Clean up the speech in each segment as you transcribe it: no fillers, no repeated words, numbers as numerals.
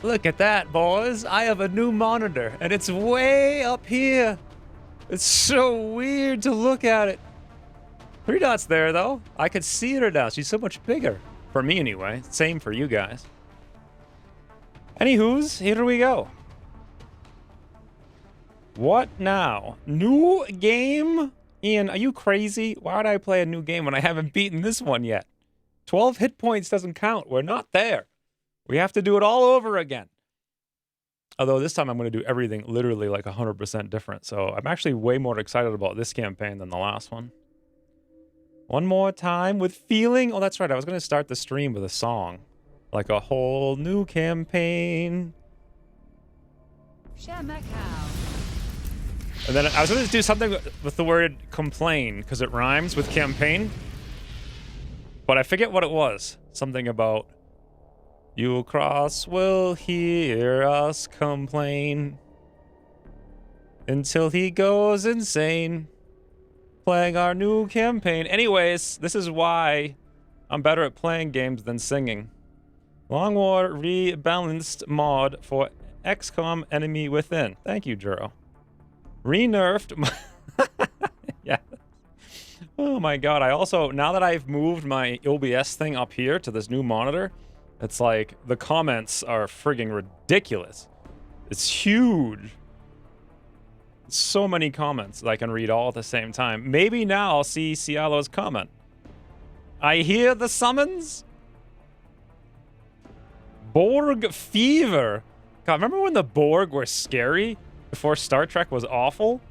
Look at that, boys. I have a new monitor, and it's way up here. It's so weird to look at it. 3 dots there, though. I could see her now. She's so much bigger. For me, anyway. Same for you guys. Anywho's, here we go. What now? New game? Ian, are you crazy? Why would I play a new game when I haven't beaten this one yet? 12 hit points doesn't count. We're not there. We have to do it all over again. Although this time I'm going to do everything literally like 100% different. So I'm actually way more excited about this campaign than the last one. One more time with feeling. Oh, that's right. I was going to start the stream with a song. Like a whole new campaign. Share my cow. And then I was going to do something with the word complain because it rhymes with campaign. But I forget what it was. Something about you cross will hear us complain until he goes insane playing our new campaign. Anyways, this is why I'm better at playing games than singing. Long War rebalanced mod for XCOM Enemy Within. Thank you, Juro. Re-nerfed. Yeah. Oh my god. I also, now that I've moved my OBS thing up here to this new monitor, it's like the comments are frigging ridiculous. It's huge. So many comments that I can read all at the same time. Maybe now I'll see Cialo's comment. I hear the summons. Borg fever. God, remember when the Borg were scary? Before Star Trek was awful?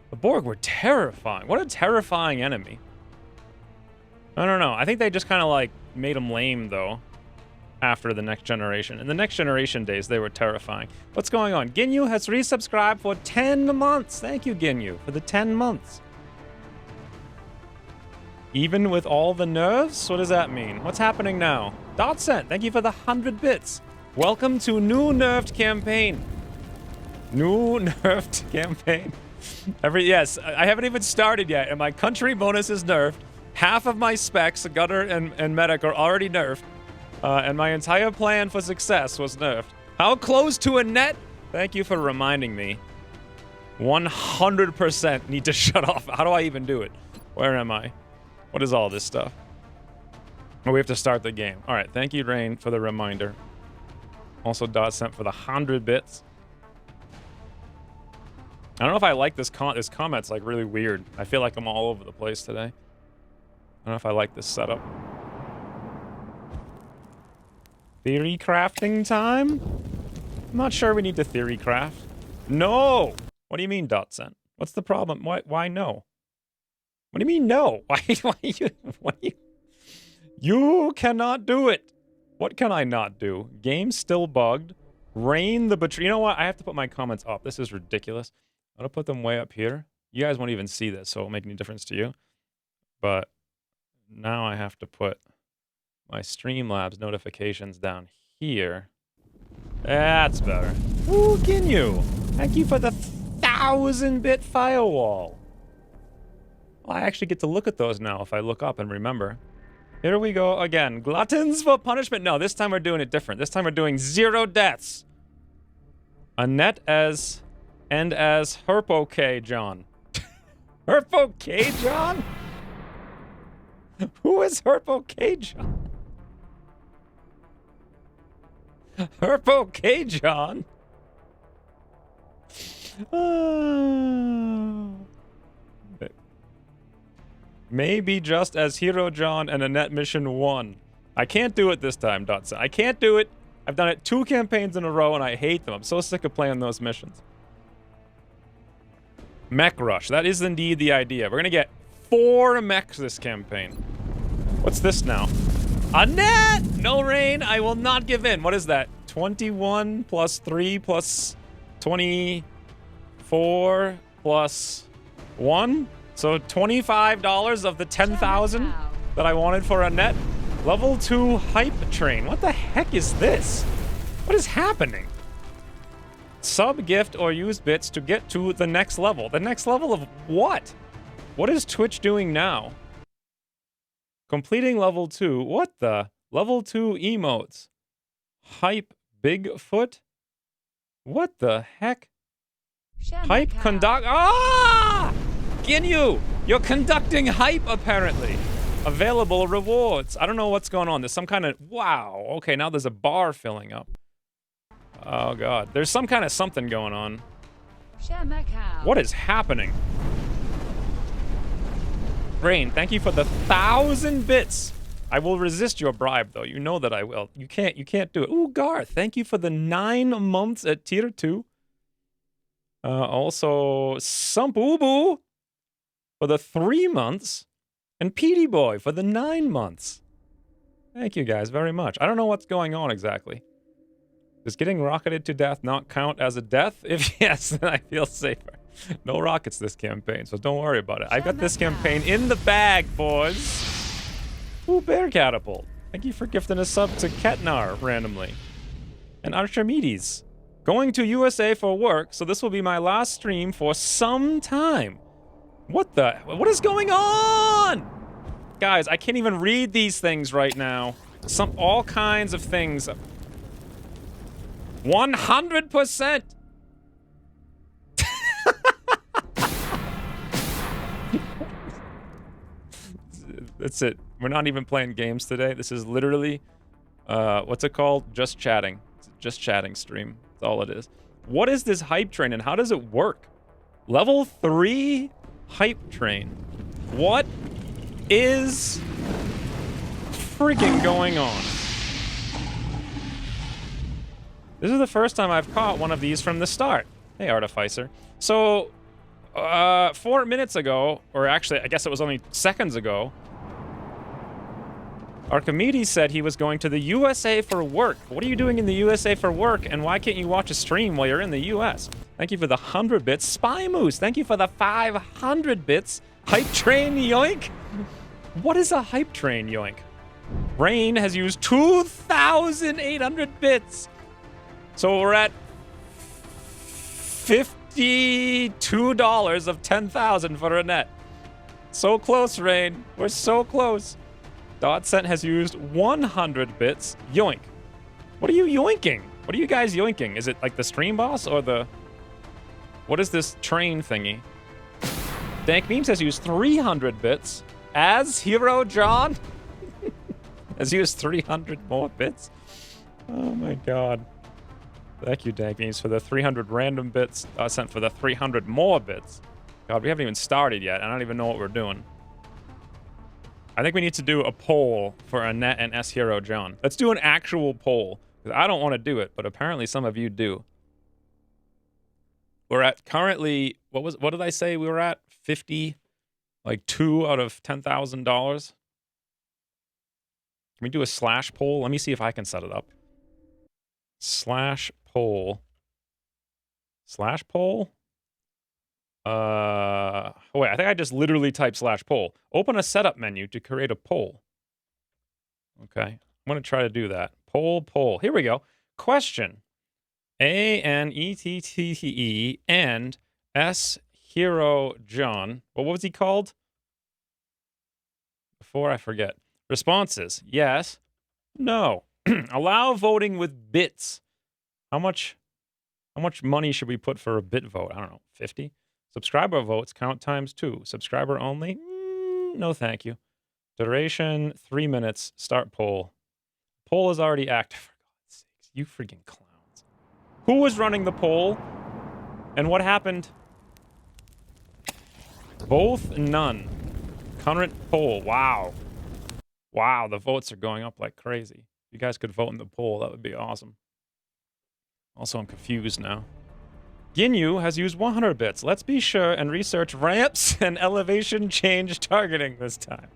The Borg were terrifying. What a terrifying enemy. I don't know. I think they just kind of like made them lame though. After the Next Generation. In the Next Generation days, they were terrifying. What's going on? Ginyu has resubscribed for 10 months. Thank you, Ginyu, for the 10 months. Even with all the nerves? What does that mean? What's happening now? Dotcent, thank you for the 100 bits. Welcome to new nerfed campaign. New nerfed campaign. Yes, I haven't even started yet, and my country bonus is nerfed. Half of my specs, Gunner and Medic, are already nerfed. And my entire plan for success was nerfed. How close to a net? Thank you for reminding me. 100% need to shut off. How do I even do it? Where am I? What is all this stuff? Oh, we have to start the game. All right, thank you, Rain, for the reminder. Also, Dotcent for the 100 bits. I don't know if I like this this comment's like really weird. I feel like I'm all over the place today. I don't know if I like this setup. Theory crafting time? I'm not sure we need to theory craft. No! What do you mean, Dotcent? What's the problem? Why no? What do you mean no? You cannot do it! What can I not do? Game still bugged. Rain the betrayal. You know what? I have to put my comments up. This is ridiculous. I'm gonna put them way up here. You guys won't even see this, so it won't make any difference to you. But now I have to put my Streamlabs notifications down here. That's better. Ooh, Ginyu! Thank you for the 1000-bit firewall. Well, I actually get to look at those now if I look up and remember. Here we go again. Gluttons for punishment. No, this time we're doing it different. This time we're doing 0 deaths. Annette as Herpo K. John. Herpo K. John? Who is Herpo K. John? Herpo K. John? Maybe just as Hero John and Annette Mission 1. I can't do it this time, Dotson. I can't do it. I've done it 2 campaigns in a row and I hate them. I'm so sick of playing those missions. Mech Rush. That is indeed the idea. We're gonna get 4 mechs this campaign. What's this now? Annette! No rain. I will not give in. What is that? 21 plus 3 plus 24 plus 1? So $25 of the 10,000 that I wanted for Annette. Level 2 hype train. What the heck is this? What is happening? Sub, gift, or use bits to get to the next level. The next level of what? What is Twitch doing now? Completing level 2. What the? Level 2 emotes. Hype Bigfoot? What the heck? Share my Hype cow. conduct. Ah! Ginyu! You're conducting hype, apparently. Available rewards. I don't know what's going on. There's some kind of... Wow. Okay, now there's a bar filling up. Oh, God. There's some kind of something going on. Share my cow. What is happening? Rain, thank you for the 1,000 bits. I will resist your bribe, though. You know that I will. You can't do it. Ooh, Garth, thank you for the 9 months at tier 2. Also, Sumpubu for the 3 months. And Petey Boy for the 9 months. Thank you guys very much. I don't know what's going on exactly. Does getting rocketed to death not count as a death? If yes, then I feel safer. No rockets this campaign, so don't worry about it. I've got this campaign in the bag, boys. Ooh, Bear Catapult. Thank you for gifting a sub to Ketnar randomly. And Archimedes. Going to USA for work, so this will be my last stream for some time. What is going on? Guys, I can't even read these things right now. All kinds of things. 100%. That's it. We're not even playing games today. This is literally, what's it called? Just chatting. It's a just chatting stream. That's all it is. What is this hype train and how does it work? Level 3 hype train. What is freaking going on? This is the first time I've caught one of these from the start. Hey, Artificer. So, 4 minutes ago, or actually, I guess it was only seconds ago, Archimedes said he was going to the USA for work. What are you doing in the USA for work, and why can't you watch a stream while you're in the US? Thank you for the 100 bits. Spy Moose, thank you for the 500 bits. Hype train, yoink. What is a hype train, yoink? Rain has used 2,800 bits. So we're at $52 of 10,000 for a net. So close, Rain. We're so close. Dotcent has used 100 bits. Yoink. What are you yoinking? What are you guys yoinking? Is it like the stream boss or the... What is this train thingy? Dank Memes has used 300 bits. As Hero John has used 300 more bits. Oh my god. Thank you, Dank Memes, for the 300 random bits. Dotcent for the 300 more bits. God, we haven't even started yet. I don't even know what we're doing. I think we need to do a poll for Annette and S Hero John. Let's do an actual poll. I don't want to do it, but apparently some of you do. We're at currently, what did I say we were at? 50, like 2 out of $10,000. Can we do a slash poll? Let me see if I can set it up. Slash poll. Slash poll? Wait, I think I just literally typed slash poll. Open a setup menu to create a poll. Okay, I'm going to try to do that. Poll. Here we go. Question. ANETTE and S Hero John. What was he called? Before I forget. Responses. Yes. No. Allow voting with bits. How much money should we put for a bit vote? I don't know. 50? Subscriber votes count times 2. Subscriber only? No, thank you. Duration 3 minutes. Start poll. Poll is already active. For God's sakes, you freaking clowns. Who was running the poll? And what happened? Both none. Current poll. Wow. Wow, the votes are going up like crazy. If you guys could vote in the poll, that would be awesome. Also, I'm confused now. Ginyu has used 100 bits. Let's be sure and research ramps and elevation change targeting this time.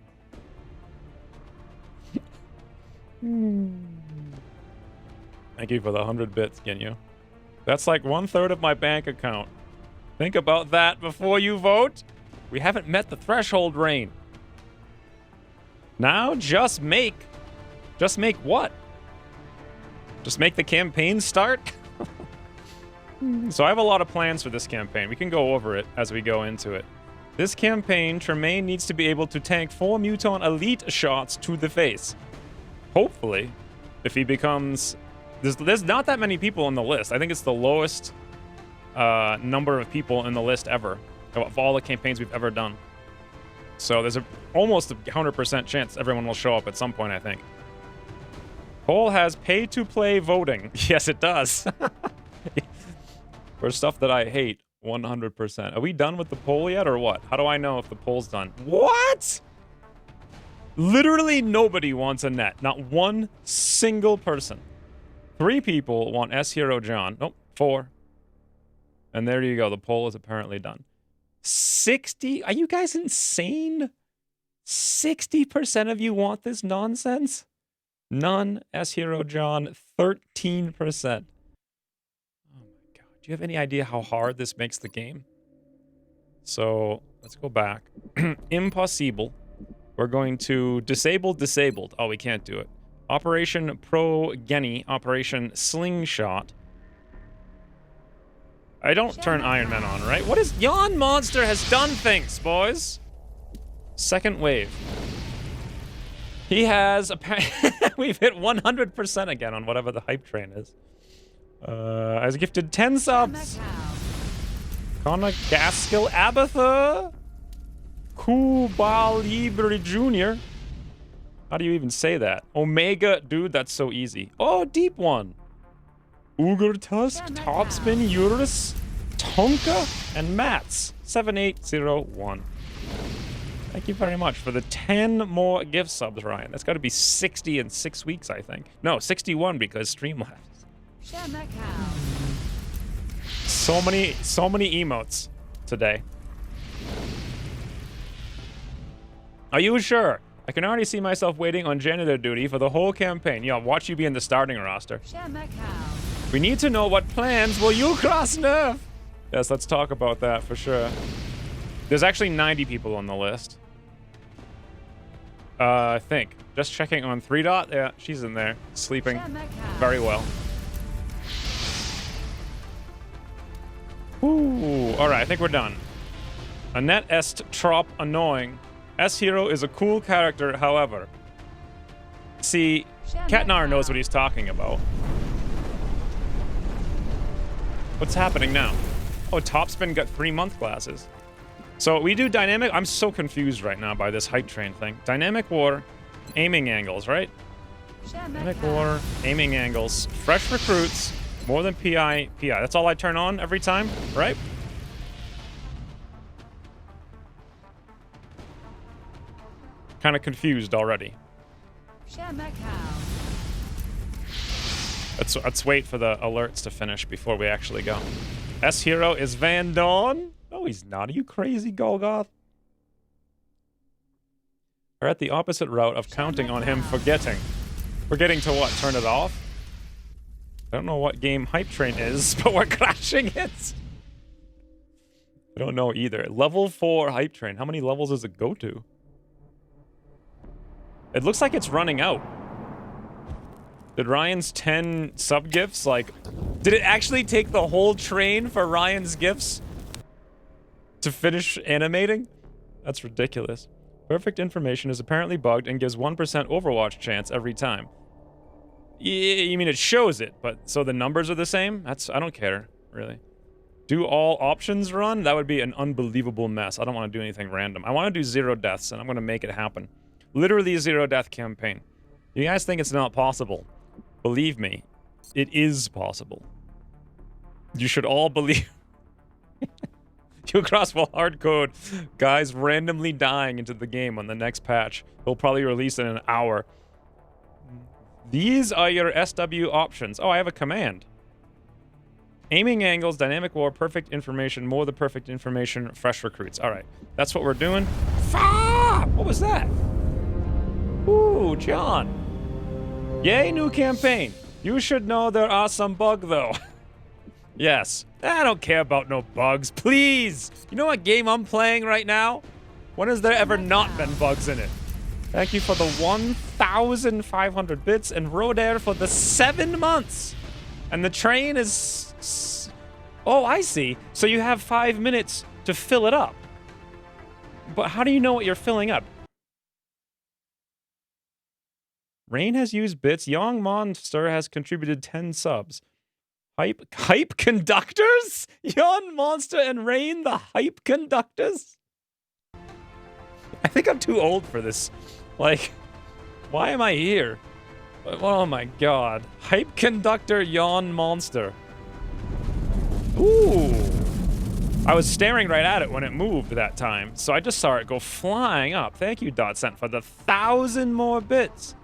Thank you for the 100 bits, Ginyu. That's like 1/3 of my bank account. Think about that before you vote. We haven't met the threshold, Rain. Now just make what? Just make the campaign start? So I have a lot of plans for this campaign. We can go over it as we go into it. This campaign, Tremaine needs to be able to tank 4 Muton Elite shots to the face. Hopefully, if he becomes There's not that many people on the list. I think it's the lowest number of people in the list ever of all the campaigns we've ever done. So there's almost a 100% chance everyone will show up at some point, I think. Poll has pay-to-play voting. Yes, it does. For stuff that I hate, 100%. Are we done with the poll yet, or what? How do I know if the poll's done? What? Literally nobody wants a net. Not one single person. 3 people want S Hero John. Nope, 4. And there you go. The poll is apparently done. 60? Are you guys insane? 60% of you want this nonsense? None. S Hero John, 13%. Oh my god. Do you have any idea how hard this makes the game? So, let's go back. Impossible. We're going to disable disabled. Oh, we can't do it. Operation Pro Genny. Operation Slingshot. I don't turn Iron Man on, right? What is... Yawn Monster has done things, boys. Second wave. He has... We've hit 100% again on whatever the hype train is. Has gifted 10 subs. Connor Gaskill Abatha. Kubalibri Jr. How do you even say that? Omega, dude, that's so easy. Oh, deep one. Uger Tusk, Topspin, Urus, Tonka, and Mats. 7801. Thank you very much for the 10 more gift subs, Ryan. That's got to be 60 in 6 weeks, I think. No, 61 because Streamlabs. So many emotes today. Are you sure? I can already see myself waiting on janitor duty for the whole campaign. Yeah, watch you be in the starting roster. We need to know what plans will you cross nerf? Yes, let's talk about that for sure. There's actually 90 people on the list. I think. Just checking on 3 Dot. Yeah, she's in there. Sleeping very well. Ooh, alright, I think we're done. Annette est trop annoying. S-Hero is a cool character, however. See, Katnar knows what he's talking about. What's happening now? Oh, Topspin got 3-month glasses. So we do dynamic... I'm so confused right now by this hype train thing. Dynamic war, aiming angles, right? Dynamic war, aiming angles. Fresh recruits, more than PI. That's all I turn on every time, right? Kind of confused already. Let's wait for the alerts to finish before we actually go. S-Hero is Van Dawn? No, he's not. Are you crazy, Golgoth? We're at the opposite route of counting on him forgetting. Forgetting to what? Turn it off? I don't know what game Hype Train is, but we're crashing it. I don't know either. Level 4 Hype Train. How many levels does it go to? It looks like it's running out. Did Ryan's 10 sub-gifts, like... Did it actually take the whole train for Ryan's gifts to finish animating? That's ridiculous. Perfect information is apparently bugged and gives 1% Overwatch chance every time. Yeah, you mean it shows it, but so the numbers are the same? I don't care, really. Do all options run? That would be an unbelievable mess. I don't want to do anything random. I want to do 0 deaths, and I'm going to make it happen. Literally a 0 death campaign. You guys think it's not possible? Believe me, it is possible. You should all believe... You cross will hard code. Guys randomly dying into the game on the next patch. They'll probably release it in an hour. These are your SW options. Oh, I have a command. Aiming angles, dynamic war, perfect information, more the perfect information, fresh recruits. All right, that's what we're doing. What was that? Ooh, John. Yay, new campaign. You should know there are some bugs, though. Yes. I don't care about no bugs. Please. You know what game I'm playing right now? When has there ever not been bugs in it? Thank you for the 1,500 bits and Rodair for the 7 months. And the train is... Oh, I see. So you have 5 minutes to fill it up. But how do you know what you're filling up? Rain has used bits. Young Monster has contributed 10 subs. Hype conductors? Yon Monster and Rain, the hype conductors? I think I'm too old for this. Like, why am I here? Oh my god. Hype conductor Yon Monster. Ooh. I was staring right at it when it moved that time, so I just saw it go flying up. Thank you, Dotcent, for the 1,000 more bits.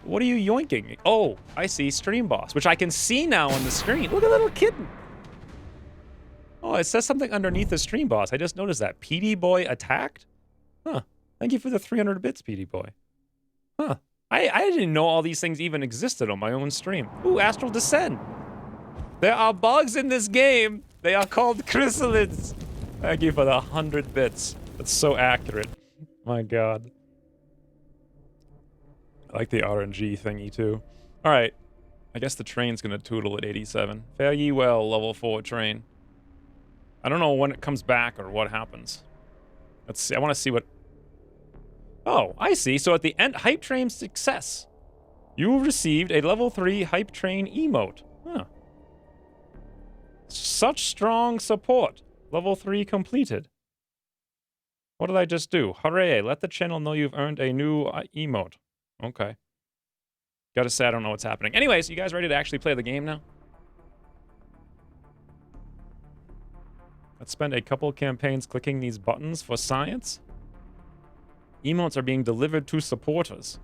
What are you yoinking? Oh, I see Stream Boss, which I can see now on the screen. Look at little kitten. Oh, it says something underneath the Stream Boss. I just noticed that. PD Boy attacked? Huh. Thank you for the 300 bits, PD Boy. Huh. I didn't know all these things even existed on my own stream. Ooh, Astral Descent. There are bugs in this game. They are called chrysalids. Thank you for the 100 bits. That's so accurate. My god. I like the RNG thingy too. Alright. I guess the train's gonna tootle at 87. Fare ye well, level 4 train. I don't know when it comes back or what happens. Let's see. I want to see what... Oh, I see. So at the end, Hype Train success. You received a level 3 Hype Train emote. Huh. Such strong support. Level 3 completed. What did I just do? Hooray, let the channel know you've earned a new emote. Okay. Gotta say, I don't know what's happening. Anyways, you guys ready to actually play the game now? Let's spend a couple campaigns clicking these buttons for science. Emotes are being delivered to supporters.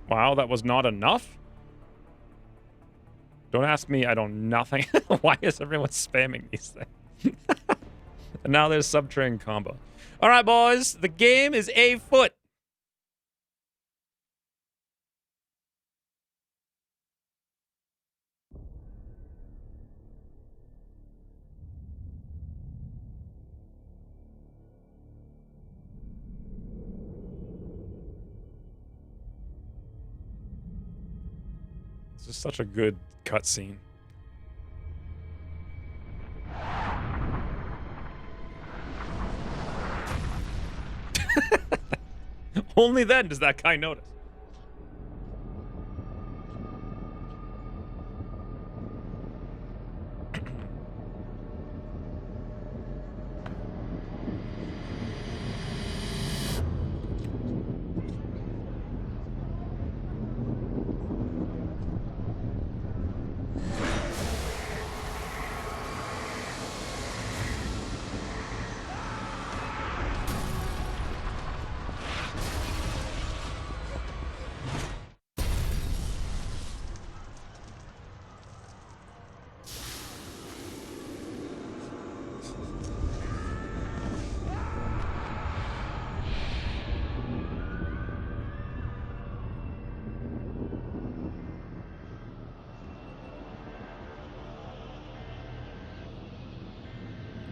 Wow, that was not enough? Don't ask me, I don't nothing. Why is everyone spamming these things? And now there's Subtrain combo. Alright, boys, the game is afoot. This is such a good cutscene. Only then does that guy notice.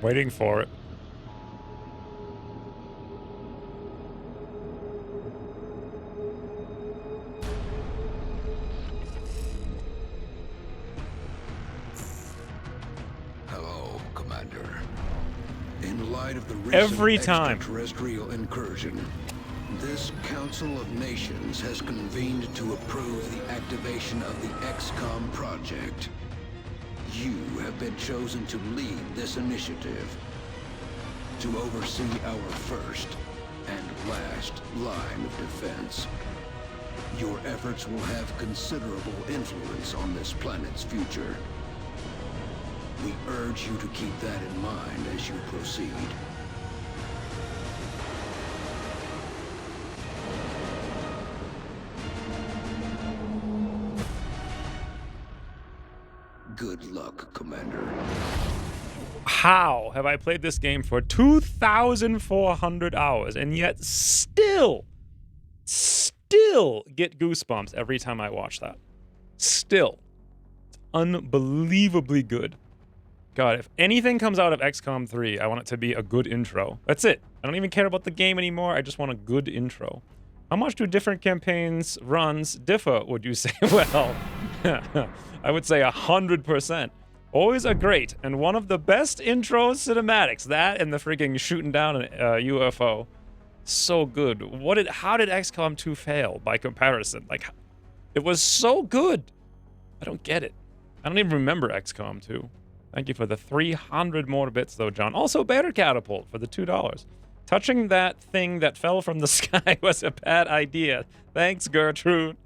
Waiting for it. Hello, Commander. In light of the recent Every time. extraterrestrial incursion, this Council of Nations has convened to approve the activation of the XCOM project. You have been chosen to lead this initiative, to oversee our first and last line of defense. Your efforts will have considerable influence on this planet's future. We urge you to keep that in mind as you proceed. Good luck, Commander. How have I played this game for 2,400 hours and yet still get goosebumps every time I watch that? Still. It's unbelievably good. God, if anything comes out of XCOM 3, I want it to be a good intro. That's it. I don't even care about the game anymore. I just want a good intro. How much do different campaigns runs differ, would you say? Well, I would say 100%. Always a great and one of the best intro cinematics. That and the freaking shooting down a UFO. So good. How did XCOM 2 fail by comparison? Like, it was so good. I don't get it. I don't even remember XCOM 2. Thank you for the 300 more bits, though, John. Also, Better Catapult for the $2. Touching that thing that fell from the sky was a bad idea. Thanks, Gertrude.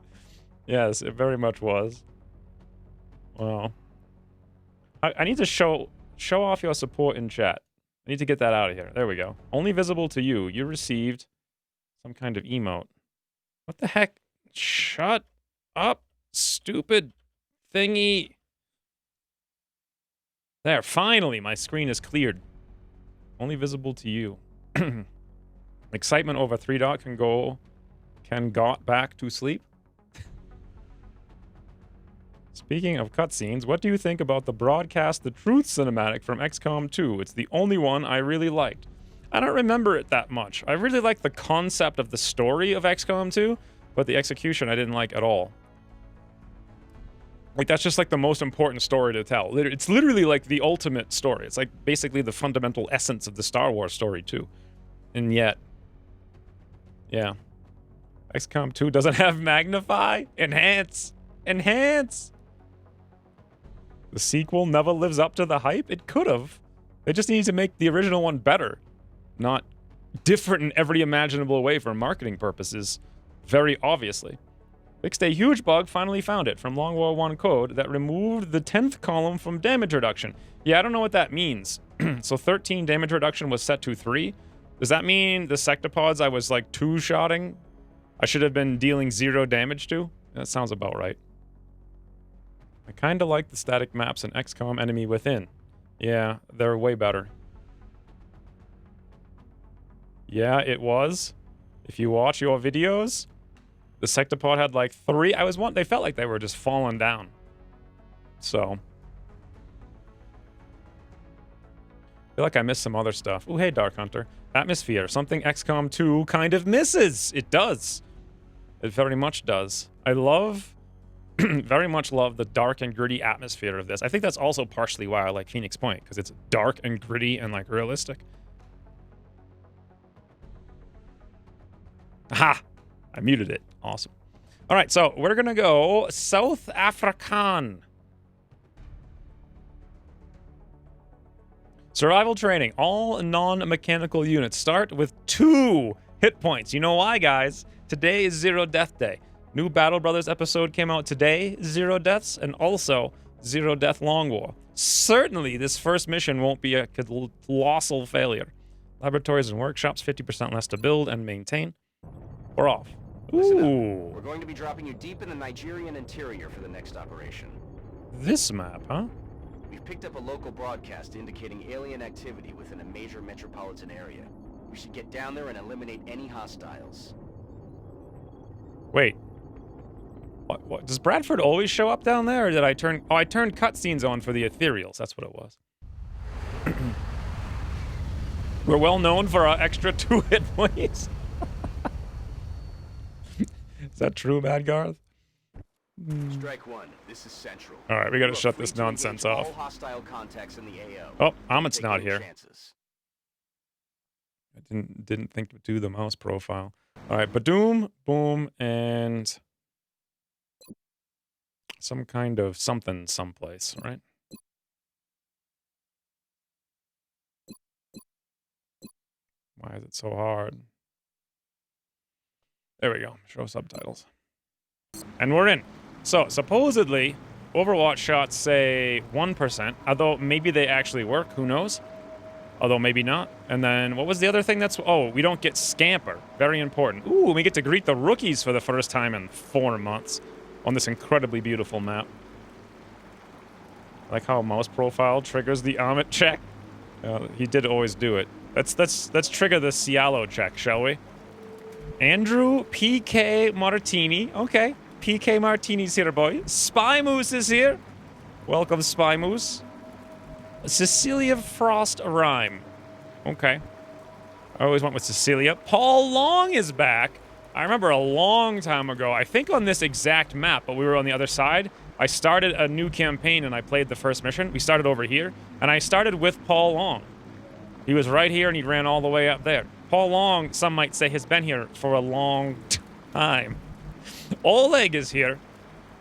Yes, it very much was. Wow. I need to show off your support in chat. I need to get that out of here. There we go. Only visible to you. You received some kind of emote. What the heck? Shut up, stupid thingy. There, finally, my screen is cleared. Only visible to you. Excitement over 3 dot can got back to sleep. Speaking of cutscenes, what do you think about the Broadcast the Truth cinematic from XCOM 2? It's the only one I really liked. I don't remember it that much. I really like the concept of the story of XCOM 2, but the execution I didn't like at all. Like, that's just like the most important story to tell. It's literally like the ultimate story. It's like basically the fundamental essence of the Star Wars story too. And yet, yeah. XCOM 2 doesn't have magnify? Enhance! Enhance! The sequel never lives up to the hype? It could have. They just need to make the original one better. Not different in every imaginable way for marketing purposes. Very obviously. Fixed a huge bug, finally found it, from Long War 1 code that removed the 10th column from damage reduction. Yeah, I don't know what that means. So 13 damage reduction was set to 3? Does that mean the sectopods I was like 2-shotting, I should have been dealing 0 damage to? That sounds about right. I kinda like the static maps in XCOM Enemy Within. Yeah, they're way better. Yeah, it was. If you watch your videos, the sectopod had like 3. They felt like they were just falling down. So. I feel like I missed some other stuff. Oh, hey, Dark Hunter. Atmosphere. Something XCOM 2 kind of misses. It does. It very much does. I love... very much love the dark and gritty atmosphere of this. I think that's also partially why I like Phoenix Point, because it's dark and gritty and like realistic. Aha! I muted it. Awesome. All right, so we're gonna go South African. Survival training. All non-mechanical units start with 2 hit points. You know why, guys? Today is Zero Death Day. New Battle Brothers episode came out today, 0 deaths, and also 0 death Long War. Certainly, this first mission won't be a colossal failure. Laboratories and workshops, 50% less to build and maintain. We're off. Ooh. We're going to be dropping you deep in the Nigerian interior for the next operation. This map, huh? We've picked up a local broadcast indicating alien activity within a major metropolitan area. We should get down there and eliminate any hostiles. Wait. What? Does Bradford always show up down there, or did I turn... Oh, I turned cutscenes on for the ethereals. That's what it was. We're well known for our extra 2 hit points. Is that true, Madgarth? Strike 1. This is Central. All right, we gotta shut this nonsense off. All hostile contacts in the AO. Oh, Amit's not Take here. chances. I didn't think to do the mouse profile. All right, Badoom, boom, and some kind of something someplace, right? Why is it so hard? There we go. Show subtitles. And we're in. So, supposedly, Overwatch shots say 1%, although maybe they actually work. Who knows? Although maybe not. And then, what was the other thing that's... Oh, we don't get Scamper. Very important. Ooh, we get to greet the rookies for the first time in 4 months on this incredibly beautiful map. I like how mouse profile triggers the Amit check. He did always do it. Let's trigger the Cialo check, shall we? Andrew PK Martini. Okay. PK Martini's here, boy. Spy Moose is here. Welcome, Spy Moose. Cecilia Frost Rhyme. Okay. I always went with Cecilia. Paul Long is back. I remember a long time ago, I think on this exact map, but we were on the other side. I started a new campaign and I played the first mission. We started over here, and I started with Paul Long. He was right here and he ran all the way up there. Paul Long, some might say, has been here for a long time. Oleg is here.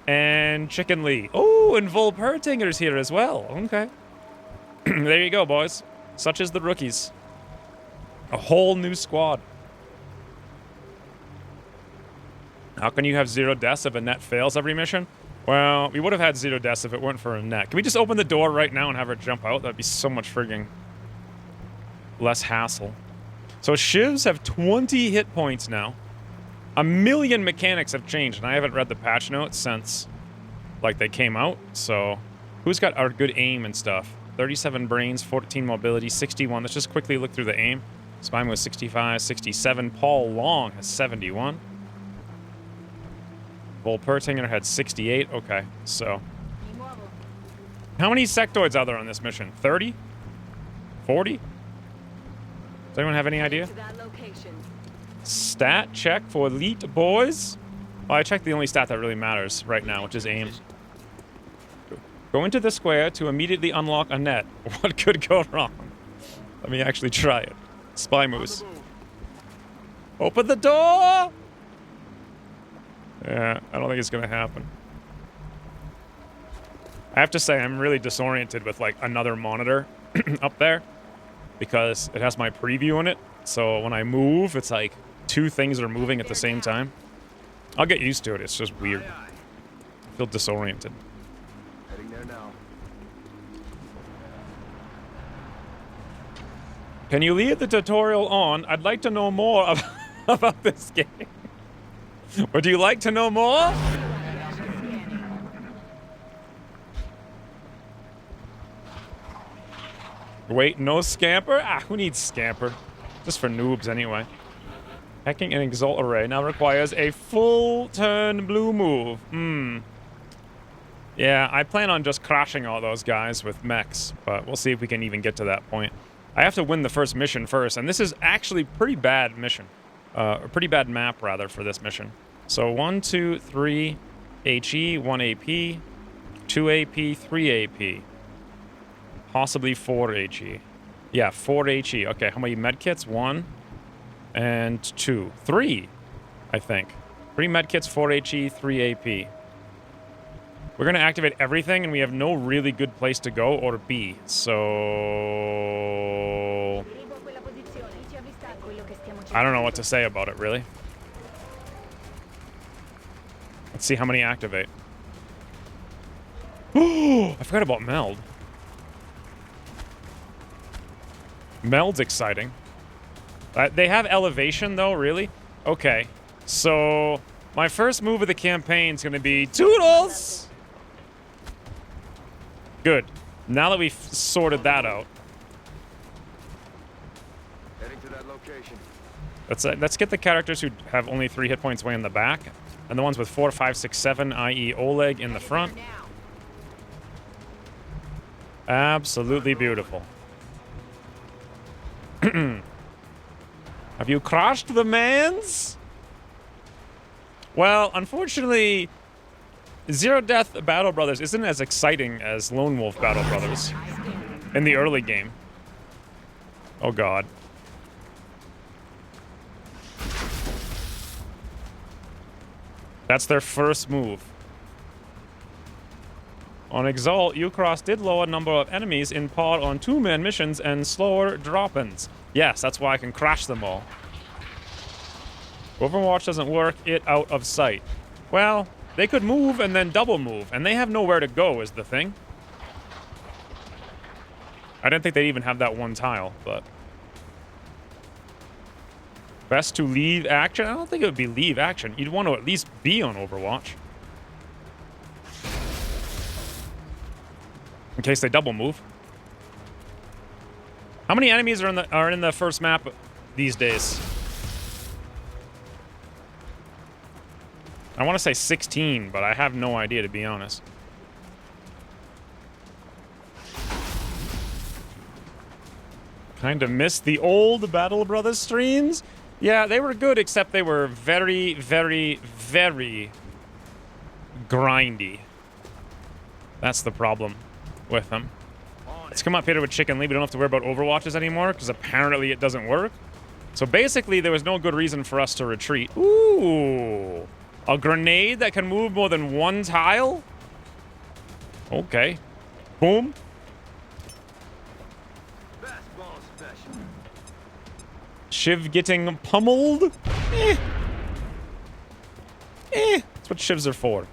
And Chicken Lee. Oh, and Volpertinger's here as well. Okay. There you go, boys. Such as the rookies. A whole new squad. How can you have 0 deaths if a net fails every mission? Well, we would have had 0 deaths if it weren't for a net. Can we just open the door right now and have her jump out? That'd be so much frigging less hassle. So shivs have 20 hit points now. 1,000,000 mechanics have changed, and I haven't read the patch notes since, like, they came out. So, who's got our good aim and stuff? 37 brains, 14 mobility, 61. Let's just quickly look through the aim. Spine was 65, 67. Paul Long has 71. Volpertinger had 68. Okay, so. How many sectoids are there on this mission? 30? 40? Does anyone have any idea? Stat check for elite boys. Well, I checked the only stat that really matters right now, which is aim. Go into the square to immediately unlock a net. What could go wrong? Let me actually try it. Spy moose. Open the door! Yeah, I don't think it's gonna happen. I have to say, I'm really disoriented with, like, another monitor up there because it has my preview in it. So when I move, it's like 2 things are moving at the same time. I'll get used to it. It's just weird. I feel disoriented. Heading there now. Can you leave the tutorial on? I'd like to know more about this game. Would you like to know more? Wait, no scamper? Ah, who needs scamper? Just for noobs anyway. Hacking an Exalt array now requires a full turn blue move. Yeah, I plan on just crashing all those guys with mechs, but we'll see if we can even get to that point. I have to win the first mission first, and this is actually pretty bad mission. A pretty bad map, rather, for this mission. So 1, 2, 3 HE, 1 AP, 2 AP, 3 AP. Possibly 4 HE. Yeah, 4 HE. Okay, how many medkits? 1 and 2. 3, I think. 3 medkits, 4 HE, 3 AP. We're going to activate everything, and we have no really good place to go or be. So I don't know what to say about it, really. Let's see how many activate. Oh, I forgot about Meld. Meld's exciting. They have elevation, though, really? Okay. So my first move of the campaign is going to be Toodles! Good. Now that we've sorted that out. Heading to that location. Let's get the characters who have only 3 hit points way in the back. And the ones with 4, 5, 6, 7, i.e. Oleg, in the front. Absolutely beautiful. Have you crashed the mans? Well, unfortunately, Zero Death Battle Brothers isn't as exciting as Lone Wolf Battle Brothers in the early game. Oh god. That's their first move. On Exalt, Ukros did lower number of enemies in part on 2-man missions and slower drop-ins. Yes, that's why I can crash them all. Overwatch doesn't work, it out of sight. Well, they could move and then double move, and they have nowhere to go is the thing. I didn't think they'd even have that one tile, but... Best to leave action? I don't think it would be leave action. You'd want to at least be on Overwatch. In case they double move. How many enemies are in the first map these days? I want to say 16, but I have no idea, to be honest. Kind of missed the old Battle Brothers streams. Yeah, they were good, except they were very, very, very grindy. That's the problem with them. Let's come up here with Chicken Lee. We don't have to worry about Overwatches anymore, because apparently it doesn't work. So basically, there was no good reason for us to retreat. Ooh. A grenade that can move more than one tile? Okay. Boom. Fastball special. Shiv getting pummeled? Eh. That's what shivs are for.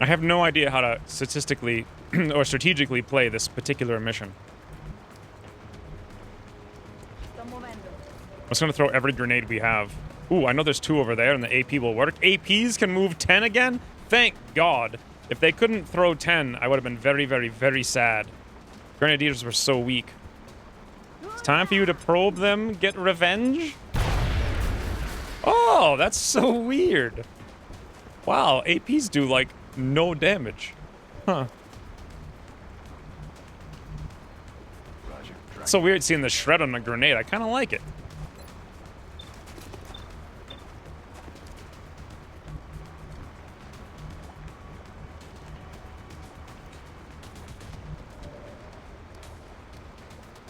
I have no idea how to statistically or strategically play this particular mission. I'm just gonna throw every grenade we have. Ooh, I know there's 2 over there and the AP will work. APs can move 10 again? Thank God. If they couldn't throw 10, I would have been very, very, very sad. Grenadiers were so weak. It's time for you to probe them, get revenge? Oh, that's so weird. Wow, APs do, like, no damage. Huh. Roger. It's so weird seeing the shred on the grenade. I kind of like it.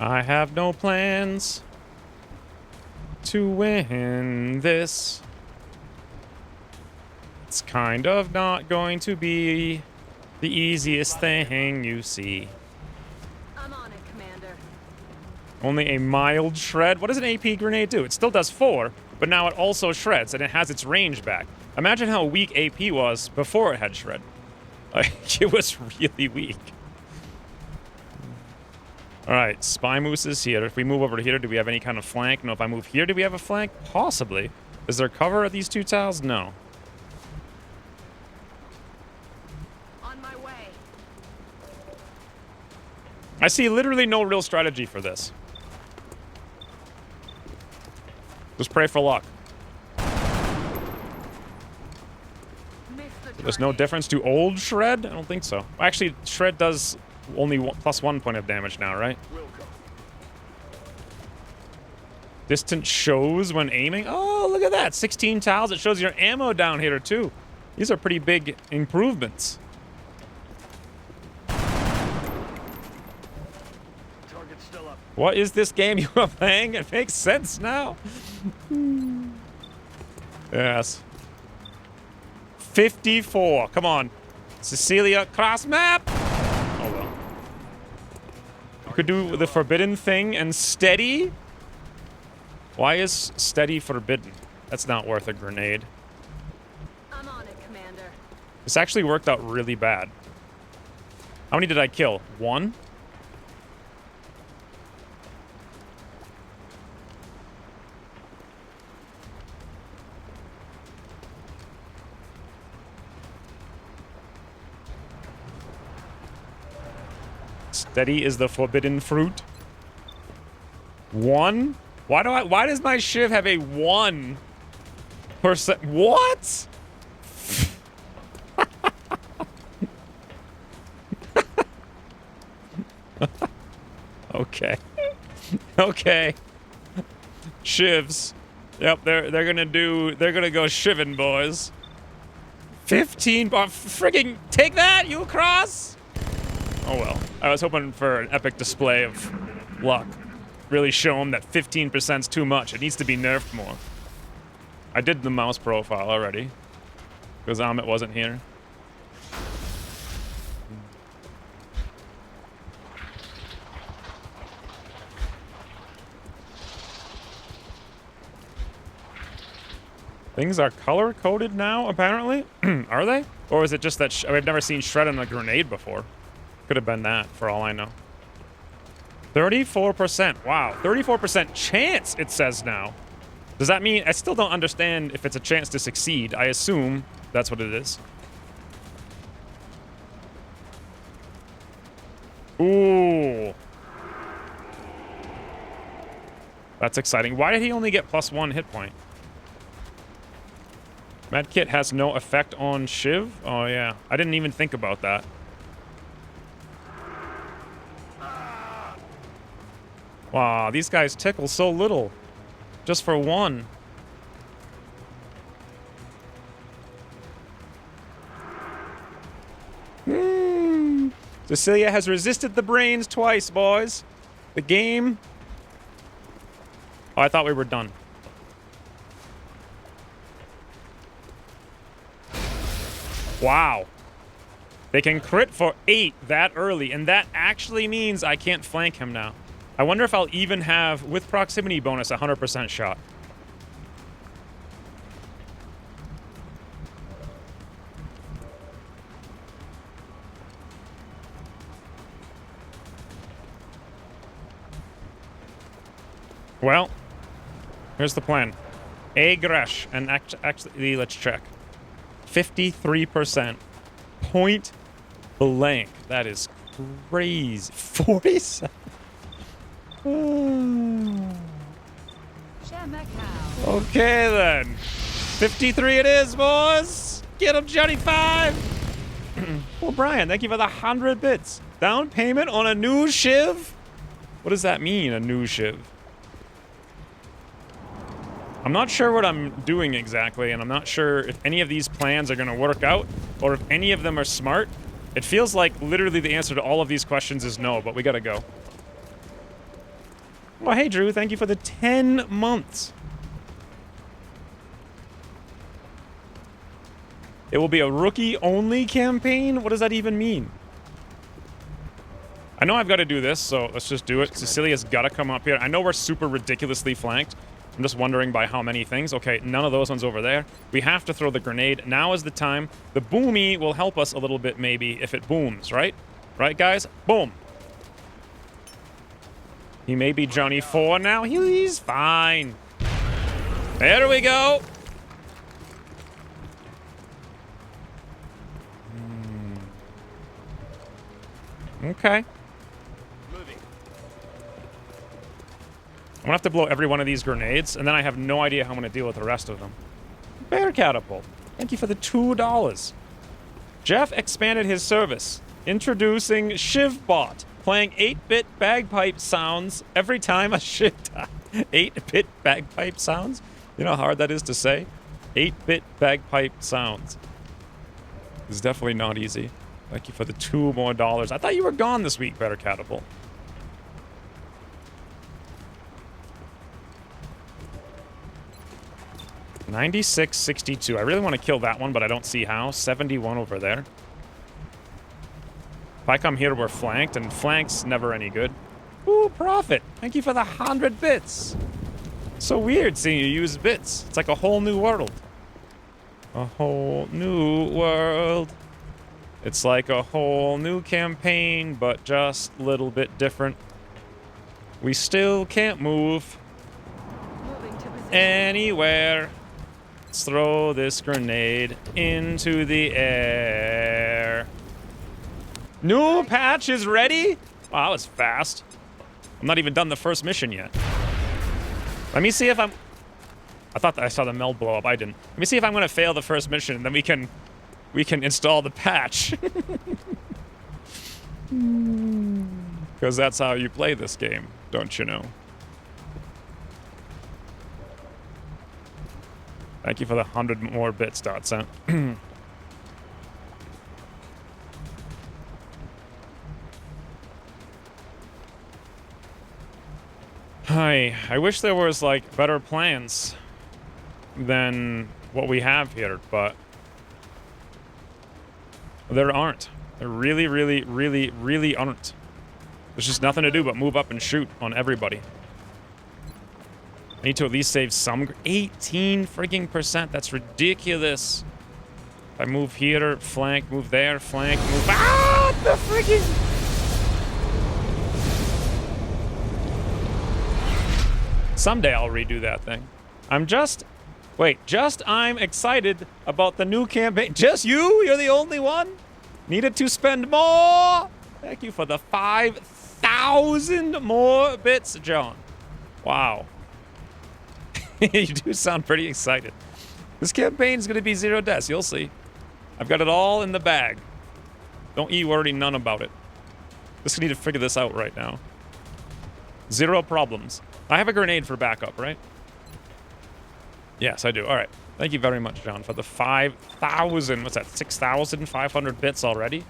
I have no plans to win this. It's kind of not going to be the easiest thing you see. I'm on it, Commander. Only a mild shred? What does an AP grenade do? It still does 4, but now it also shreds, and it has its range back. Imagine how weak AP was before it had shred. Like, it was really weak. Alright, Spy Moose is here. If we move over here, do we have any kind of flank? No, if I move here, do we have a flank? Possibly. Is there cover at these 2 tiles? No. On my way. I see literally no real strategy for this. Just pray for luck. There's no difference to old Shred? I don't think so. Actually, Shred does only +1 point of damage now, right? Distance shows when aiming. Oh, look at that. 16 tiles. It shows your ammo down here, too. These are pretty big improvements. Target's still up. What is this game you are playing? It makes sense now. Yes. 54. Come on. Cecilia, cross map. Oh, well. You could do the forbidden thing and steady. Why is steady forbidden? That's not worth a grenade. I'm on it, Commander. This actually worked out really bad. How many did I kill? 1? Steady is the forbidden fruit. 1? Why does my Shiv have a 1%? What? Okay. Okay. Shivs. Yep, they're gonna go shivin', boys. 15, friggin' take that, you cross! Oh well. I was hoping for an epic display of luck. Really show them that 15%'s too much. It needs to be nerfed more. I did the mouse profile already. Because Amit wasn't here. Things are color-coded now, apparently? Are they? Or is it just that I've never seen Shred on a grenade before? Could have been that, for all I know. 34%. Wow. 34% chance, it says now. Does that mean... I still don't understand if it's a chance to succeed. I assume that's what it is. Ooh. That's exciting. Why did he only get +1 hit point? Medkit has no effect on Shiv? Oh, yeah. I didn't even think about that. Wow, these guys tickle so little. Just for 1. Cecilia has resisted the brains twice, boys. The game... Oh, I thought we were done. Wow. They can crit for 8 that early, and that actually means I can't flank him now. I wonder if I'll even have, with proximity bonus, a 100% shot. Well, here's the plan. Gresh, and actually, let's check. 53%. Point blank. That is crazy. 47. Okay, then. 53 it is, boys. Get him, Johnny 5. Well, Brian, thank you for the 100 bits. Down payment on a new Shiv? What does that mean, a new Shiv? I'm not sure what I'm doing exactly, and I'm not sure if any of these plans are going to work out, or if any of them are smart. It feels like literally the answer to all of these questions is no, but we gotta go. Well, hey, Drew, thank you for the 10 months. It will be a rookie-only campaign? What does that even mean? I know I've got to do this, so let's just do it. Cecilia's got to come up here. I know we're super ridiculously flanked. I'm just wondering by how many things. Okay, none of those ones over there. We have to throw the grenade. Now is the time. The boomy will help us a little bit maybe if it booms, right? Right, guys? Boom. He may be Johnny 4 now. He's fine. There we go. Okay. I'm gonna have to blow every one of these grenades, and then I have no idea how I'm gonna deal with the rest of them. Bear Catapult, thank you for the $2. Jeff expanded his service, introducing Shivbot, playing 8-bit bagpipe sounds every time a Shiv dies. 8-bit bagpipe sounds? You know how hard that is to say? 8-bit bagpipe sounds. It's definitely not easy. Thank you for the $2 more. I thought you were gone this week, Better Catapult. $96.62. I really want to kill that one, but I don't see how. 71 over there. If I come here, we're flanked, and flank's never any good. Ooh, Profit. Thank you for the 100 bits. So weird seeing you use bits. It's like a whole new world. A whole new world. It's like a whole new campaign, but just a little bit different. We still can't move anywhere. Let's throw this grenade into the air. New patch is ready? Wow, that was fast. I'm not even done the first mission yet. Let me see if I'm... I thought that I saw the meld blow up. I didn't. Let me see if I'm going to fail the first mission, and then we can install the patch. Because that's how you play this game, don't you know? Thank you for the 100 more bits, Dotson. Hi. I wish there was, like, better plans than what we have here, but there aren't. There really, really, really, really aren't. There's just nothing to do but move up and shoot on everybody. I need to at least save some... 18 freaking %. That's ridiculous. If I move here, flank, move there, flank, move... Ah! The freaking... Someday I'll redo that thing. I'm just... Wait, I'm excited about the new campaign. Just you? You're the only one? Needed to spend more? Thank you for the 5,000 more bits, John. Wow. You do sound pretty excited. This campaign is going to be 0 deaths. You'll see. I've got it all in the bag. Don't you worry none about it. Just need to figure this out right now. 0 problems. I have a grenade for backup, right? Yes, I do. All right. Thank you very much, John, for the 5,000. What's that? 6,500 bits already?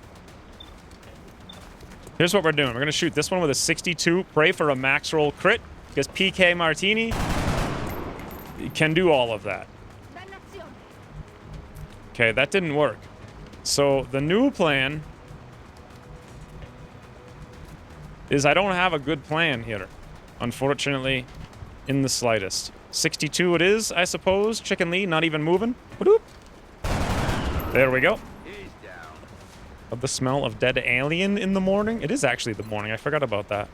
Here's what we're doing. We're going to shoot this one with a 62. Pray for a max roll crit. Because PK Martini can do all of that. Okay, that didn't work. So the new plan is I don't have a good plan here. Unfortunately, in the slightest. 62 it is, I suppose. Chicken Lee not even moving. Ba-doop. There we go. Of the smell of dead alien in the morning? It is actually the morning. I forgot about that.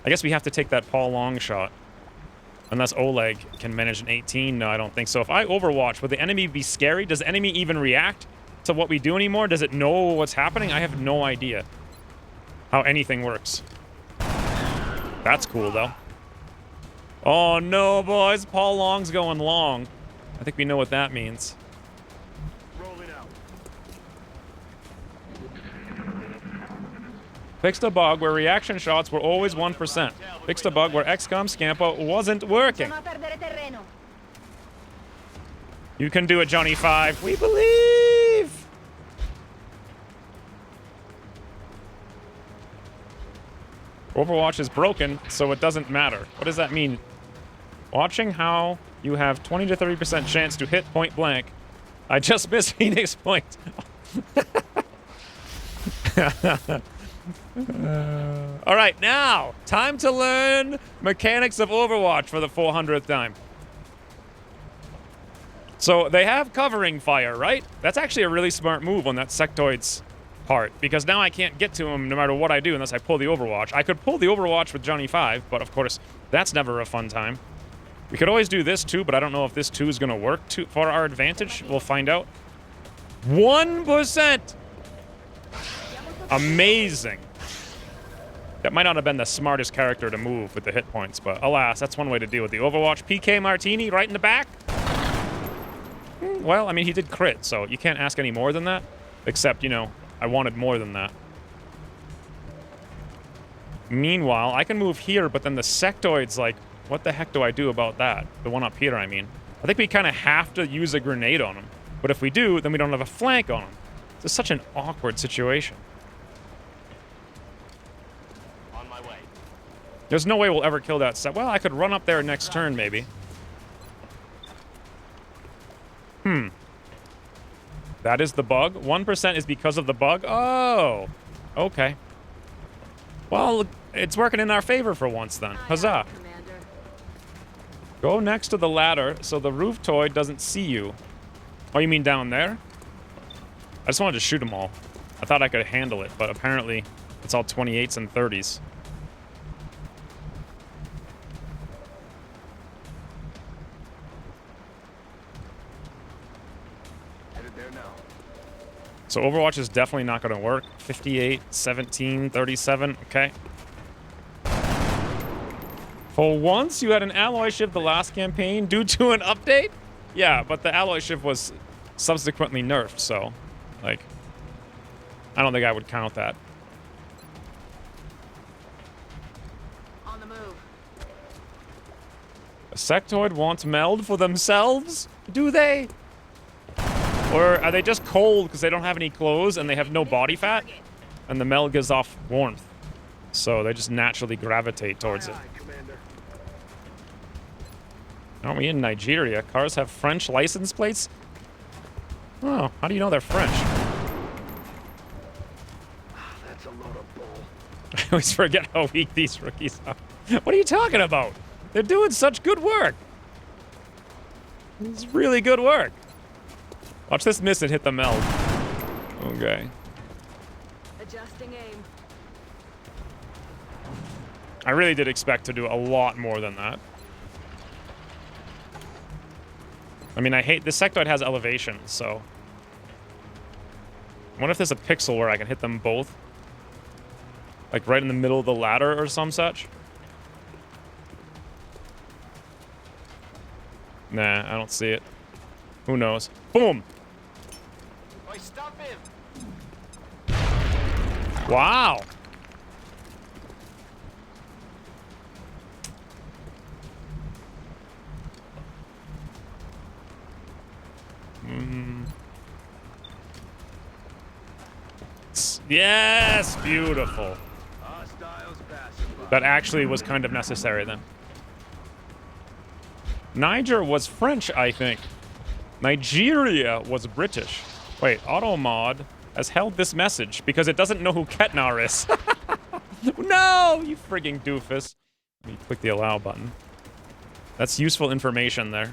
I guess we have to take that Paul Long shot. Unless Oleg can manage an 18. No, I don't think so. If I Overwatch, would the enemy be scary? Does the enemy even react to what we do anymore? Does it know what's happening? I have no idea how anything works. That's cool, though. Oh, no, boys. Paul Long's going long. I think we know what that means. Fixed a bug where reaction shots were always 1%. Fixed a bug where XCOM Scampo wasn't working. You can do it, Johnny 5. We believe! Overwatch is broken, so it doesn't matter. What does that mean? Watching how you have 20 to 30% chance to hit point blank. I just missed Phoenix Point. All right, now, time to learn mechanics of Overwatch for the 400th time. So they have covering fire, right? That's actually a really smart move on that sectoid's part, because now I can't get to him no matter what I do unless I pull the Overwatch. I could pull the Overwatch with Johnny 5, but of course, that's never a fun time. We could always do this too, but I don't know if this too is going to work for our advantage. We'll find out. 1%! Amazing. That might not have been the smartest character to move with the hit points, but alas, that's one way to deal with the Overwatch. PK Martini right in the back. Well, I mean, he did crit, so you can't ask any more than that. Except, you know, I wanted more than that. Meanwhile, I can move here, but then the sectoid's like, what the heck do I do about that? The one up here, I mean. I think we kind of have to use a grenade on him. But if we do, then we don't have a flank on him. It's such an awkward situation. There's no way we'll ever kill that set. Well, I could run up there next turn, maybe. That is the bug. 1% is because of the bug. Oh, okay. Well, it's working in our favor for once then. Huzzah. Go next to the ladder so the roof toy doesn't see you. Oh, you mean down there? I just wanted to shoot them all. I thought I could handle it, but apparently it's all 28s and 30s. So Overwatch is definitely not going to work. 58, 17, 37. Okay. For once, you had an alloy ship the last campaign due to an update? Yeah, but the alloy ship was subsequently nerfed, so, like, I don't think I would count that. On the move. A sectoid wants meld for themselves? Do they? Or are they just cold because they don't have any clothes and they have no body fat? And the meld gives off warmth. So they just naturally gravitate towards it. Aren't we in Nigeria? Cars have French license plates? Oh, how do you know they're French? That's a load of bull. I always forget how weak these rookies are. What are you talking about? They're doing such good work. It's really good work. Watch this miss and hit the meld. Okay. Adjusting aim. I really did expect to do a lot more than that. I mean, I hate... This sectoid has elevation, so... I wonder if there's a pixel where I can hit them both. Like right in the middle of the ladder or some such. Nah, I don't see it. Who knows? Boom! Stop him! Wow! Yes! Beautiful. That actually was kind of necessary then. Niger was French, I think. Nigeria was British. Wait, Automod has held this message because it doesn't know who Ketnar is. No, you frigging doofus. Let me click the allow button. That's useful information there.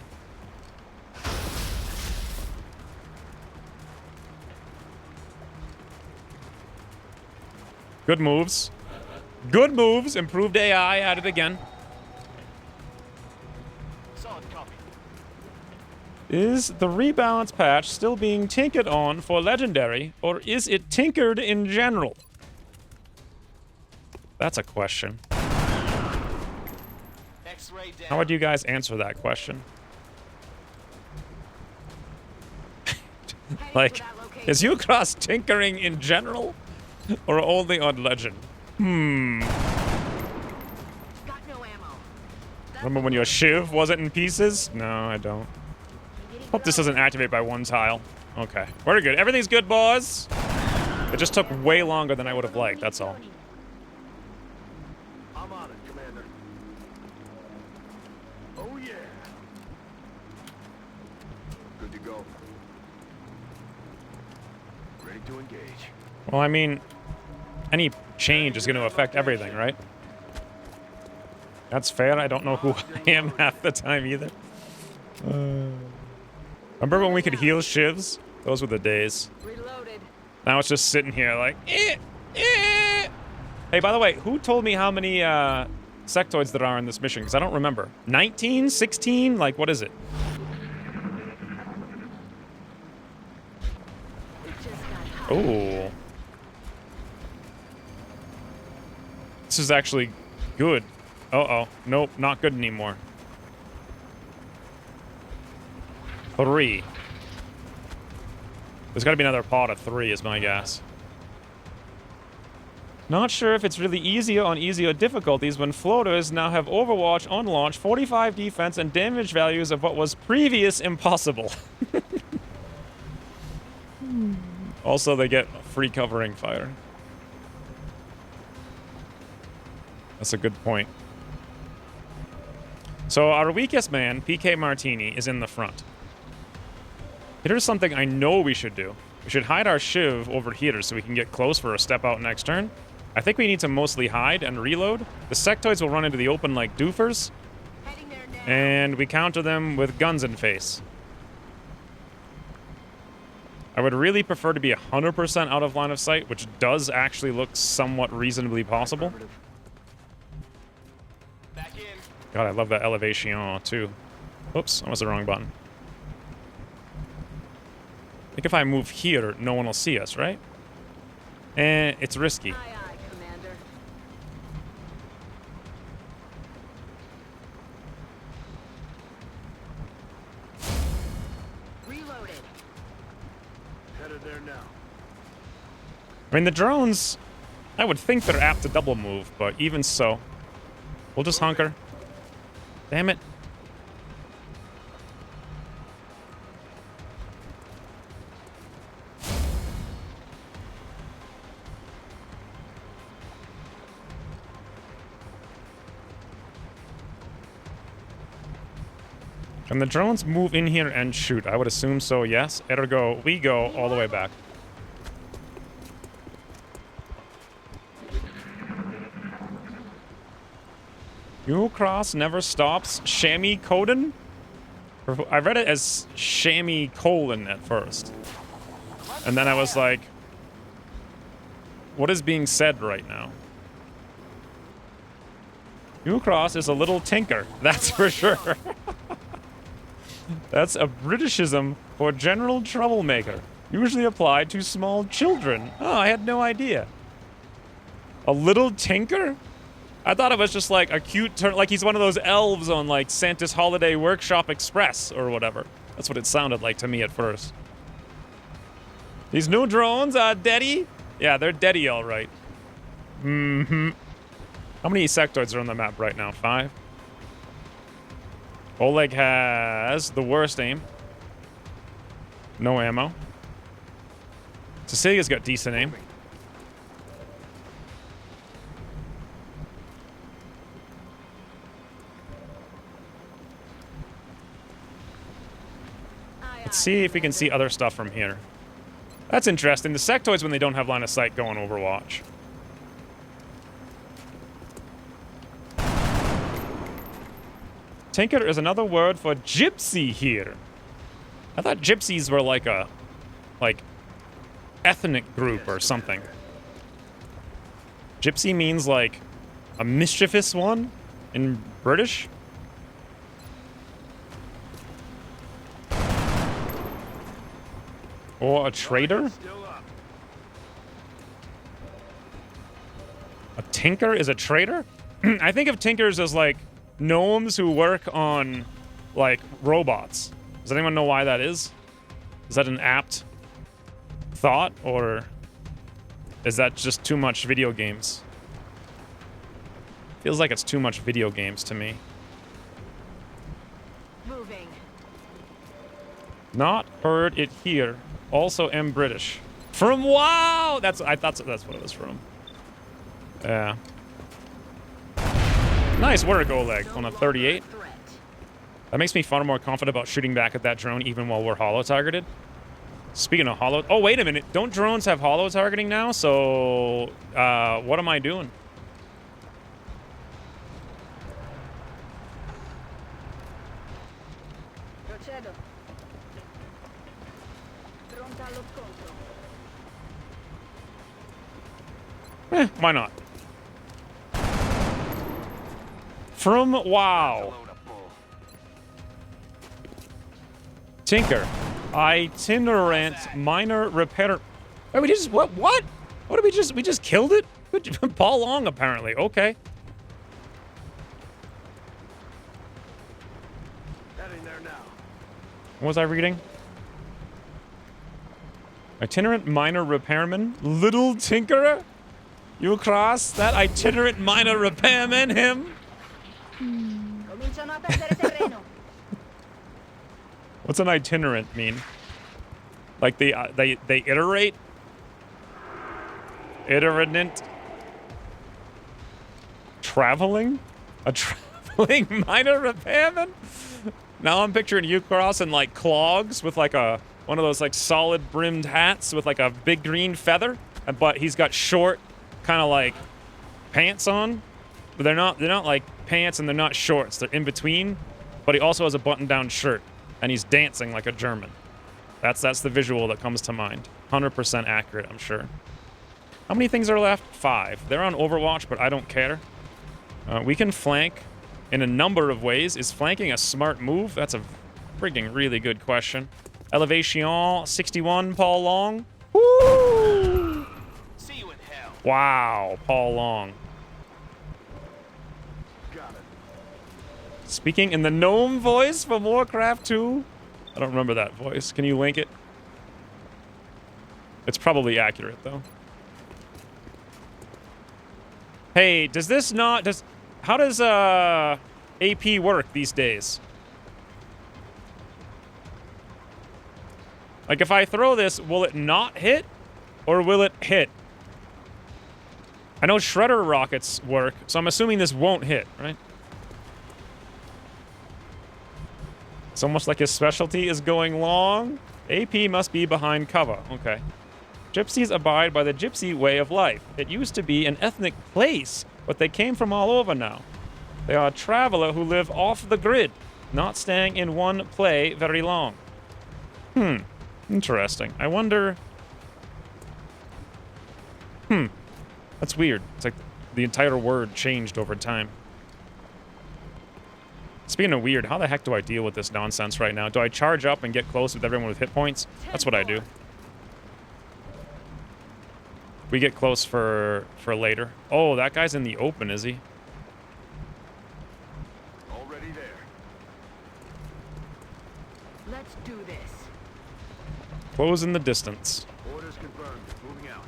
Good moves. Good moves. Improved AI at it again. Solid copy. Is the rebalance patch still being tinkered on for Legendary, or is it tinkered in general? That's a question. X-ray down. How would you guys answer that question? Like, is Ucross tinkering in general, or only on Legend? Got no ammo. Remember when your Shiv wasn't in pieces? No, I don't. Hope this doesn't activate by one tile. Okay, very good. Everything's good, boys. It just took way longer than I would have liked, that's all. I'm on it, Commander. Oh yeah. Good to go. Ready to engage. Well, I mean, any change is going to affect everything, right? That's fair. I don't know who I am half the time either. Remember when we could heal shivs? Those were the days. Reloaded. Now it's just sitting here like, eh. Hey, by the way, who told me how many sectoids there are in this mission? Because I don't remember. 19? 16? Like, what is it? It just got hot. Oh. This is actually good. Uh-oh. Nope, not good anymore. 3. There's got to be another pod of 3 is my guess. Not sure if it's really easier on easier difficulties when floaters now have Overwatch on launch, 45 defense, and damage values of what was previous impossible. Also, they get free covering fire. That's a good point. So our weakest man, PK Martini, is in the front. Here's something I know we should do. We should hide our Shiv over here so we can get close for a step out next turn. I think we need to mostly hide and reload. The sectoids will run into the open like doofers. Heading there now. And we counter them with guns in face. I would really prefer to be 100% out of line of sight, which does actually look somewhat reasonably possible. Back in. God, I love that elevation too. Oops, that was the wrong button. I think if I move here, no one will see us, right? Eh, it's risky. Aye, aye, Commander. Reloaded. Headed there now. I mean, the drones, I would think they're apt to double move, but even so, we'll just hunker. Damn it. Can the drones move in here and shoot? I would assume so, yes. Ergo, we go all the way back. Ucross never stops. Shammy Coden? I read it as Shammy colon at first. And then I was like, what is being said right now? Ucross is a little tinker, that's for sure. That's a Britishism for general troublemaker, usually applied to small children. Oh, I had no idea. A little tinker? I thought it was just like a cute turn, like he's one of those elves on like Santa's Holiday Workshop Express or whatever. That's what it sounded like to me at first. These new drones are deady? Yeah, they're deady all right. Mm-hmm. How many sectoids are on the map right now? 5? Oleg has the worst aim. No ammo. Cecilia's got decent aim. Let's see if we can see other stuff from here. That's interesting. The sectoids, when they don't have line of sight, go on Overwatch. Tinker is another word for gypsy here. I thought gypsies were like a, ethnic group or something. Gypsy means like a mischievous one in British. Or a traitor? A tinker is a traitor? I think of tinkers as like gnomes who work on like robots. Does anyone know why that is? Is that an apt thought, or is that just too much video games? Feels like it's too much video games to me. Moving. Not heard it here. Also am British. From WoW! I thought that's what it was from. Yeah. Nice work, Oleg, on a 38. That makes me far more confident about shooting back at that drone even while we're holo-targeted. Speaking of holo... Oh, wait a minute. Don't drones have holo-targeting now? So, what am I doing? Procedo. Pronta allo scontro. Why not? From WoW. Tinker. Itinerant minor repair. Wait, we just what? What did we just? We just killed it? Paul Long, apparently. Okay. Heading there now. What was I reading? Itinerant minor repairman, little tinkerer. You cross that itinerant minor repairman, him. Cominciano a perdere terreno. What's an itinerant mean? Like they iterate? Iterant? Traveling? A traveling minor repairman? Now I'm picturing you crossing like clogs with like one of those like solid brimmed hats with like a big green feather, but he's got short kind of like pants on. But they're not like pants and they're not shorts. They're in between, but he also has a button-down shirt. And he's dancing like a German. That's the visual that comes to mind. 100% accurate, I'm sure. How many things are left? 5. They're on Overwatch, but I don't care. We can flank in a number of ways. Is flanking a smart move? That's a freaking really good question. Elevation 61, Paul Long. Woo! See you in hell. Wow, Paul Long. Got it. Speaking in the gnome voice from Warcraft 2. I don't remember that voice. Can you link it? It's probably accurate, though. Hey, does this not... How does AP work these days? Like, if I throw this, will it not hit? Or will it hit? I know Shredder rockets work, so I'm assuming this won't hit, right? It's almost like his specialty is going long. AP must be behind cover. Okay. Gypsies abide by the gypsy way of life. It used to be an ethnic place, but they came from all over now. They are a traveler who live off the grid, not staying in one play very long. Interesting. I wonder... That's weird. It's like the entire word changed over time. Speaking of weird, how the heck do I deal with this nonsense right now? Do I charge up and get close with everyone with hit points? That's what I do. We get close for later. Oh, that guy's in the open, is he? Already there. Let's do this. Close in the distance. Orders confirmed. Moving out.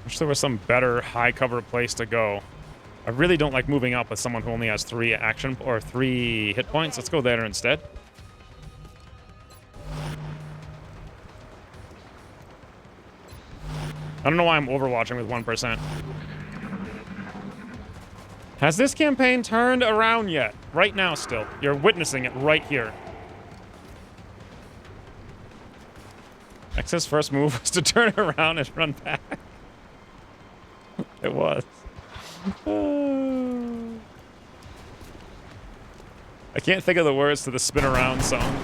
Wish there was some better high cover place to go. I really don't like moving up with someone who only has 3 action or 3 hit points. Let's go there instead. don't know why I'm overwatching with 1%. Has this campaign turned around yet? Right now still. You're witnessing it right here. X's first move was to turn around and run back. It was. I can't think of the words to the Spin Around song.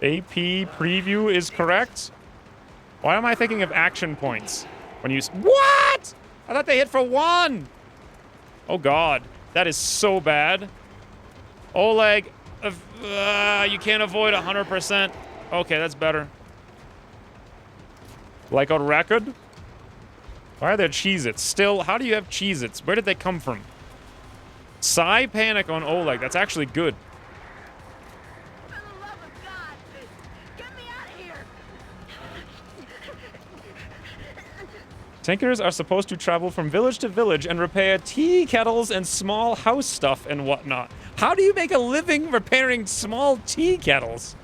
AP preview is correct. Why am I thinking of action points when you... What? I thought they hit for 1. Oh, God. That is so bad. Oleg, you can't avoid 100%. Okay, that's better. Like a record? Why are there Cheez-Its? Still, how do you have Cheez-Its? Where did they come from? Psy Panic on Oleg. That's actually good. For the love of God, get me out of here. Tankers are supposed to travel from village to village and repair tea kettles and small house stuff and whatnot. How do you make a living repairing small tea kettles?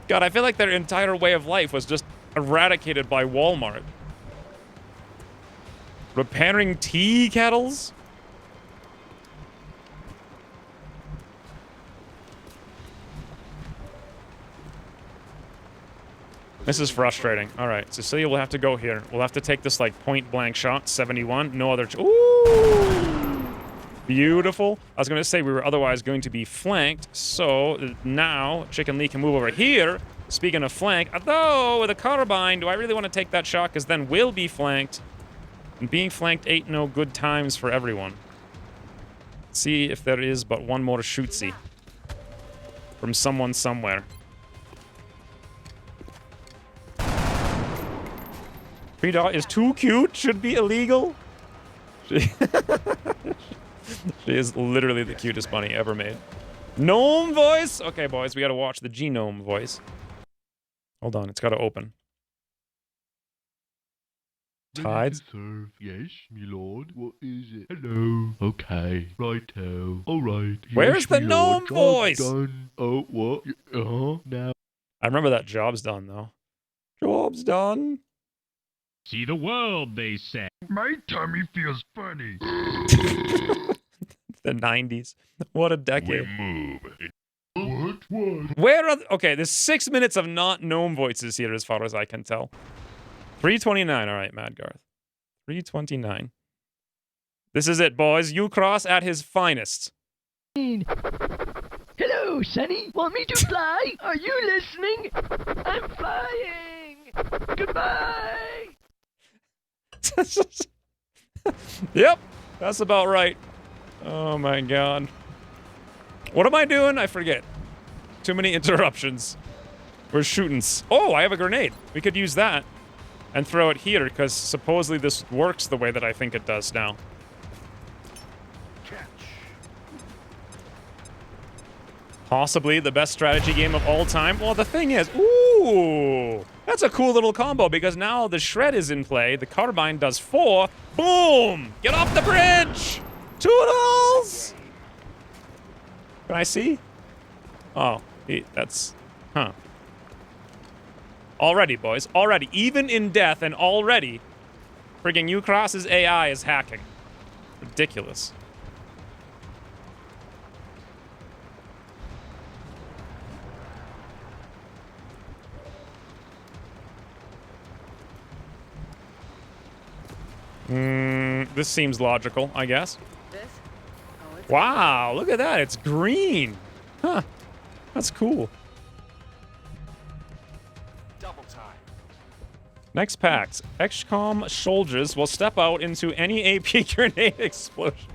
God, I feel like their entire way of life was just eradicated by Walmart. Repairing tea kettles? This is frustrating. All right, Cecilia will have to go here. We'll have to take this, like, point-blank shot. 71. No other... Ooh! Beautiful. I was going to say we were otherwise going to be flanked, so now Chicken Lee can move over here. Speaking of flank, although with a carbine, do I really want to take that shot? Because then we'll be flanked. And being flanked ain't no good times for everyone. Let's see if there is but one more shootsy from someone somewhere. Frida is too cute, should be illegal. She is literally the cutest bunny ever made. Gnome voice? Okay, boys, we gotta watch the genome voice. Hold on, it's gotta open. Tides? Serve. Yes, my lord. What is it? Hello. Okay. Righto. All right. Where's Yes, the my gnome lord. Job's voice? Done. Oh, what? Now. I remember that job's done, though. Job's done. See the world, they say. My tummy feels funny. The 90s. What a decade. Move. What? Where are... Okay, there's 6 minutes of not gnome voices here as far as I can tell. 329. All right, Mad Garth. 329. This is it, boys. Ucross at his finest. Hello, Sonny. Want me to fly? Are you listening? I'm flying. Goodbye. Yep, that's about right. Oh my god. What am I doing? I forget. Too many interruptions. We're shooting. Oh, I have a grenade. We could use that and throw it here because supposedly this works the way that I think it does now. Catch. Possibly the best strategy game of all time. Well, the thing is, ooh, that's a cool little combo because now the shred is in play. The carbine does 4. Boom! Get off the bridge! Toodles! Can I see? Oh, that's, huh. Already, boys, already. Even in death and already, friggin' Ucross's AI is hacking. Ridiculous. This seems logical, I guess. This? Oh, it's Wow, look at that. It's green. Huh. That's cool. Double time. Next packs. XCOM soldiers will step out into any AP grenade explosion.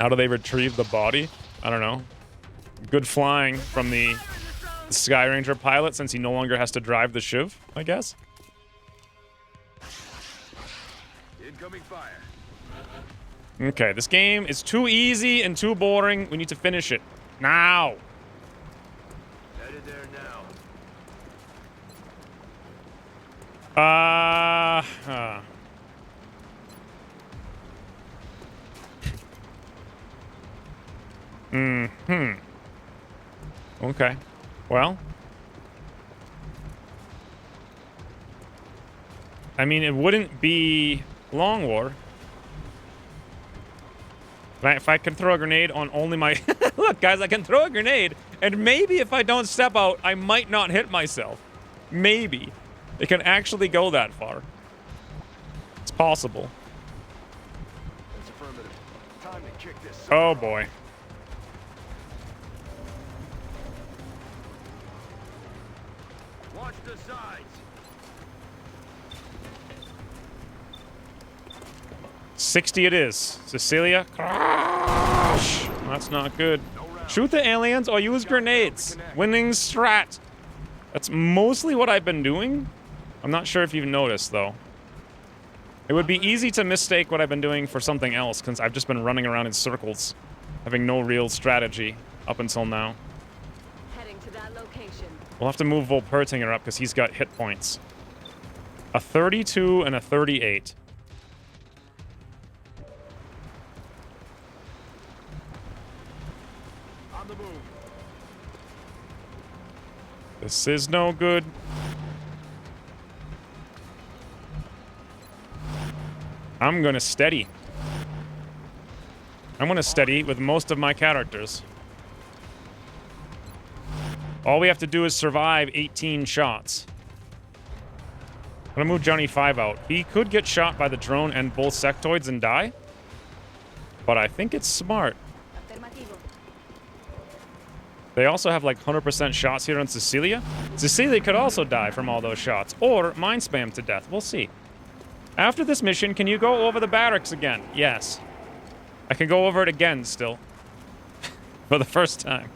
How do they retrieve the body? I don't know. Good flying from the Sky Ranger pilot since he no longer has to drive the Shiv, I guess. Incoming fire. Okay, this game is too easy and too boring. We need to finish it. Now! Headed there now. Okay. Well, I mean, it wouldn't be Long War. If I can throw a grenade on only my... Look, guys, I can throw a grenade, and maybe if I don't step out, I might not hit myself. Maybe. It can actually go that far. It's possible. That's affirmative. Time to kick this. Oh, boy. Watch the sides. 60 it is. Cecilia. Crash! That's not good. Shoot the aliens or use grenades. Winning strat. That's mostly what I've been doing. I'm not sure if you've noticed, though. It would be easy to mistake what I've been doing for something else, since I've just been running around in circles, having no real strategy up until now. Heading to that location. We'll have to move Volpertinger up because he's got hit points. A 32 and a 38. On the move. This is no good. I'm gonna steady. I'm gonna steady with most of my characters. All we have to do is survive 18 shots. I'm gonna move Johnny 5 out. He could get shot by the drone and both sectoids and die. But I think it's smart. Afirmativo. They also have like 100% shots here on Cecilia. Cecilia could also die from all those shots. Or mind spam to death. We'll see. After this mission, can you go over the barracks again? Yes. I can go over it again still. For the first time.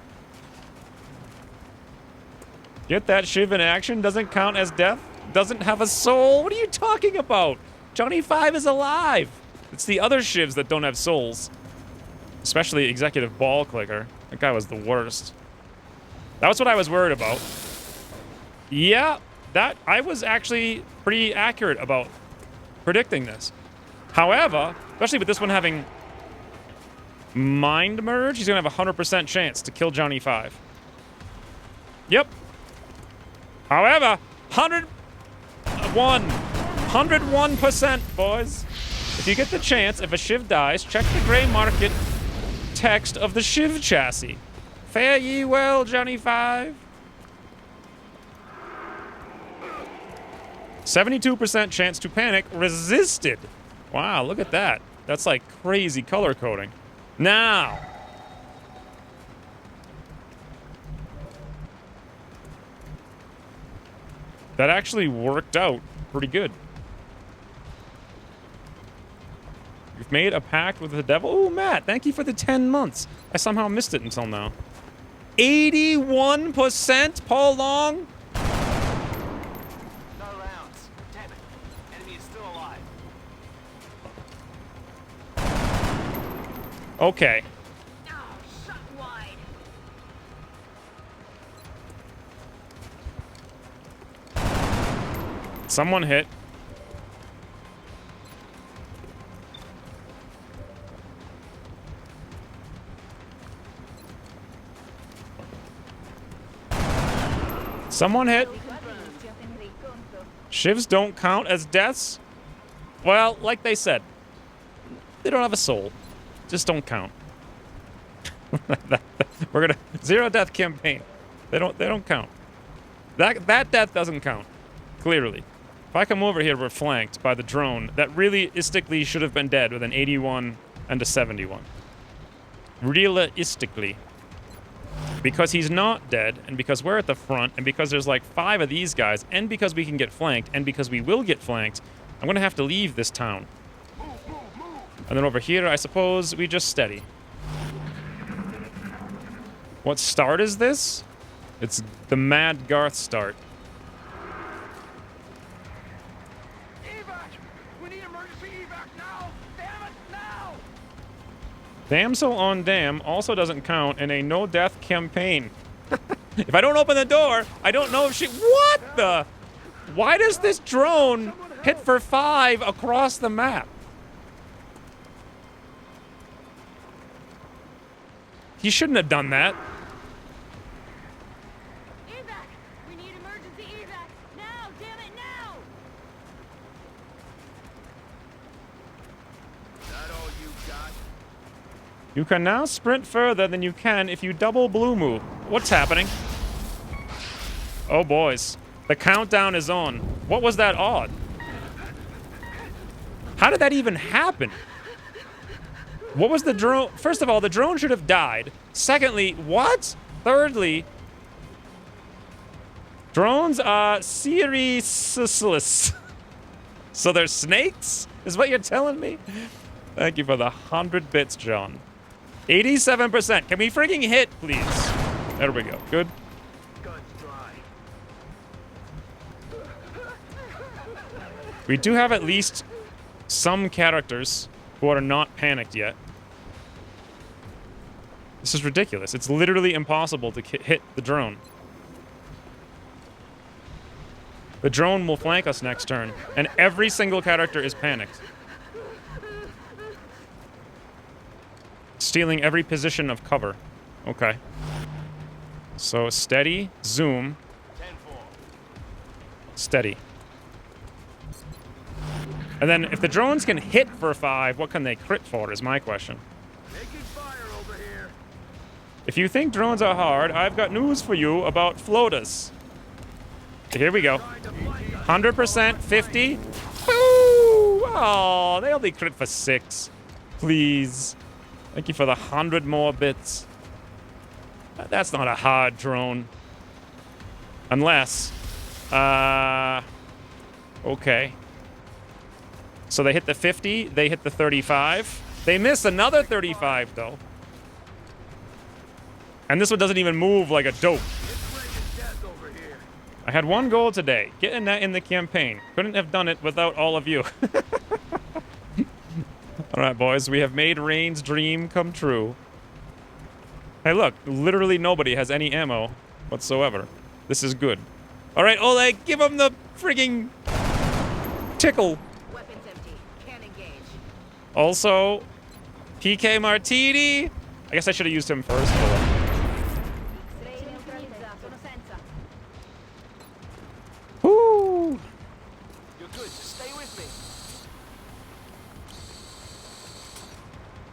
Get that Shiv in action? Doesn't count as death? Doesn't have a soul? What are you talking about? Johnny 5 is alive. It's the other Shivs that don't have souls. Especially Executive Ball Clicker. That guy was the worst. That was what I was worried about. Yeah, that I was actually pretty accurate about predicting this. However, especially with this one having Mind Merge, he's gonna have a 100% chance to kill Johnny 5. Yep. However, 101%, boys. If you get the chance, if a Shiv dies, check the gray market text of the Shiv chassis. Fare ye well, Johnny 5. 72% chance to panic resisted. Wow, look at that. That's like crazy color coding. Now. That actually worked out pretty good. You've made a pact with the devil. Oh, Matt, thank you for the 10 months. I somehow missed it until now. 81%, Paul Long? No rounds. Damn it. Enemy is still alive. Okay. Oh, shot wide. Someone hit. Someone hit. Shivs don't count as deaths? Well, like they said, they don't have a soul. Just don't count. We're gonna zero death campaign. They don't count. That death doesn't count. Clearly. If I come over here, we're flanked by the drone that realistically should have been dead with an 81 and a 71. Realistically. Because he's not dead, and because we're at the front, and because there's like 5 of these guys, and because we can get flanked, and because we will get flanked, I'm gonna have to leave this town. And then over here, I suppose we just steady. What start is this? It's the Mad Garth start. Evac! We need emergency evac now! Damn it, now! Damsel on Dam also doesn't count in a no-death campaign. If I don't open the door, I don't know if she... What the? Why does this drone hit for 5 across the map? He shouldn't have done that. Evac! We need emergency evac! Now! Damn it, now! You can now sprint further than you can if you double blue move. What's happening? Oh, boys. The countdown is on. What was that odd? How did that even happen? What was the drone? First of all, the drone should have died. Secondly, what? Thirdly, drones are seriousless. So they're snakes? Is what you're telling me? Thank you for the 100 bits, John. 87%. Can we freaking hit, please? There we go. Good. Guns dry. We do have at least some characters who are not panicked yet. This is ridiculous. It's literally impossible to hit the drone. The drone will flank us next turn, and every single character is panicked. Stealing every position of cover. Okay. So steady, zoom. 10-4. Steady. And then if the drones can hit for 5, what can they crit for is my question. Making fire over here. If you think drones are hard, I've got news for you about floaters. Here we go. 100%, 50. Woo! Oh, they only crit for 6. Please. Thank you for the 100 more bits. That's not a hard drone. Unless... okay. So they hit the 50, they hit the 35. They miss another 35, though. And this one doesn't even move like a dope. I had one goal today, getting that in the campaign. Couldn't have done it without all of you. All right, boys, we have made Rain's dream come true. Hey, look, literally nobody has any ammo whatsoever. This is good. All right, Oleg, give him the frigging tickle. Weapons empty. Can't engage. Also, PK Martini. I guess I should have used him first. Woo! You're good. Just stay with me.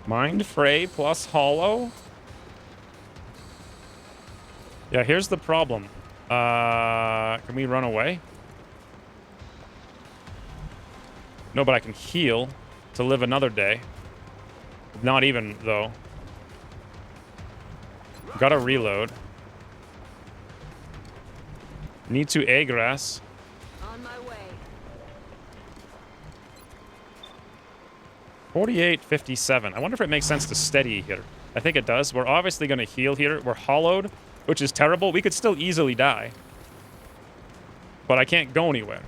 Mind Fray plus Hollow. Yeah, here's the problem. Can we run away? No, but I can heal to live another day. Not even, though. Gotta reload. Need to A-grass. On my way. 48.57. I wonder if it makes sense to steady here. I think it does. We're obviously going to heal here. We're hollowed, which is terrible. We could still easily die. But I can't go anywhere.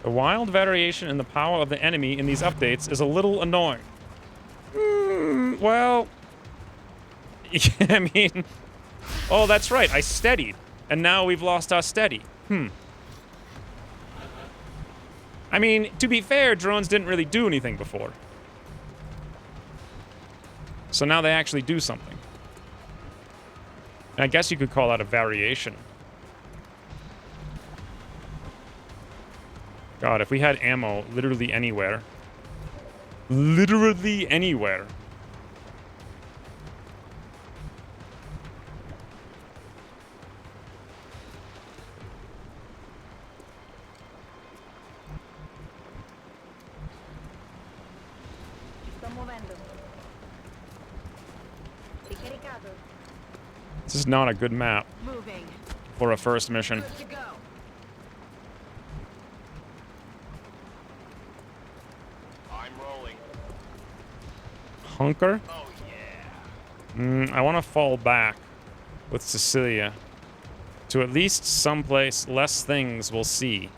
The wild variation in the power of the enemy in these updates is a little annoying. Well... I mean... Oh, that's right. I steadied. And now we've lost our steady. I mean, to be fair, drones didn't really do anything before. So now they actually do something. And I guess you could call that a variation. God, if we had ammo literally anywhere. Literally anywhere. This is not a good map Moving. for a first mission. Good to go. I'm rolling. Hunker? Oh, yeah. I want to fall back with Cecilia to at least someplace less things will see.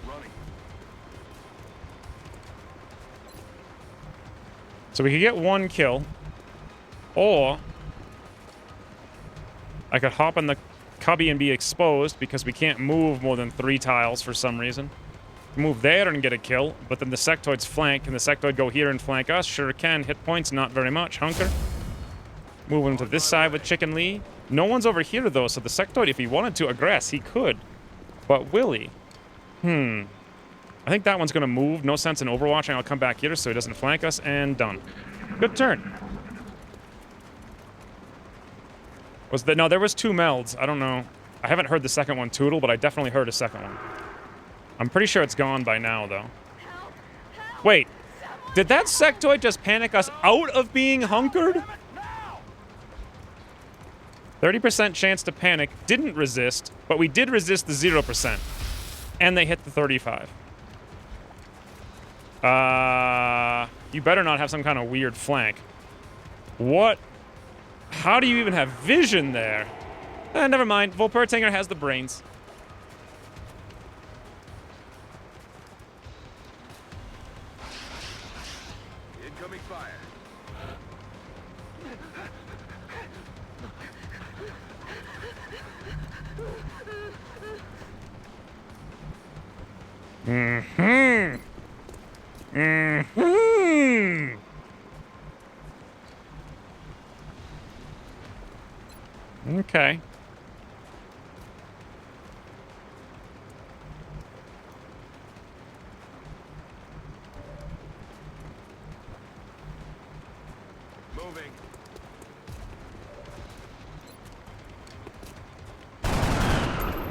Running. So we could get one kill, or I could hop in the cubby and be exposed because we can't move more than 3 tiles for some reason. Move there and get a kill, but then the sectoids flank. Can the sectoid go here and flank us? Sure can. Hit points, not very much. Hunker. Moving to this side with Chicken Lee. No one's over here, though, so the sectoid, if he wanted to aggress, he could. But will he? I think that one's going to move. No sense in overwatching. I'll come back here so he doesn't flank us, and done. Good turn. No, there was 2 melds. I don't know. I haven't heard the second one tootle, but I definitely heard a second one. I'm pretty sure it's gone by now, though. Wait. Did that sectoid just panic us out of being hunkered? 30% chance to panic. Didn't resist, but we did resist the 0%. And they hit the 35. You better not have some kind of weird flank. What? How do you even have vision there? Never mind. Volpertinger has the brains. Incoming fire. Okay. Moving.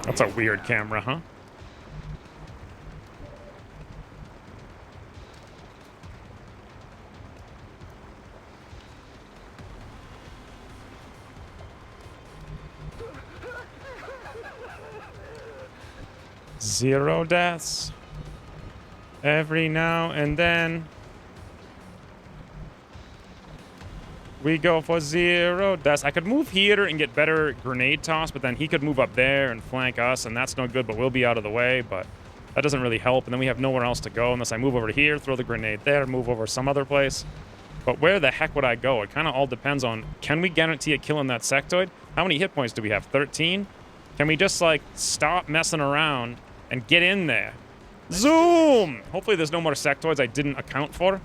That's a weird camera, huh? Zero deaths. Every now and then. We go for 0 deaths. I could move here and get better grenade toss, but then he could move up there and flank us, and that's no good, but we'll be out of the way, but that doesn't really help, and then we have nowhere else to go unless I move over to here, throw the grenade there, move over some other place. But where the heck would I go? It kind of all depends on, can we guarantee a kill on that sectoid? How many hit points do we have? 13? Can we just, like, stop messing around and get in there? Zoom! Hopefully there's no more sectoids I didn't account for.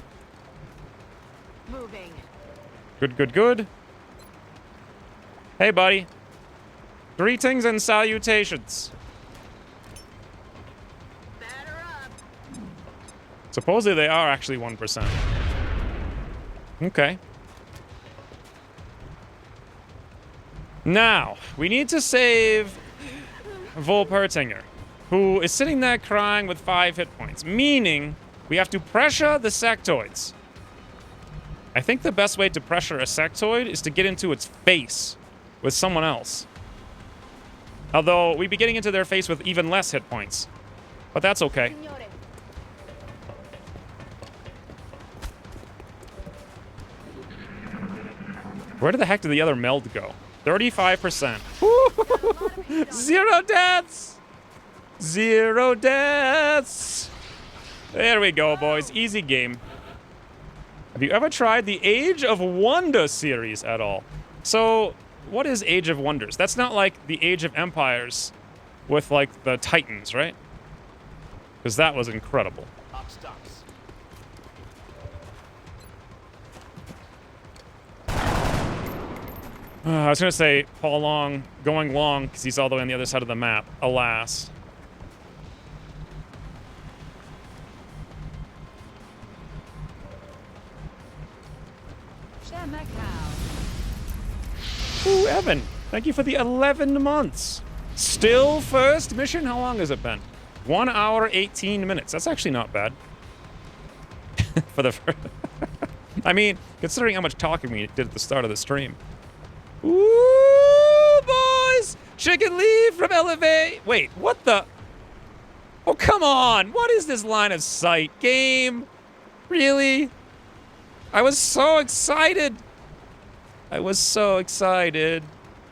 Moving. Good, good, good. Hey, buddy. Greetings and salutations. Batter up. Supposedly they are actually 1%. Okay. Now, we need to save Volpertinger, who is sitting there crying with 5 hit points, meaning we have to pressure the sectoids. I think the best way to pressure a sectoid is to get into its face with someone else. Although, we'd be getting into their face with even less hit points. But that's okay. Signore. Where the heck did the other meld go? 35%. 0 deaths! 0 deaths! There we go, boys. Easy game. Have you ever tried the Age of Wonder series at all? So, what is Age of Wonders? That's not like the Age of Empires with, like, the Titans, right? Because that was incredible. Op stops. I was going to say Paul Long going long because he's all the way on the other side of the map. Alas. Ooh, Evan, thank you for the 11 months. Still first mission? How long has it been? 1 hour, 18 minutes. That's actually not bad. For the first... I mean, considering how much talking we did at the start of the stream. Ooh, boys! Chicken Lee from Elevate. Wait, what the? Oh, come on. What is this line of sight? Game? Really? I was so excited. I was so excited.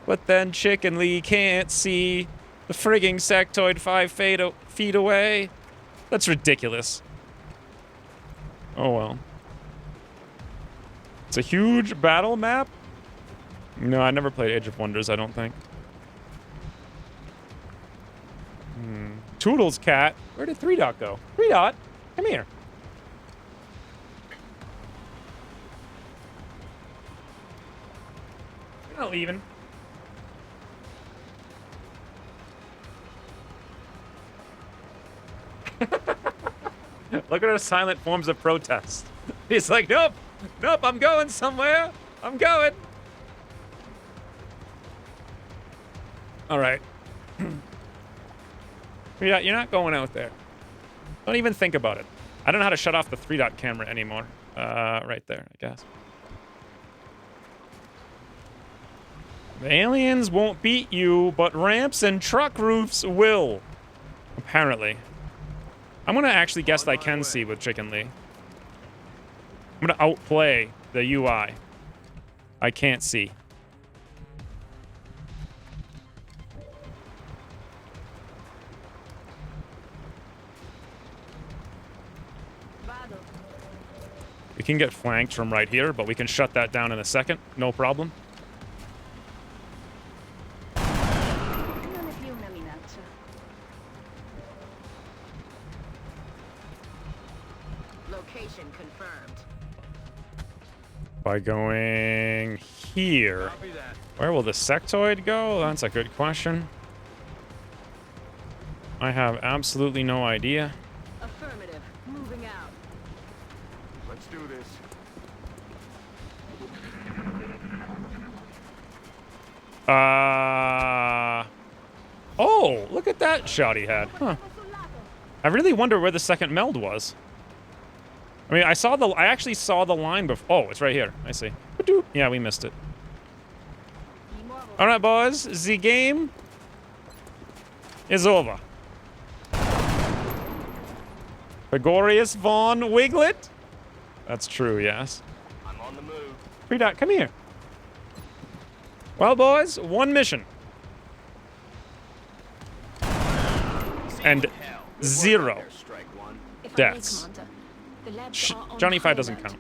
But then Chicken Lee can't see the frigging sectoid 5 feet away. That's ridiculous. Oh, well. It's a huge battle map. No, I never played Age of Wonders, I don't think. Toodles cat. Where did 3 Dot go? 3 Dot, come here. not leaving. Look at our silent forms of protest. He's like, nope, nope, I'm going somewhere. I'm going. All right. Yeah, you're not going out there. Don't even think about it. I don't know how to shut off the 3-dot camera anymore. Right there, I guess. The aliens won't beat you, but ramps and truck roofs will. Apparently. I'm gonna actually guess that I can see with Chicken Lee. I'm gonna outplay the UI. I can't see. We can get flanked from right here, but we can shut that down in a second. No problem. Location confirmed. By going here. Where will the sectoid go? That's a good question. I have absolutely no idea. Affirmative. Moving out. Let's do this. Oh, look at that shot he had. Huh. I really wonder where the second meld was. I mean, I actually saw the line before. Oh, it's right here. I see. Yeah, we missed it. All right, boys. The game is over. Gregorius von Wiglet? That's true, yes. I'm on the move. 3-dot, come here. Well, boys, one mission. And 0 deaths. Johnny 5 doesn't count.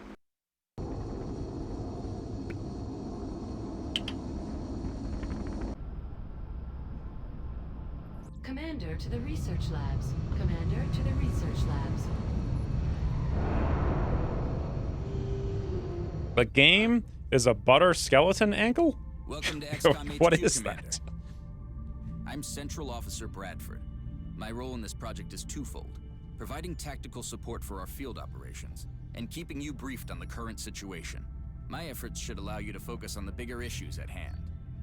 Commander to the research labs. Commander to the research labs. The game is a butter skeleton ankle? Welcome to XCOM What HQ, is Commander. that? I'm Central Officer Bradford. My role in this project is twofold: providing tactical support for our field operations, and keeping you briefed on the current situation. My efforts should allow you to focus on the bigger issues at hand.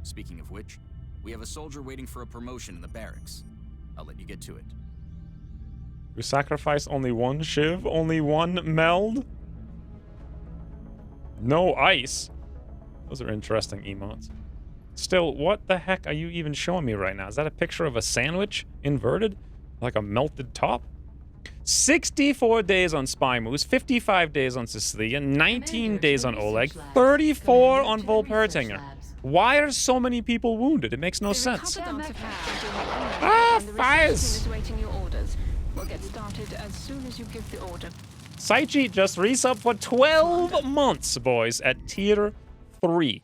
Speaking of which, we have a soldier waiting for a promotion in the barracks. I'll let you get to it. You sacrifice only one shiv? Only one meld? No ice? Those are interesting emotes. Still, what the heck are you even showing me right now? Is that a picture of a sandwich inverted? Like a melted top? 64 days on Spy Moose, 55 days on Sicilian, 19 days on Oleg, 34 on Volpertinger. Why are so many people wounded? It makes no sense. Ah, fires! We'll get started as soon as you give the order. Saichi just resub for 12 months, boys, at tier 3.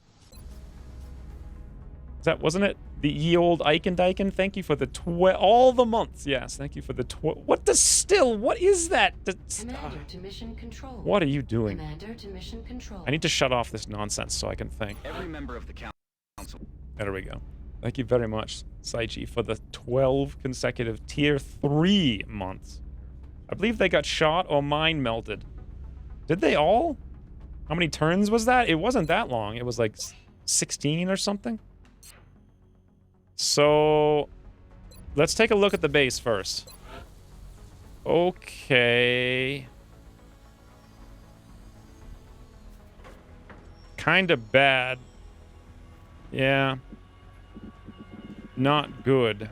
That wasn't it? The ye old Eikendyken. Thank you for the all the months. Yes, thank you for the what the still? What is that? Commander to mission control. What are you doing? Commander to mission control. I need to shut off this nonsense so I can think. Every member of the council. There we go. Thank you very much, Saichi, for the 12 consecutive tier 3 months. I believe they got shot or mind melted. Did they all? How many turns was that? It wasn't that long. It was like 16 or something. So, let's take a look at the base first. Okay. Kinda bad. Yeah. Not good,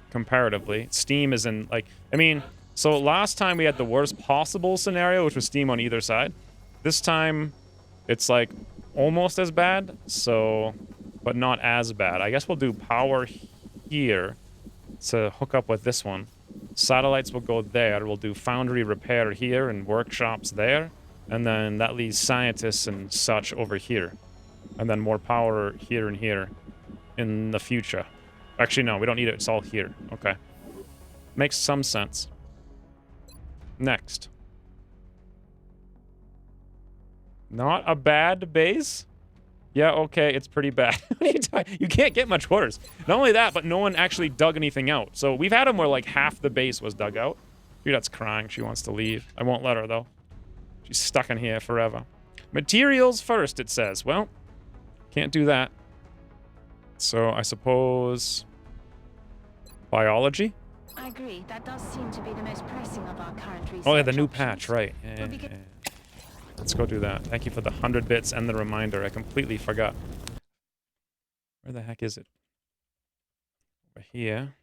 comparatively. Steam is in, like, I mean, so last time we had the worst possible scenario, which was Steam on either side. This time, it's, like, almost as bad, so, but not as bad. I guess we'll do power here to hook up with this one. Satellites will go there. We'll do foundry repair here and workshops there. And then that leaves scientists and such over here. And then more power here and here in the future. Actually, no, we don't need it. It's all here. Okay. Makes some sense. Next. Not a bad base. Yeah, okay, it's pretty bad. You can't get much worse. Not only that, but no one actually dug anything out. So we've had them where like half the base was dug out. Dude, that's crying. She wants to leave. I won't let her, though. She's stuck in here forever. Materials first, it says. Well, can't do that. So I suppose... biology? I agree. That does seem to be the most pressing of our current research. Oh, yeah, the new options. patch, right. Yeah, yeah. Let's go do that. Thank you for the 100 bits and the reminder. I completely forgot. Where the heck is it? Over here.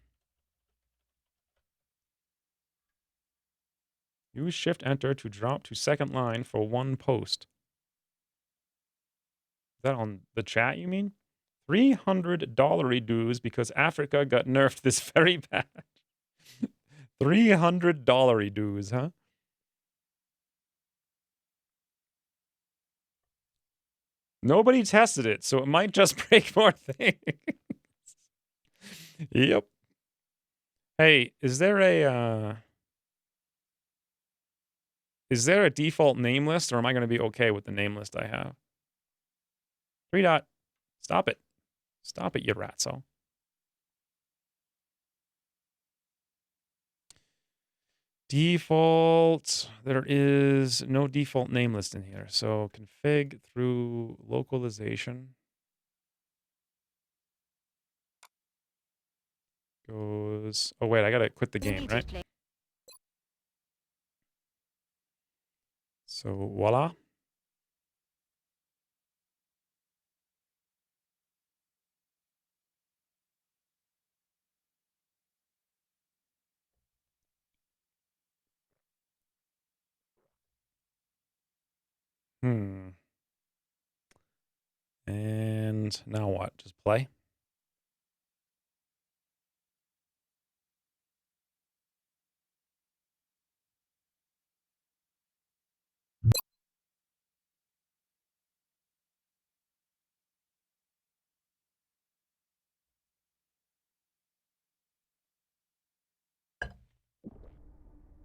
Use Shift Enter to drop to second line for one post. Is that on the chat, you mean? $300 dues because Africa got nerfed this very bad. $300 dues, huh? Nobody tested it, so it might just break more things. Yep. Hey, is there a default name list, or am I going to be okay with the name list I have? 3 dot. Stop it. Stop it, you ratso. Default. There is no default name list in here. So config through localization. Goes... oh, wait, I got to quit the game, right? So, voila. And now what? Just play?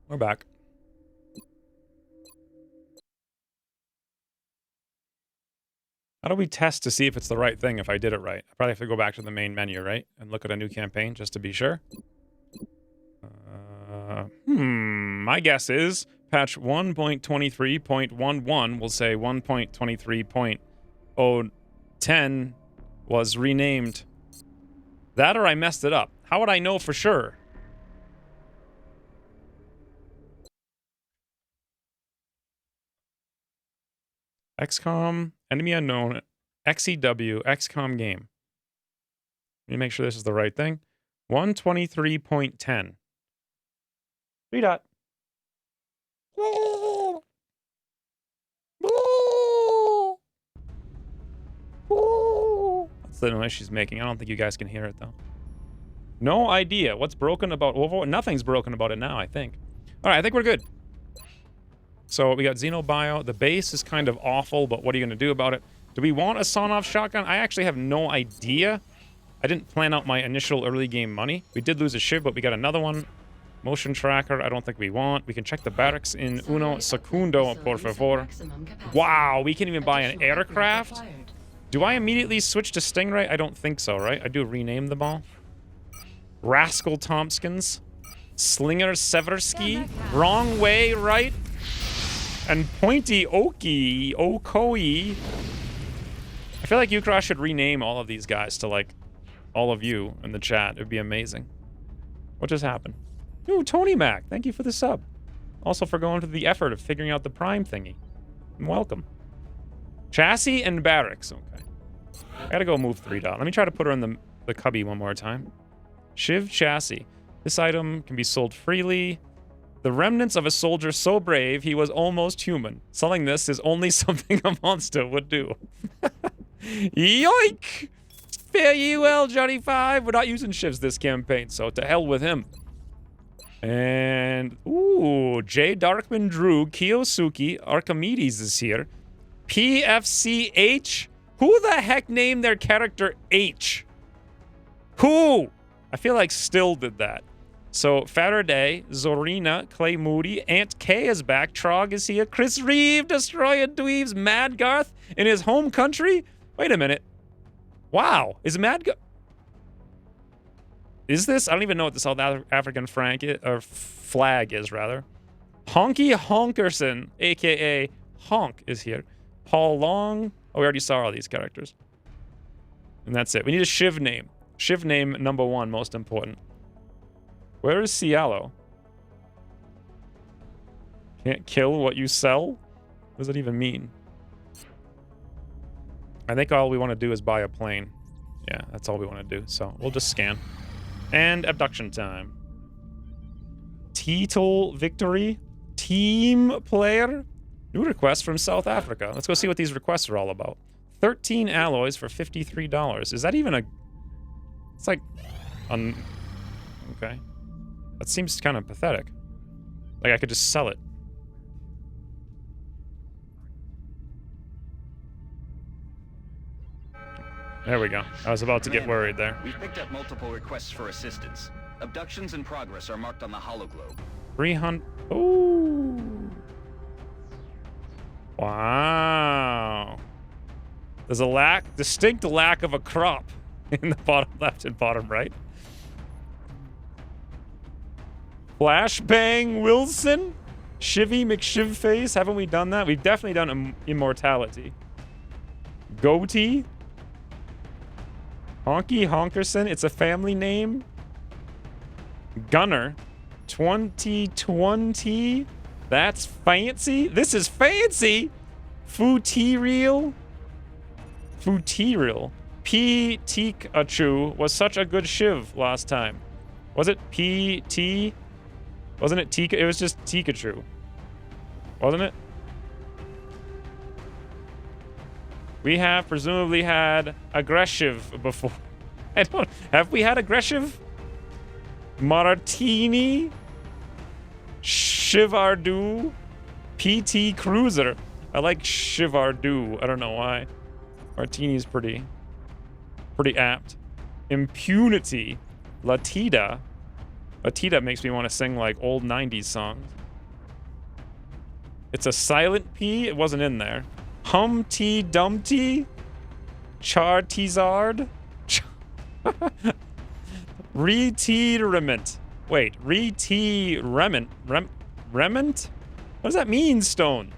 We're back. How do we test to see if it's the right thing if I did it right? I probably have to go back to the main menu, right? And look at a new campaign just to be sure. My guess is patch 1.23.11 will say 1.23.010 was renamed. That or I messed it up. How would I know for sure? XCOM, enemy unknown, XEW, XCOM game. Let me make sure this is the right thing. 123.10. 3 dot. That's the noise she's making. I don't think you guys can hear it, though. No idea. What's broken about Overwatch? Nothing's broken about it now, I think. All right, I think we're good. So we got Xenobio. The base is kind of awful, but what are you going to do about it? Do we want a sawn-off shotgun? I actually have no idea. I didn't plan out my initial early game money. We did lose a Shiv, but we got another one. Motion tracker, I don't think we want. We can check the barracks in uno segundo, por favor. Wow, we can even buy an aircraft? Do I immediately switch to Stingray? I don't think so, right? I do rename them all. Rascal Tompkins. Slinger Seversky. Wrong way, right? And Pointy Okie, Okoi. I feel like Ukra should rename all of these guys to, like, all of you in the chat. It would be amazing. What just happened? Ooh, Tony Mac, thank you for the sub. Also for going through the effort of figuring out the Prime thingy. And welcome. Chassis and barracks, okay. I gotta go move 3 dot. Let me try to put her in the cubby one more time. Shiv chassis. This item can be sold freely. The remnants of a soldier so brave he was almost human. Selling this is only something a monster would do. Yoink! Fare ye well, Johnny 5. We're not using shivs this campaign, so to hell with him. And, ooh, J. Darkman Drew, Kiyosuke, Archimedes is here. PFCH? Who the heck named their character H? Who? I feel like Still did that. So, Faraday, Zorina, Clay Moody, Aunt K is back, Trog is here, Chris Reeve, Destroyer Dweebs, Mad Garth in his home country, Wait a minute. Wow. Is Mad Go... Is this? I don't even know what the South African flag is, rather. Honky Honkerson, a.k.a. Honk, is here. Paul Long. Oh, we already saw all these characters. And that's it. We need a Shiv name. Shiv name number 1, most important. Where is Cialo? Can't kill what you sell? What does that even mean? I think all we want to do is buy a plane. Yeah, that's all we want to do. So we'll just scan. And abduction time. Title victory. Team player. New request from South Africa. Let's go see what these requests are all about. 13 alloys for $53. Is that even a... It's like... Okay. That seems kind of pathetic. Like I could just sell it. There we go. I was about to get worried there. We've picked up multiple requests for assistance. Abductions in progress are marked on the hologlobe. 300... Ooh. Wow. There's a distinct lack of a crop in the bottom left and bottom right. Flashbang Wilson? Shivy McShivface? Haven't we done that? We've definitely done Immortality. Goatee? Honky Honkerson? It's a family name. Gunner? 2020? That's fancy? This is fancy! Futerial? Futerial. P. Tikachu was such a good shiv last time. Was it P.T.? Wasn't it Tika? It was just Tikachu. Wasn't it? We have presumably had aggressive before. I don't... Have we had aggressive? Martini? Shivardu? PT Cruiser. I like Shivardu. I don't know why. Martini's pretty apt. Impunity. Latita. Latita makes me want to sing like old 90s songs. It's a silent P. It wasn't in there. Humpty Dumpty. Chartizard. Retirement. Wait, retirement. Remnant? What does that mean, Stone?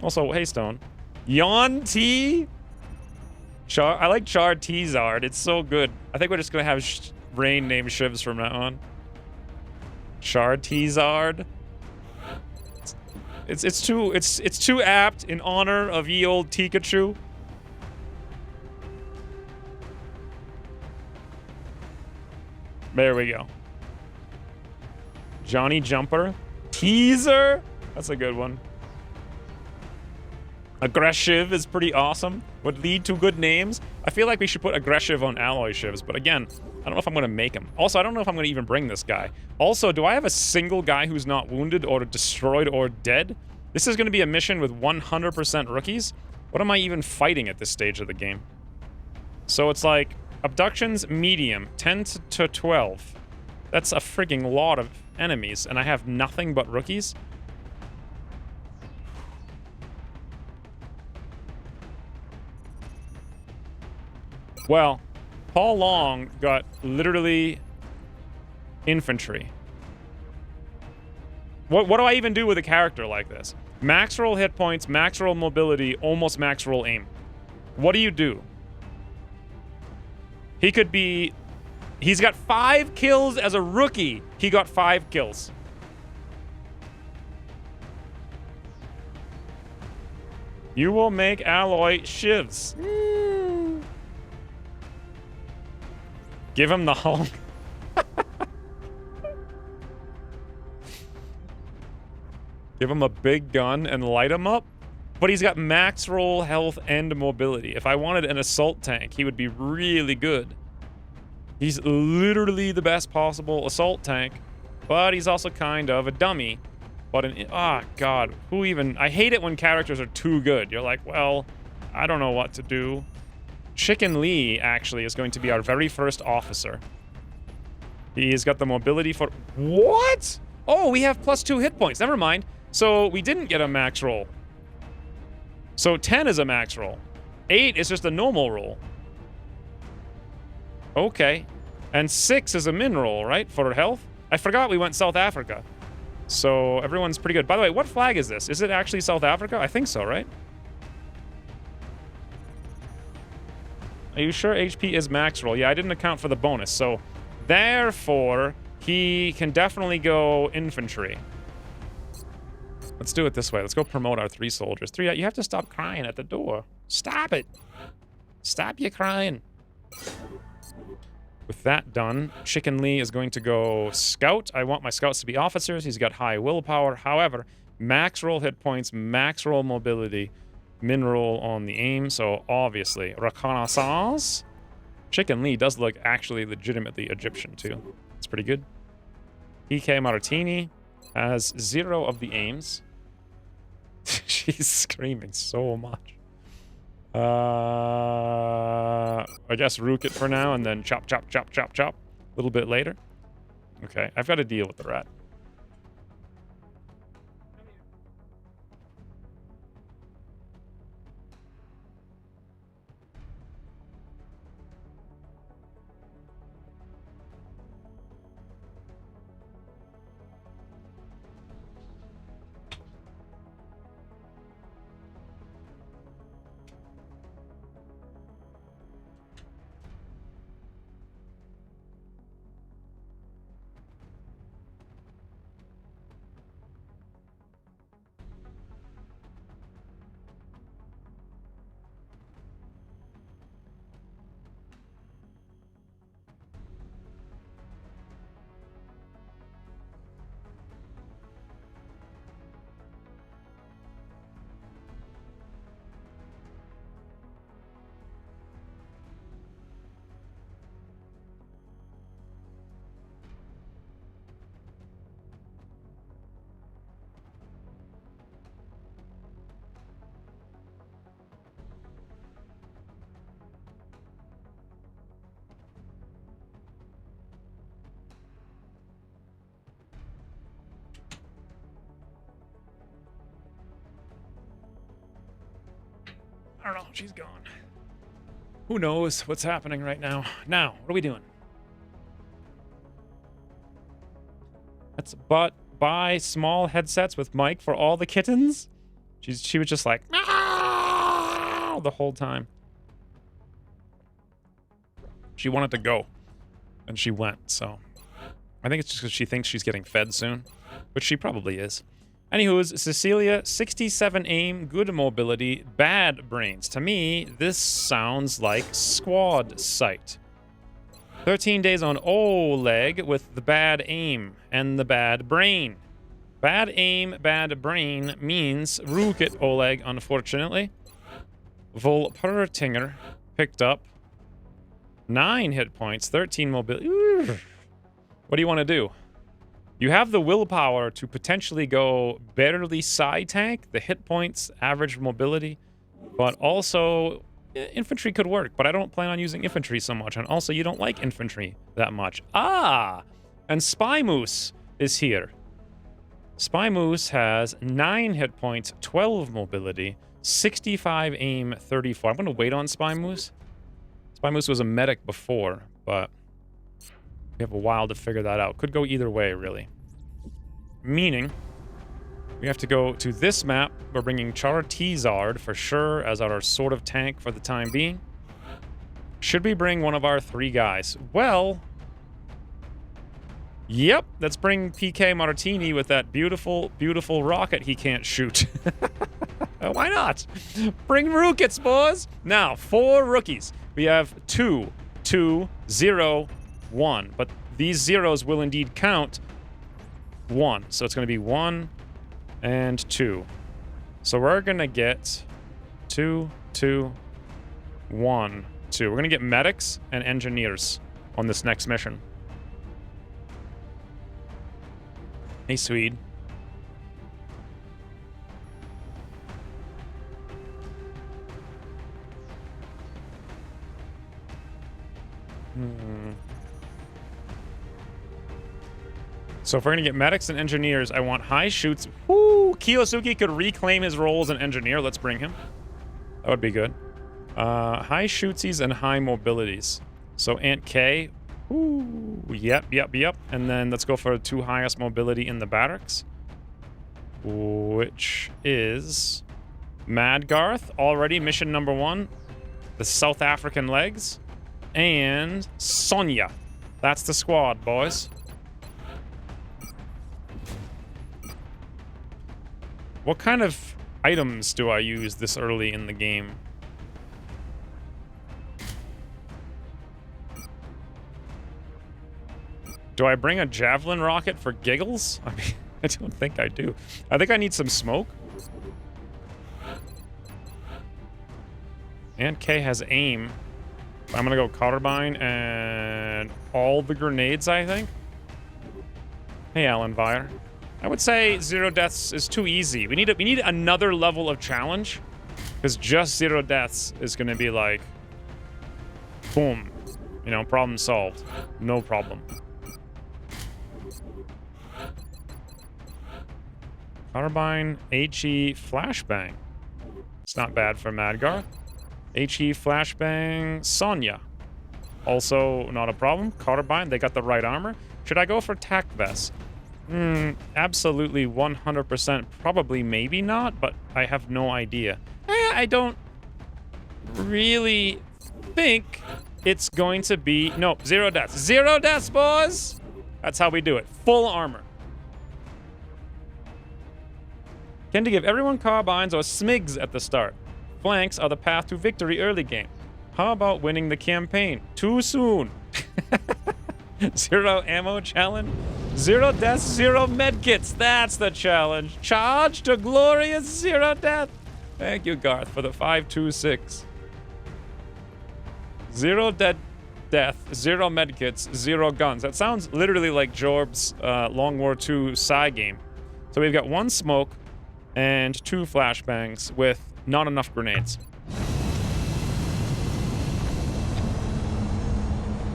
Also, hey, Stone. Yonti? I like Chartizard. It's so good. I think we're just gonna have Rain name shivs from now on. Chartizard. It's too apt in honor of ye old Tikachu. There we go. Johnny Jumper. Teaser. That's a good one. Aggressive is pretty awesome. Would lead to good names. I feel like we should put aggressive on alloy shivs, but again, I don't know if I'm going to make them. Also, I don't know if I'm going to even bring this guy. Also, do I have a single guy who's not wounded or destroyed or dead? This is going to be a mission with 100% rookies. What am I even fighting at this stage of the game? So it's like abductions, medium, 10 to 12. That's a freaking lot of enemies, and I have nothing but rookies. Well, Paul Long got literally infantry. What do I even do with a character like this? Max roll hit points, max roll mobility, almost max roll aim. What do you do? He could be... He's got 5 kills as a rookie. He got 5 kills. You will make alloy shivs. Give him the Hulk. Give him a big gun and light him up. But he's got max roll health and mobility. If I wanted an assault tank, he would be really good. He's literally the best possible assault tank, but he's also kind of a dummy. But God, who even... I hate it when characters are too good. You're like, well, I don't know what to do. Chicken Lee, actually, is going to be our very first officer. He's got the mobility for... What? Oh, we have +2 hit points. Never mind. So we didn't get a max roll. So 10 is a max roll. 8 is just a normal roll. Okay. And 6 is a min roll, right? For health? I forgot we went South Africa. So everyone's pretty good. By the way, what flag is this? Is it actually South Africa? I think so, right? Are you sure HP is max roll? Yeah, I didn't account for the bonus. So therefore, he can definitely go infantry. Let's do it this way. Let's go promote our 3 soldiers. 3, you have to stop crying at the door. Stop it. Stop your crying. With that done, Chicken Lee is going to go scout. I want my scouts to be officers. He's got high willpower. However, max roll hit points, max roll mobility, min roll on the aim. So obviously, reconnaissance. Chicken Lee does look actually legitimately Egyptian too. It's pretty good. PK Martini has 0 of the aims. She's screaming so much. I guess rook it for now and then chop, chop, chop, chop, chop a little bit later. Okay, I've got to deal with the rat. I don't know. She's gone. Who knows what's happening right now? Now, what are we doing? Let's buy small headsets with mic for all the kittens. She was just like "Meow" the whole time. She wanted to go, and she went. So I think it's just because she thinks she's getting fed soon, which she probably is. Anywho's, Cecilia, 67 aim, good mobility, bad brains. To me, this sounds like squad sight. 13 days on Oleg with the bad aim and the bad brain. Bad aim, bad brain means Rukit Oleg, unfortunately. Volpertinger picked up 9 hit points, 13 mobility. Ooh. What do you want to do? You have the willpower to potentially go barely side tank, the hit points, average mobility, but also infantry could work, but I don't plan on using infantry so much, and also you don't like infantry that much. Ah! And Spy Moose is here. Spy Moose has 9 hit points, 12 mobility, 65 aim, 34. I'm going to wait on Spy Moose. Spy Moose was a medic before, but we have a while to figure that out. Could go either way, really. Meaning, we have to go to this map. We're bringing Char Tizard for sure as our sort of tank for the time being. Should we bring one of our 3 guys? Well, yep. Let's bring PK Martini with that beautiful, beautiful rocket he can't shoot. Why not? Bring rookets, boys. Now, 4 rookies. We have 2, 2, 0, 1, but these zeros will indeed count 1. So it's going to be 1 and 2. So we're going to get 2, 2, 1, 2. We're going to get medics and engineers on this next mission. Hey, Swede. So if we're going to get medics and engineers, I want high shoots. Woo! Kiyosuke could reclaim his role as an engineer. Let's bring him. That would be good. High shootsies and high mobilities. So Ant K. Ooh, yep. And then let's go for the 2 highest mobility in the barracks, which is Madgarth, already mission number 1, the South African legs, and Sonya. That's the squad, boys. What kind of items do I use this early in the game? Do I bring a javelin rocket for giggles? I mean, I don't think I do. I think I need some smoke. And K has aim. I'm gonna go carbine and all the grenades, I think. Hey, Alan Vire. I would say 0 deaths is too easy. We need another level of challenge, because just 0 deaths is gonna be like, boom, you know, problem solved. No problem. Carbine, HE, flashbang. It's not bad for Madgar. HE, flashbang, Sonya. Also not a problem. Carbine, they got the right armor. Should I go for tac vest? Absolutely 100%. Probably, maybe not, but I have no idea. I don't really think it's going to be... No, 0 deaths. 0 deaths, boys! That's how we do it. Full armor. Tend to give everyone carbines or smigs at the start. Flanks are the path to victory early game. How about winning the campaign? Too soon. 0 ammo challenge. 0 deaths, 0 medkits. That's the challenge. Charge to glorious 0 death. Thank you, Garth, for the 526. 0 death, 0 medkits, 0 guns. That sounds literally like Jorb's Long War II Psy game. So we've got 1 smoke and 2 flashbangs with not enough grenades.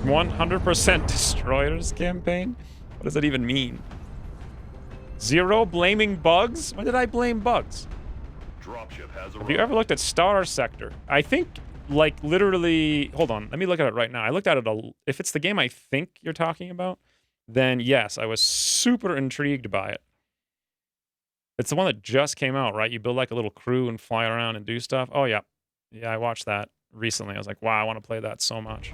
100% destroyers campaign? What does that even mean? 0 blaming bugs? When did I blame bugs? Dropship has Have you ever looked at Star Sector? I think, like, literally... Hold on, let me look at it right now. I looked at it if it's the game I think you're talking about, then yes, I was super intrigued by it. It's the one that just came out, right? You build like a little crew and fly around and do stuff. Oh, yeah. Yeah, I watched that recently. I was like, wow, I want to play that so much.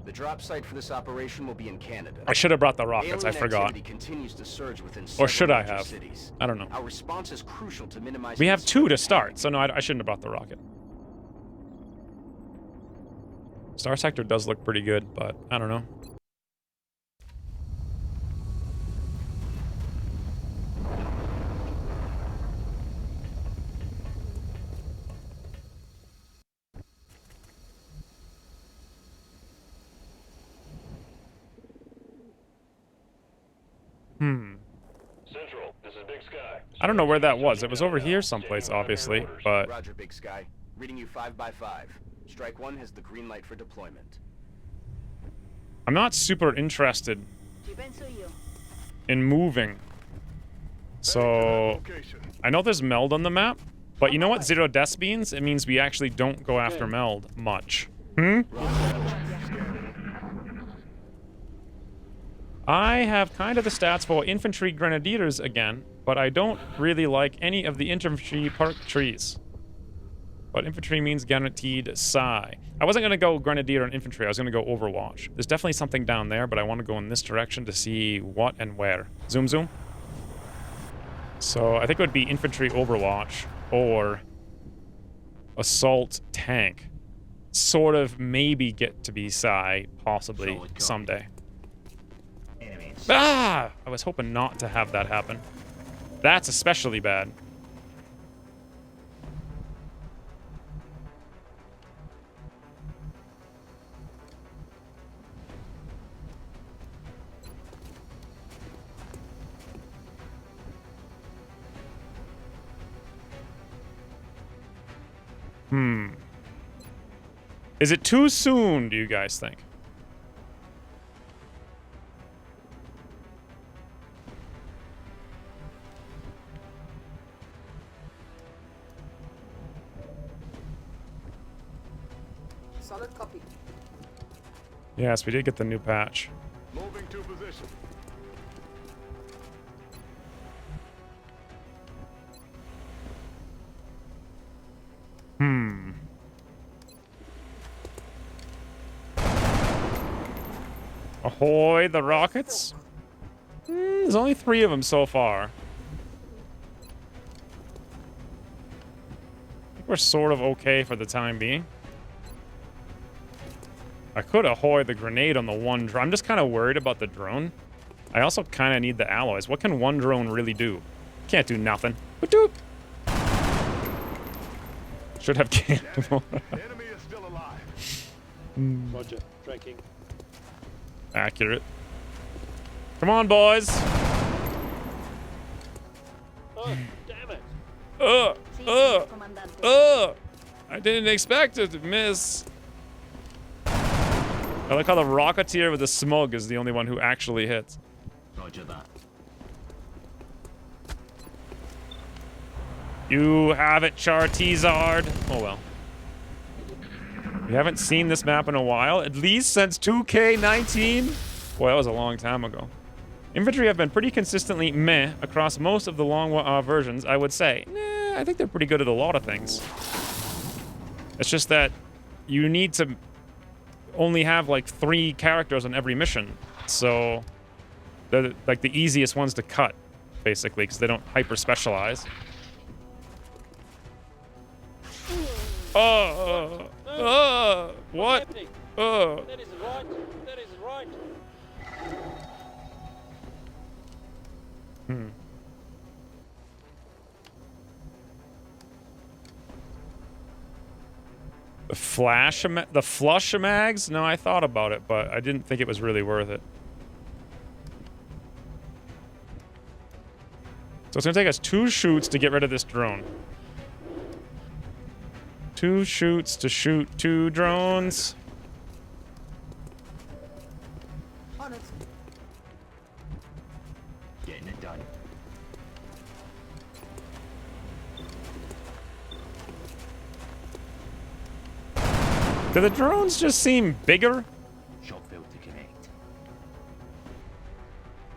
The drop site for this operation will be in Canada. I should have brought the rockets. I forgot. Continues to surge within or should I have? Cities. I don't know. Our response is crucial to minimize. We have 2 to start, so no, I shouldn't have brought the rocket. Star Sector does look pretty good, but I don't know. Central, this is Big Sky. I don't know where that was. It was over here someplace, obviously, but... Roger, Big Sky. Reading you 5x5. Strike 1 has the green light for deployment. I'm not super interested in moving. So... I know there's Meld on the map, but you know what 0 deaths means? It means we actually don't go after Meld much. I have kind of the stats for infantry grenadiers again, but I don't really like any of the infantry perk trees. But infantry means guaranteed psi. I wasn't going to go grenadier and infantry, I was going to go Overwatch. There's definitely something down there, but I want to go in this direction to see what and where. Zoom, zoom. So I think it would be infantry Overwatch or assault tank. Sort of maybe get to be psi, possibly, someday. Ah! I was hoping not to have that happen. That's especially bad. Is it too soon, do you guys think? Solid copy. Yes, we did get the new patch. Moving to position. Ahoy, the rockets. There's only 3 of them so far. I think we're sort of okay for the time being. I could ahoy the grenade on the one drone. I'm just kind of worried about the drone. I also kind of need the alloys. What can one drone really do? Can't do nothing. Ba-doop. Should have canned more. Enemy is still alive. Roger. Tracking. Accurate. Come on, boys. Oh, damn it. I didn't expect it to miss. I like how the Rocketeer with the smug is the only one who actually hits. Roger that. You have it, Chartizard. Oh well. We haven't seen this map in a while, at least since 2K19. Boy, that was a long time ago. Infantry have been pretty consistently meh across most of the long versions, I would say. Nah, I think they're pretty good at a lot of things. It's just that you need to only have like 3 characters on every mission. So they're like the easiest ones to cut, basically, because they don't hyper specialize. What? That is right. That is right. The flush mags? No, I thought about it, but I didn't think it was really worth it. So it's gonna take us 2 shoots to get rid of this drone. 2 shoots to shoot 2 drones. On it. Getting it done. Do the drones just seem bigger Shot failed to connect.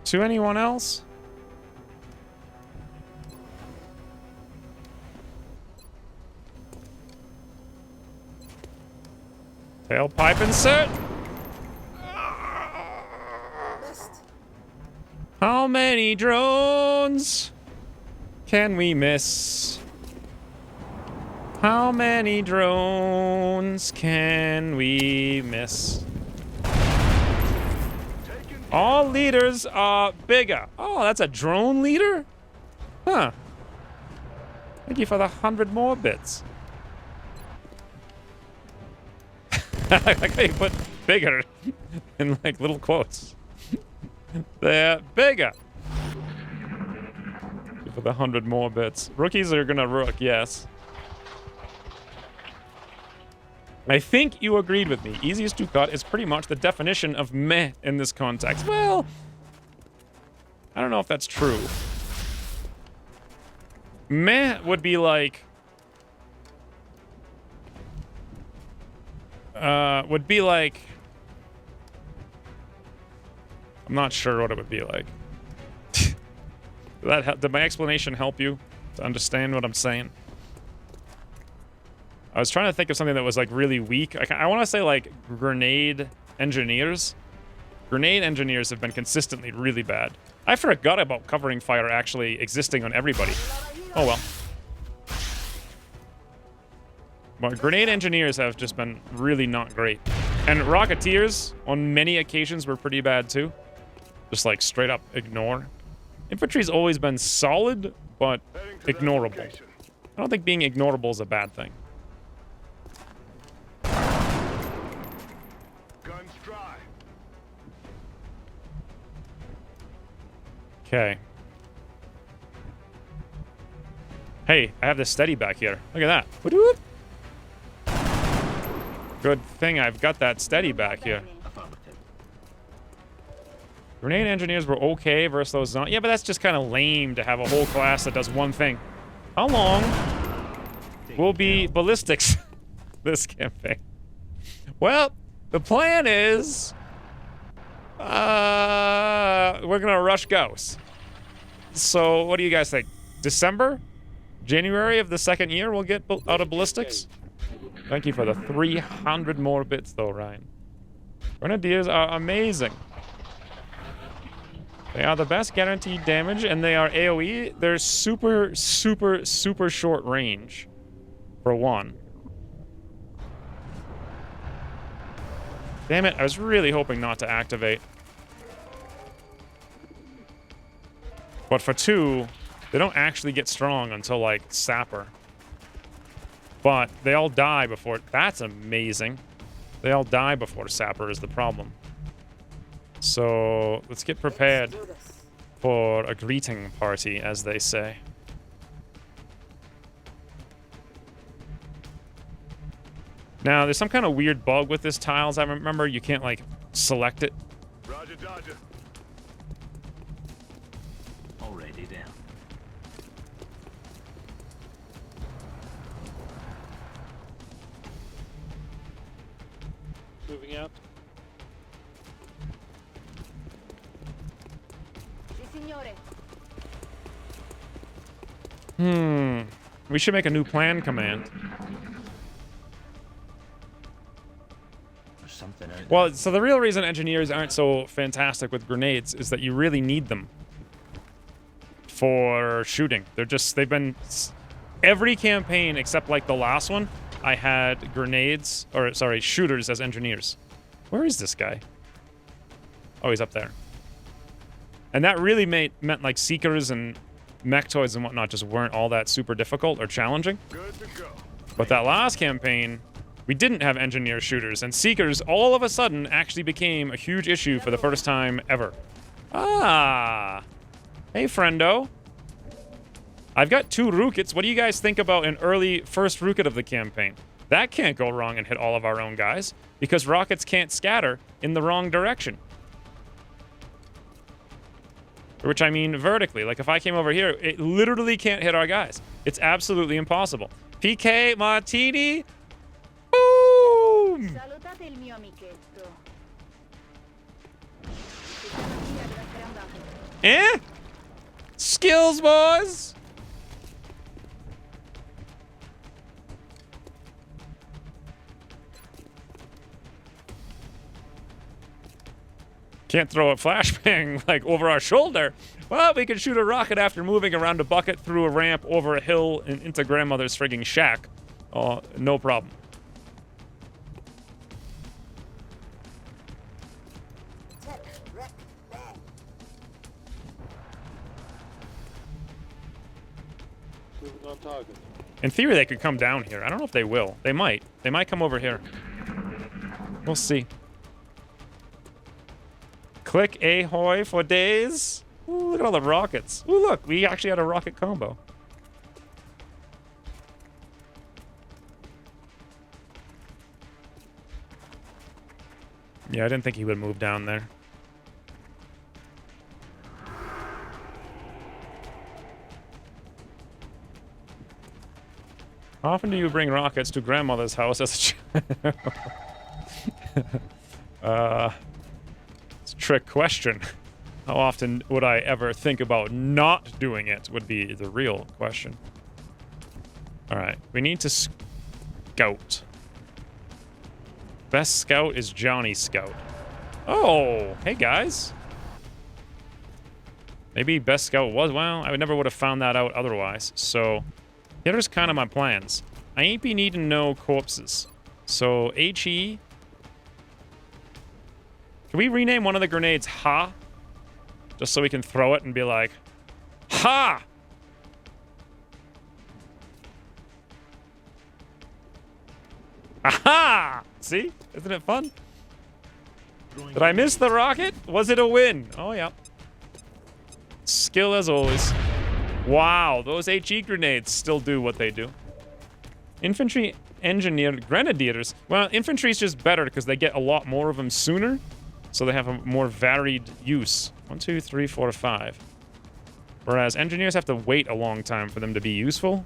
to anyone else? Tailpipe insert. Missed. How many drones can we miss? How many drones can we miss? All leaders are bigger. Oh, that's a drone leader? Huh. Thank you for the 100 more bits. I like how you put bigger in like little quotes. They're bigger. Thank you for the 100 more bits. Rookies are gonna rook, yes. I think you agreed with me. Easiest to cut is pretty much the definition of meh in this context. Well, I don't know if that's true. Meh would be like... I'm not sure what it would be like. Did my explanation help you to understand what I'm saying? I was trying to think of something that was like really weak. I want to say like grenade engineers. Grenade engineers have been consistently really bad. I forgot about covering fire actually existing on everybody. Oh well. But grenade engineers have just been really not great. And Rocketeers, on many occasions, were pretty bad too. Just like straight up ignore. Infantry's always been solid, but ignorable. I don't think being ignorable is a bad thing. Guns dry. Okay. Hey, I have this steady back here. Look at that. Whoop. Good thing I've got that steady back here. Grenade engineers were okay versus those zombies. Yeah, but that's just kind of lame to have a whole class that does one thing. How long will be ballistics this campaign? Well, the plan is... we're gonna rush Gauss. So, what do you guys think? December? January of the second year we'll get out of ballistics? Thank you for the 300 more bits, though, Ryan. Grenadiers are amazing. They are the best guaranteed damage, and they are AoE. They're super, super, super short range, for one. Damn it, I was really hoping not to activate. But for two, they don't actually get strong until, like, Sapper. But they all die before... That's amazing. They all die before Sapper is the problem. So, let's get prepared for a greeting party, as they say. Now, there's some kind of weird bug with this tiles. I remember you can't, like, select it. Roger, Dodger. Already down. Moving out. Si, signore. We should make a new plan command. Something. Well, so the real reason engineers aren't so fantastic with grenades is that you really need them for shooting. They've been... Every campaign except, like, the last one, I had grenades, or, sorry, shooters as engineers. Where is this guy? Oh, he's up there. And that really meant, like, Seekers and Mechtoids and whatnot just weren't all that super difficult or challenging. Good to go. But that last campaign... We didn't have engineer shooters, and Seekers all of a sudden actually became a huge issue for the first time ever. Ah! Hey, friendo. I've got 2 Rookets. What do you guys think about an early first Rooket of the campaign? That can't go wrong and hit all of our own guys, because rockets can't scatter in the wrong direction. Which I mean vertically. Like, if I came over here, it literally can't hit our guys. It's absolutely impossible. PK Martini... Boom! Salutate il mio amichetto. Eh? Skills, boys! Can't throw a flashbang, like, over our shoulder. Well, we can shoot a rocket after moving around a bucket, through a ramp, over a hill, and into grandmother's frigging shack. Oh, no problem. Moving on target. In theory, they could come down here. I don't know if they will. They might. They might come over here. We'll see. Click ahoy for days. Ooh, look at all the rockets. Ooh, look. We actually had a rocket combo. Yeah, I didn't think he would move down there. How often do you bring rockets to grandmother's house as a child? It's a trick question. How often would I ever think about not doing it would be the real question. Alright, we need to scout. Best scout is Johnny Scout. Oh, hey guys. Maybe best scout was, well, I never would have found that out otherwise. So, here's kind of my plans. I ain't be needing no corpses. So, HE. Can we rename one of the grenades Ha? Just so we can throw it and be like, Ha! Aha! See? Isn't it fun? Did I miss the rocket? Was it a win? Oh, yeah. Skill as always. Wow, those HE grenades still do what they do. Infantry engineered grenadiers. Well, infantry is just better because they get a lot more of them sooner. So they have a more varied use. 1, 2, 3, 4, 5. Whereas engineers have to wait a long time for them to be useful.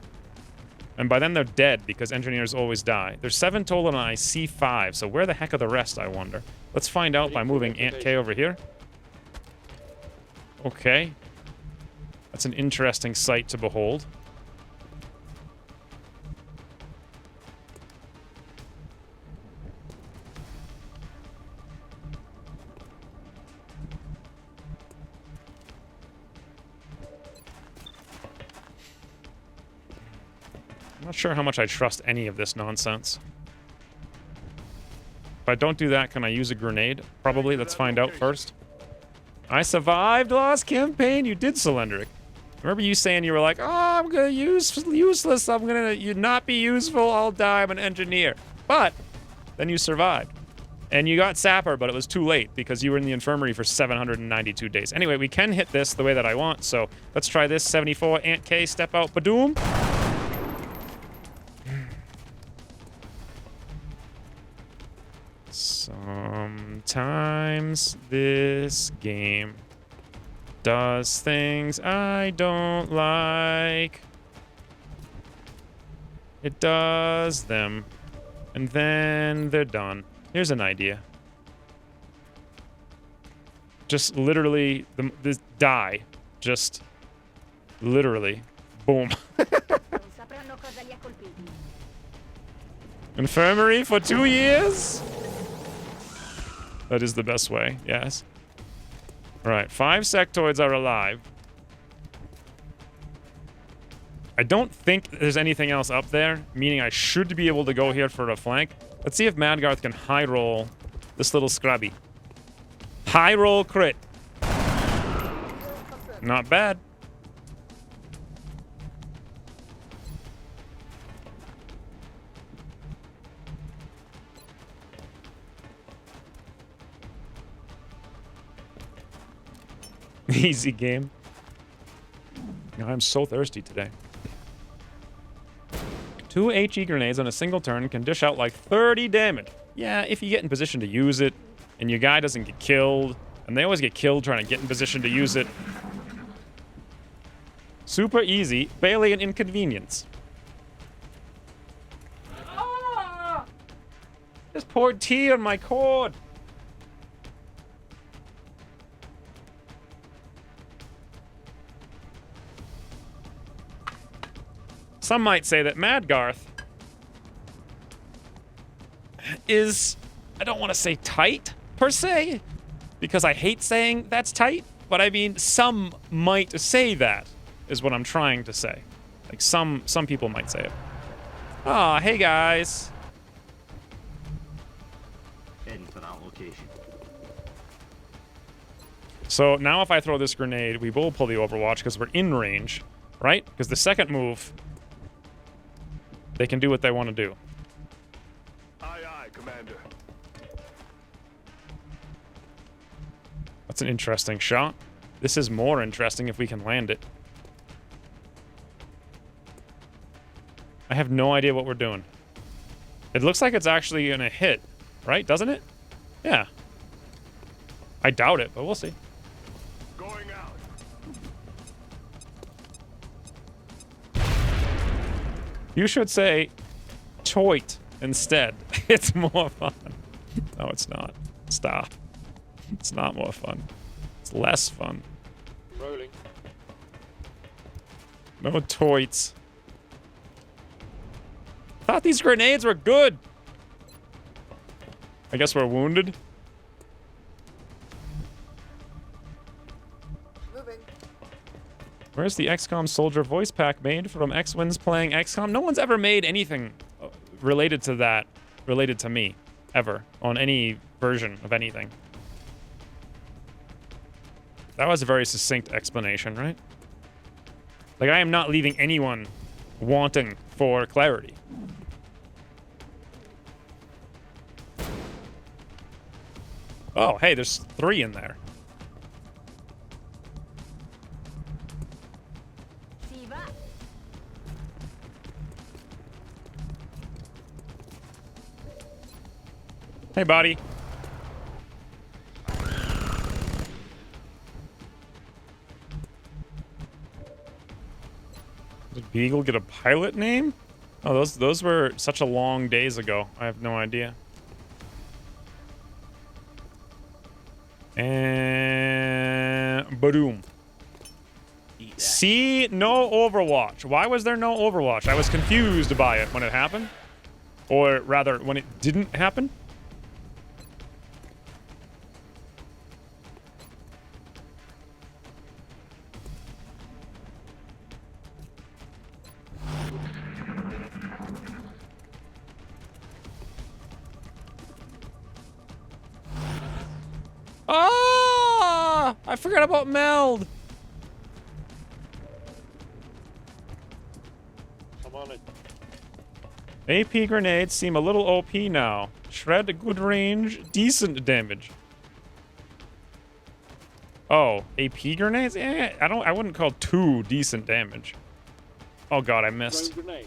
And by then they're dead because engineers always die. There's 7 total and I see 5. So where the heck are the rest, I wonder? Let's find out by moving Aunt K over here. Okay. That's an interesting sight to behold. I'm not sure how much I trust any of this nonsense. If I don't do that, can I use a grenade? Probably. Let's find out first. I survived Lost Campaign. You did, Cylindric. Remember you saying you were like, oh, I'm gonna useless. I'm gonna not be useful. I'll die. I'm an engineer. But then you survived. And you got Sapper, but it was too late because you were in the infirmary for 792 days. Anyway, we can hit this the way that I want. So let's try this. 74, Aunt K, step out, badoom. Sometimes this game does things I don't like. It does them, and then they're done. Here's an idea. Just literally, die. Just literally. Boom. Infirmary for 2 years? That is the best way, yes. Alright, 5 sectoids are alive. I don't think there's anything else up there, meaning I should be able to go here for a flank. Let's see if Madgarth can high roll this little scrubby. High roll crit. Not bad. Easy game. I'm so thirsty today. 2 HE grenades on a single turn can dish out like 30 damage. Yeah, if you get in position to use it, and your guy doesn't get killed, and they always get killed trying to get in position to use it. Super easy, barely an inconvenience. Ah! Just poured tea on my cord. Some might say that Madgarth is, I don't want to say tight, per se, because I hate saying that's tight, but I mean, some might say that, is what I'm trying to say. Like, some people might say it. Aw, hey guys. Heading to that location. So now if I throw this grenade, we will pull the Overwatch because we're in range, right? Because the second move, they can do what they want to do. Aye, aye, Commander. That's an interesting shot. This is more interesting if we can land it. I have no idea what we're doing. It looks like it's actually gonna hit, right? Doesn't it? Yeah. I doubt it, but we'll see. Going out. You should say toit instead. It's more fun. No, it's not. Stop. It's not more fun. It's less fun. Rolling. No toits. Thought these grenades were good. I guess we're wounded. Moving. Where's the XCOM soldier voice pack made from X-Wins playing XCOM? No one's ever made anything related to that, related to me, ever, on any version of anything. That was a very succinct explanation, right? Like, I am not leaving anyone wanting for clarity. Oh, hey, there's 3 in there. Hey, buddy. Did Beagle get a pilot name? Oh, those were such a long days ago. I have no idea. And boom. See, no Overwatch. Why was there no Overwatch? I was confused by it when it happened. Or rather, when it didn't happen. Ah! I forgot about Meld. I'm on it. AP grenades seem a little OP now. Shred, good range, decent damage. Oh, AP grenades? Eh, I wouldn't call 2 decent damage. Oh god, I missed. Grenade.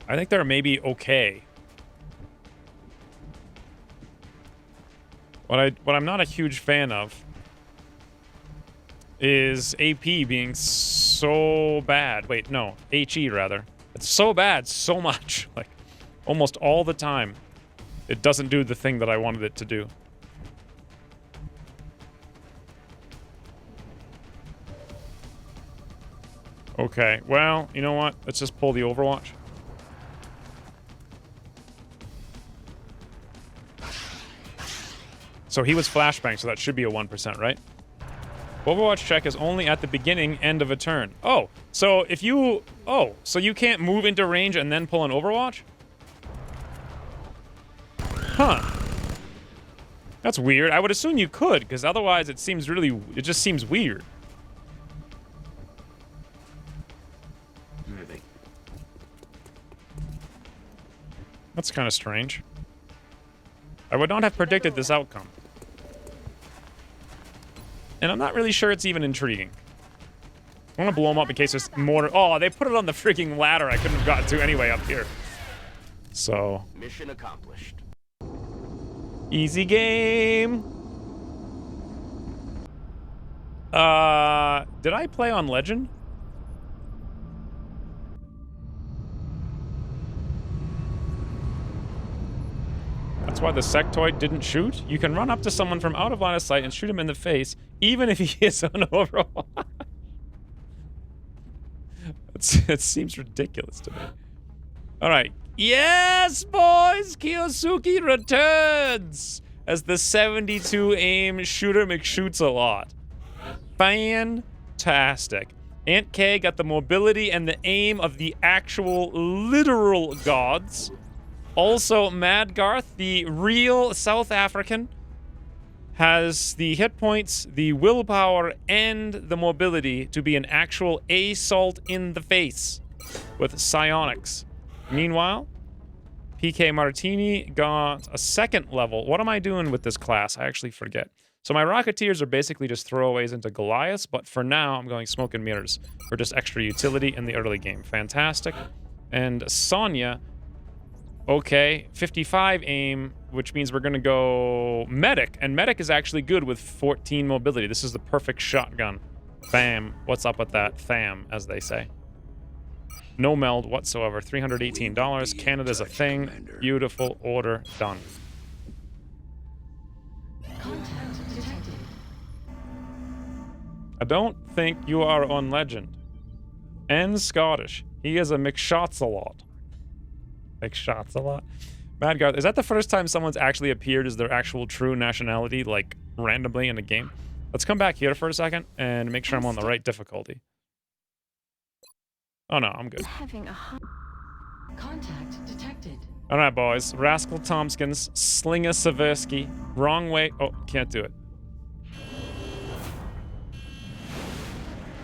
I think they're maybe okay. What I'm not a huge fan of is AP being so bad. Wait, no, HE rather. It's so bad so much, like almost all the time. It doesn't do the thing that I wanted it to do. Okay, well, you know what? Let's just pull the Overwatch. So he was flashbang, so that should be a 1%, right? Overwatch check is only at the beginning, end of a turn. Oh, so if you... Oh, so you can't move into range and then pull an Overwatch? Huh. That's weird. I would assume you could, because otherwise it seems really... It just seems weird. Moving. That's kind of strange. I would not have predicted this outcome. And I'm not really sure it's even intriguing. I want to blow them up in case there's more... Oh, they put it on the freaking ladder I couldn't have gotten to anyway up here. So... Mission accomplished. Easy game. Did I play on Legend? That's why the sectoid didn't shoot. You can run up to someone from out of line of sight and shoot him in the face, even if he is on Overwatch. It seems ridiculous to me. All right. Yes, boys! Kiyosuke returns as the 72 aim shooter McShoots a lot. Fantastic. Aunt K got the mobility and the aim of the actual literal gods. Also, Mad Garth, the real South African, has the hit points, the willpower, and the mobility to be an actual assault in the face with psionics. Meanwhile, PK Martini got a 2nd level. What am I doing with this class? I actually forget. So my Rocketeers are basically just throwaways into Goliaths, but for now, I'm going Smoke and Mirrors for just extra utility in the early game. Fantastic. And Sonya... Okay, 55 aim, which means we're going to go Medic. And Medic is actually good with 14 mobility. This is the perfect shotgun. Bam. What's up with that? Tham, as they say. No meld whatsoever. $318. Canada's a thing. Beautiful. Order. Done. Contact detected. I don't think you are on Legend. And Scottish. He is a McShots-a-lot. McShots-a-lot. Mad Garth, is that the first time someone's actually appeared as their actual true nationality, like, randomly in a game? Let's come back here for a second and make sure I'm on the right difficulty. Oh no, I'm good. Contact detected. Alright, boys. Rascal Tompkins, Slinger Seversky. Wrong way. Oh, can't do it.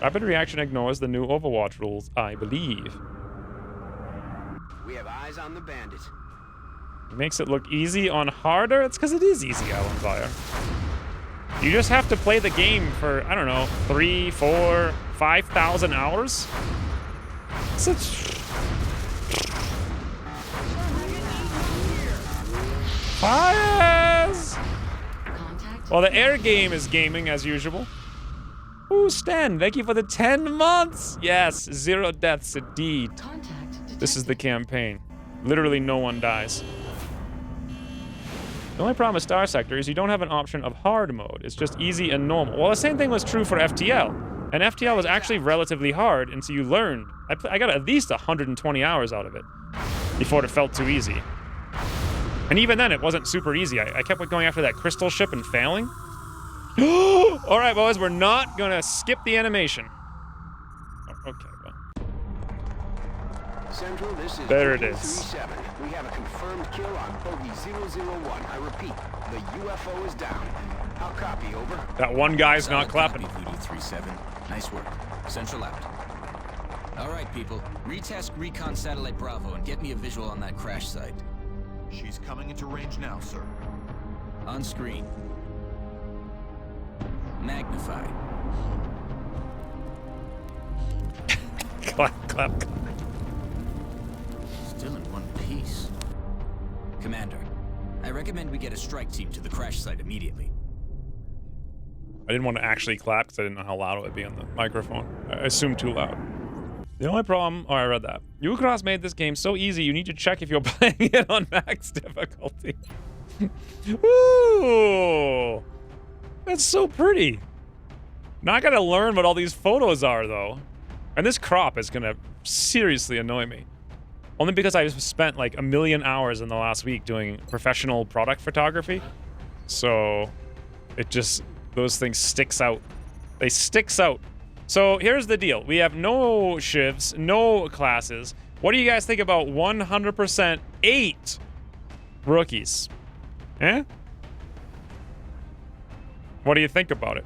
Rapid reaction ignores the new Overwatch rules, I believe. We have eyes on the bandit. It makes it look easy on harder. It's because it is easy, Alan Fire. You just have to play the game for, I don't know, 3, 4, 5,000 hours? Fires! Well, the air game is gaming as usual. Ooh, Stan, thank you for the 10 months. Yes, 0 deaths indeed. This is the campaign. Literally no one dies. The only problem with Star Sector is you don't have an option of hard mode. It's just easy and normal. Well, the same thing was true for FTL. And FTL was actually relatively hard, and so you learned. I got at least 120 hours out of it before it felt too easy. And even then, it wasn't super easy. I kept going after that crystal ship and failing. All right, boys, we're not gonna skip the animation. Oh, okay, well. Central, this is There it is. 37. We have a confirmed kill on bogey 001. I repeat, the UFO is down. I'll copy, over. That one guy's not clapping. Voodoo 37. Nice work. Central out. All right, people. Retask Recon Satellite Bravo and get me a visual on that crash site. She's coming into range now, sir. On screen. Magnify. Clap, clap, clap. Still in one piece. Commander, I recommend we get a strike team to the crash site immediately. I didn't want to actually clap because I didn't know how loud it would be on the microphone. I assumed too loud. The only problem... Oh, I read that. Ucross made this game so easy, you need to check if you're playing it on max difficulty. Ooh! That's so pretty. Now I gotta learn what all these photos are, though. And this crop is gonna seriously annoy me. Only because I've spent like 1 million hours in the last week doing professional product photography. So... it just... those things sticks out. They sticks out. So here's the deal. We have no shivs, no classes. What do you guys think about 100% 8 rookies? Eh? What do you think about it?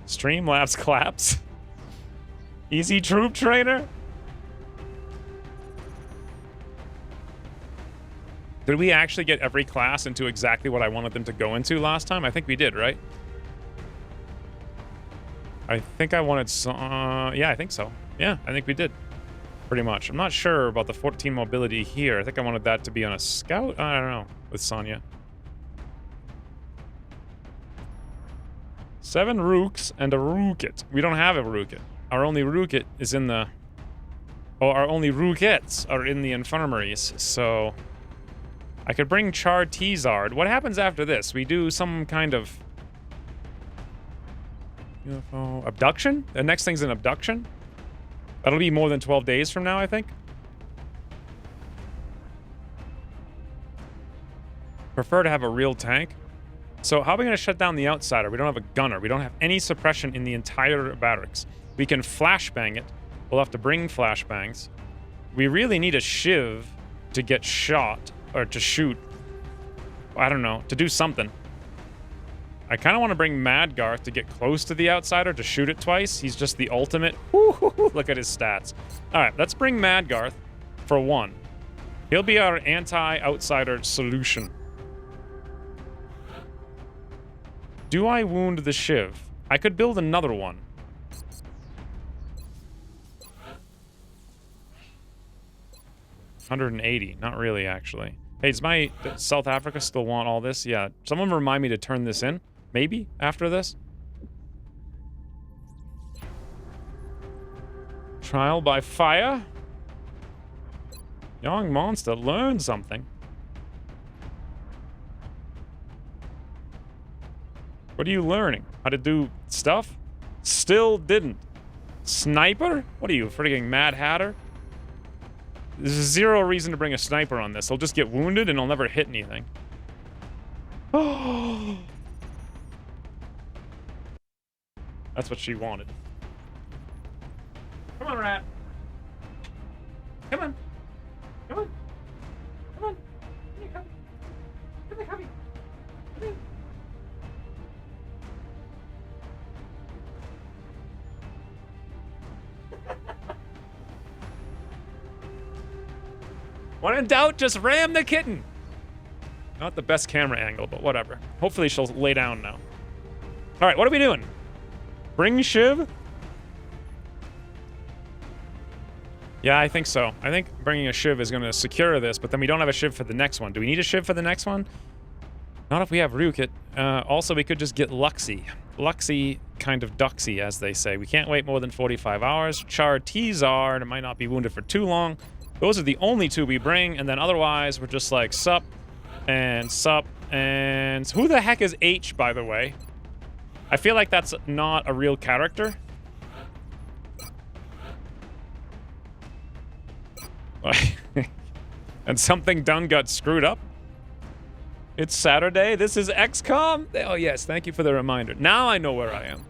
Streamlabs claps. Easy troop trainer. Did we actually get every class into exactly what I wanted them to go into last time? I think we did, right? I think I wanted some... yeah, I think so. Yeah, I think we did. Pretty much. I'm not sure about the 14 mobility here. I think I wanted that to be on a scout? I don't know. With Sonya. 7 Rooks and a Rookit. We don't have a Rookit. Our only Rookit is in the... oh, our only Rookets are in the infirmaries, so... I could bring Char T-Zard. What happens after this? We do some kind of... UFO... abduction? The next thing's an abduction? That'll be more than 12 days from now, I think. Prefer to have a real tank. So how are we going to shut down the Outsider? We don't have a gunner. We don't have any suppression in the entire barracks. We can flashbang it. We'll have to bring flashbangs. We really need a shiv to get shot. Or to shoot. I don't know. To do something. I kind of want to bring Mad Garth to get close to the Outsider to shoot it twice. He's just the ultimate. Woo-hoo-hoo. Look at his stats. Alright, let's bring Mad Garth for 1. He'll be our anti-Outsider solution. Do I wound the Shiv? I could build another one. $180. Not really, actually. Hey, does my South Africa still want all this? Yeah. Someone remind me to turn this in. Maybe after this. Trial by fire. Young monster, learn something. What are you learning? How to do stuff? Still didn't. Sniper? What are you, frigging Mad Hatter? There's 0 reason to bring a sniper on this. He'll just get wounded and he'll never hit anything. Oh. That's what she wanted. Come on, rat. Come on. Come on. Come on. Come here, come. Come here, come. Come here. When in doubt, just ram the kitten. Not the best camera angle, but whatever. Hopefully she'll lay down now. All right, what are we doing? Bring Shiv? Yeah, I think so. I think bringing a shiv is going to secure this, but then we don't have a shiv for the next one. Do we need a shiv for the next one? Not if we have Ryukit. Also, we could just get Luxie. Luxie kind of duxy, as they say. We can't wait more than 45 hours. Char Tizar, and it might not be wounded for too long. Those are the only two we bring, and then otherwise we're just like sup, and who the heck is H, by the way? I feel like that's not a real character. And something done got screwed up. It's Saturday. This is XCOM. Oh yes, thank you for the reminder. Now I know where I am.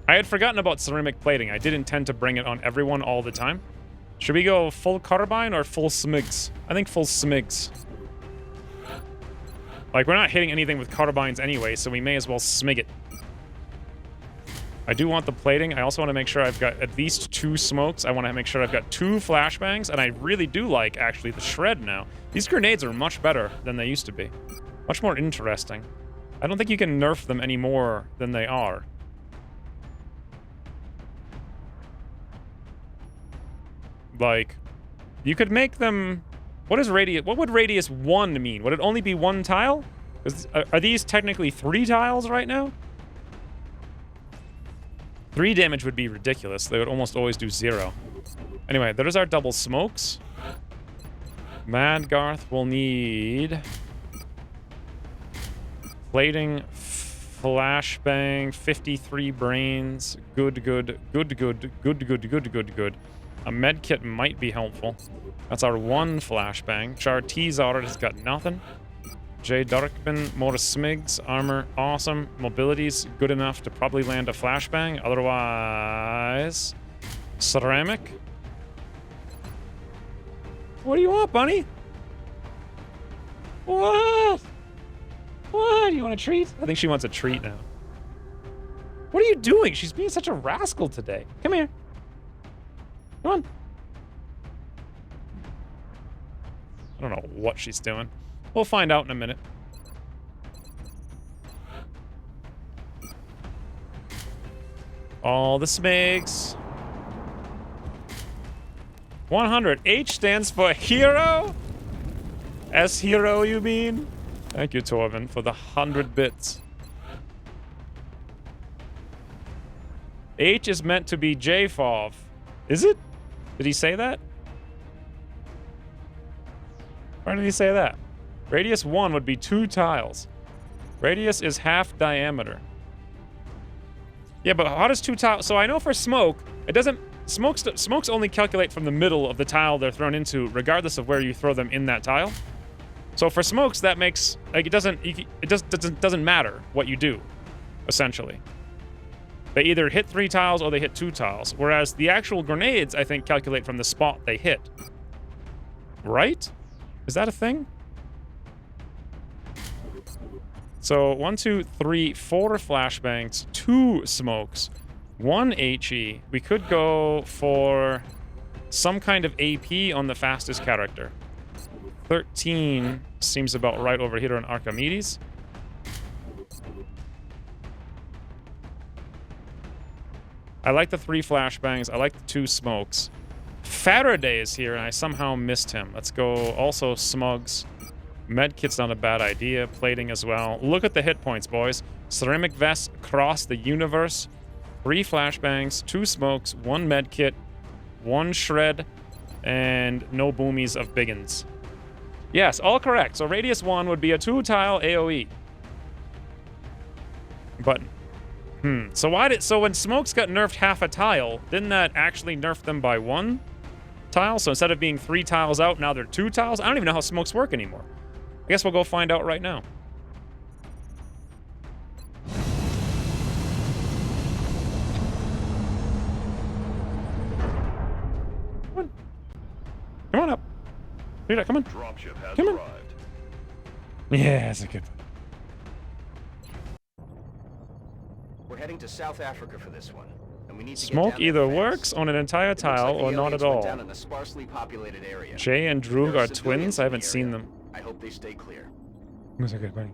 I had forgotten about ceramic plating. I did intend to bring it on everyone all the time. Should we go full carbine or full smigs? I think full smigs. Like, we're not hitting anything with carbines anyway, so we may as well smig it. I do want the plating. I also want to make sure I've got at least 2 smokes. I want to make sure I've got 2 flashbangs, and I really do like, actually, the shred now. These grenades are much better than they used to be. Much more interesting. I don't think you can nerf them any more than they are. Like, you could make them... What would radius 1 mean? Would it only be 1 tile? Are these technically 3 tiles right now? 3 damage would be ridiculous. They would almost always do 0. Anyway, there's our double smokes. Madgarth will need... Plating, flashbang, 53 brains. Good. A medkit might be helpful. That's our 1 flashbang. Char Tizar has got nothing. J. Darkman, more smigs, armor, awesome. Mobility's good enough to probably land a flashbang. Otherwise, ceramic. What do you want, bunny? What? What? You want a treat? I think she wants a treat now. What are you doing? She's being such a rascal today. Come here. Come on. I don't know what she's doing. We'll find out in a minute. All the smigs. 100. H stands for hero? S hero, you mean? Thank you, Torvin, for the 100 bits. H is meant to be JFOV. Is it? Did he say that? Why did he say that? Radius 1 would be 2 tiles. Radius is half diameter. Yeah, but how does 2 tiles... So I know for smoke, it doesn't... Smokes only calculate from the middle of the tile they're thrown into, regardless of where you throw them in that tile. So for smokes, that makes... Like, it doesn't matter what you do, essentially. They either hit 3 tiles or they hit 2 tiles. Whereas the actual grenades, I think, calculate from the spot they hit. Right? Is that a thing? So 1, 2, 3, 4 flashbangs, 2 smokes, 1 HE. We could go for some kind of AP on the fastest character. 13 seems about right over here on Archimedes. I like the 3 flashbangs. I like the 2 smokes. Faraday is here, and I somehow missed him. Let's go also smugs. Medkit's not a bad idea. Plating as well. Look at the hit points, boys. Ceramic vest across the universe. 3 flashbangs, 2 smokes, 1 medkit, 1 shred, and no boomies of biggins. Yes, all correct. So radius 1 would be a 2-tile AoE. Button. So when smokes got nerfed half a tile, didn't that actually nerf them by 1 tile? So instead of being 3 tiles out, now they're 2 tiles? I don't even know how smokes work anymore. I guess we'll go find out right now. Come on. Come on up. Rita, come on. Dropship has Come on. arrived. Yeah, that's a good one. We're heading to South Africa for this one, and we need to Smoke get down either there works fast. on an entire tile or not at all. Down in a sparsely populated area. Jay and Droog There are civilians twins? I in haven't the seen area. them. I hope they stay clear. That's a good buddy.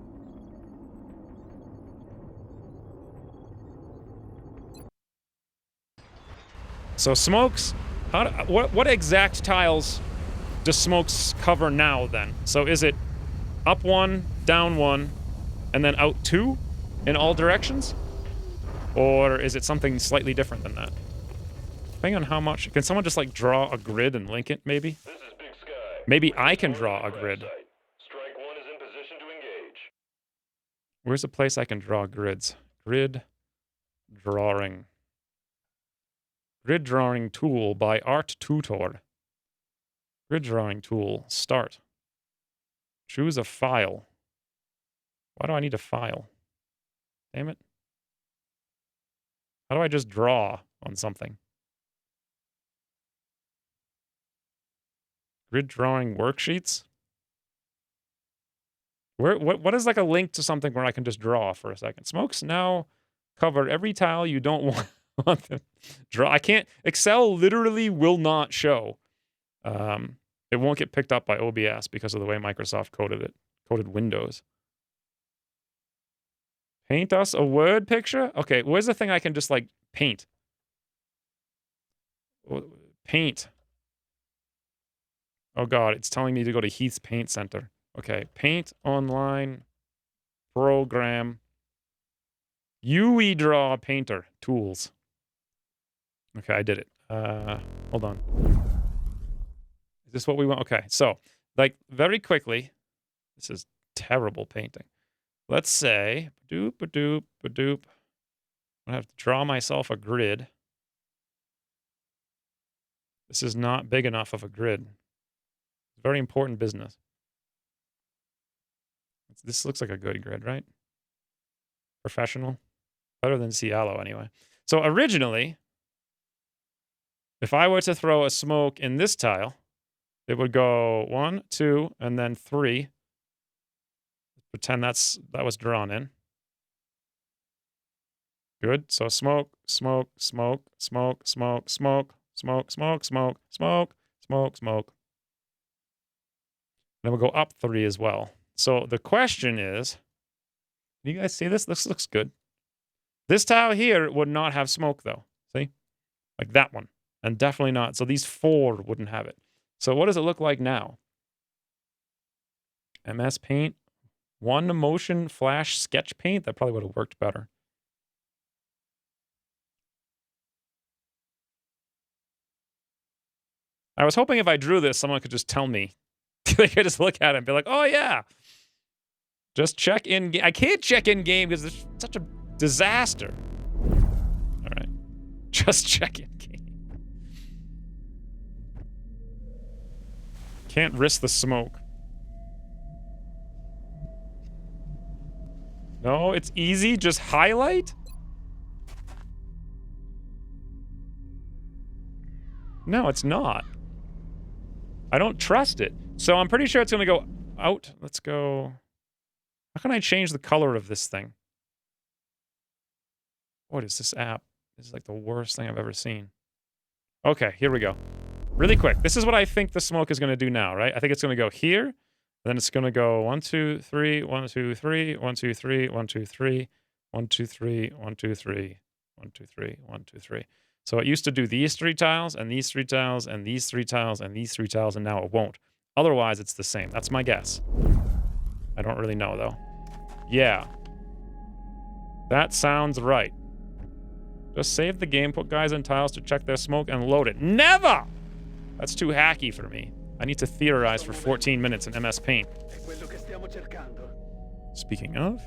So smokes What exact tiles does smokes cover now then? So is it up 1, down 1, and then out 2 in all directions? Or is it something slightly different than that? Depending on how much... Can someone just, like, draw a grid and link it, maybe? This is Big Sky. Maybe I can draw a grid. Strike 1 is in position to engage. Where's a place I can draw grids? Grid drawing. Grid drawing tool by Art Tutor. Grid drawing tool. Start. Choose a file. Why do I need a file? Damn it. How do I just draw on something? Grid drawing worksheets? What is like a link to something where I can just draw for a second? Smokes now cover every tile you don't want them draw. I can't. Excel literally will not show. It won't get picked up by OBS because of the way Microsoft coded it. Coded Windows. Paint us a word picture? Okay, where's the thing I can just like paint? Paint. Oh god, it's telling me to go to Heath's Paint Center. Okay, paint online program. UE Draw Painter tools. Okay, I did it. Hold on. Is this what we want? Okay, so like very quickly, this is terrible painting. Let's say, ba-doop, ba-doop, ba-doop. I have to draw myself a grid. This is not big enough of a grid. It's very important business. This looks like a good grid, right? Professional. Better than Cielo, anyway. So originally, if I were to throw a smoke in this tile, it would go 1, 2, and then 3. Pretend that was drawn in. Good. So smoke, smoke, smoke, smoke, smoke, smoke, smoke, smoke, smoke, smoke, smoke, smoke. Then we'll go up 3 as well. So the question is, can you guys see this? This looks good. This tile here would not have smoke though. See? Like that one. And definitely not. So these 4 wouldn't have it. So what does it look like now? MS Paint. 1 motion flash sketch paint. That probably would have worked better. I was hoping if I drew this, someone could just tell me. They could just look at it and be like, oh yeah. Just check in game. I can't check in game because it's such a disaster. All right. Just check in game. Can't risk the smoke. No, it's easy. Just highlight. No, it's not. I don't trust it. So I'm pretty sure it's going to go out. Let's go. How can I change the color of this thing? What is this app? This is like the worst thing I've ever seen. Okay, here we go. Really quick. This is what I think the smoke is going to do now, right? I think it's going to go here. Then it's going to go 1, 2, 3, 1, 2, 3, 1, 2, 3, 1, 2, 3, 1, 2, 3, 1, 2, 3, 1, 2, 3, 1, 2, 3. So it used to do these 3 tiles, and these 3 tiles, and these 3 tiles, and these 3 tiles, and now it won't. Otherwise, it's the same. That's my guess. I don't really know, though. Yeah. That sounds right. Just save the game, put guys in tiles to check their smoke, and load it. Never! That's too hacky for me. I need to theorize for 14 minutes in MS Paint. Speaking of...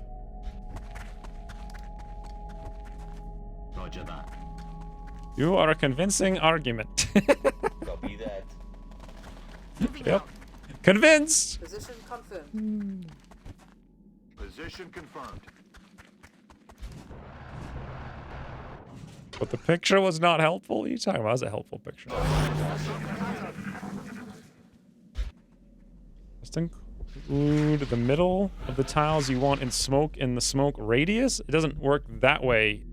Roger that. You are a convincing argument. Copy that. Yep. Convinced! Position confirmed. Position confirmed. But the picture was not helpful? What are you talking about? That was a helpful picture. Just include the middle of the tiles you want in smoke in the smoke radius? It doesn't work that way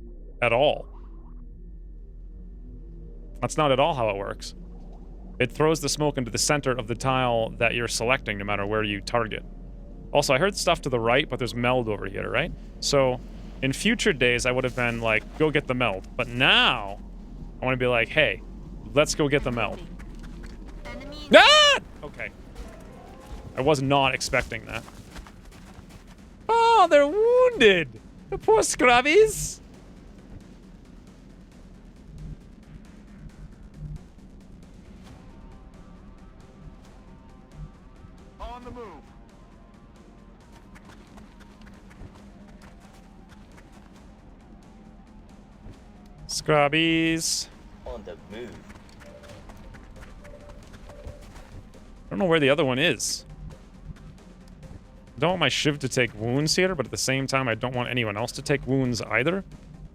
at all. That's not at all how it works. It throws the smoke into the center of the tile that you're selecting, no matter where you target. Also, I heard stuff to the right, but there's meld over here, right? So, in future days, I would have been like, go get the meld. But now, I want to be like, hey, let's go get the meld. Ah! Okay. I was not expecting that. Oh, they're wounded! The poor scrubbies! On the move. Scrubbies. On the move. I don't know where the other one is. I don't want my Shiv to take wounds here, but at the same time, I don't want anyone else to take wounds either.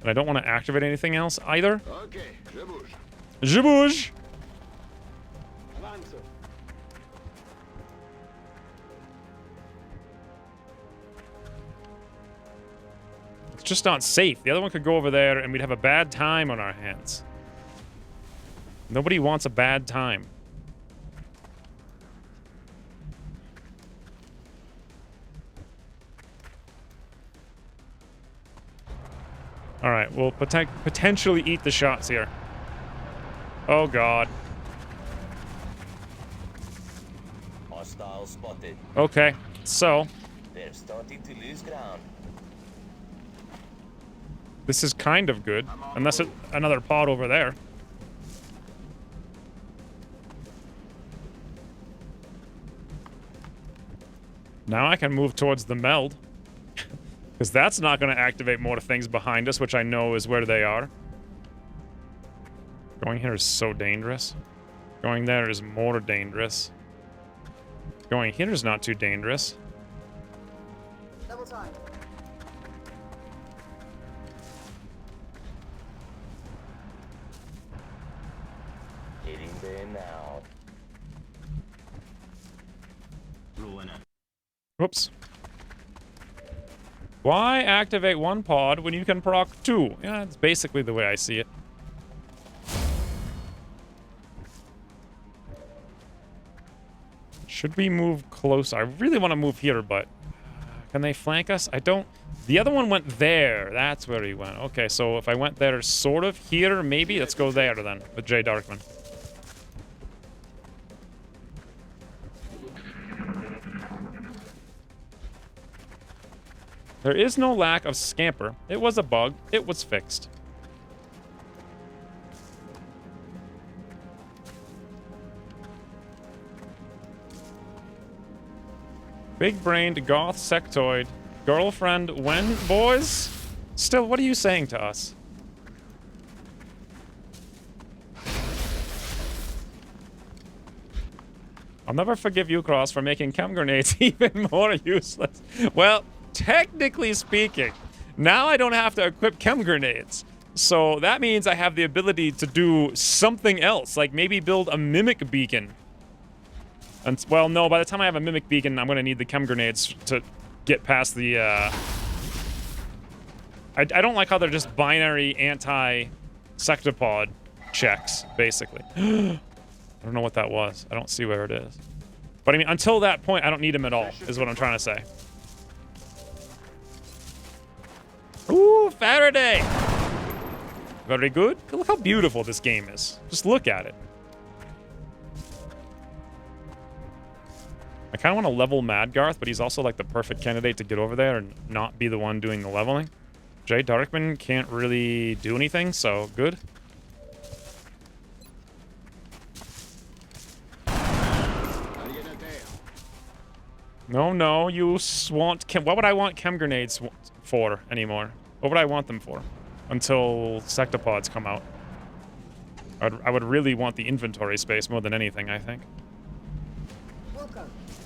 And I don't want to activate anything else either. Okay, je bouge. Je bouge! Avanzo. It's just not safe. The other one could go over there and we'd have a bad time on our hands. Nobody wants a bad time. Alright, we'll potentially eat the shots here. Oh god. Hostile spotted. Okay, so They're starting to lose ground. this is kind of good. Unless another pod over there. Now I can move towards the meld. Because that's not going to activate more things behind us, which I know is where they are. Going here is so dangerous. Going there is more dangerous. Going here is not too dangerous. Double time. Getting there now. Rolling in. Whoops. Why activate one pod when you can proc two? Yeah, it's basically the way I see it. Should we move close? I really want to move here, but can they flank us? I don't. The other one went there. That's where he went. Okay, so if I went there sort of here, maybe. Let's go there then with Jay Darkman. There is no lack of scamper. It was a bug. It was fixed. Big-brained goth sectoid. Girlfriend when, boys? Still, what are you saying to us? I'll never forgive you, Cross, for making chem grenades even more useless. Well, technically speaking, now I don't have to equip chem grenades. So that means I have the ability to do something else, like maybe build a mimic beacon. And, well, no, by the time I have a mimic beacon, I'm going to need the chem grenades to get past the, I don't like how they're just binary anti-sectopod checks, basically. I don't know what that was. I don't see where it is. But, I mean, until that point, I don't need them at all, is what I'm trying to say. Ooh, Faraday! Very good. Look how beautiful this game is. Just look at it. I kind of want to level Madgarth, but he's also like the perfect candidate to get over there and not be the one doing the leveling. Jay Darkman can't really do anything, so good. No, you want chem. What would I want chem grenades for anymore? What would I want them for? Until sectopods come out. I would really want the inventory space more than anything, I think.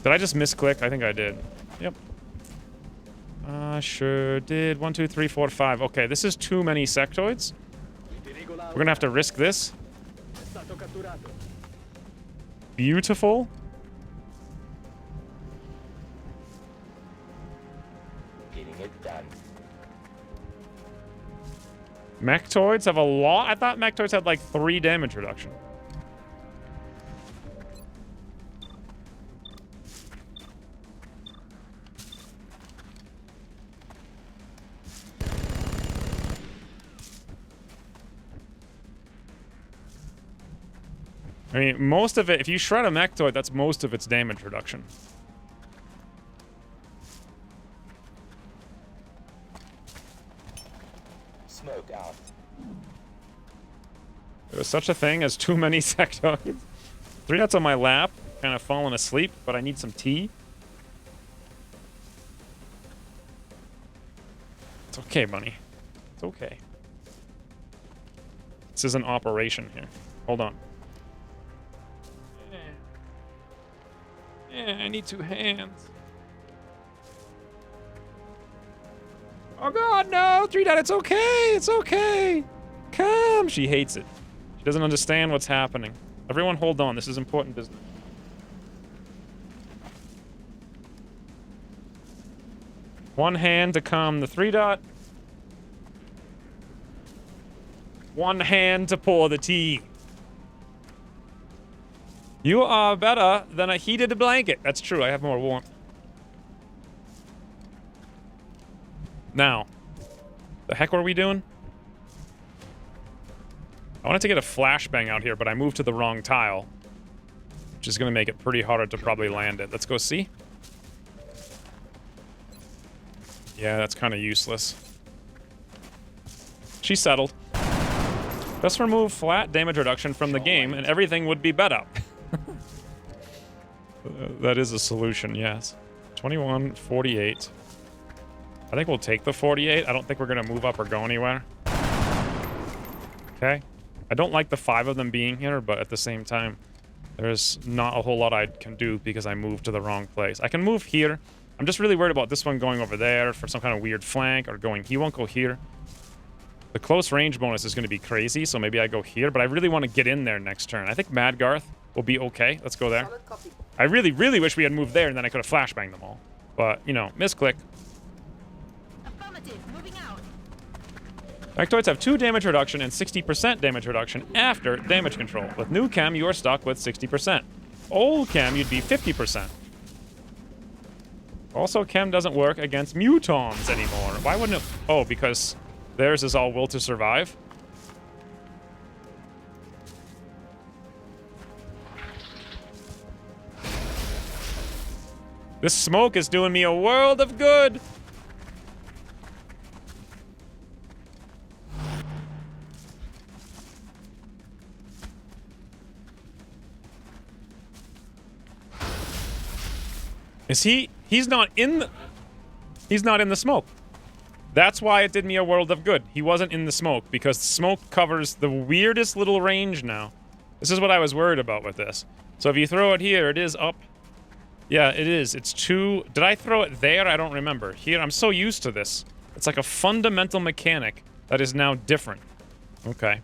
Did I just misclick? I think I did. Yep. Sure did. 1, 2, 3, 4, 5. Okay, this is too many sectoids. We're gonna have to risk this. Beautiful. Getting it done. Mechtoids have a lot. I thought mechtoids had like 3 damage reduction. I mean, most of it, if you shred a Mechtoid, that's most of its damage reduction. Smoke out. There was such a thing as too many sectoids. 3 dots on my lap, kind of falling asleep, but I need some tea. It's okay, bunny. It's okay. This is an operation here. Hold on. Yeah, I need 2 hands. Oh god, no! 3 dot, it's okay! It's okay! Come! She hates it. She doesn't understand what's happening. Everyone hold on, this is important business. One hand to calm the 3 dot. One hand to pour the tea. You are better than a heated blanket. That's true, I have more warmth. Now, the heck were we doing? I wanted to get a flashbang out here, but I moved to the wrong tile. Which is going to make it pretty hard to probably land it. Let's go see. Yeah, that's kind of useless. She settled. Just remove flat damage reduction from the game, and everything would be better. That is a solution, yes. 21, 48. I think we'll take the 48. I don't think we're going to move up or go anywhere. Okay. I don't like the 5 of them being here, but at the same time, there's not a whole lot I can do because I moved to the wrong place. I can move here. I'm just really worried about this one going over there for some kind of weird flank, or going... He won't go here. The close range bonus is going to be crazy, so maybe I go here, but I really want to get in there next turn. I think Madgarth will be okay. Let's go there. I really, really wish we had moved there, and then I could have flashbanged them all. But, you know, misclick. Affirmative, moving out. Mechtoids have 2 damage reduction and 60% damage reduction after damage control. With new chem, you are stuck with 60%. Old chem, you'd be 50%. Also, chem doesn't work against mutons anymore. Why wouldn't it? Oh, because theirs is all will to survive. This smoke is doing me a world of good. Is he? He's not in the... He's not in the smoke. That's why it did me a world of good. He wasn't in the smoke, because smoke covers the weirdest little range now. This is what I was worried about with this. So if you throw it here, it is up. Yeah, it is. It's 2... Did I throw it there? I don't remember. Here, I'm so used to this. It's like a fundamental mechanic that is now different. Okay.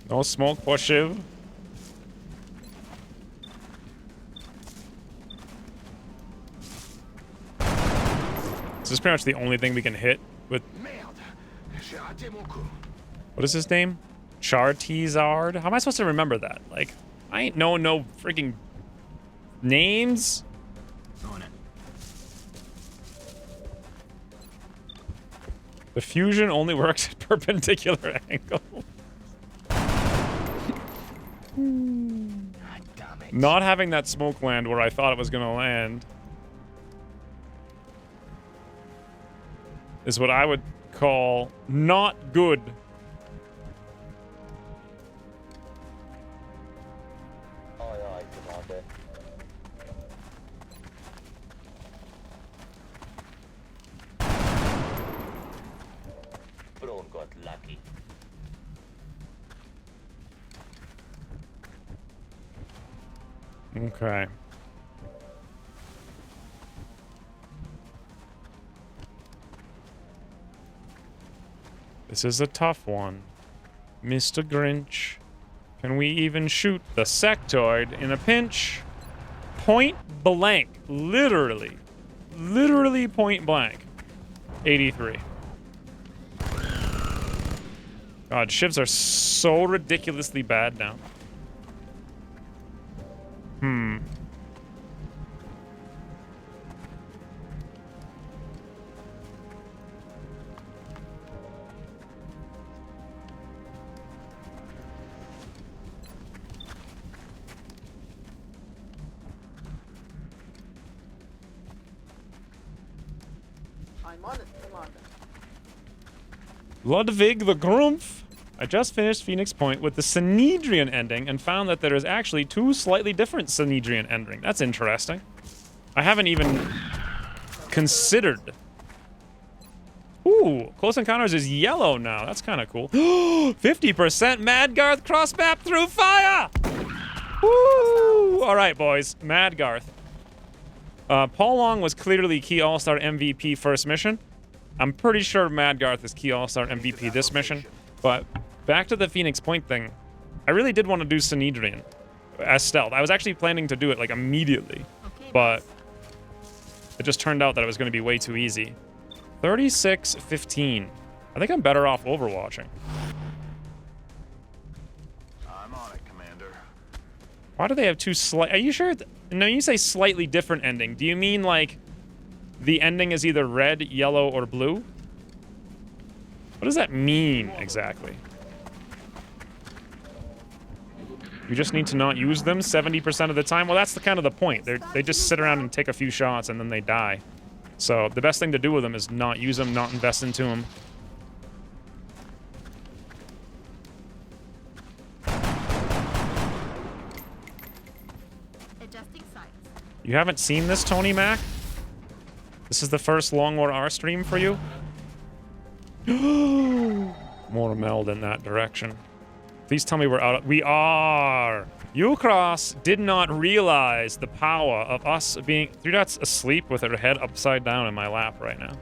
No smoke for Shiv. This is pretty much the only thing we can hit with... What is his name? Chartizard? How am I supposed to remember that? Like, I ain't know no freaking names. On it. The fusion only works at perpendicular angles. Not having that smoke land where I thought it was going to land is what I would call not good. Braun got lucky. Okay. This is a tough one, Mr. Grinch. Can we even shoot the sectoid in a pinch? Point blank. Literally. Literally point blank. 83. God, shivs are so ridiculously bad now. I'm on it, Commander. Ludwig the Grumpf. I just finished Phoenix Point with the Synedrian ending and found that there is actually 2 slightly different Synedrian endings. That's interesting. I haven't even considered. Ooh, Close Encounters is yellow now. That's kind of cool. 50% Madgarth cross map through fire! Woo! All right, boys. Madgarth. Paul Long was clearly Key All-Star MVP first mission. I'm pretty sure Madgarth is Key All-Star MVP this mission. But back to the Phoenix Point thing. I really did want to do Synedrian as stealth. I was actually planning to do it like immediately. But it just turned out that it was going to be way too easy. 36-15. I think I'm better off overwatching. I'm on it, Commander. Why do they have 2 slight... Are you sure? No, you say slightly different ending. Do you mean like the ending is either red, yellow, or blue? What does that mean exactly? You just need to not use them 70% of the time? Well, that's the kind of the point. They just sit around and take a few shots and then they die. So the best thing to do with them is not use them, not invest into them. Adjusting sights. You haven't seen this, Tony Mac? This is the first Long War R stream for you? More meld in that direction. Please tell me we're out of... We are! Ukros did not realize the power of us being... 3 Dots asleep with her head upside down in my lap right now.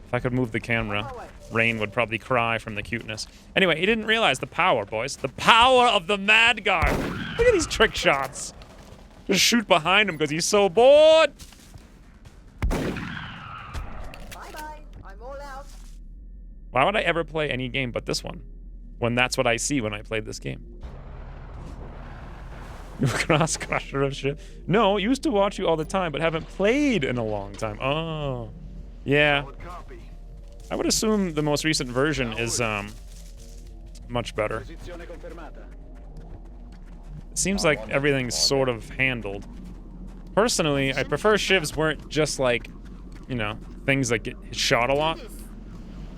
If I could move the camera, Rain would probably cry from the cuteness. Anyway, he didn't realize the power, boys. The power of the Madgarth! Look at these trick shots! Just shoot behind him because he's so bored! Bye-bye. I'm all out. Why would I ever play any game but this one? When that's what I see when I play this game. Cross crusher of shit. No, used to watch you all the time, but haven't played in a long time. Oh. Yeah. I would assume the most recent version is much better. It seems like everything's sort of handled. Personally, I prefer shivs weren't just like, you know, things that get shot a lot.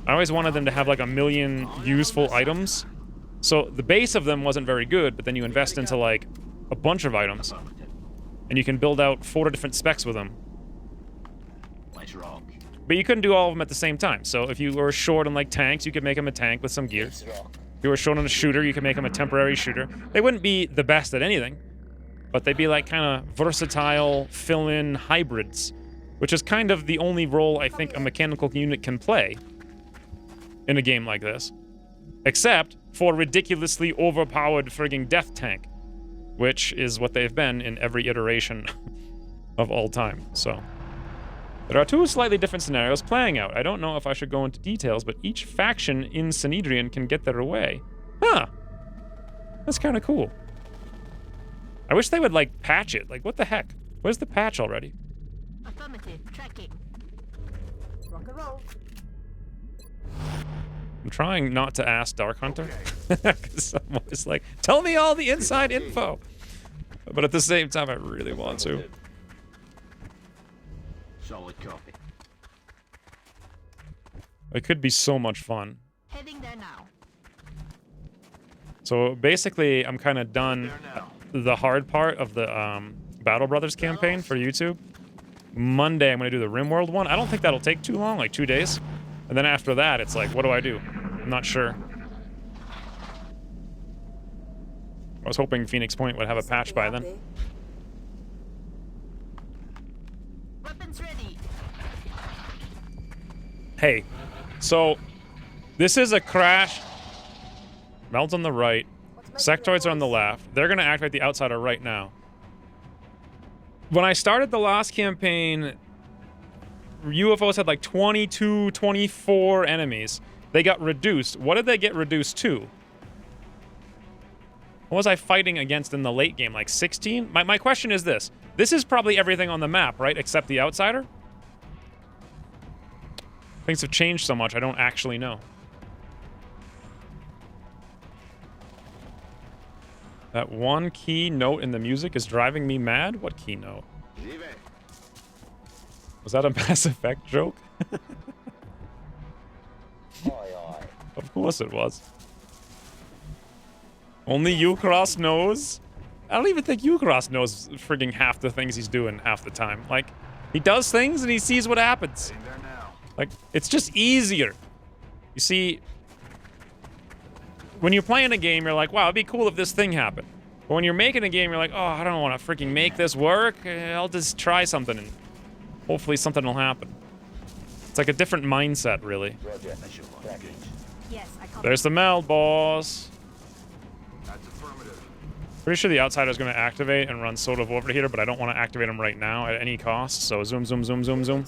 I always wanted them to have like a million useful items. So the base of them wasn't very good, but then you invest into like a bunch of items. And you can build out 4 different specs with them. But you couldn't do all of them at the same time. So if you were short on like tanks, you could make them a tank with some gear. If you were short on a shooter, you could make them a temporary shooter. They wouldn't be the best at anything, but they'd be like kind of versatile fill-in hybrids, which is kind of the only role I think a mechanical unit can play in a game like this, except for ridiculously overpowered frigging death tank, which is what they've been in every iteration of all time. So there are 2 slightly different scenarios playing out. I don't know if I should go into details, but each faction in Synedrian can get their way. Huh. That's kind of cool. I wish they would like patch it. Like, what the heck? Where's the patch already? Affirmative. Tracking. Rock and roll. I'm trying not to ask Dark Hunter. Because I'm always like, tell me all the inside info. But at the same time, I really want to. Solid copy. It could be so much fun. Heading there now. So basically, I'm kind of done the hard part of the Battle Brothers campaign for YouTube. Monday, I'm going to do the RimWorld one. I don't think that'll take too long, like 2 days. And then after that, it's like, what do I do? I'm not sure. I was hoping Phoenix Point would have a patch by then. Weapons ready. Hey, so this is a crash. Meld on the right. Sectoids are on the left. They're going to activate the outsider right now. When I started the last campaign, UFOs had like 22, 24 enemies. They got reduced. What did they get reduced to? What was I fighting against in the late game? Like 16? My question is this. This is probably everything on the map, right? Except the outsider? Things have changed so much, I don't actually know. That one key note in the music is driving me mad? What key note? Was that a Mass Effect joke? Of course it was. Only Ukros knows? I don't even think Ukros knows frigging half the things he's doing half the time. Like, he does things and he sees what happens. Like, it's just easier. You see, when you're playing a game, you're like, wow, it'd be cool if this thing happened. But when you're making a game, you're like, oh, I don't want to freaking make this work. I'll just try something and hopefully something will happen. It's like a different mindset, really. Roger. Yes, I call There's the meld, boss. Pretty sure the outsider is going to activate and run Soda Overheater, but I don't want to activate him right now at any cost. So zoom, zoom, zoom, zoom, zoom.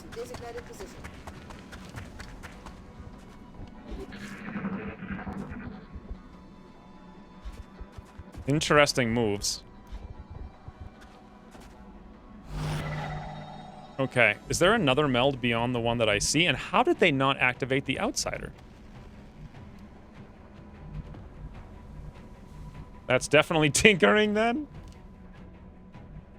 Interesting moves. Okay, is there another meld beyond the one that I see? And how did they not activate the outsider? That's definitely tinkering then.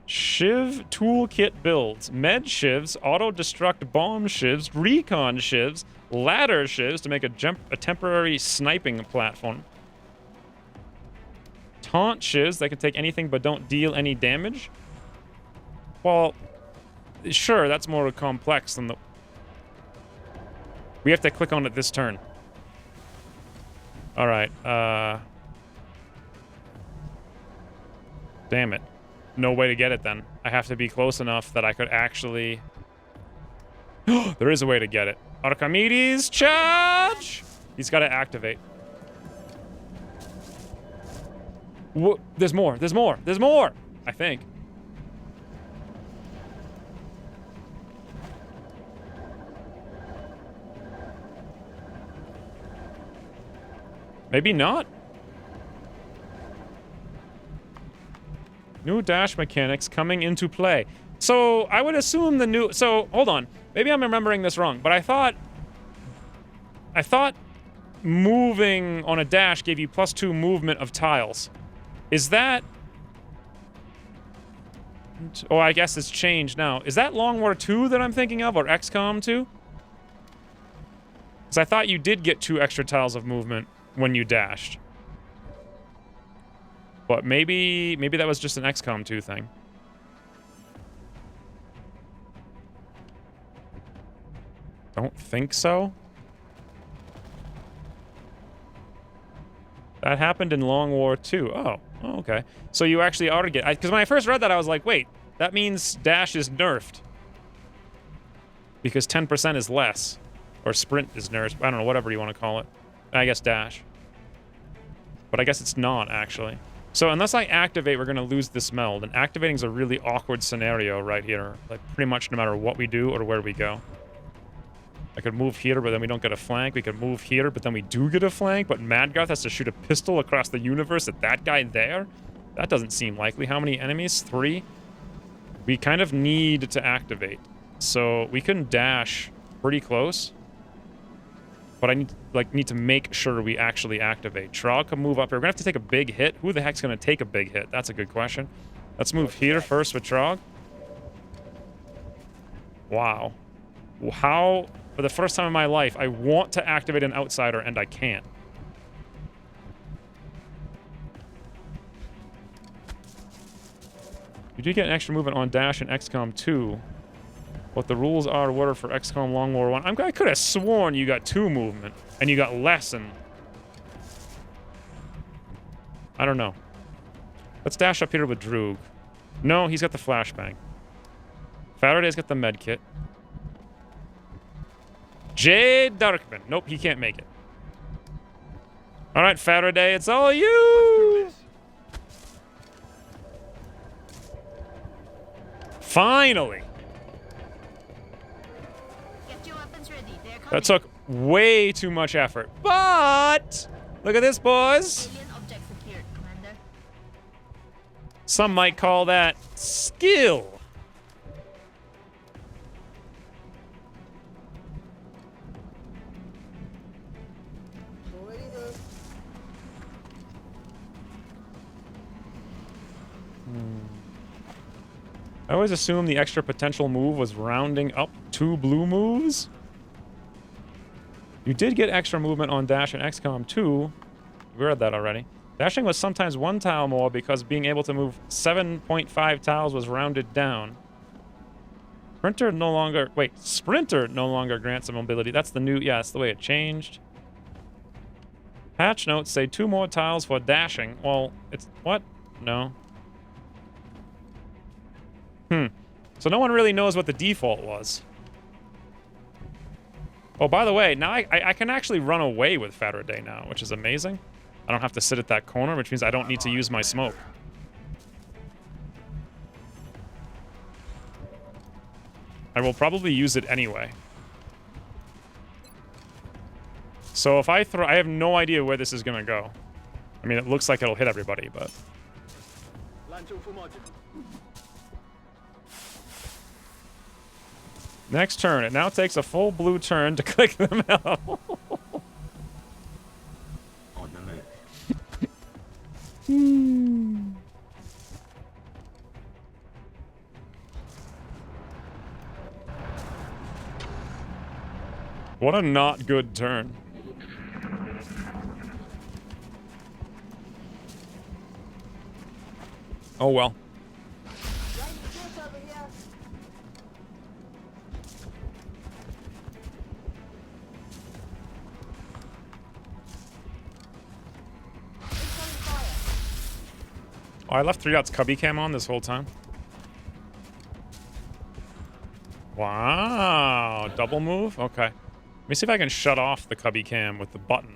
Shiv toolkit builds. Med shivs, auto-destruct bomb shivs, recon shivs, ladder shivs to make a temporary sniping platform. Taunt shivs that can take anything but don't deal any damage. Well, sure, that's more complex than the... We have to click on it this turn. Alright, damn it. No way to get it then. I have to be close enough that I could actually... There is a way to get it. Archimedes, charge! He's got to activate. There's more, there's more, there's more! I think. Maybe not. New dash mechanics coming into play. So, I would assume the new... So, hold on. Maybe I'm remembering this wrong, but I thought moving on a dash gave you +2 movement of tiles. Is that... Oh, I guess it's changed now. Is that Long War 2 that I'm thinking of, or XCOM 2? Because I thought you did get 2 extra tiles of movement when you dashed. But maybe that was just an XCOM 2 thing. Don't think so. That happened in Long War 2. Oh, okay. So you actually ought to get... Because when I first read that, I was like, wait, that means dash is nerfed. Because 10% is less. Or sprint is nerfed. I don't know, whatever you want to call it. I guess dash. But I guess it's not, actually. So unless I activate, we're going to lose this meld. And activating is a really awkward scenario right here. Like, pretty much no matter what we do or where we go. I could move here, but then we don't get a flank. We could move here, but then we do get a flank. But Madgoth has to shoot a pistol across the universe at that guy there? That doesn't seem likely. How many enemies? 3? We kind of need to activate. So we can dash pretty close. But I need to make sure we actually activate. Trog can move up here. We're going to have to take a big hit. Who the heck's going to take a big hit? That's a good question. Let's move here first with Trog. Wow. How, for the first time in my life, I want to activate an outsider and I can't. You do get an extra movement on dash in XCOM 2. What the rules are were for XCOM Long War 1. I could have sworn you got 2 movement, and you got less in... I don't know. Let's dash up here with Droog. No, he's got the flashbang. Faraday's got the medkit. Jade Darkman. Nope, he can't make it. Alright, Faraday, it's all you! Finally! Get your weapons ready. They're coming. That took way too much effort. But look at this, boys. Alien object secured, Commander. Some might call that skill. Already there. I always assumed the extra potential move was rounding up 2 blue moves. You did get extra movement on Dash and XCOM 2. We read that already. Dashing was sometimes 1 tile more because being able to move 7.5 tiles was rounded down. Sprinter no longer grants a mobility. That's the new, yeah, that's the way it changed. Patch notes say 2 more tiles for dashing. Well, it's, what? No. So no one really knows what the default was. Oh, by the way, now I can actually run away with Faraday now, which is amazing. I don't have to sit at that corner, which means I don't need to use my smoke. I will probably use it anyway. So if I throw... I have no idea where this is going to go. I mean, it looks like it'll hit everybody, but... Next turn. It now takes a full blue turn to click them out. On the move. What a not good turn. Oh well. Oh, I left 3-Dot's cubby cam on this whole time. Wow, double move? Okay. Let me see if I can shut off the cubby cam with the button.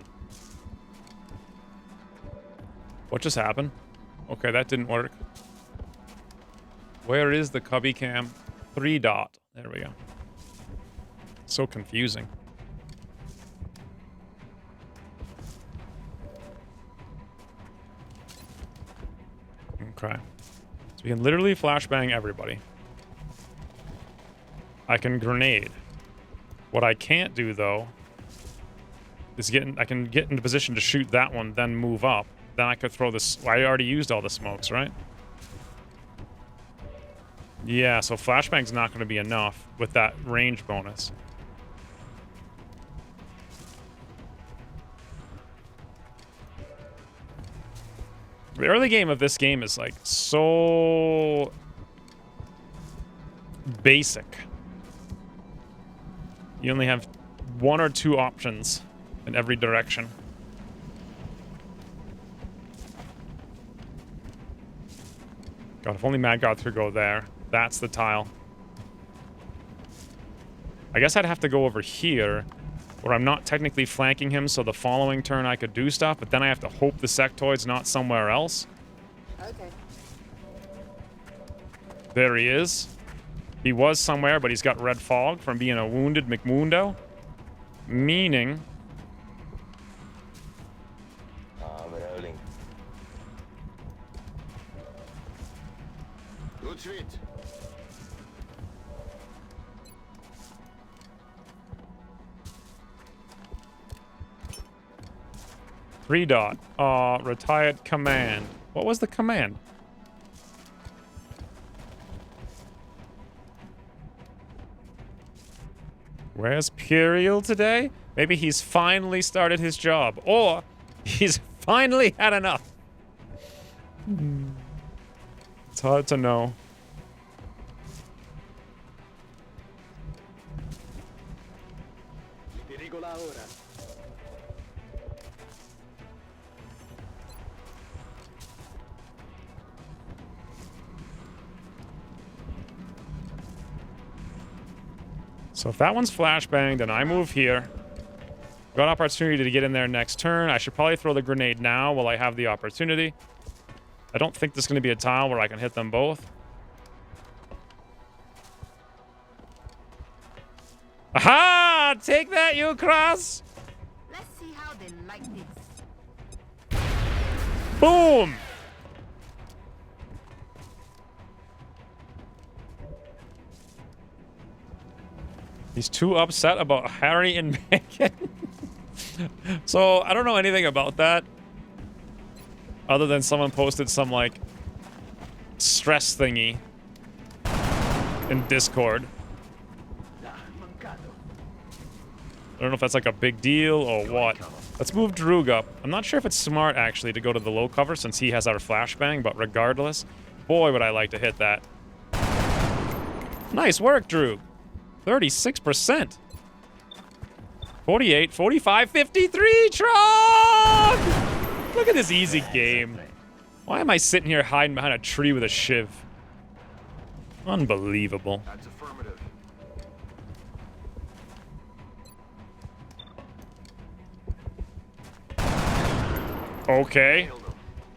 What just happened? Okay, that didn't work. Where is the cubby cam? 3-Dot. There we go. So confusing. Okay. So we can literally flashbang everybody. I can grenade. What I can't do, though, is I can get into position to shoot that one, then move up. Then I could throw this... Well, I already used all the smokes, right? Yeah, so flashbang's not going to be enough with that range bonus. The early game of this game is, like, so... basic. You only have 1 or 2 options in every direction. God, if only Mad God could go there. That's the tile. I guess I'd have to go over here, where I'm not technically flanking him, so the following turn I could do stuff, but then I have to hope the sectoid's not somewhere else. Okay. There he is. He was somewhere, but he's got red fog from being a wounded McWundo. Meaning... we're rolling. Good shit. Three dot. Retired command. What was the command? Where's Puriel today? Maybe he's finally started his job. Or he's finally had enough. It's hard to know. So if that one's flashbanged and I move here, got opportunity to get in there next turn. I should probably throw the grenade now while I have the opportunity. I don't think there's going to be a tile where I can hit them both. Aha! Take that, you cross! Let's see how they like this. Boom! He's too upset about Harry and Meghan. So, I don't know anything about that. Other than someone posted some, like, stress thingy in Discord. I don't know if that's like a big deal or what. Let's move Droog up. I'm not sure if it's smart, actually, to go to the low cover since he has our flashbang, but regardless, boy, would I like to hit that. Nice work, Droog. 36%. 48, 45, 53, Trog! Look at this easy game. Why am I sitting here hiding behind a tree with a shiv? Unbelievable. That's affirmative. Okay.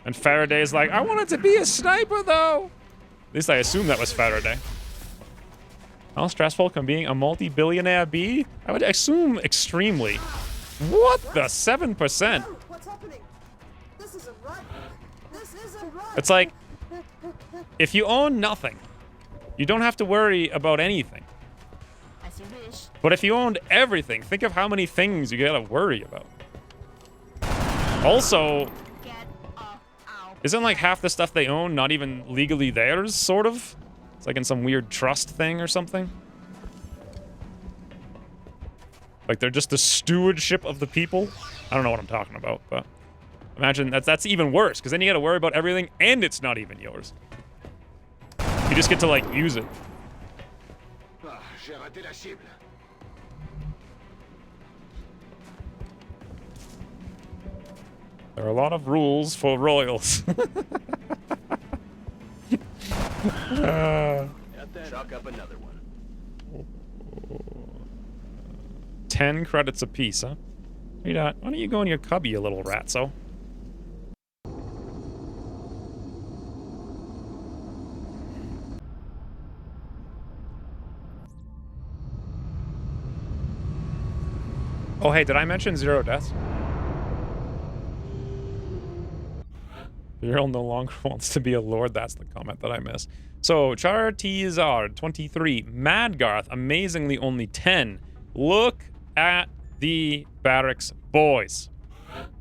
And Faraday's like, I wanted to be a sniper, though. At least I assume that was Faraday. How stressful can being a multi-billionaire be? I would assume extremely. What the 7%? What's happening? This isn't right. This isn't right. It's like, if you own nothing, you don't have to worry about anything. As you wish. But if you owned everything, think of how many things you gotta worry about. Also, isn't like half the stuff they own not even legally theirs, sort of? It's like in some weird trust thing or something. Like they're just the stewardship of the people. I don't know what I'm talking about, but imagine that's even worse, because then you gotta worry about everything and it's not even yours. You just get to like use it. There are a lot of rules for royals. Chalk up another one. 10 credits apiece, huh? Why don't you go in your cubby, you little ratso? Oh, hey, did I mention 0 deaths? Viral no longer wants to be a lord. That's the comment that I missed. So, Chartizard, 23. Madgarth, amazingly only 10. Look at the barracks boys.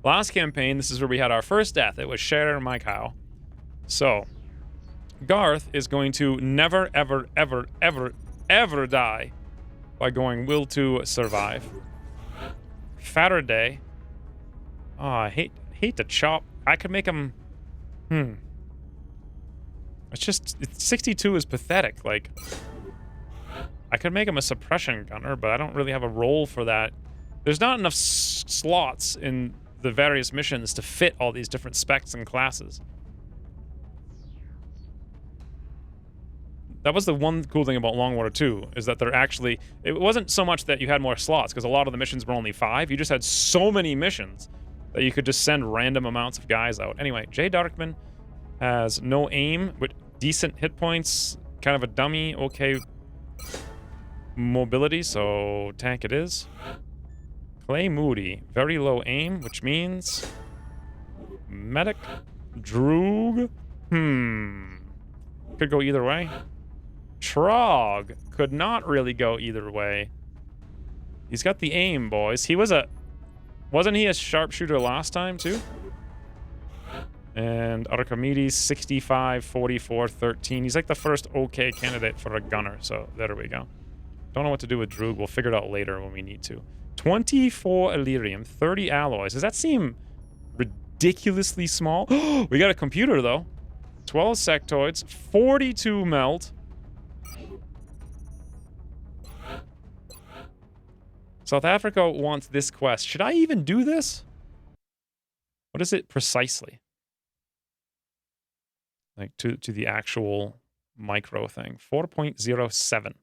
Last campaign, this is where we had our first death. It was Cher Mikau. So, Garth is going to never, ever, ever, ever, ever die by going will to survive. Faraday. Oh, I hate to chop. I could make him... It's just... 62 is pathetic. Like, I could make him a suppression gunner, but I don't really have a role for that. There's not enough slots in the various missions to fit all these different specs and classes. That was the one cool thing about Longwater 2, is that they're actually... It wasn't so much that you had more slots, because a lot of the missions were only 5. You just had so many missions that you could just send random amounts of guys out. Anyway, Jay Darkman has no aim, but decent hit points, kind of a dummy, okay mobility, so tank it is. Clay Moody, very low aim, which means... Medic. Droog. Could go either way. Trog could not really go either way. He's got the aim, boys. He was a... Wasn't he a sharpshooter last time, too? And Archimedes, 65, 44, 13. He's like the first okay candidate for a gunner, so there we go. Don't know what to do with Droog. We'll figure it out later when we need to. 24 Illyrium, 30 alloys. Does that seem ridiculously small? We got a computer, though. 12 sectoids, 42 melt. South Africa wants this quest. Should I even do this? What is it precisely? Like to the actual micro thing. 4.07.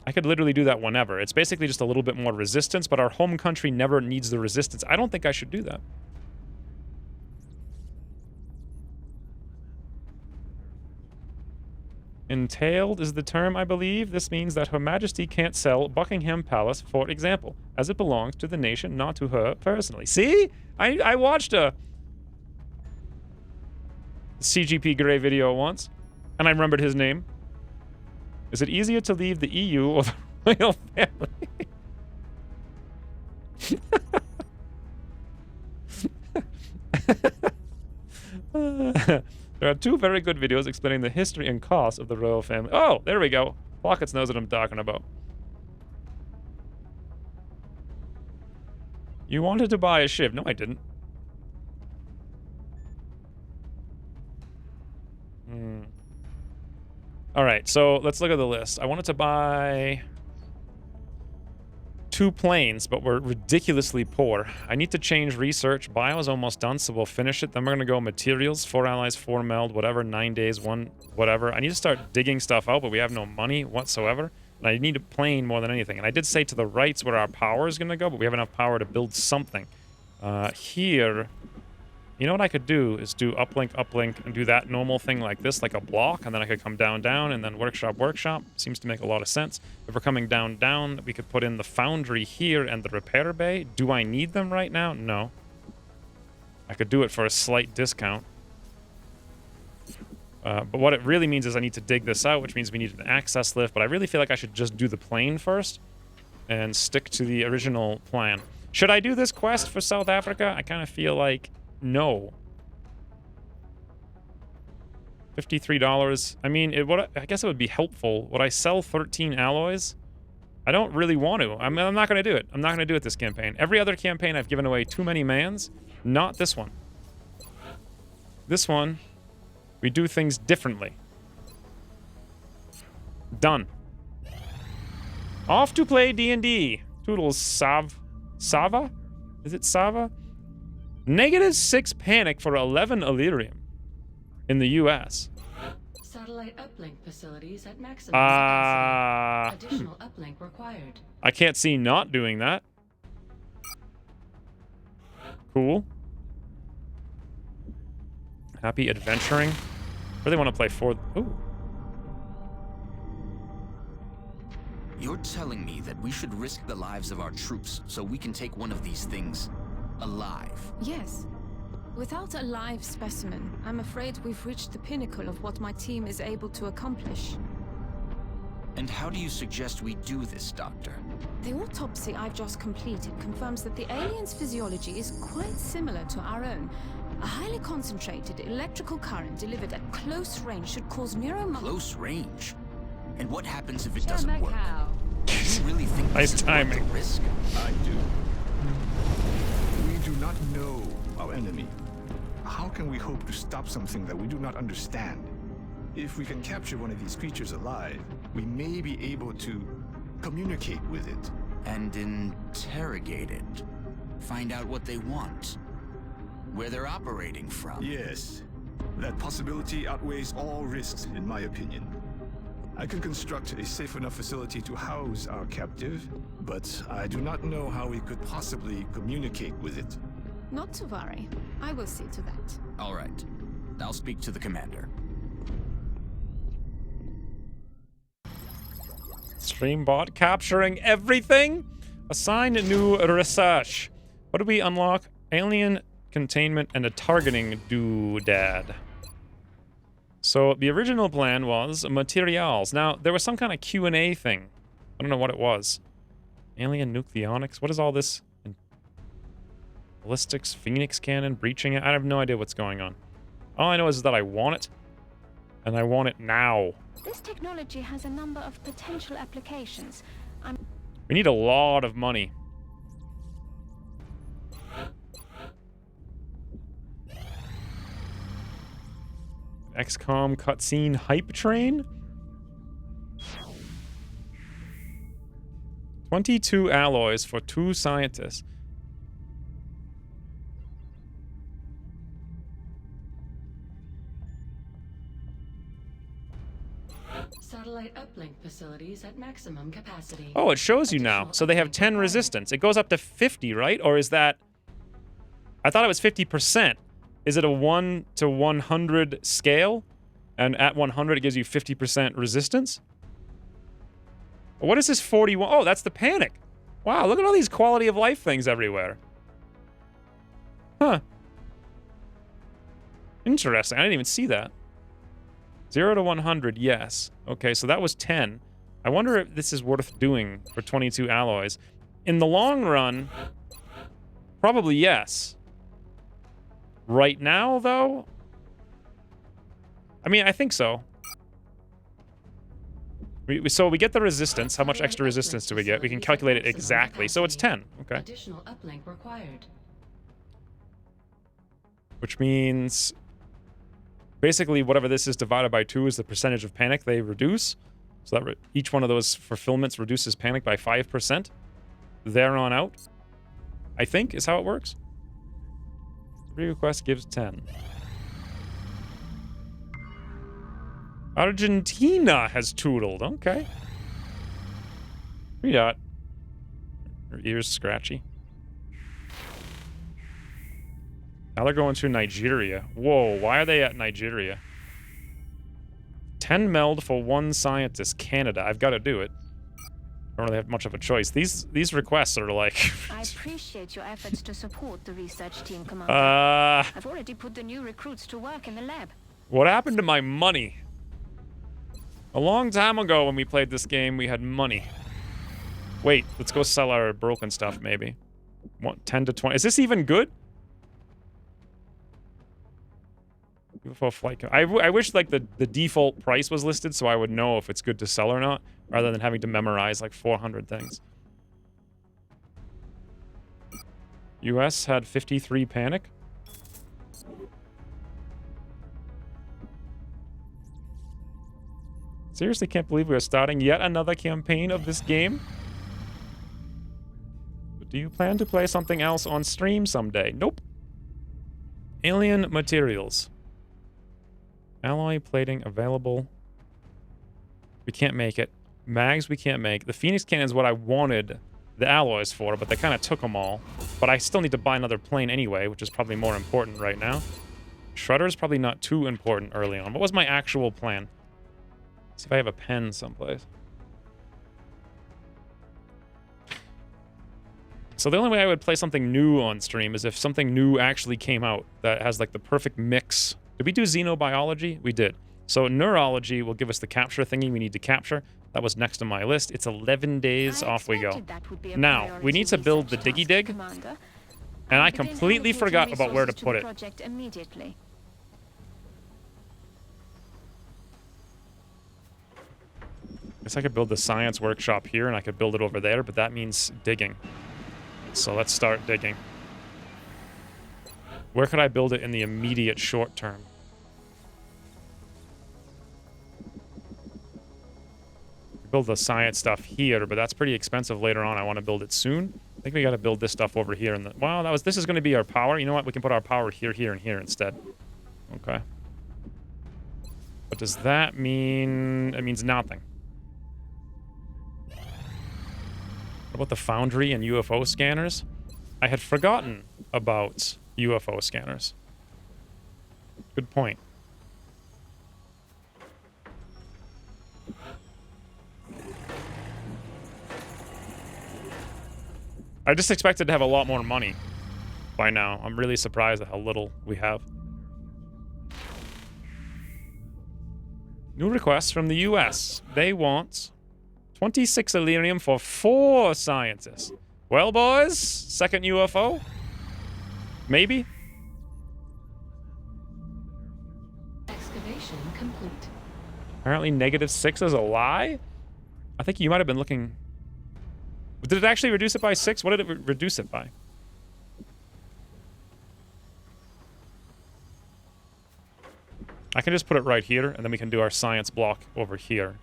I could literally do that whenever. It's basically just a little bit more resistance, but our home country never needs the resistance. I don't think I should do that. Entailed is the term, I believe. This means that Her Majesty can't sell Buckingham Palace, for example, as it belongs to the nation, not to her personally. See? I watched a CGP Grey video once, and I remembered his name. Is it easier to leave the EU or the royal family? There are two very good videos explaining the history and cost of the royal family. Oh, there we go. Pockets knows what I'm talking about. You wanted to buy a Shiv. No, I didn't. All right, so let's look at the list. I wanted to buy 2 planes, but we're ridiculously poor. I need to change research. Bio is almost done, so we'll finish it. Then we're going to go materials, 4 allies, 4 meld, whatever, 9 days, 1, whatever. I need to start digging stuff out, but we have no money whatsoever. And I need a plane more than anything. And I did say to the right's where our power is going to go, but we have enough power to build something. Here, you know what I could do is do uplink, and do that normal thing like this, like a block, and then I could come down, and then workshop. Seems to make a lot of sense. If we're coming down, we could put in the foundry here and the repair bay. Do I need them right now? No. I could do it for a slight discount. But what it really means is I need to dig this out, which means we need an access lift, but I really feel like I should just do the plane first and stick to the original plan. Should I do this quest for South Africa? I kind of feel like no. $53. I mean, I guess it would be helpful. Would I sell 13 alloys? I don't really want to. I'm not going to do it. I'm not going to do it this campaign. Every other campaign, I've given away too many mans. Not this one. This one, we do things differently. Done. Off to play D&D. Toodles Sava? Is it Sava? -6 panic for 11 Illyrium in the US. Satellite uplink facilities at maximum capacity. Additional uplink required. I can't see not doing that. Cool. Happy adventuring. Really want to play 4. Ooh. You're telling me that we should risk the lives of our troops so we can take one of these things alive? Yes. Without a live specimen, I'm afraid we've reached the pinnacle of what my team is able to accomplish. And how do you suggest we do this, Doctor? The autopsy I've just completed confirms that the alien's physiology is quite similar to our own. A highly concentrated electrical current delivered at close range should cause Close range? And what happens if it doesn't work? Do you really think nice this is timing. worth the risk? I do. We do not know our enemy. How can we hope to stop something that we do not understand? If we can capture one of these creatures alive, we may be able to communicate with it. And interrogate it. Find out what they want. Where they're operating from. Yes. That possibility outweighs all risks, in my opinion. I can construct a safe enough facility to house our captive, but I do not know how we could possibly communicate with it. Not to worry. I will see to that. All right. I'll speak to the commander. Streambot capturing everything? Assign new research. What do we unlock? Alien containment and a targeting doodad. So the original plan was materials. Now, there was some kind of Q&A thing. I don't know what it was. Alien nucleonics? What is all this? Ballistics, Phoenix cannon, breaching it? I have no idea what's going on. All I know is that I want it. And I want it now. This technology has a number of potential applications. We need a lot of money. XCOM cutscene hype train? 22 alloys for 2 scientists. Satellite uplink facilities at maximum capacity. Oh, it shows you now. So they have 10 resistance. It goes up to 50, right? Or is that... I thought it was 50%. Is it a 1 to 100 scale? And at 100, it gives you 50% resistance. What is this 41? Oh, that's the panic. Wow, look at all these quality of life things everywhere. Huh. Interesting. I didn't even see that. 0 to 100, yes. Okay, so that was 10. I wonder if this is worth doing for 22 alloys. In the long run, probably yes. Right now, though? I mean, I think so. So we get the resistance. How much extra resistance do we get? We can calculate it exactly. So it's 10. Okay. Additional uplink required. Which means basically whatever this is divided by 2 is the percentage of panic they reduce. So that each one of those fulfillments reduces panic by 5%. There on out, I think, is how it works. Request gives 10. Argentina has tootled. Okay. We got her ears scratchy. Now they're going to Nigeria. Whoa, why are they at Nigeria? 10 meld for 1 scientist. Canada. I've got to do it. I don't really have much of a choice. These requests are like... I appreciate your efforts to support the research team, Commander. I've already put the new recruits to work in the lab. What happened to my money? A long time ago when we played this game, we had money. Wait, let's go sell our broken stuff, maybe. What, 10 to 20? Is this even good? UFO flight. I wish like the default price was listed so I would know if it's good to sell or not, rather than having to memorize like 400 things. US had 53 panic. Seriously, can't believe we are starting yet another campaign of this game. But do you plan to play something else on stream someday? Nope. Alien materials. Alloy plating available. We can't make it. Mags we can't make. The Phoenix Cannon is what I wanted the alloys for, but they kind of took them all. But I still need to buy another plane anyway, which is probably more important right now. Shredder is probably not too important early on. What was my actual plan? See if I have a pen someplace. So the only way I would play something new on stream is if something new actually came out that has like the perfect mix. Did we do xenobiology? We did. So neurology will give us the capture thingy we need to capture. That was next on my list. It's 11 days, off we go. Now, we need to build the Diggy Dig. And I completely forgot about where to put it. Guess I could build the science workshop here and I could build it over there, but that means digging. So let's start digging. Where could I build it in the immediate short term? Build the science stuff here, but that's pretty expensive later on. I want to build it soon. I think we got to build this stuff over here. And wow, this is going to be our power. You know what? We can put our power here, here, and here instead. Okay. What does that mean? It means nothing. What about the foundry and UFO scanners? I had forgotten about UFO scanners. Good point. I just expected to have a lot more money by now. I'm really surprised at how little we have. New requests from the US. They want 26 Elerium for 4 scientists. Well, boys, second UFO? Maybe? Excavation complete. Apparently -6 is a lie? I think you might have been looking... Did it actually reduce it by 6? What did it reduce it by? I can just put it right here, and then we can do our science block over here.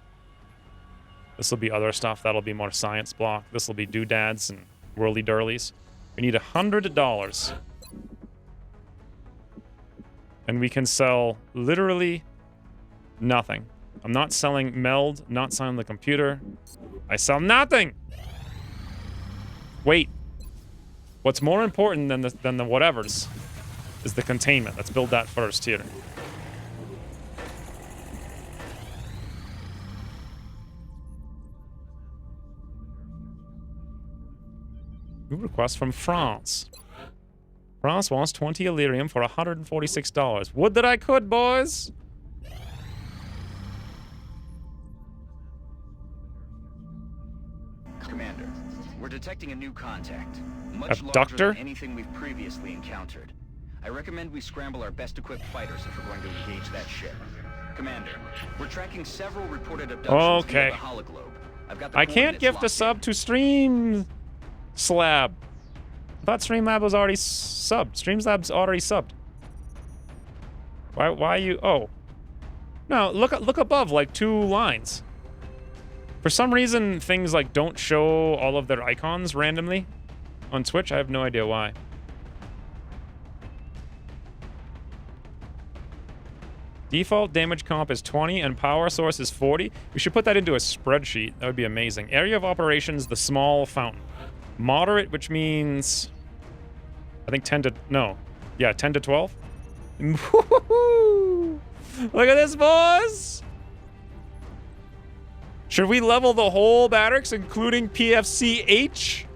This will be other stuff. That'll be more science block. This will be doodads and whirly-durlies. We need $100. And we can sell literally nothing. I'm not selling meld, not selling the computer. I sell nothing! Wait. What's more important than the whatevers is the containment. Let's build that first here. New request from France. France wants 20 Illyrium for $146. Would that I could, boys! Commander, we're detecting a new contact. Much larger Abductor? than anything we've previously encountered. I recommend we scramble our best-equipped fighters if we're going to engage that ship. Commander, we're tracking several reported abductions via the hologlobe. I've got the I can't coordinates gift a locked sub to Streamslab. I thought Streamlab was already subbed. Streamlab's already subbed. Why you... Oh. No, look above, like 2 lines. For some reason, things like don't show all of their icons randomly on Twitch. I have no idea why. Default damage comp is 20 and power source is 40. We should put that into a spreadsheet. That would be amazing. Area of operations, the small fountain. Moderate, which means... I think 10 to... No. Yeah, 10 to 12. Look at this, boys! Should we level the whole barracks, including PFC-H?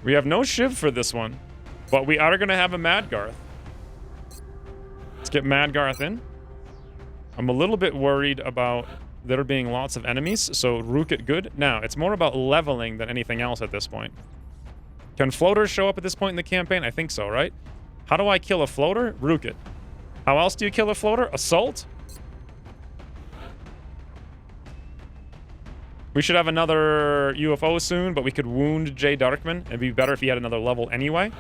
We have no Shiv for this one, but we are going to have a Madgarth. Let's get Madgarth in. I'm a little bit worried about there being lots of enemies, so Rook it good. Now, it's more about leveling than anything else at this point. Can floaters show up at this point in the campaign? I think so, right? How do I kill a floater? Rook it. How else do you kill a floater? Assault? We should have another UFO soon, but we could wound Jay Darkman. It'd be better if he had another level anyway.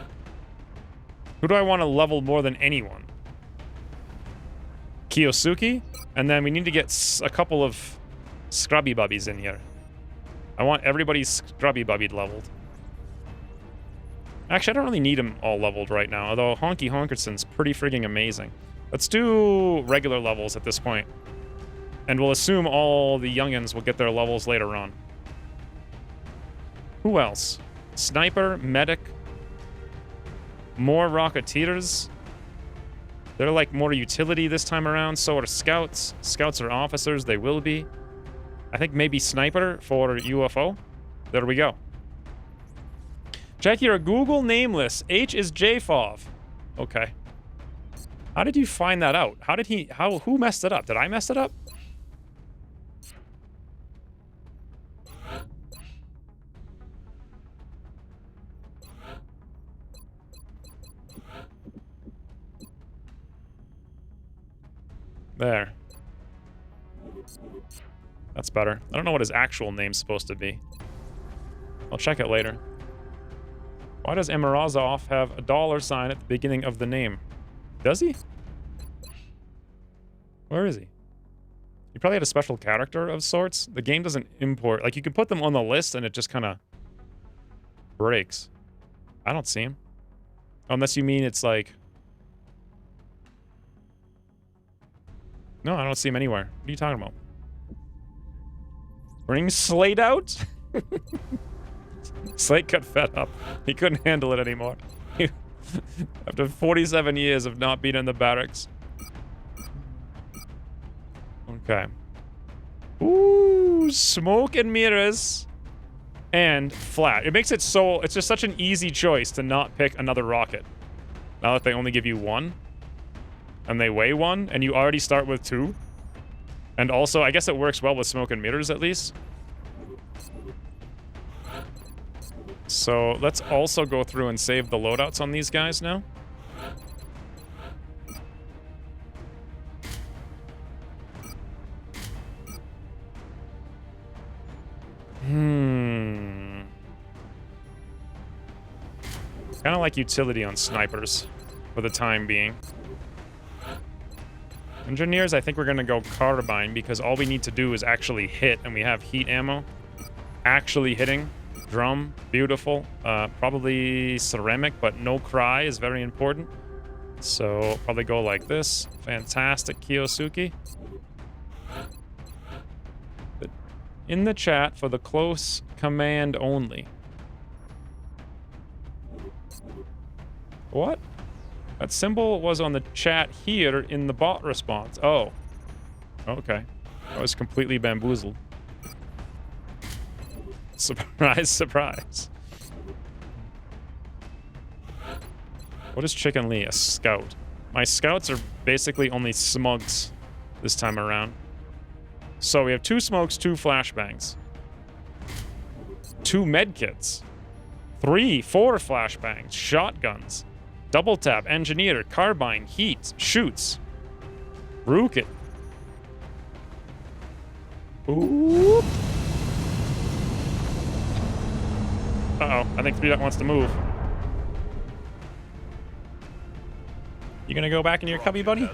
Who do I want to level more than anyone? Kiyosuke? And then we need to get a couple of Scrubby Bubbies in here. I want everybody's Scrubby Bubbied leveled. Actually, I don't really need them all leveled right now, although Honky Honkerson's pretty frigging amazing. Let's do regular levels at this point. And we'll assume all the youngins will get their levels later on. Who else? Sniper, medic, more Rocketeers. They're like more utility this time around. So are scouts. Scouts are officers. They will be. I think maybe sniper for UFO. There we go. Check your Google name list. H is JFOV. Okay. How did you find that out? How did he... Who messed it up? Did I mess it up? There. That's better. I don't know what his actual name's supposed to be. I'll check it later. Why does Emirazov have a $sign at the beginning of the name? Does he? Where is he? He probably had a special character of sorts. The game doesn't import... Like, you can put them on the list and it just kind of breaks. I don't see him. Unless you mean it's like... No, I don't see him anywhere. What are you talking about? Bring Slate out? Slate got fed up. He couldn't handle it anymore. After 47 years of not being in the barracks. Okay. Ooh, smoke and mirrors. And flat. It makes it so... It's just such an easy choice to not pick another rocket. Now that they only give you one. And they weigh one, and you already start with 2. And also, I guess it works well with smoke and mirrors, at least. So, let's also go through and save the loadouts on these guys now. Kind of like utility on snipers for the time being. Engineers, I think we're going to go carbine because all we need to do is actually hit, and we have heat ammo. Actually hitting. Drum, beautiful. Probably ceramic, but no cry is very important. So probably go like this. Fantastic, Kiyosuke. In the chat for the close command only. What? That symbol was on the chat here in the bot response. Oh. Okay. I was completely bamboozled. Surprise, surprise. What is Chicken Lee? A scout. My scouts are basically only smugs this time around. So we have 2 smokes, 2 flashbangs. 2 medkits. 3, 4 flashbangs. Shotguns. Double tap, engineer, carbine, heat, shoots. Rook-it. Ooh. Uh-oh, I think 3 wants to move. You gonna go back into your cubby, buddy?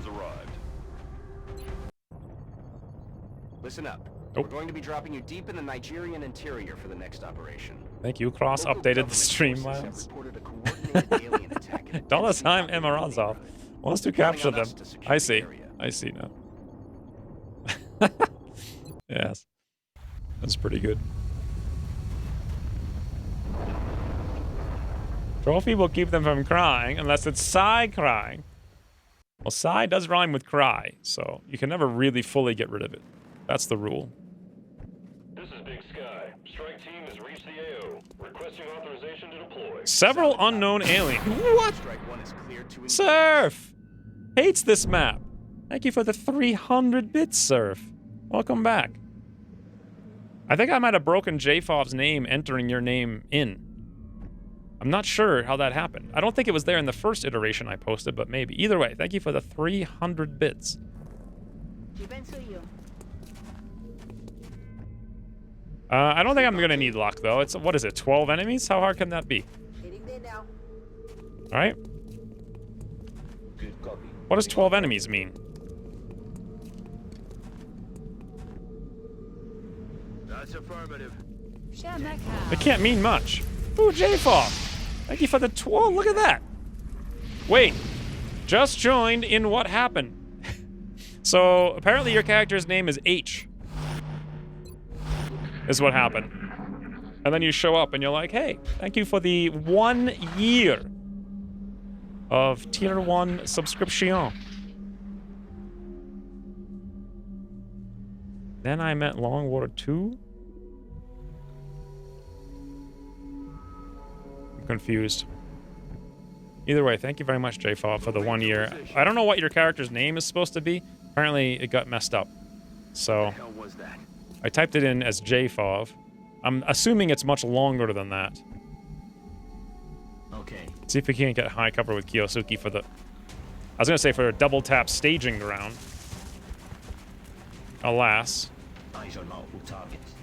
Listen up. Nope. We're going to be dropping you deep in the Nigerian interior for the next operation. Thank you. Cross updated the stream, Miles. $Time Emaranzov wants to capture them. I see. I see now. Yes. That's pretty good. Trophy will keep them from crying unless it's Psy crying. Well, Psy does rhyme with cry, so you can never really fully get rid of it. That's the rule. This is Big Sky. Strike team has reached the AO. Requesting authorization to deploy. Several unknown aliens. What? Surf! Hates this map. Thank you for the 300 bits, Surf. Welcome back. I think I might have broken JFov's name entering your name in. I'm not sure how that happened. I don't think it was there in the first iteration I posted, but maybe. Either way, thank you for the 300 bits. I don't think I'm gonna need luck though. It's, what is it, 12 enemies? How hard can that be? Alright. What does 12 enemies mean? That's affirmative. It can't mean much. Ooh, JFov. Thank you for the 12. Look at that. Wait. Just joined in what happened. So, apparently your character's name is H. Is what happened. And then you show up and you're like, hey, thank you for the 1 year of Tier 1 subscription. Then I met Longwater 2. I'm confused. Either way, thank you very much, JFob, for the 1 year. I don't know what your character's name is supposed to be. Apparently, it got messed up. So, I typed it in as JFob. I'm assuming it's much longer than that. Okay. See if we can't get high cover with Kiyosuke for the... I was gonna say for a double tap staging ground. Alas. Eyes on multiple targets.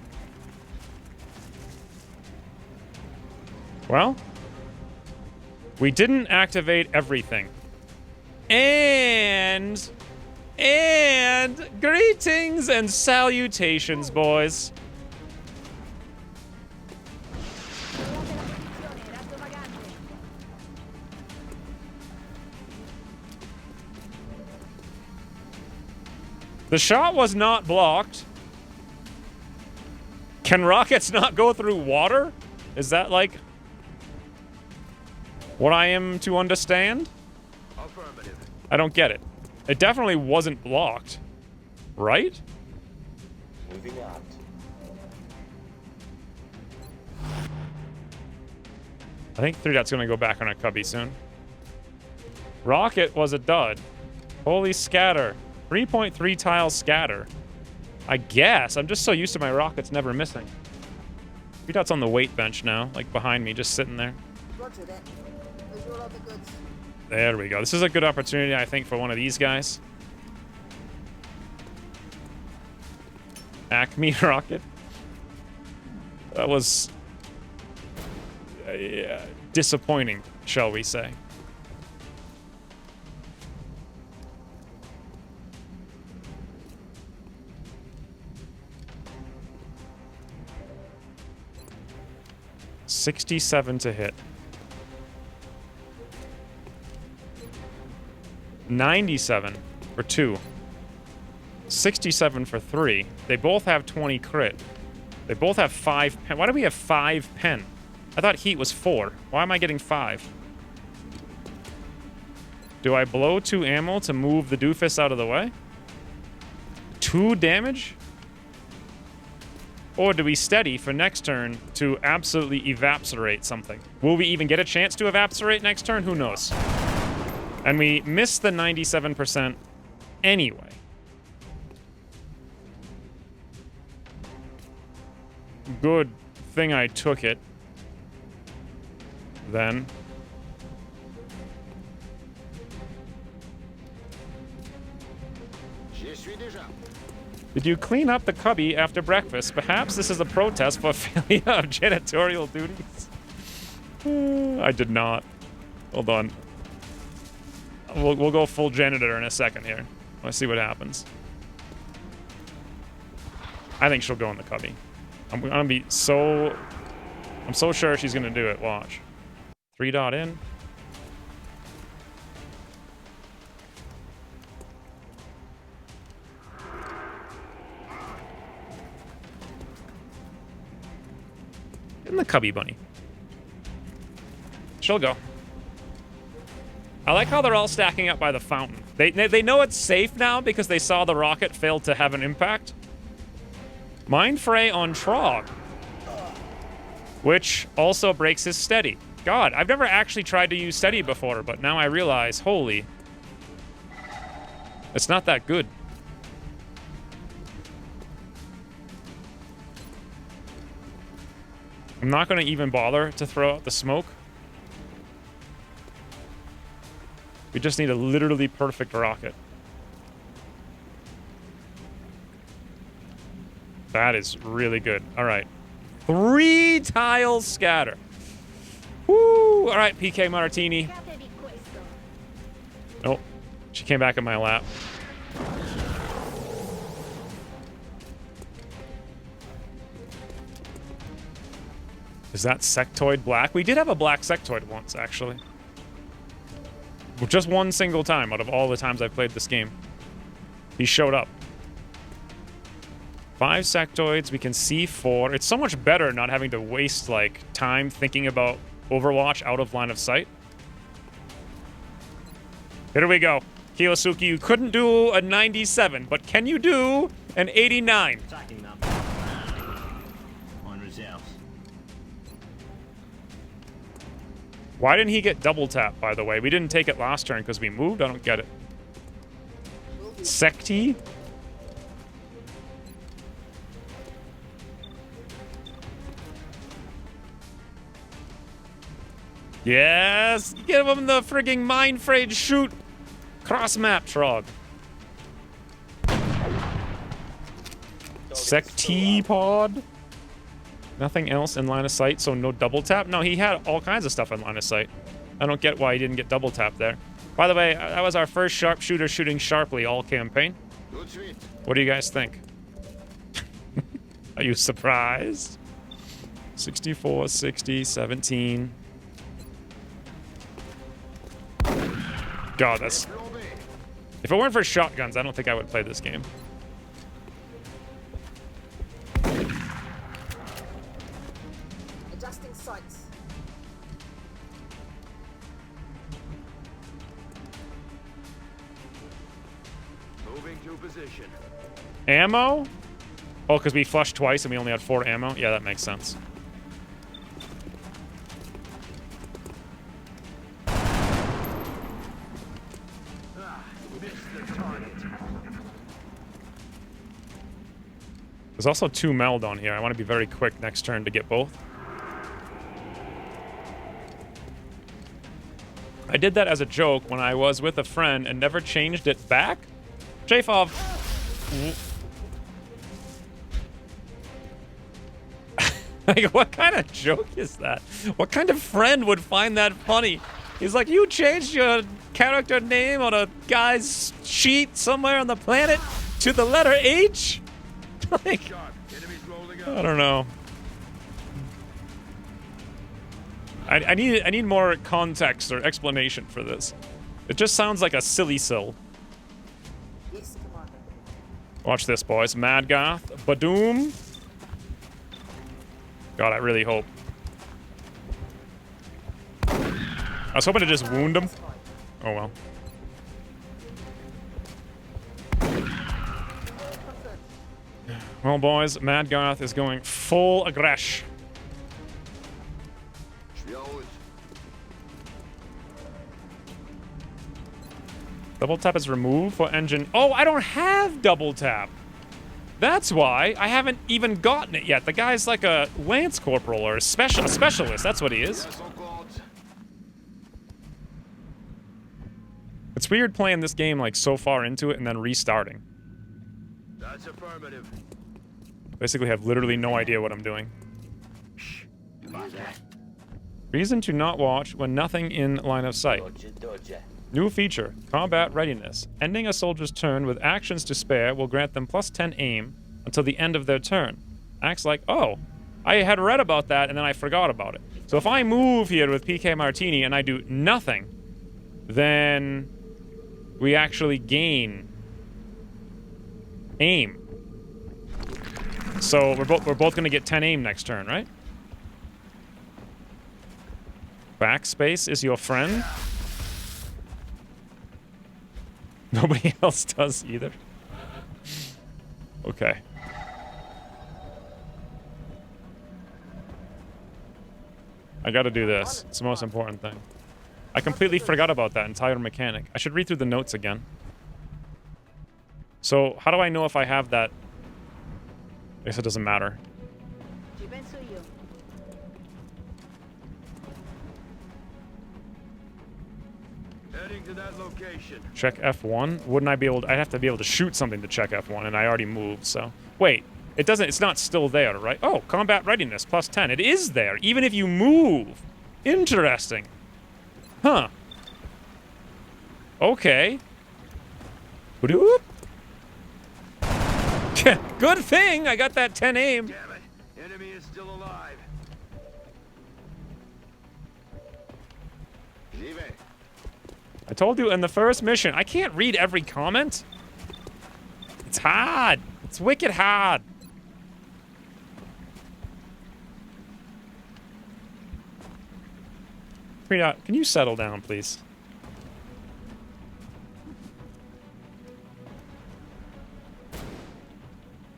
Well, we didn't activate everything. And greetings and salutations, boys. The shot was not blocked. Can rockets not go through water? Is that like what I am to understand? Affirmative. I don't get it. It definitely wasn't blocked. Right? Moving out. I think 3Dot's gonna go back on a cubby soon. Rocket was a dud. Holy scatter. 3.3 tile scatter. I guess. I'm just so used to my rockets never missing. 3Dot's on the weight bench now, like behind me, just sitting there. There we go. This is a good opportunity, I think, for one of these guys. Acme rocket. That was disappointing, shall we say. $67 to hit. 97 for 2. 67 for 3. They both have 20 crit. They both have 5 pen. Why do we have 5 pen? I thought heat was 4. Why am I getting 5? Do I blow 2 ammo to move the doofus out of the way? 2 damage? Or do we steady for next turn to absolutely evaporate something? Will we even get a chance to evaporate next turn? Who knows? And we miss the 97% anyway. Good thing I took it. Then. Did you clean up the cubby after breakfast? Perhaps this is a protest for failure of janitorial duties. I did not. Hold on. We'll go full janitor in a second here. Let's see what happens. I think she'll go in the cubby. I'm gonna be so... I'm so sure she's gonna do it. Watch. 3 dot in. In the cubby, bunny. She'll go. I like how they're all stacking up by the fountain. They know it's safe now because they saw the rocket fail to have an impact. Mind Fray on Trog. Which also breaks his steady. God, I've never actually tried to use steady before, but now I realize, holy. It's not that good. I'm not going to even bother to throw out the smoke. We just need a literally perfect rocket. That is really good. All right. 3 tiles scatter. Woo! All right, PK Martini. Oh, she came back in my lap. Is that sectoid black? We did have a black sectoid once, actually. Just one single time out of all the times I've played this game. He showed up. 5 sectoids, we can see 4. It's so much better not having to waste, like, time thinking about Overwatch out of line of sight. Here we go. Kiyosuke, you couldn't do a 97, but can you do an 89? On reserves. Why didn't he get double tap, by the way? We didn't take it last turn because we moved? I don't get it. Secti? Yes! Give him the frigging Mind Frayed shoot! Cross map, Trog. Secti pod? Nothing else in line of sight, so no double tap? No, he had all kinds of stuff in line of sight. I don't get why he didn't get double tap there. By the way, that was our first sharpshooter shooting sharply all campaign. What do you guys think? Are you surprised? 64, 60, 17. God, that's... If it weren't for shotguns, I don't think I would play this game. Adjusting sights. Moving to position. Ammo? Oh, because we flushed twice and we only had 4 ammo? Yeah, that makes sense. There's also 2 meld on here. I want to be very quick next turn to get both. I did that as a joke when I was with a friend and never changed it back. Jafov. Like, what kind of joke is that? What kind of friend would find that funny? He's like, you changed your character name on a guy's sheet somewhere on the planet to the letter H? Like, I don't know. I need more context or explanation for this. It just sounds like a silly sill. Watch this, boys. Mad Goth. Badoom. God, I really hope. I was hoping to just wound him. Oh well. Well, boys, Mad Garth is going full aggression. Double tap is removed for engine. Oh, I don't have double tap. That's why I haven't even gotten it yet. The guy's like a lance corporal or a specialist. That's what he is. It's weird playing this game like so far into it and then restarting. That's affirmative. Basically have literally no idea what I'm doing. Reason to not watch when nothing in line of sight. New feature, combat readiness. Ending a soldier's turn with actions to spare will grant them +10 aim until the end of their turn. Acts like, oh, I had read about that and then I forgot about it. So if I move here with PK Martini and I do nothing, then we actually gain aim. So we're both gonna get 10 aim next turn, right? Backspace is your friend. Nobody else does either. Okay. I gotta do this. It's the most important thing. I completely forgot about that entire mechanic. I should read through the notes again. So, how do I know if I have that? I guess it doesn't matter. Heading to that location. Check F1? Wouldn't I be able to, I'd have to be able to shoot something to check F1, and I already moved, so. Wait, it's not still there, right? Oh, combat readiness, +10. It is there, even if you move. Interesting. Huh. Okay. Whoop. Good thing I got that 10 aim. Damn it. Enemy is still alive. I told you in the first mission, I can't read every comment. It's hard. It's wicked hard. Frida, can you settle down, please?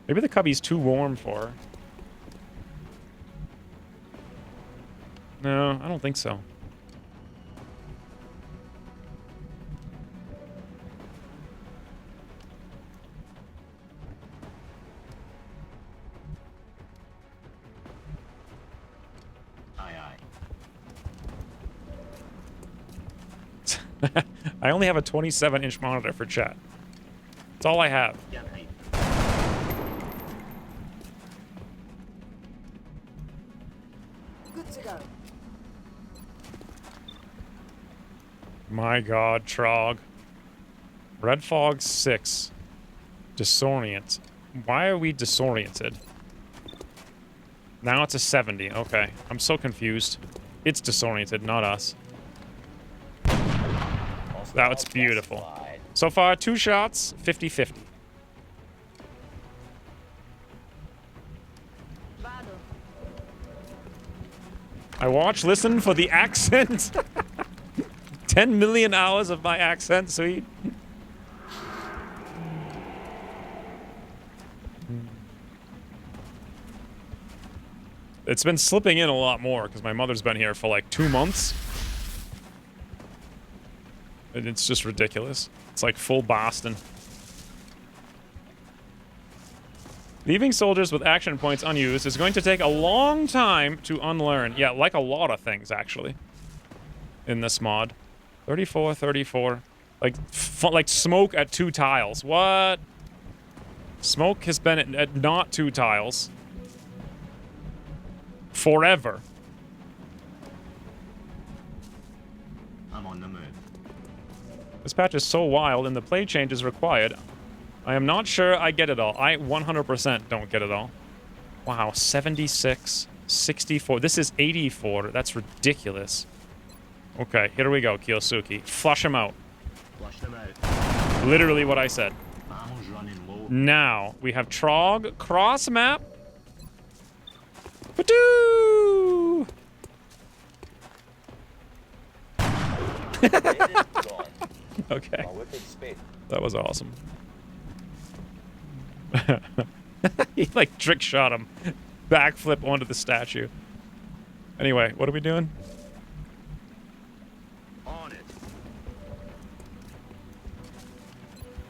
Maybe the cubby's too warm for her. No, I don't think so. I only have a 27-inch monitor for chat. That's all I have. Good to go. My god, Trog. Red Fog 6. Disorient. Why are we disoriented? Now it's a 70. Okay. I'm so confused. It's disoriented, not us. That's beautiful. So far, 2 shots, 50-50. I watch, listen for the accent. 10 million hours of my accent, sweet. It's been slipping in a lot more because my mother's been here for like 2 months. And it's just ridiculous. It's like full Boston. Leaving soldiers with action points unused is going to take a long time to unlearn. Yeah, like a lot of things, actually. In this mod. 34, 34. Like smoke at 2 tiles. What? Smoke has been at not 2 tiles. Forever. I'm on the move. This patch is so wild and the play change is required. I am not sure I get it all. I 100% don't get it all. Wow, 76, 64. This is 84. That's ridiculous. Okay, here we go, Kiyosuke. Flush him out. Flush them out. Literally what I said. Ammo's running low. Now, we have Trog cross map. Ba-doo! Okay. That was awesome. He like trick shot him. Backflip onto the statue. Anyway, what are we doing? On it.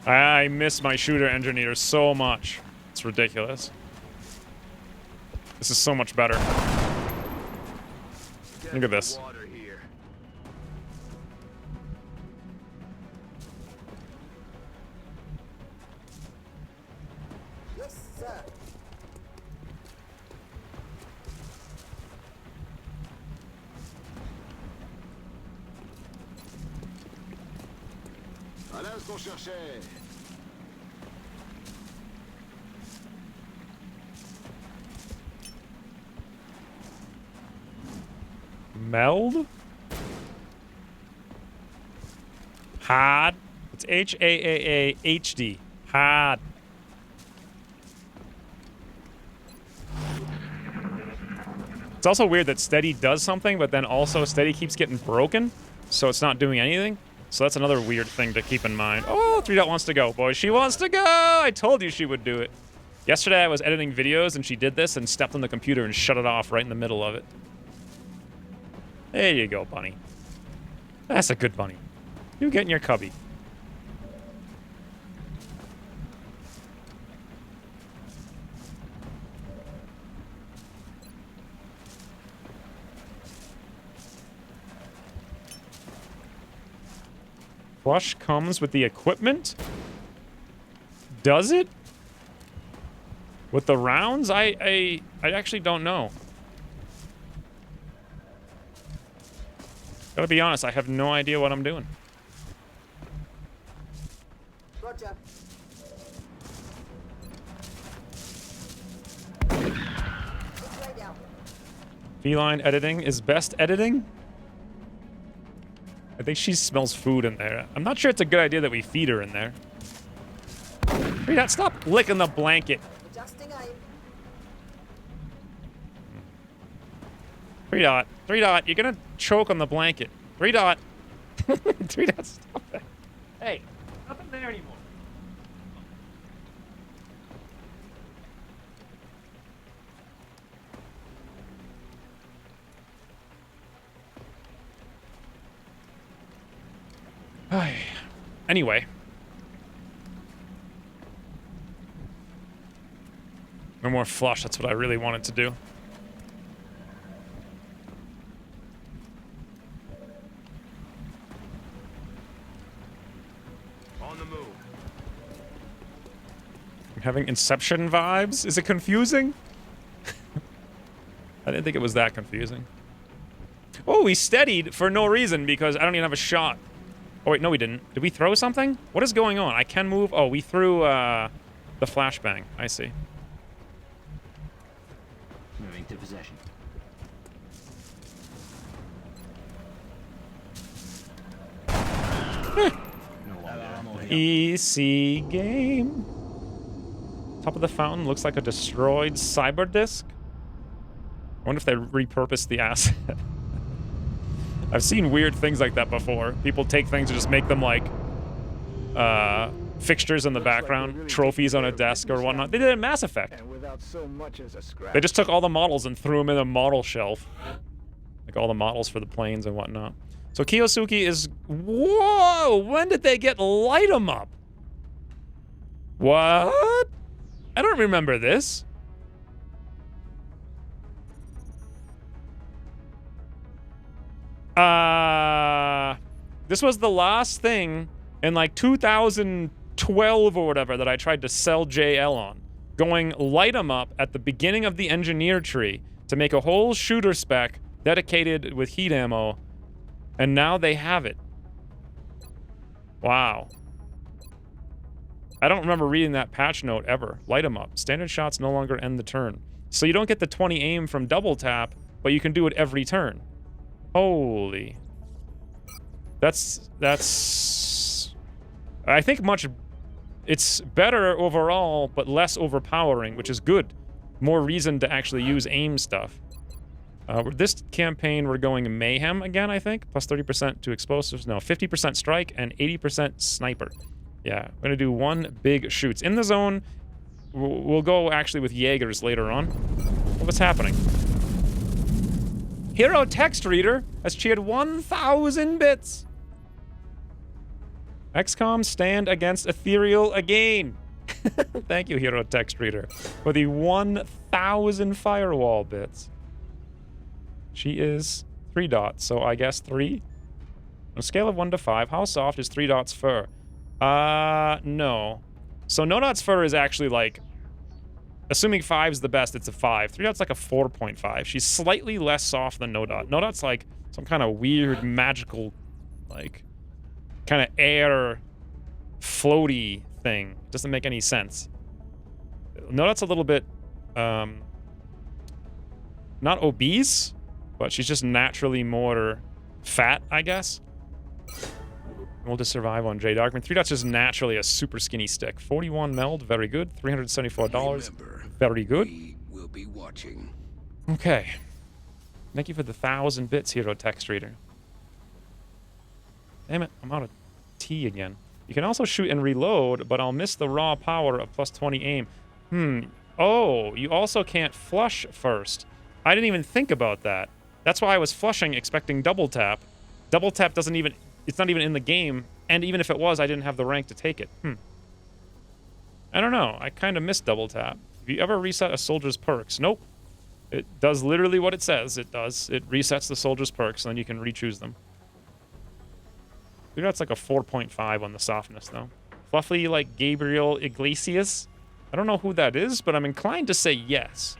I miss my shooter engineer so much. It's ridiculous. This is so much better. Look at this. Water here. Yes, sir. Voilà ce qu'on cherchait. Meld? Hard. It's H-A-A-A-H-D. Hard. It's also weird that Steady does something, but then also Steady keeps getting broken, so it's not doing anything. So that's another weird thing to keep in mind. Oh, 3 Dot wants to go. Boy, she wants to go! I told you she would do it. Yesterday I was editing videos and she did this and stepped on the computer and shut it off right in the middle of it. There you go, bunny. That's a good bunny. You get in your cubby. Flush comes with the equipment? Does it? With the rounds? I actually don't know. Gotta be honest, I have no idea what I'm doing. Roger. Right down. Feline editing is best editing? I think she smells food in there. I'm not sure it's a good idea that we feed her in there. Hey, Dad, stop licking the blanket. Adjusting aim. 3 Dot. 3 Dot, you're gonna choke on the blanket. 3 Dot. 3 Dot, stop it. Hey, nothing there anymore. Anyway. No more flush, that's what I really wanted to do. On the move. I'm having Inception vibes? Is it confusing? I didn't think it was that confusing. Oh, we steadied for no reason because I don't even have a shot. Oh, wait, no, we didn't. Did we throw something? What is going on? I can move. Oh, we threw the flashbang. I see. Moving to possession. Easy game. Top of the fountain looks like a destroyed cyber disk. I wonder if they repurposed the asset. I've seen weird things like that before. People take things and just make them like fixtures in the background, trophies on a desk or whatnot. They did it in Mass Effect. And without so much as a scratch. They just took all the models and threw them in a model shelf. Like all the models for the planes and whatnot. So Kiyosuke is... Whoa! When did they get light 'em up? What? I don't remember this. This was the last thing in like 2012 or whatever that I tried to sell JL on. Going light 'em up at the beginning of the engineer tree to make a whole shooter spec dedicated with heat ammo. And now they have it. Wow. I don't remember reading that patch note ever. Light 'em up. Standard shots no longer end the turn. So you don't get the 20 aim from double tap, but you can do it every turn. Holy. That's... I think it's better overall, but less overpowering, which is good. More reason to actually use aim stuff. This campaign, we're going Mayhem again, I think. Plus 30% to explosives. No, 50% strike and 80% sniper. Yeah, we're going to do one big shoots. In the zone, We'll go actually with Jaegers later on. What's happening? Hero Text Reader has cheered 1,000 bits. XCOM stand against Ethereal again. Thank you, Hero Text Reader, for the 1,000 firewall bits. She is 3 dots, so I guess 3. On a scale of 1 to 5, how soft is 3 dots fur? No. So no dots fur is actually like, assuming 5 is the best, it's a 5. 3 dots like a 4.5. She's slightly less soft than no dot. No dot's like some kind of weird magical, like, kind of air floaty thing. Doesn't make any sense. No dot's a little bit, not obese, but she's just naturally more fat, I guess. We'll just survive on J Darkman. 3 dots is naturally a super skinny stick. 41 meld, very good. $374, very good. We will be watching. Okay. Thank you for the 1,000 bits, Hero Text Reader. Damn it, I'm out of tea again. You can also shoot and reload, but I'll miss the raw power of +20 aim. Oh, you also can't flush first. I didn't even think about that. That's why I was flushing expecting double tap. Double tap doesn't even... It's not even in the game, and even if it was, I didn't have the rank to take it. I don't know. I kind of missed double tap. Have you ever reset a soldier's perks? Nope. It does literally what it says it does. It resets the soldier's perks, and then you can re-choose them. I think that's like a 4.5 on the softness, though. Fluffy like Gabriel Iglesias. I don't know who that is, but I'm inclined to say yes.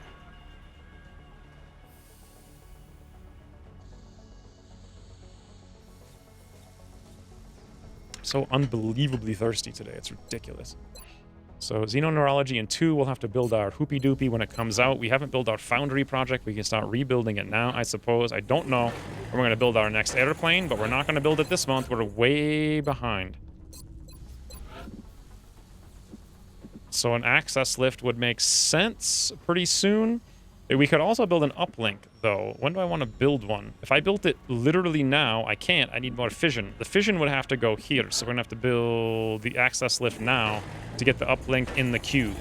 So unbelievably thirsty today. It's ridiculous. So Xenoneurology in 2, we'll have to build our Hoopy Doopy when it comes out. We haven't built our Foundry project. We can start rebuilding it now, I suppose. I don't know when we're going to build our next airplane, but we're not going to build it this month. We're way behind. So an access lift would make sense pretty soon. We could also build an uplink, though. When do I want to build one? If I built it literally now, I can't. I need more fission. The fission would have to go here, so we're going to have to build the access lift now to get the uplink in the queue.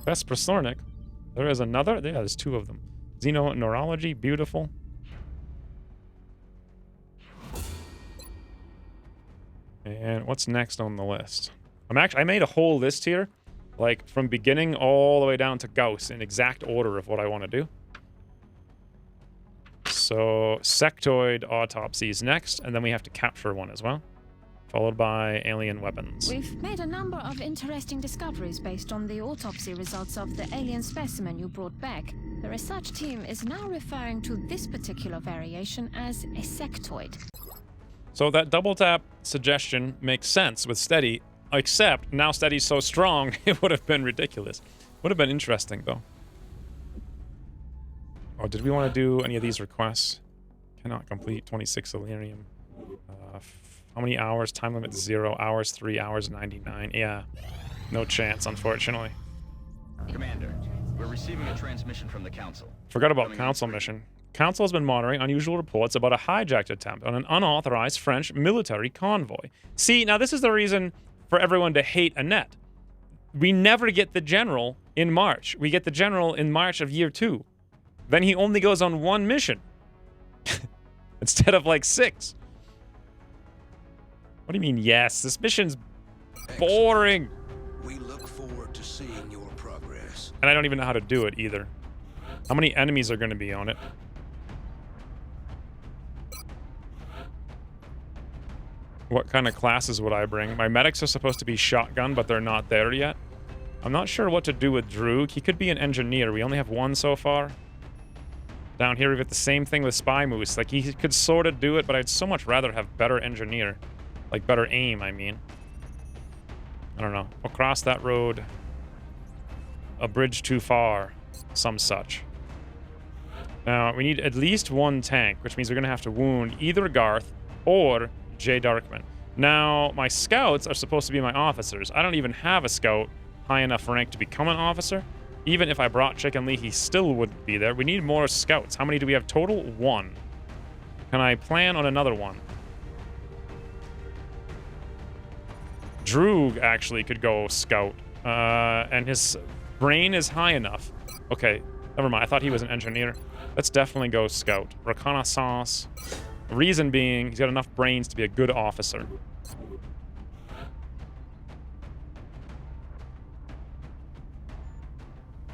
Vespersornic. There is another? Yeah, there's 2 of them. Xenoneurology, beautiful. And what's next on the list? I made a whole list here, like from beginning all the way down to Gauss in exact order of what I want to do. So sectoid autopsies next, and then we have to capture one as well, followed by alien weapons. We've made a number of interesting discoveries based on the autopsy results of the alien specimen you brought back. The research team is now referring to this particular variation as a sectoid. So that double tap suggestion makes sense with Steady. Except, now Steady's so strong, it would have been ridiculous. Would have been interesting, though. Oh, did we want to do any of these requests? Cannot complete 26 Illyrium. How many hours? Time limit 0 hours, 3 hours, 99. Yeah, no chance, unfortunately. Commander, we're receiving a transmission from the Council. Forgot about Council mission. Council has been monitoring unusual reports about a hijacked attempt on an unauthorized French military convoy. See, now this is the reason for everyone to hate Annette. We never get the general in March. We get the general in March of year 2. Then he only goes on 1 mission. Instead of like 6. What do you mean, yes? This mission's boring. We look forward to seeing your progress. And I don't even know how to do it either. How many enemies are going to be on it? What kind of classes would I bring? My medics are supposed to be shotgun, but they're not there yet. I'm not sure what to do with Droog. He could be an engineer. We only have 1 so far. Down here, we've got the same thing with Spy Moose. Like, he could sort of do it, but I'd so much rather have better engineer. Like, better aim, I mean. I don't know. Across that road. A bridge too far. Some such. Now, we need at least 1 tank, which means we're going to have to wound either Garth or J Darkman. Now, my scouts are supposed to be my officers. I don't even have a scout high enough rank to become an officer. Even if I brought Chicken Lee, he still wouldn't be there. We need more scouts. How many do we have total? 1. Can I plan on another one? Droog actually could go scout. And his brain is high enough. Okay, never mind. I thought he was an engineer. Let's definitely go scout. Reconnaissance. Reason being, he's got enough brains to be a good officer.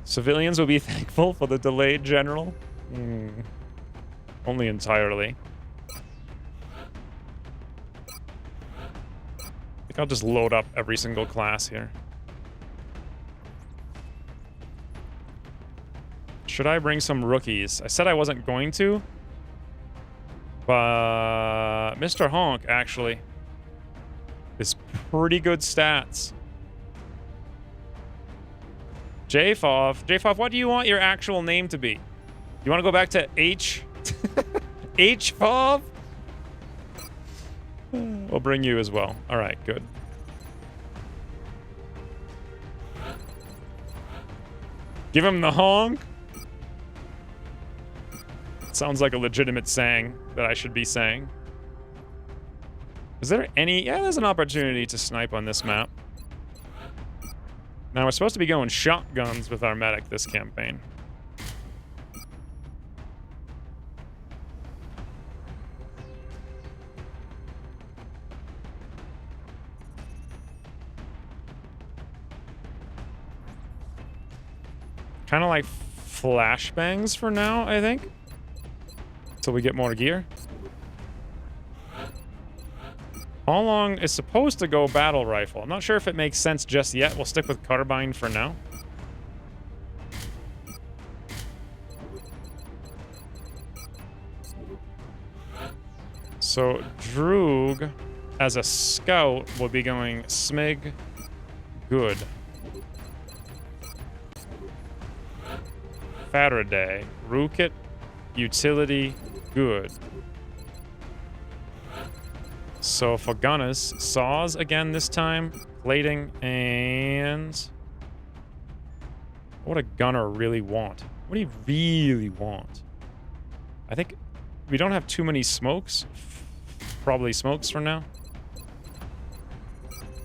Civilians will be thankful for the delayed general. Only entirely. I think I'll just load up every single class here. Should I bring some rookies? I said I wasn't going to. But Mr. Honk, actually, is pretty good stats. JFOV. JFOV, what do you want your actual name to be? You want to go back to H? HFOV? We'll bring you as well. All right, good. Give him the honk. Sounds like a legitimate saying that I should be saying. Is there any... Yeah, there's an opportunity to snipe on this map. Now, we're supposed to be going shotguns with our medic this campaign. Kind of like flashbangs for now, I think. Till we get more gear. How long is supposed to go battle rifle? I'm not sure if it makes sense just yet. We'll stick with carbine for now. So Droog, as a scout, will be going SMIG, good. Faraday, Rookit, utility, good. So for gunners, saws again this time, plating, and what a gunner really want? What do you really want? I think we don't have too many smokes. Probably smokes for now.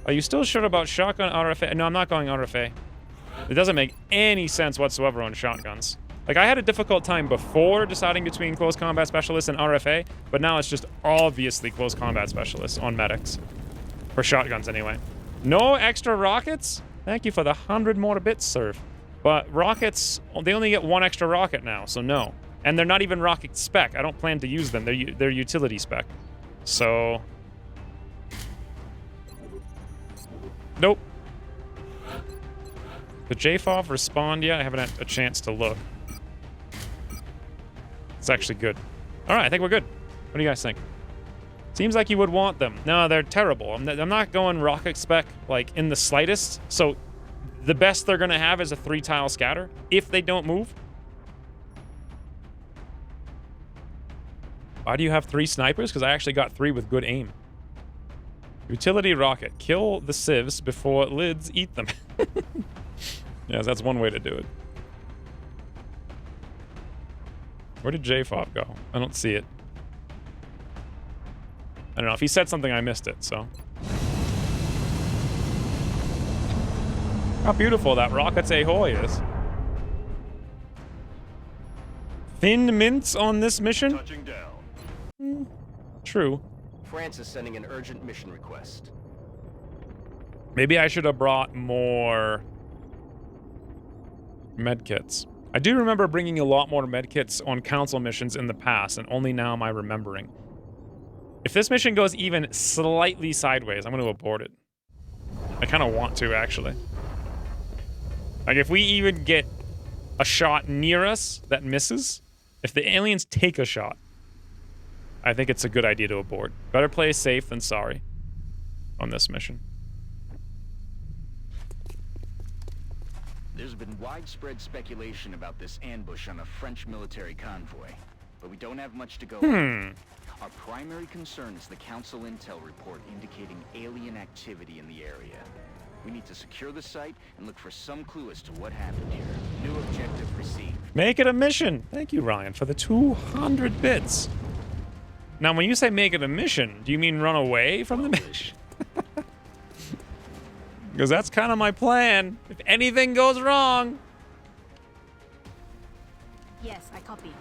Are you still sure about shotgun RFA? No, I'm not going RFA. It doesn't make any sense whatsoever on shotguns. Like, I had a difficult time before deciding between close combat specialists and RFA, but now it's just obviously close combat specialists on medics. For shotguns, anyway. No extra rockets? Thank you for the 100 more bits, sir. But rockets, they only get one extra rocket now, so no. And they're not even rocket spec. I don't plan to use them. They're utility spec. So... Nope. Did JFOV respond yet? I haven't had a chance to look. It's actually good. All right, I think we're good. What do you guys think? Seems like you would want them. No, they're terrible. I'm not going rocket spec, like, in the slightest. So the best they're going to have is a 3-tile scatter if they don't move. Why do you have 3 snipers? Because I actually got 3 with good aim. Utility rocket. Kill the civs before lids eat them. Yes, that's one way to do it. Where did JFOB go? I don't see it. I don't know. If he said something, I missed it, so. How beautiful that Rockets Ahoy is. Thin mints on this mission? Touching down. True. France is sending an urgent mission request. Maybe I should have brought more medkits. I do remember bringing a lot more medkits on council missions in the past, and only now am I remembering. If this mission goes even slightly sideways, I'm going to abort it. I kind of want to, actually. Like, if we even get a shot near us that misses, if the aliens take a shot, I think it's a good idea to abort. Better play safe than sorry on this mission. There's been widespread speculation about this ambush on a French military convoy, but we don't have much to go on. Our primary concern is the Council Intel report indicating alien activity in the area. We need to secure the site and look for some clue as to what happened here. New objective received. Make it a mission. Thank you, Ryan, for the 200 bits. Now, when you say make it a mission, do you mean run away from the mission? Because that's kind of my plan. If anything goes wrong. Yes, I copy.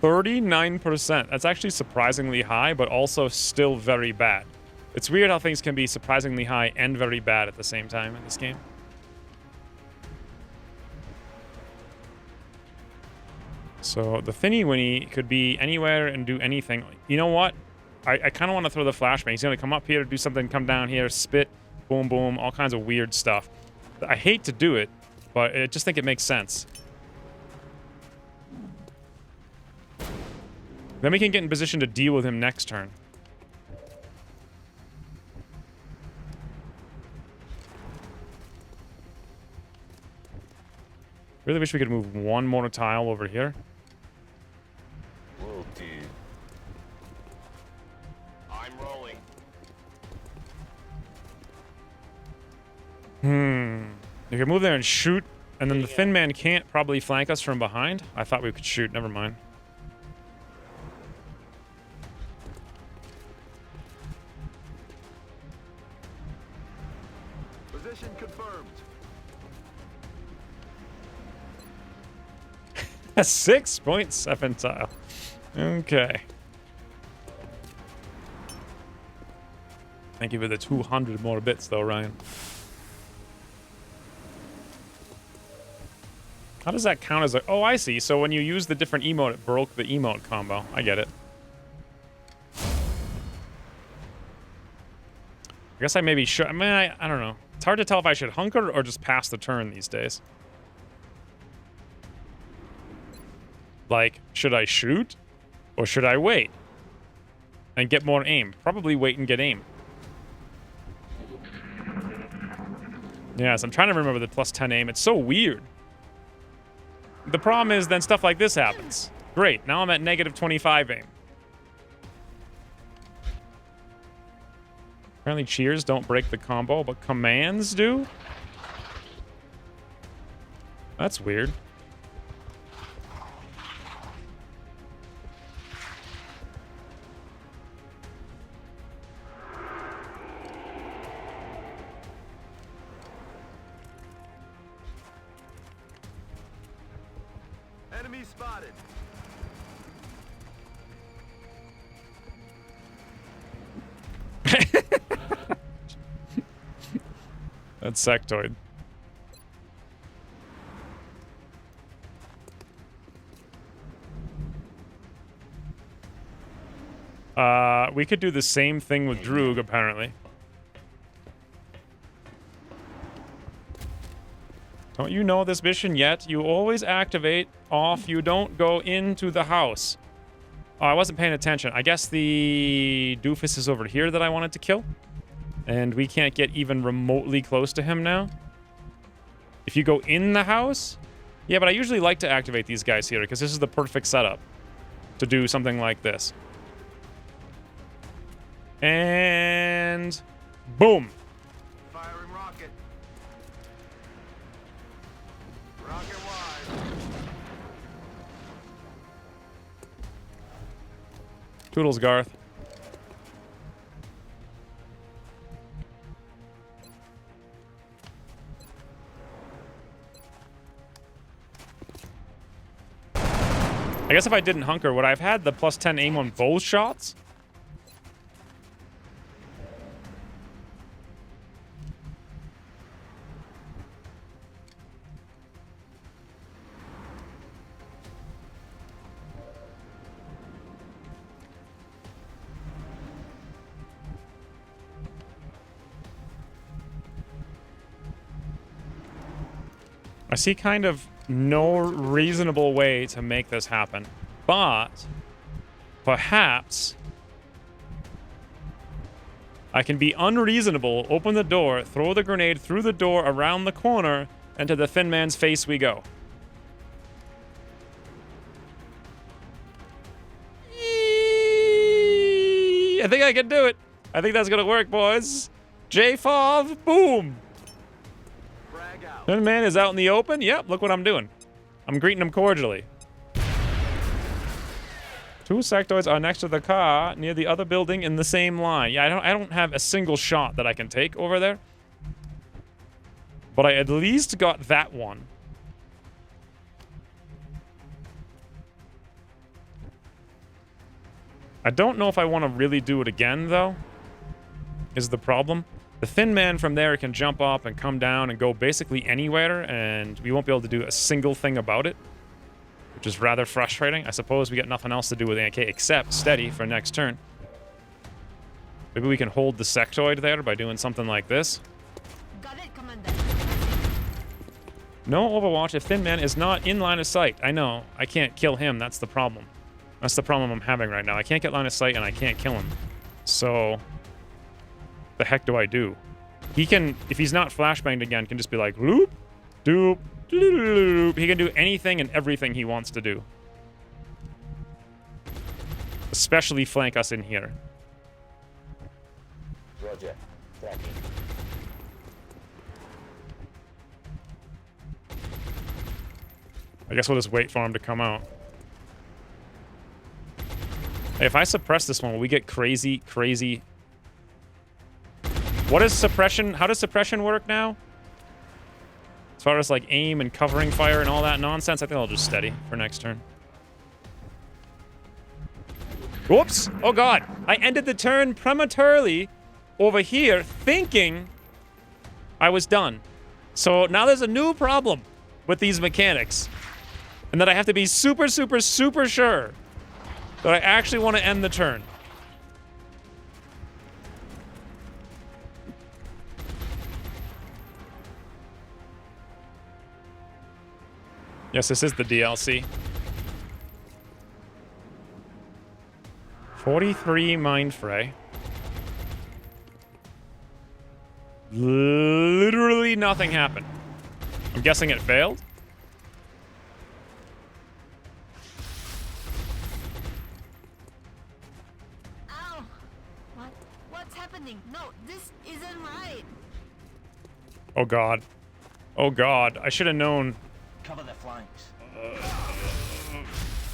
39%. That's actually surprisingly high, but also still very bad. It's weird how things can be surprisingly high and very bad at the same time in this game. So the Thinny Winnie could be anywhere and do anything. You know what? I kind of want to throw the flashbang. He's going to come up here, do something, come down here, spit, boom, boom, all kinds of weird stuff. I hate to do it, but I just think it makes sense. Then we can get in position to deal with him next turn. Really wish we could move one more tile over here. Whoa, dude. I'm rolling. You can move there and shoot, and then the Thin Man can't probably flank us from behind. I thought we could shoot. Never mind. Position confirmed. A 6.7 tile. Okay. Thank you for the 200 more bits, though, Ryan. How does that count as a... Oh, I see. So when you use the different emote, it broke the emote combo. I get it. I guess I maybe should... I mean, I don't know. It's hard to tell if I should hunker or just pass the turn these days. Like, should I shoot? Or should I wait? And get more aim? Probably wait and get aim. Yes, I'm trying to remember the plus 10 aim. It's so weird. The problem is then stuff like this happens. Great, now I'm at negative 25 aim. Apparently cheers don't break the combo, but commands do? That's weird. Enemy spotted. That's sectoid. We could do the same thing with Droog, apparently. Don't you know this mission yet? You always activate off. You don't go into the house. Oh, I wasn't paying attention. I guess the doofus is over here that I wanted to kill. And we can't get even remotely close to him now. If you go in the house... Yeah, but I usually like to activate these guys here because this is the perfect setup to do something like this. And... boom. Firing rocket. Rocket wide. Toodles, Garth. I guess if I didn't hunker, would I have had the plus 10 aim on both shots? I see kind of no reasonable way to make this happen, but perhaps I can be unreasonable, open the door, throw the grenade through the door around the corner, and to the Thin Man's face we go. I think I can do it. I think that's gonna work, boys. J-Fov, boom. Thin Man is out in the open. Yep, look what I'm doing. I'm greeting him cordially. 2 sectoids are next to the car near the other building in the same line. Yeah, I don't have a single shot that I can take over there. But I at least got that one. I don't know if I want to really do it again, though, is the problem. The Thin Man from there can jump up and come down and go basically anywhere, and we won't be able to do a single thing about it, which is rather frustrating. I suppose we got nothing else to do with AK except steady for next turn. Maybe we can hold the sectoid there by doing something like this. Got it, Commander. No Overwatch if Thin Man is not in line of sight. I know. I can't kill him. That's the problem. That's the problem I'm having right now. I can't get line of sight and I can't kill him. So, the heck do I do? He can, if he's not flashbanged again, can just be like, loop, doop, doop. He can do anything and everything he wants to do. Especially flank us in here. Roger. Tracking. I guess we'll just wait for him to come out. Hey, if I suppress this one, will we get crazy, crazy... What is suppression? How does suppression work now? As far as like aim and covering fire and all that nonsense, I think I'll just steady for next turn. Whoops! Oh god! I ended the turn prematurely over here thinking I was done. So now there's a new problem with these mechanics. And that I have to be super, super, super sure that I actually want to end the turn. Yes, this is the DLC. 43 Mind Fray. Literally nothing happened. I'm guessing it failed. Ow! What's happening? No, this isn't right. Oh god. Oh god. I should have known. Cover the flanks.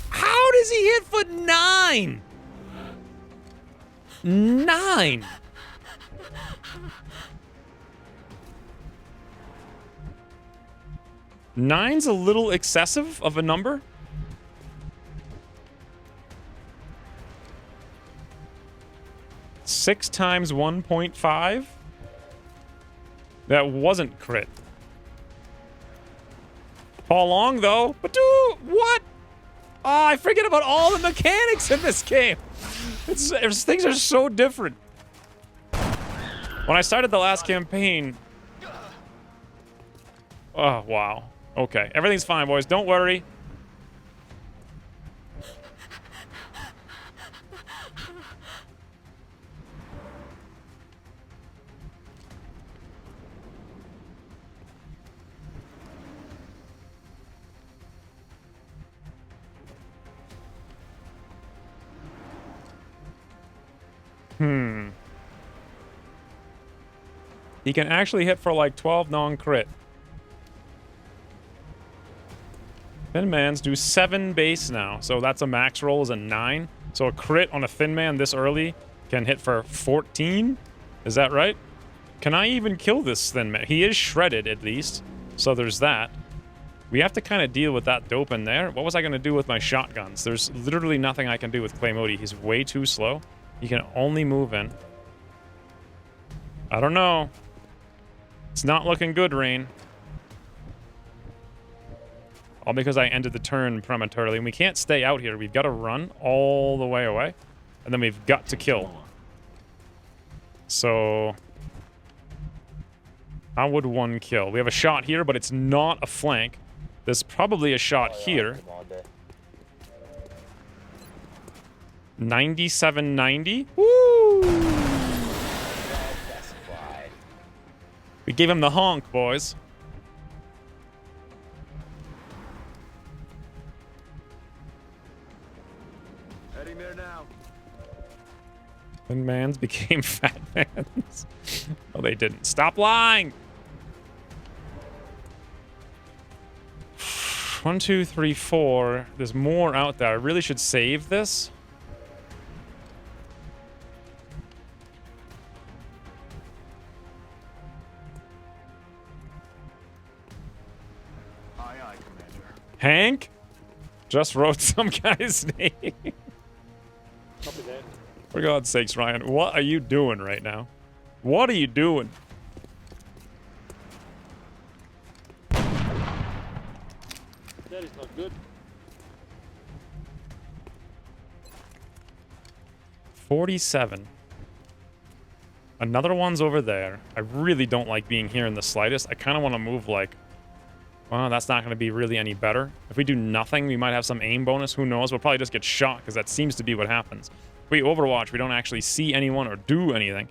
How does he hit for 9? 9. Nine's a little excessive of a number. Six times 1.5. That wasn't crit. Fall long though. But dude, what? Oh, I forget about all the mechanics in this game. Things are so different. When I started the last campaign. Oh, wow. Okay, everything's fine, boys. Don't worry. He can actually hit for like 12 non-crit. Thin Mans do 7 base now, so that's a max roll is a 9. So a crit on a Thin Man this early can hit for 14? Is that right? Can I even kill this Thin Man? He is shredded at least, so there's that. We have to kind of deal with that dope in there. What was I going to do with my shotguns? There's literally nothing I can do with Clay Modi. He's way too slow. He can only move in. I don't know. It's not looking good, Rain. All because I ended the turn prematurely. And we can't stay out here. We've got to run all the way away. And then we've got to kill. So... how would one kill? We have a shot here, but it's not a flank. There's probably a shot here. 9790. Woo! We gave him the honk, boys. Heading there now. Thin Mans became Fat Mans. No, they didn't. Stop lying! 1, 2, 3, 4. There's more out there. I really should save this. Hank? Just wrote some guy's name. Copy that. For God's sakes, Ryan, what are you doing right now? What are you doing? That is not good. 47. Another one's over there. I really don't like being here in the slightest. I kind of want to move like... Well, that's not going to be really any better. If we do nothing, we might have some aim bonus. Who knows? We'll probably just get shot because that seems to be what happens. If we Overwatch, we don't actually see anyone or do anything.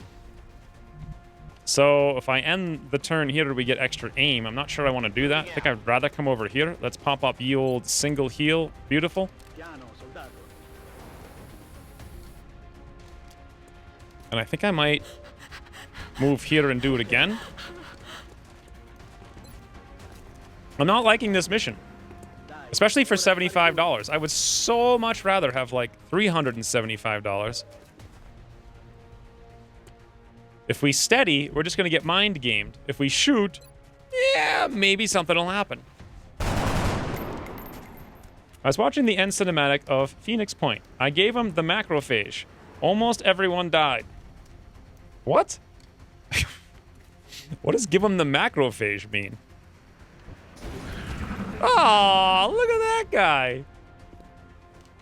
So if I end the turn here, we get extra aim. I'm not sure I want to do that. I think I'd rather come over here. Let's pop up ye old single heal. Beautiful. And I think I might move here and do it again. I'm not liking this mission. Especially for $75. I would so much rather have like $375. If we steady, we're just going to get mind gamed. If we shoot, yeah, maybe something will happen. I was watching the end cinematic of Phoenix Point. I gave him the macrophage. Almost everyone died. What? What does give him the macrophage mean? Oh, look at that guy.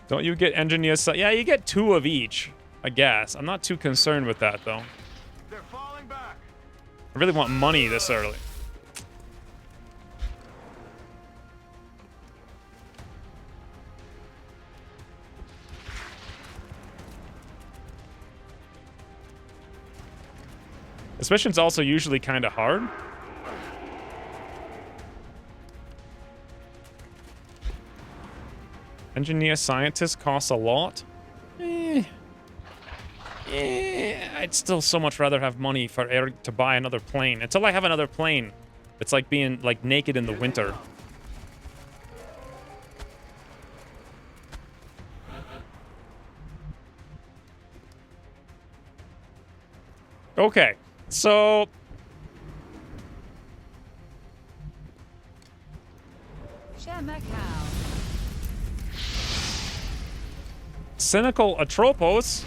Don't you get engineer? Yeah, you get 2 of each, I guess. I'm not too concerned with that, though. They're falling back. I really want money this early. This mission's also usually kind of hard. Engineer scientist costs a lot. I'd still so much rather have money for Eric to buy another plane. Until I have another plane, it's like being like naked in the winter. Okay, so Cynical Atropos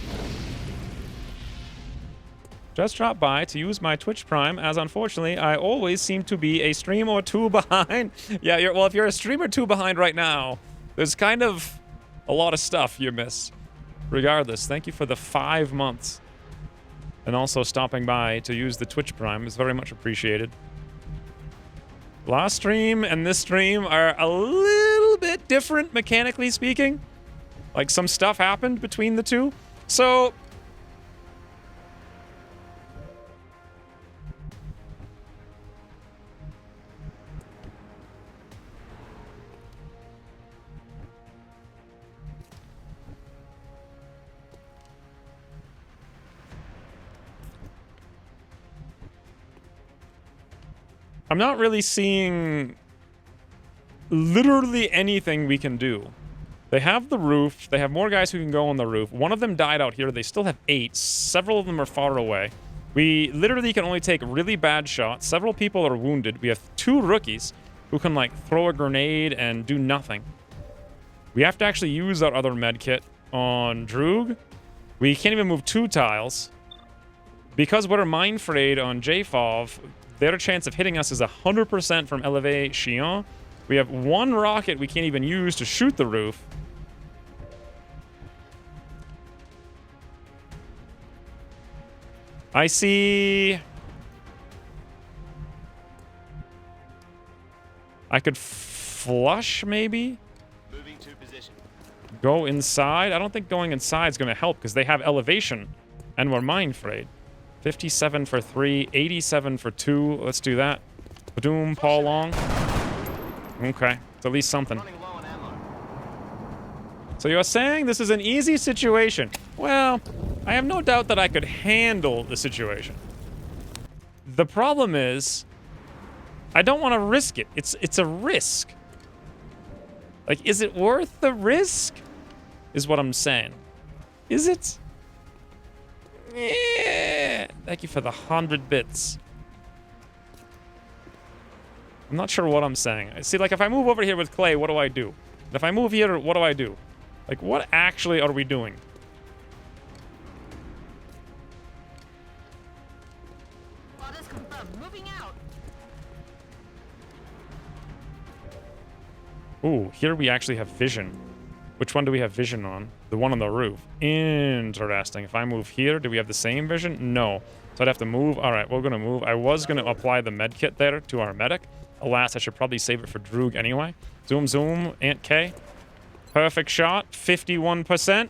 just dropped by to use my Twitch Prime, as unfortunately I always seem to be a stream or 2 behind. Yeah, well, if you're a stream or 2 behind right now, there's kind of a lot of stuff you miss. Regardless, thank you for the 5 months. And also stopping by to use the Twitch Prime is very much appreciated. Last stream and this stream are a little bit different, mechanically speaking. Like, some stuff happened between the two. So... I'm not really seeing literally anything we can do. They have the roof. They have more guys who can go on the roof. One of them died out here. They still have 8. Several of them are far away. We literally can only take really bad shots. Several people are wounded. We have 2 rookies who can, like, throw a grenade and do nothing. We have to actually use our other med kit on Droog. We can't even move 2 tiles. Because we're mine frayed on JFOV, their chance of hitting us is 100% from elevation. We have 1 rocket we can't even use to shoot the roof. I see... I could flush, maybe? Moving to position. Go inside? I don't think going inside is going to help because they have elevation. And we're mine frayed. 57 for 3, 87 for 2. Let's do that. Badoom, Paul Long. Okay, it's at least something. So you're saying this is an easy situation. Well, I have no doubt that I could handle the situation. The problem is, I don't want to risk it. It's a risk. Like, is it worth the risk? Is what I'm saying. Is it? Yeah. Thank you for the 100 bits. I'm not sure what I'm saying. See, like, if I move over here with Clay, what do I do? And if I move here, what do I do? Like, what actually are we doing? Orders confirmed. Moving out. Ooh, here we actually have vision. Which one do we have vision on? The one on the roof. Interesting. If I move here, do we have the same vision? No. So I'd have to move. All right, we're going to move. I was going to apply the med kit there to our medic. Alas, I should probably save it for Droog anyway. Zoom, zoom, Ant K. Perfect shot. 51%.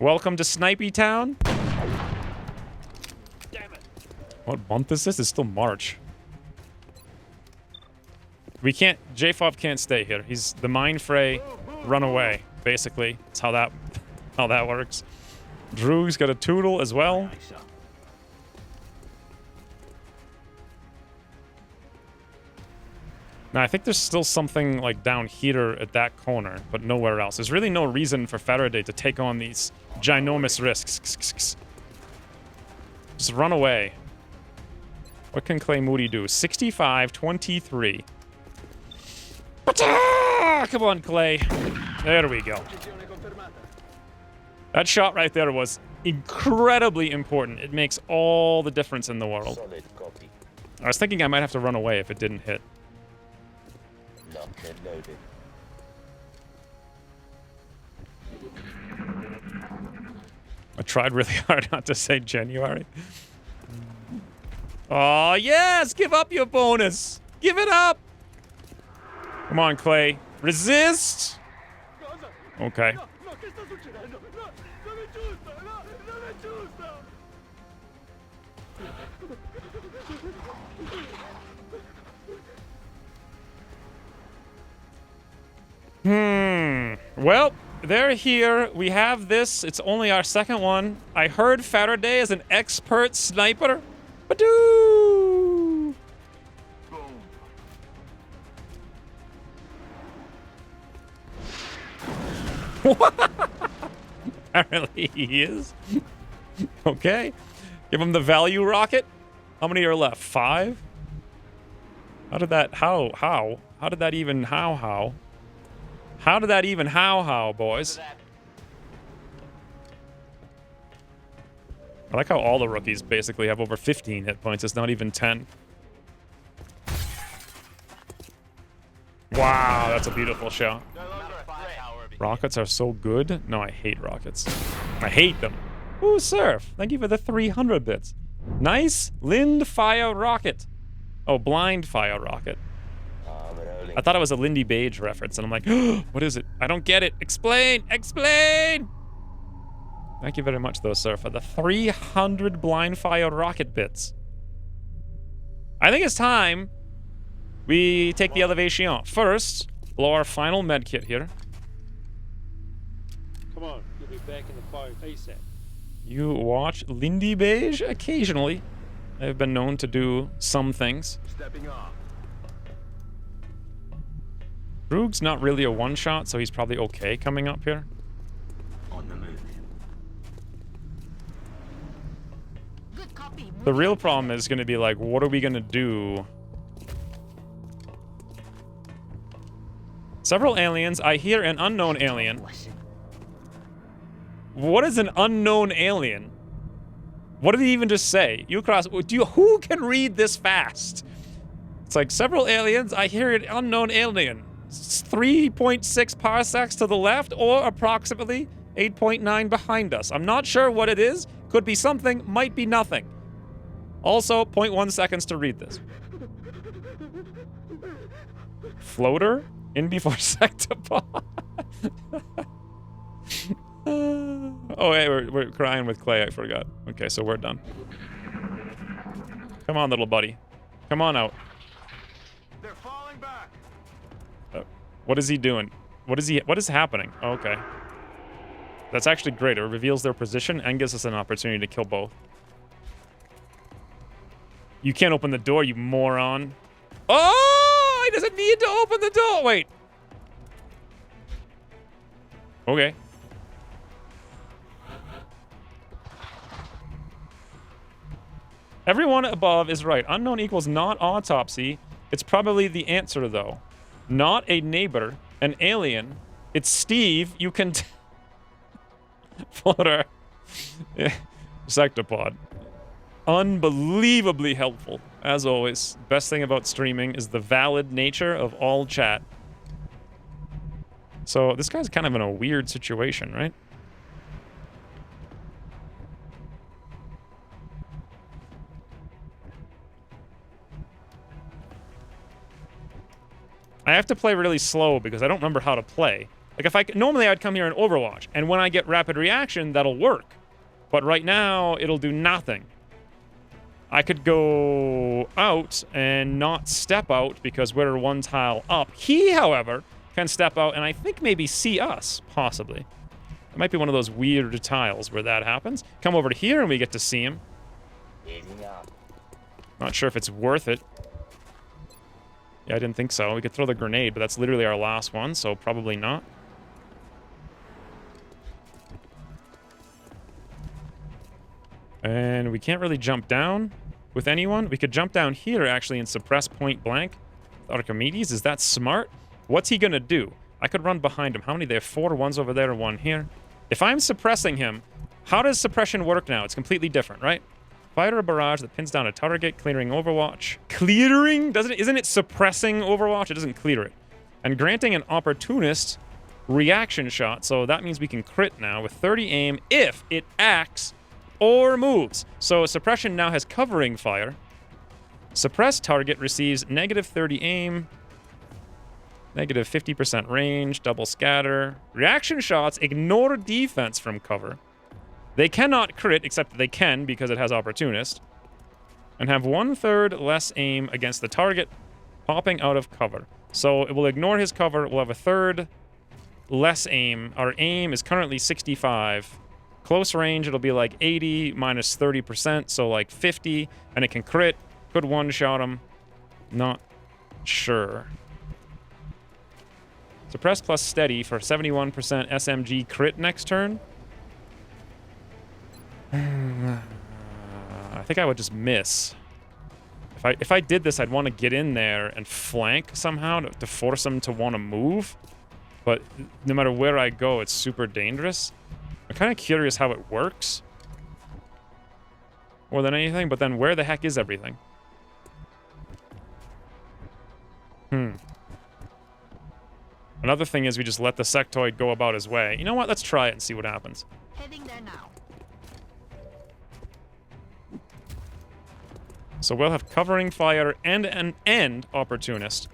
Welcome to Snipey Town. Damn it. What month is this? It's still March. We can't... JFOB can't stay here. He's the Mind Fray run away, basically. That's how that works. Droog's got a Tootle as well. Now, I think there's still something, like, down here at that corner, but nowhere else. There's really no reason for Faraday to take on these ginormous risks. Just run away. What can Clay Moody do? 65-23. Come on, Clay. There we go. That shot right there was incredibly important. It makes all the difference in the world. I was thinking I might have to run away if it didn't hit. Loaded. I tried really hard not to say January. Oh, yes! Give up your bonus! Give it up! Come on, Clay. Resist! Okay. Well, they're here. We have this. It's only our second one. I heard Faraday is an expert sniper. Badoo! Apparently he is. Okay. Give him the value rocket. How many are left? 5? How did that... How? How did that even... How? How did that even how, boys? I like how all the rookies basically have over 15 hit points. It's not even 10. Wow, that's a beautiful shot. Rockets are so good. No, I hate rockets. I hate them. Ooh, Surf. Thank you for the 300 bits. Nice. Lind Fire Rocket. Oh, Blind Fire Rocket. I thought it was a Lindy Page reference, and I'm like, oh, what is it? I don't get it. Explain! Explain! Thank you very much, though, sir, for the 300 Blind Fire Rocket bits. I think it's time we take the elevation. First, blow our final med kit here. Come on, you'll be back in the fight ASAP. You watch Lindy Beige occasionally. I've been known to do some things. Stepping off. Droog's not really a one-shot, so he's probably okay coming up here. On the move. Good copy. The real problem is going to be like, what are we going to do? Several aliens. I hear an unknown alien. What is an unknown alien? What did he even just say? Who can read this fast? It's like several aliens. I hear an unknown alien. 3.6 parsecs to the left, or approximately 8.9 behind us. I'm not sure what it is. Could be something, might be nothing. Also, 0.1 seconds to read this. Floater? In before Sectopod. Oh, hey, we're crying with Clay, I forgot. Okay, so we're done. Come on, little buddy. Come on out. They're falling back. What is he doing? What is happening? Oh, okay. That's actually great. It reveals their position and gives us an opportunity to kill both. You can't open the door, you moron. Oh, he doesn't need to open the door. Wait. Okay. Everyone above is right. Unknown equals not autopsy. It's probably the answer, though. Not a neighbor, an alien. It's Steve. You can... Floater. Sectopod. Unbelievably helpful, as always. Best thing about streaming is the valid nature of all chat. So this guy's kind of in a weird situation, right? I have to play really slow because I don't remember how to play. Like if I normally I'd come here in Overwatch, and when I get rapid reaction, that'll work. But right now, it'll do nothing. I could go out and not step out because we're one tile up. He, however, can step out and I think maybe see us, possibly. It might be one of those weird tiles where that happens. Come over to here and we get to see him. Not sure if it's worth it. Yeah, I didn't think so. We could throw the grenade, but that's literally our last one, so probably not. And we can't really jump down with anyone. We could jump down here, actually, and suppress point blank. Archimedes, is that smart? What's he gonna do? I could run behind him. How many there? 4, one's over there, one here. If I'm suppressing him, how does suppression work now? It's completely different, right? Fire a barrage that pins down a target, clearing Overwatch. Clearing? Isn't it suppressing Overwatch? It doesn't clear it. And granting an opportunist reaction shot, so that means we can crit now with 30 aim if it acts or moves. So suppression now has covering fire. Suppressed target receives -30 aim, -50% range, double scatter. Reaction shots ignore defense from cover. They cannot crit, except that they can because it has opportunist, and have 1/3 less aim against the target popping out of cover. So it will ignore his cover. We'll have 1/3 less aim. Our aim is currently 65. Close range, it'll be like 80 minus 30%, so like 50, and it can crit. Could one-shot him. Not sure. Suppress plus steady for 71% SMG crit next turn. I think I would just miss. If I did this, I'd want to get in there and flank somehow to force him to want to move. But no matter where I go, it's super dangerous. I'm kind of curious how it works. More than anything, but then where the heck is everything? Another thing is we just let the sectoid go about his way. You know what? Let's try it and see what happens. Heading there now. So we'll have covering fire and an end opportunist.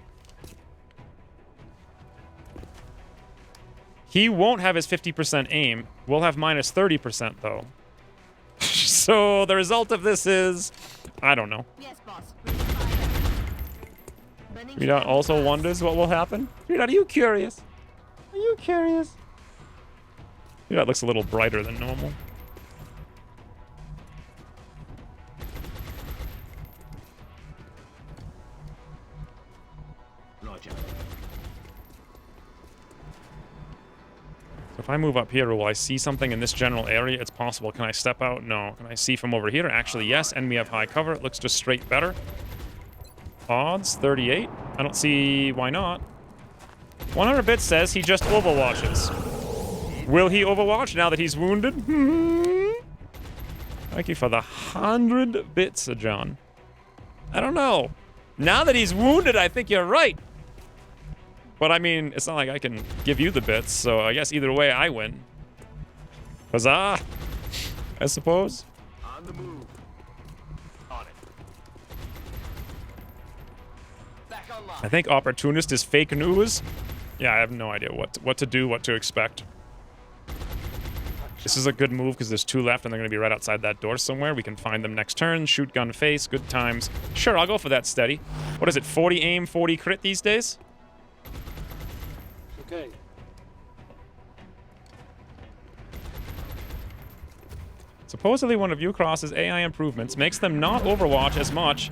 He won't have his 50% aim. We'll have -30% though. So the result of this is, I don't know. Yes, boss. Redot also wonders what will happen. Redot, are you curious? Are you curious? Redot looks a little brighter than normal. So if I move up here, will I see something in this general area? It's possible. Can I step out? No. Can I see from over here? Actually, yes. And we have high cover. It looks just straight better. Odds, 38. I don't see why not. 100 bits says he just overwatches. Will he overwatch now that he's wounded? Thank you for the 100 bits, John. I don't know. Now that he's wounded, I think you're right. But I mean, it's not like I can give you the bits, so I guess either way I win. Huzzah! I suppose. On the move. On it. Back online. I think opportunist is fake news. Yeah, I have no idea what to do, what to expect. This is a good move because there's 2 left and they're going to be right outside that door somewhere. We can find them next turn. Shoot, gun, face. Good times. Sure, I'll go for that steady. What is it, 40 aim, 40 crit these days? Okay. Supposedly one of Ucross's AI improvements makes them not overwatch as much.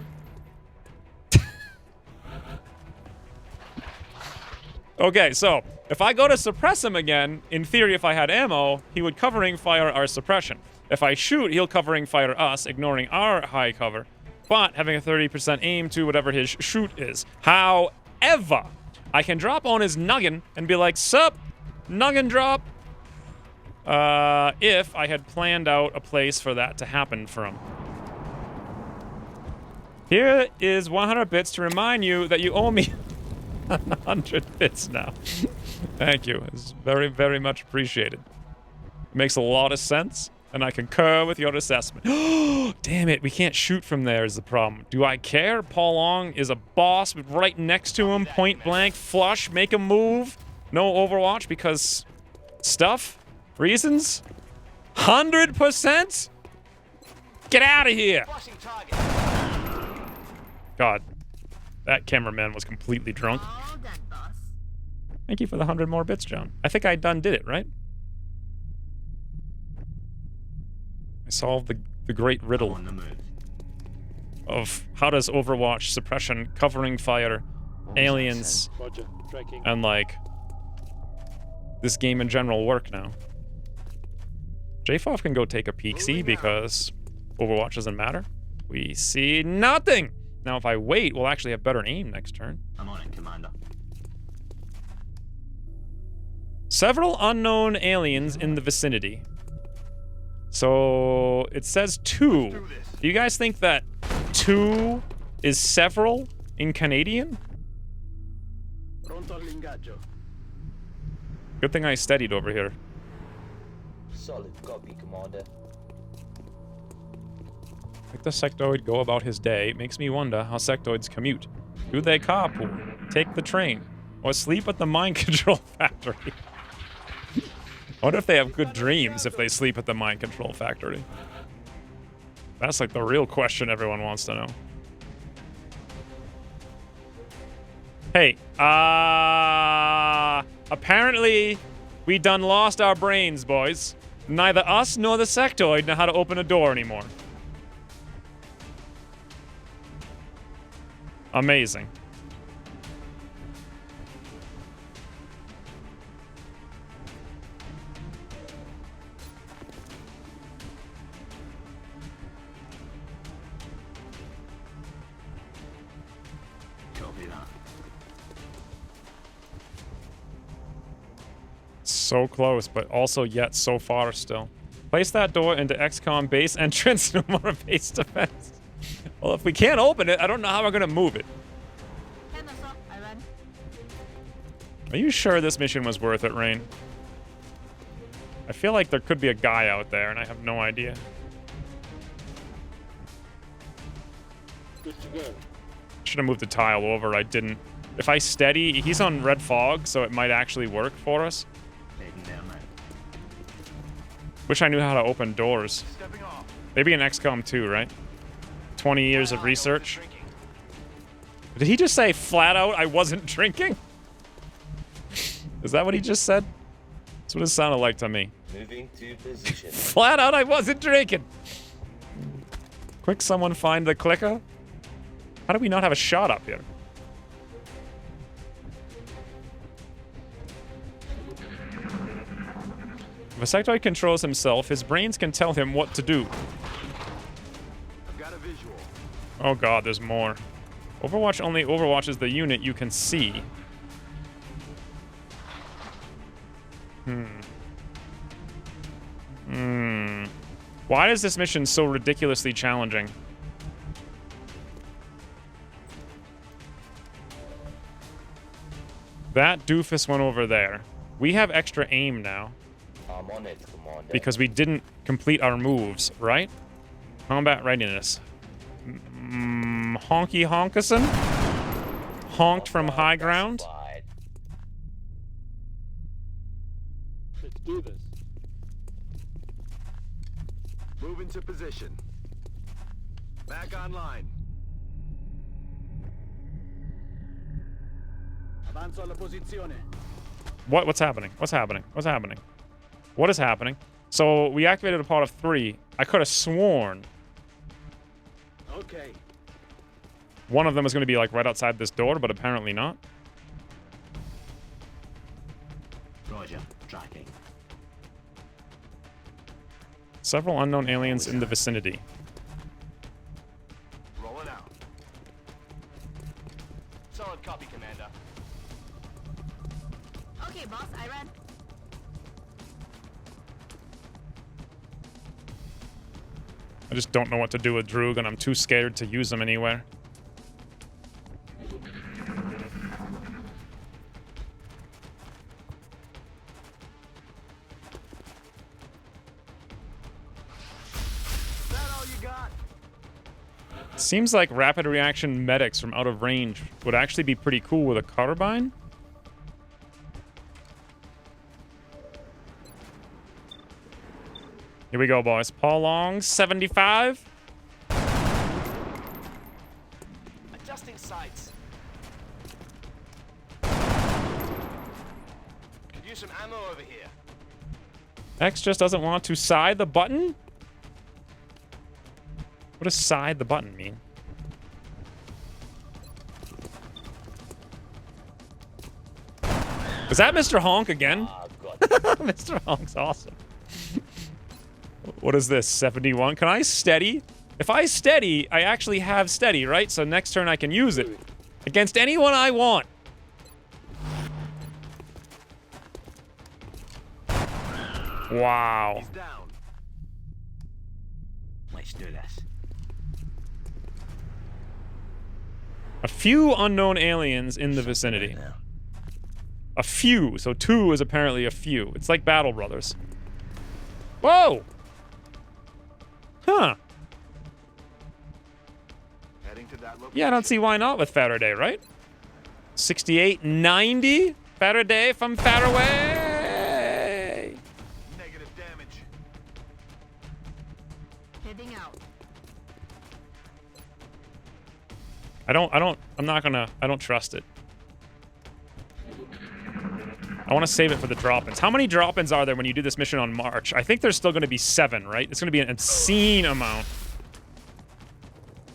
Okay, so if I go to suppress him again, in theory if I had ammo, he would covering fire our suppression. If I shoot, he'll covering fire us, ignoring our high cover. but having a 30% aim to whatever his shoot is. However, I can drop on his noggin and be like, sup, noggin drop. If I had planned out a place for that to happen from. Here is 100 bits to remind you that you owe me 100 bits now. Thank you. It's very, very much appreciated. It makes a lot of sense, and I concur with your assessment. Damn it, we can't shoot from there is the problem. Do I care? Paul Long is a boss right next to him, point blank, flush, make a move. No Overwatch because stuff? Reasons? 100%? Get out of here! God, that cameraman was completely drunk. Thank you for the 100 more bits, John. I think I did it, right? I solved the great riddle of how does Overwatch suppression, covering fire, aliens, and like this game in general work now. JFOF can go take a peek-see because Overwatch doesn't matter. We see nothing! Now, if I wait, we'll actually have better aim next turn. I'm on it, Commander. Several unknown aliens in the vicinity. So, it says 2. Do you guys think that 2 is several in Canadian? Good thing I studied over here. Solid copy, Commander. Like the sectoid go about his day makes me wonder how sectoids commute. Do they carpool, take the train, or sleep at the mind control factory? Wonder if they have good dreams if they sleep at the mind control factory. That's like the real question everyone wants to know. Hey, apparently we done lost our brains, boys. Neither us nor the sectoid know how to open a door anymore. Amazing. Copy that. So close, but also yet so far still. Place that door into XCOM base entrance, no more base defense. Well, if we can't open it, I don't know how we're gonna move it. Are you sure this mission was worth it, Rain? I feel like there could be a guy out there, and I have no idea. Good to go. Should have moved the tile over. I didn't. If I steady, he's on red fog, so it might actually work for us. Wish I knew how to open doors. Maybe in XCOM 2, right? 20 years of research. Did he just say flat out I wasn't drinking? Is that what he just said? That's what it sounded like to me. Moving to position. Flat out I wasn't drinking. Quick, someone find the clicker. How do we not have a shot up here? If a sectoid controls himself, his brains can tell him what to do. I've got a visual. Oh god, there's more. Overwatch only overwatches the unit you can see. Why is this mission so ridiculously challenging? That doofus went over there. We have extra aim now. I'm on it, Commander. Because we didn't complete our moves, right? Combat readiness. Honky Honkason? Honked from high ground? Let's do this. Move into position. Back online. Avanzo alla posizione. What's happening? What's happening? What's happening? What is happening? So we activated a pot of 3. I could have sworn. Okay. One of them is going to be like right outside this door, but apparently not. Roger. Tracking. Several unknown aliens in the vicinity. Rolling out. Solid copy, Commander. Okay, boss, I read. I just don't know what to do with Droog, and I'm too scared to use them anywhere. Seems like rapid reaction medics from out of range would actually be pretty cool with a carbine. Here we go, boys. Paul Long, 75. Adjusting sights. Could use some ammo over here. X just doesn't want to side the button? What does side the button mean? Is that Mr. Honk again? Mr. Honk's awesome. What is this, 71? Can I steady? If I steady, I actually have steady, right? So next turn I can use it against anyone I want. Wow. He's down. Let's do this. A few unknown aliens in the vicinity. A few. So 2 is apparently a few. It's like Battle Brothers. Whoa! Huh. Heading to that location. Yeah, I don't see why not with Faraday, right? 68, 90? Faraday from Faraway! Negative damage. Heading out. I don't trust it. I want to save it for the drop-ins. How many drop-ins are there when you do this mission on March? I think there's still going to be 7, right? It's going to be an obscene amount.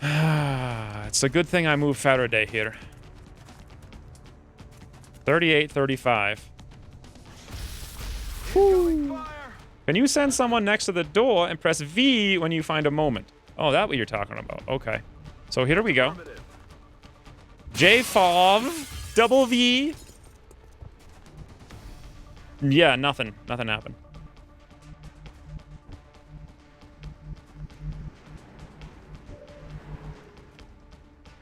It's a good thing I moved Faraday here. 38, 35. Woo. Can you send someone next to the door and press V when you find a moment? Oh, that's what you're talking about. Okay. So here we go. J-Fov, double V. Yeah, nothing. Nothing happened.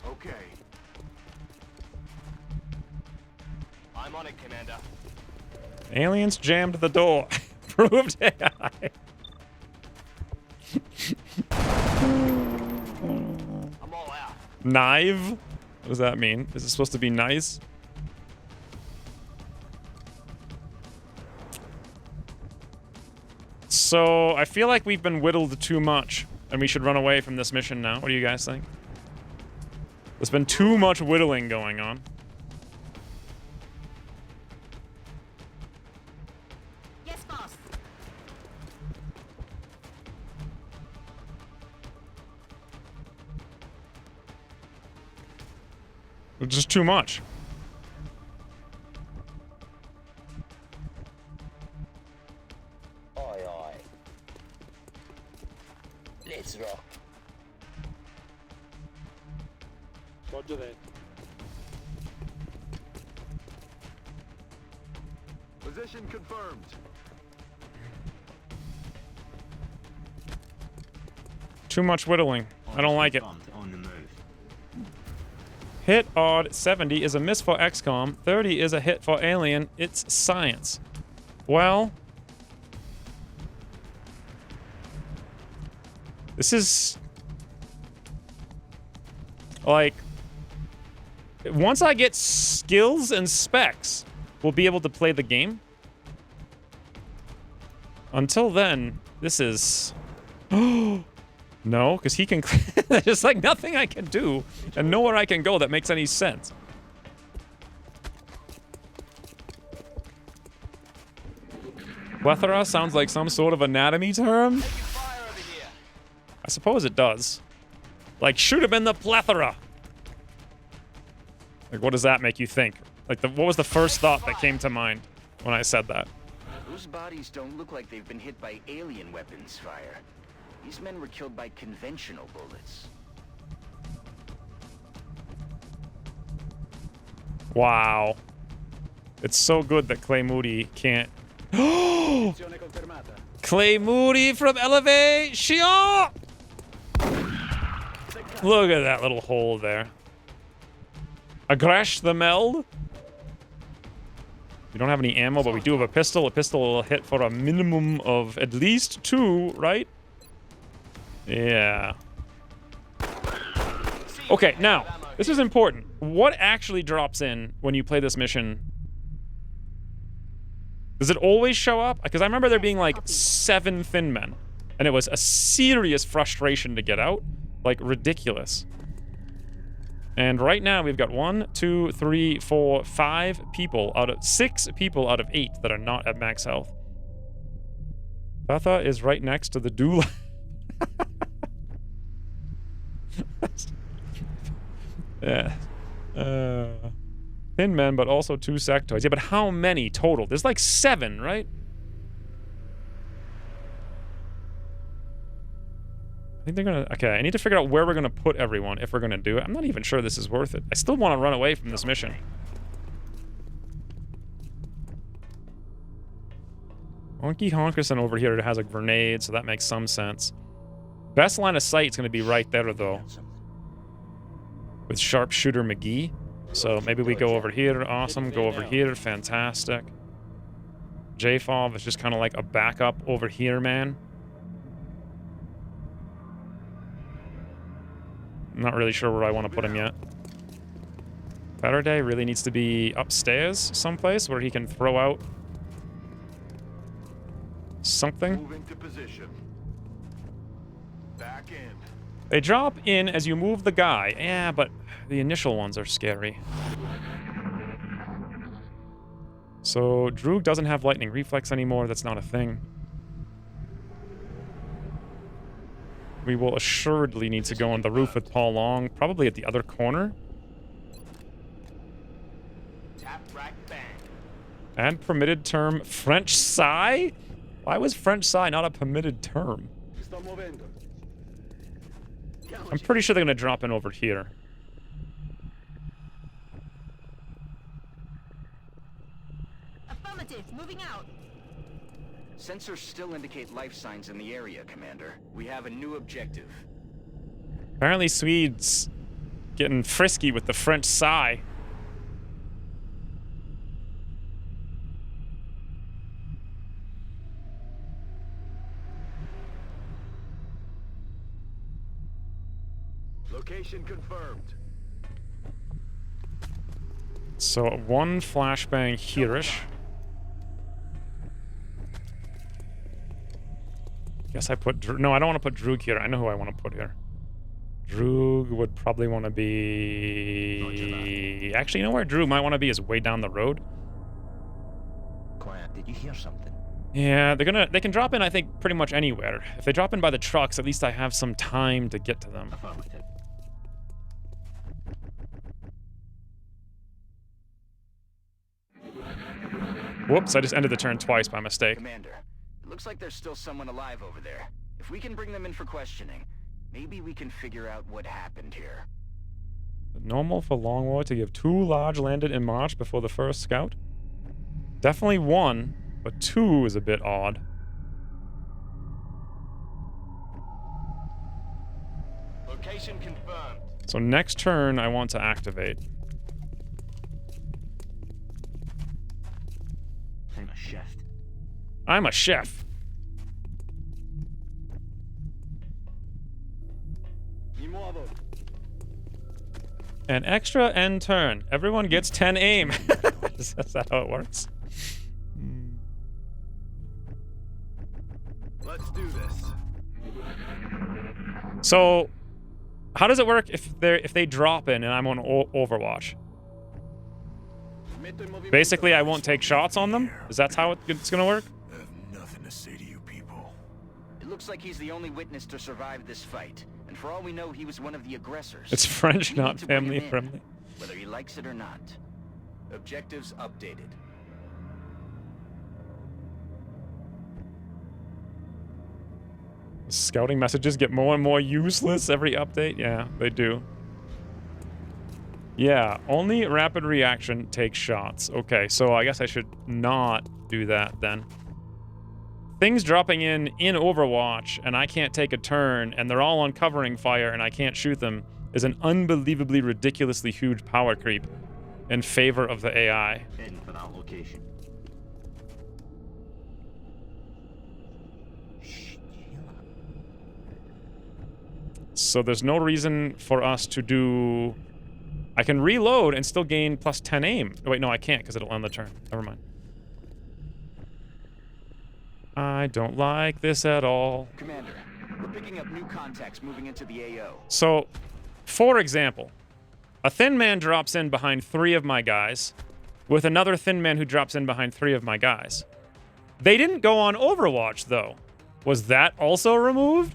Okay. I'm on it, Commander. Aliens jammed the door. Proved AI. I'm all out. Knife? What does that mean? Is it supposed to be nice? So, I feel like we've been whittled too much, and we should run away from this mission now. What do you guys think? There's been too much whittling going on. Yes, boss. It's just too much. Let's rock. Roger that. Position confirmed. Too much whittling. I don't like it. On the move. Hit odd 70 is a miss for XCOM. 30 is a hit for Alien. It's science. Well, this is like, once I get skills and specs, we'll be able to play the game. Until then, this is no, because he can. There's like nothing I can do and nowhere I can go that makes any sense. Plethora sounds like some sort of anatomy term. I suppose it does. Like, shoot him in the plethora. Like, what does that make you think? Like, what was the first thought that came to mind when I said that? Those bodies don't look like they've been hit by alien weapons fire. These men were killed by conventional bullets. Wow. It's so good that Clay Moody can't... Clay Moody from Elevation! Look at that little hole there. Aggresh the meld. We don't have any ammo, but we do have a pistol. A pistol will hit for a minimum of at least 2, right? Yeah. Okay, now, this is important. What actually drops in when you play this mission? Does it always show up? Because I remember there being like 7 thin men, and it was a serious frustration to get out. Like, ridiculous. And right now we've got 1, 2, 3, 4, 5 people out of 6 people out of 8 that are not at max health. Betha is right next to the doula. Yeah. Thin men, but also 2 sectoids. Yeah, but how many total? There's like 7, right? I think they're gonna... Okay, I need to figure out where we're gonna put everyone if we're gonna do it. I'm not even sure this is worth it. I still want to run away from this mission. Honky Honkerson over here has a grenade, so that makes some sense. Best line of sight is gonna be right there, though. With Sharpshooter McGee. So maybe we go over here. Awesome. Go over here. Fantastic. JFOV is just kind of like a backup over here, man. I'm not really sure where I want to put him yet. Faraday really needs to be upstairs someplace where he can throw out something. Moving to position. Back in. They drop in as you move the guy. Yeah, but the initial ones are scary. So, Droog doesn't have lightning reflex anymore. That's not a thing. We will assuredly need to go on the roof with Paul Long. Probably at the other corner. Tap, right, bang. And permitted term French Psy? Why was French Psy not a permitted term? I'm pretty sure they're going to drop in over here. Affirmative, moving out. Sensors still indicate life signs in the area, Commander. We have a new objective. Apparently Swede's getting frisky with the French Psy. Location confirmed. So 1 flashbang here-ish. Guess I put Droog. No, I don't want to put Droog here. I know who I want to put here. Droog would probably want to be... Actually, you know where Droog might want to be is way down the road. Quiet. Did you hear something? Yeah, they can drop in, I think, pretty much anywhere. If they drop in by the trucks, at least I have some time to get to them. Affirmative. Whoops, I just ended the turn twice by mistake. Commander, it looks like there's still someone alive over there. If we can bring them in for questioning, maybe we can figure out what happened here. Normal for Longwood to give 2 large landed in March before the first scout? Definitely 1, but 2 is a bit odd. Location confirmed. So next turn, I want to activate. I'm a chef. I'm a chef. An extra end turn. Everyone gets 10 aim. Is that how it works? Let's do this. So, how does it work if they drop in and I'm on Overwatch? Basically, I won't take shots on them? Is that how it's gonna work? I have nothing to say to you people. It looks like he's the only witness to survive this fight. And for all we know, he was one of the aggressors. It's French, We not need to bring him family in, friendly. Whether he likes it or not. Objectives updated. Scouting messages get more and more useless every update. Yeah, they do. Yeah, only rapid reaction takes shots. Okay, so I guess I should not do that then. Things dropping in Overwatch and I can't take a turn and they're all on covering fire and I can't shoot them is an unbelievably ridiculously huge power creep in favor of the AI. Heading for that location. So there's no reason for us to do... I can reload and still gain plus 10 aim. Oh, wait, no, I can't because it'll end the turn. Never mind. I don't like this at all. Commander, we're picking up new contacts moving into the AO. So, for example, a thin man drops in behind 3 of my guys with another thin man who drops in behind 3 of my guys. They didn't go on Overwatch, though. Was that also removed?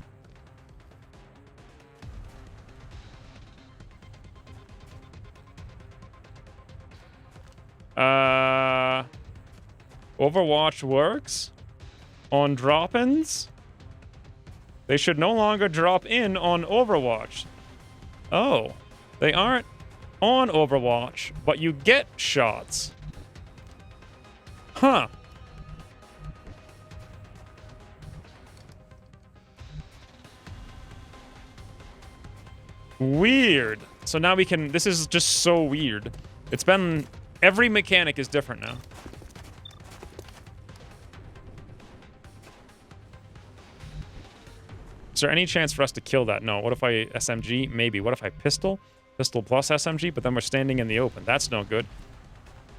Overwatch works on drop-ins? They should no longer drop in on Overwatch. Oh, they aren't on Overwatch, but you get shots. Huh. Weird. So now we can... This is just so weird. It's been... Every mechanic is different now. Is there any chance for us to kill that? No. What if I SMG? Maybe. What if I pistol? Pistol plus SMG, but then we're standing in the open. That's no good.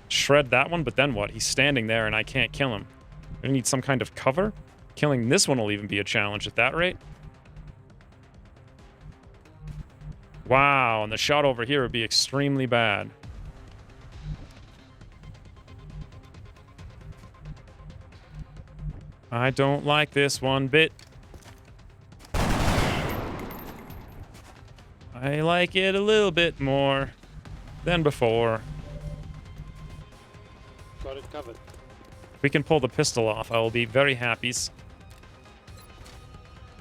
Shred that one, but then what? He's standing there and I can't kill him. I need some kind of cover. Killing this one will even be a challenge at that rate. Wow, and the shot over here would be extremely bad. I don't like this one bit. I like it a little bit more than before. Got it covered. If we can pull the pistol off, I will be very happy.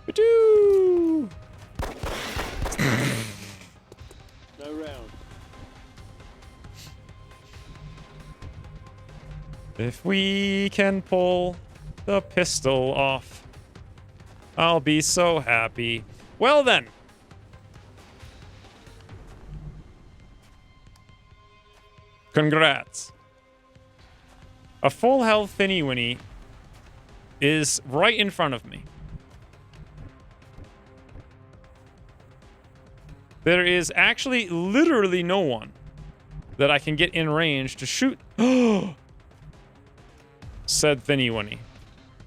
Ba-doo! No round. If we can pull the pistol off, I'll be so happy. Well then. Congrats. A full health Finny Winnie is right in front of me. There is actually literally no one that I can get in range to shoot. Said Finny Winnie.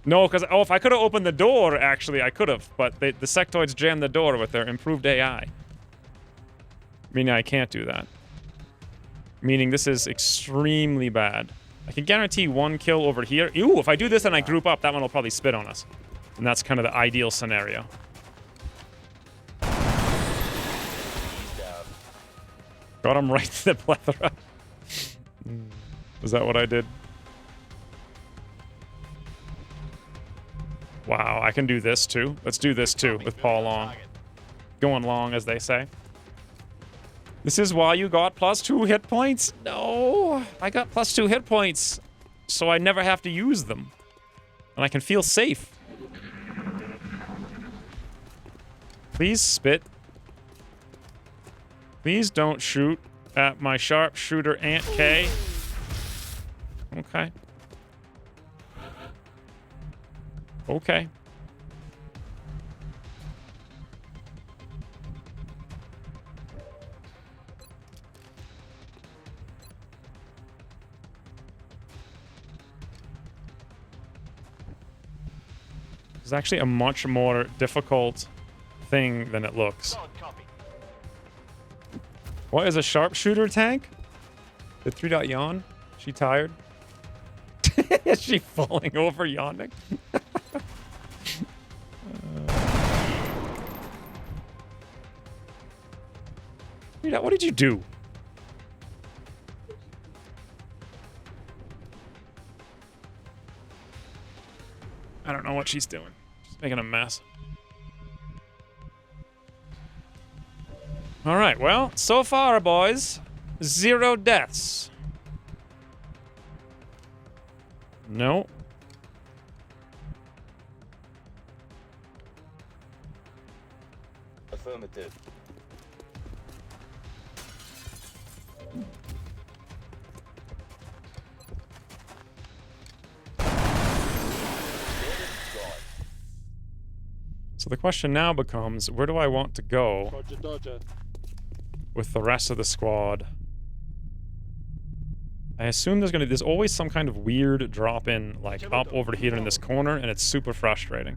No, because, oh, if I could have opened the door, actually, I could have. But the sectoids jammed the door with their improved AI. Meaning I can't do that. Meaning this is extremely bad. I can guarantee 1 kill over here. Ew, if I do this and I group up, that one will probably spit on us. And that's kind of the ideal scenario. Got him right to the plethora. Is that what I did? Wow, I can do this too. Let's do this too with Paul Long. Going long, as they say. This is why you got +2 hit points? No, I got +2 hit points, so I never have to use them. And I can feel safe. Please spit. Please don't shoot at my sharpshooter Aunt K. Okay. Okay. It's actually a much more difficult thing than it looks. What is a sharpshooter tank? The 3. Yawn? She tired? Is she falling over yawning? What did you do? I don't know what she's doing. She's making a mess. All right, well, so far, boys, 0 deaths. No. Affirmative. So the question now becomes, where do I want to go Roger, Dodger. with the rest of the squad? I assume there's always some kind of weird drop-in, like, up over here in this corner, and it's super frustrating.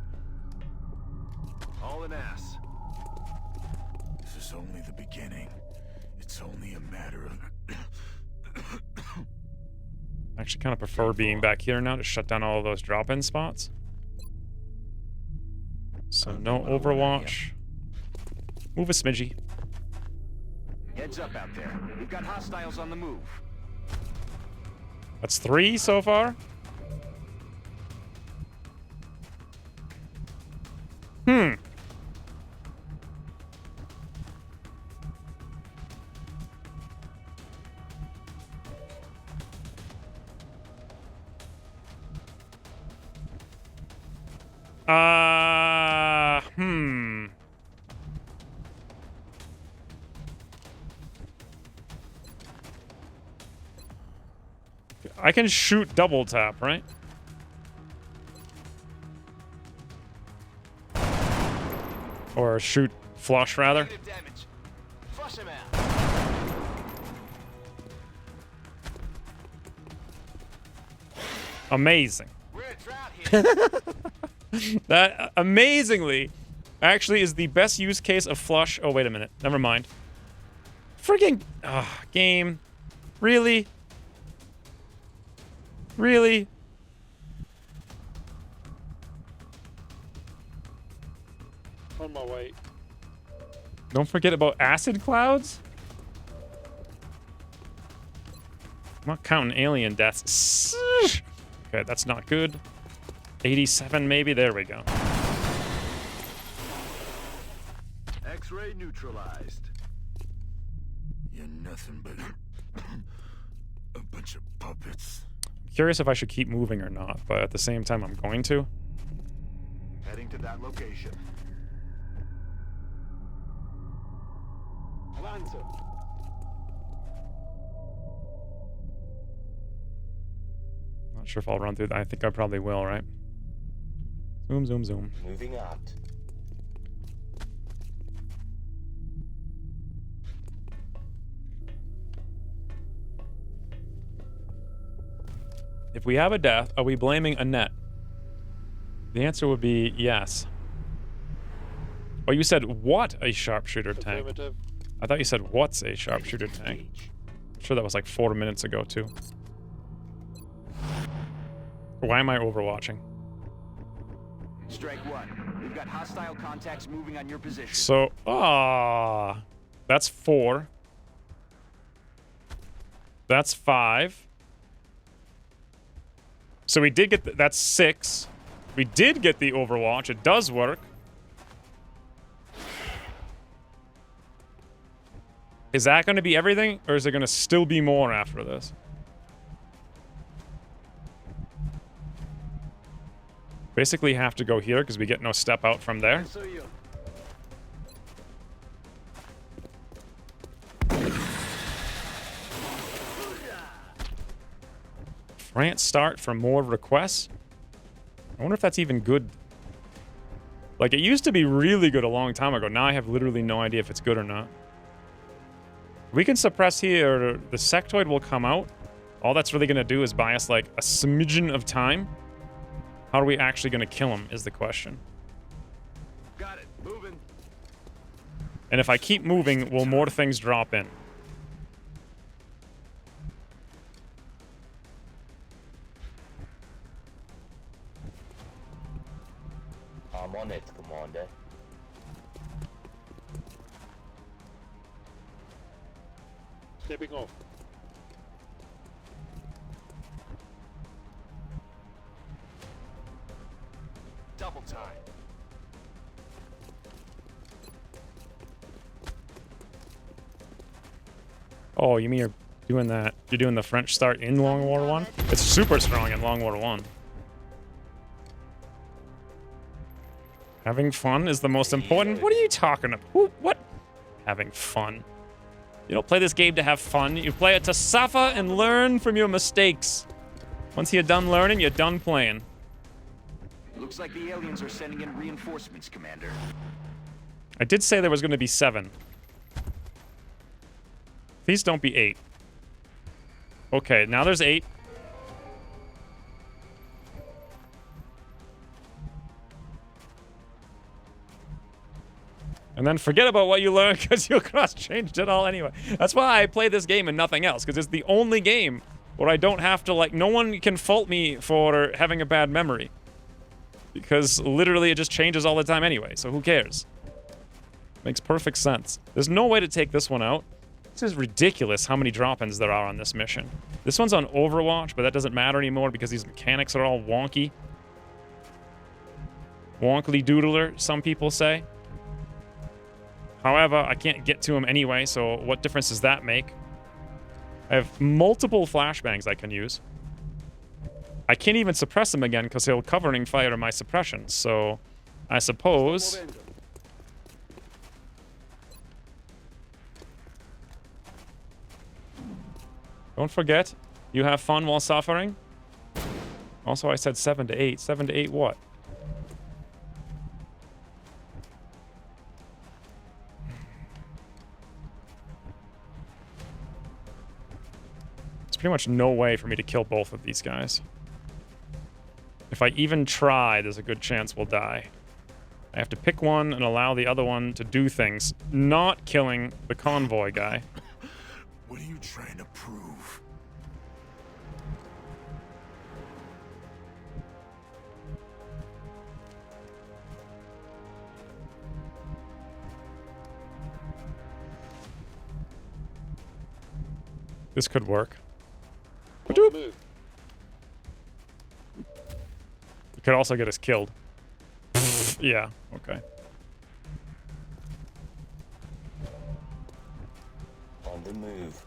All an ass. This is only the beginning. It's only a matter of... I actually kind of prefer being back here now to shut down all of those drop-in spots. So no Overwatch. Move a smidgy. Heads up out there. We've got hostiles on the move. That's 3 so far. Hmm. I can shoot double tap, right? Or shoot flush, rather. Flush him out. Amazing. We're in a drought here. That, amazingly, actually is the best use case of flush. Oh, wait a minute. Never mind. Friggin' game. Really? Really? On my way. Don't forget about acid clouds? I'm not counting alien deaths. Okay, that's not good. 87 maybe? There we go. X-ray neutralized. You're nothing but a bunch of puppets. Curious if I should keep moving or not, but at the same time I'm going to. Heading to that location. Avanza. Not sure if I'll run through that. I think I probably will, right? Zoom, zoom, zoom. Moving out. If we have a death, are we blaming Annette? The answer would be yes. Oh, you said what a sharpshooter tank? I thought you said what's a sharpshooter tank. I'm sure that was like 4 minutes ago, too. Why am I overwatching? Strike one. We've got hostile contacts moving on your position. So, that's 4. That's 5. So we did get that's 6. We did get the Overwatch. It does work. Is that going to be everything, or is there going to still be more after this? Basically have to go here because we get no step out from there. France start for more requests. I wonder if that's even good. Like, it used to be really good a long time ago. Now I have literally no idea if it's good or not. We can suppress here. The sectoid will come out. All that's really going to do is buy us, like, a smidgen of time. How are we actually going to kill him is the question. Got it. Moving. And if I keep moving, will more things drop in? I'm on it, Commander. Stepping off. Double time. Oh, you mean you're doing that? You're doing the French start in Long War 1? It's super strong in Long War 1. Having fun is the most important. What are you talking about? What? Having fun. You don't play this game to have fun. You play it to suffer and learn from your mistakes. Once you're done learning, you're done playing. Looks like the aliens are sending in reinforcements, Commander. I did say there was going to be 7. Please don't be 8. Okay, now there's 8. And then forget about what you learned because you cross-changed it all anyway. That's why I play this game and nothing else, because it's the only game where I don't have to, like, no one can fault me for having a bad memory. Because literally it just changes all the time anyway, so who cares? Makes perfect sense. There's no way to take this one out. This is ridiculous how many drop-ins there are on this mission. This one's on Overwatch, but that doesn't matter anymore because these mechanics are all wonky. Wonkly doodler, some people say. However, I can't get to him anyway, so what difference does that make? I have multiple flashbangs I can use. I can't even suppress him again because he'll covering fire my suppression, so I suppose... Don't forget, you have fun while suffering. Also, I said 7 to 8. 7 to 8 what? There's pretty much no way for me to kill both of these guys. If I even try, there's a good chance we'll die. I have to pick one and allow the other one to do things, not killing the convoy guy. What are you trying to prove? This could work. Move. It could also get us killed. Yeah, okay. On the move.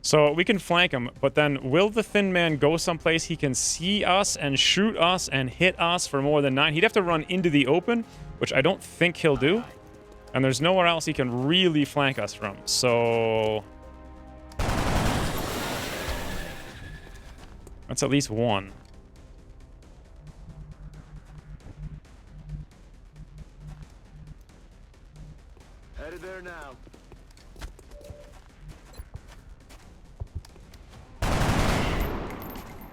So we can flank him, but then will the Thin Man go someplace he can see us and shoot us and hit us for more than 9? He'd have to run into the open, which I don't think he'll do. And there's nowhere else he can really flank us from, so... That's at least one. Headed there now.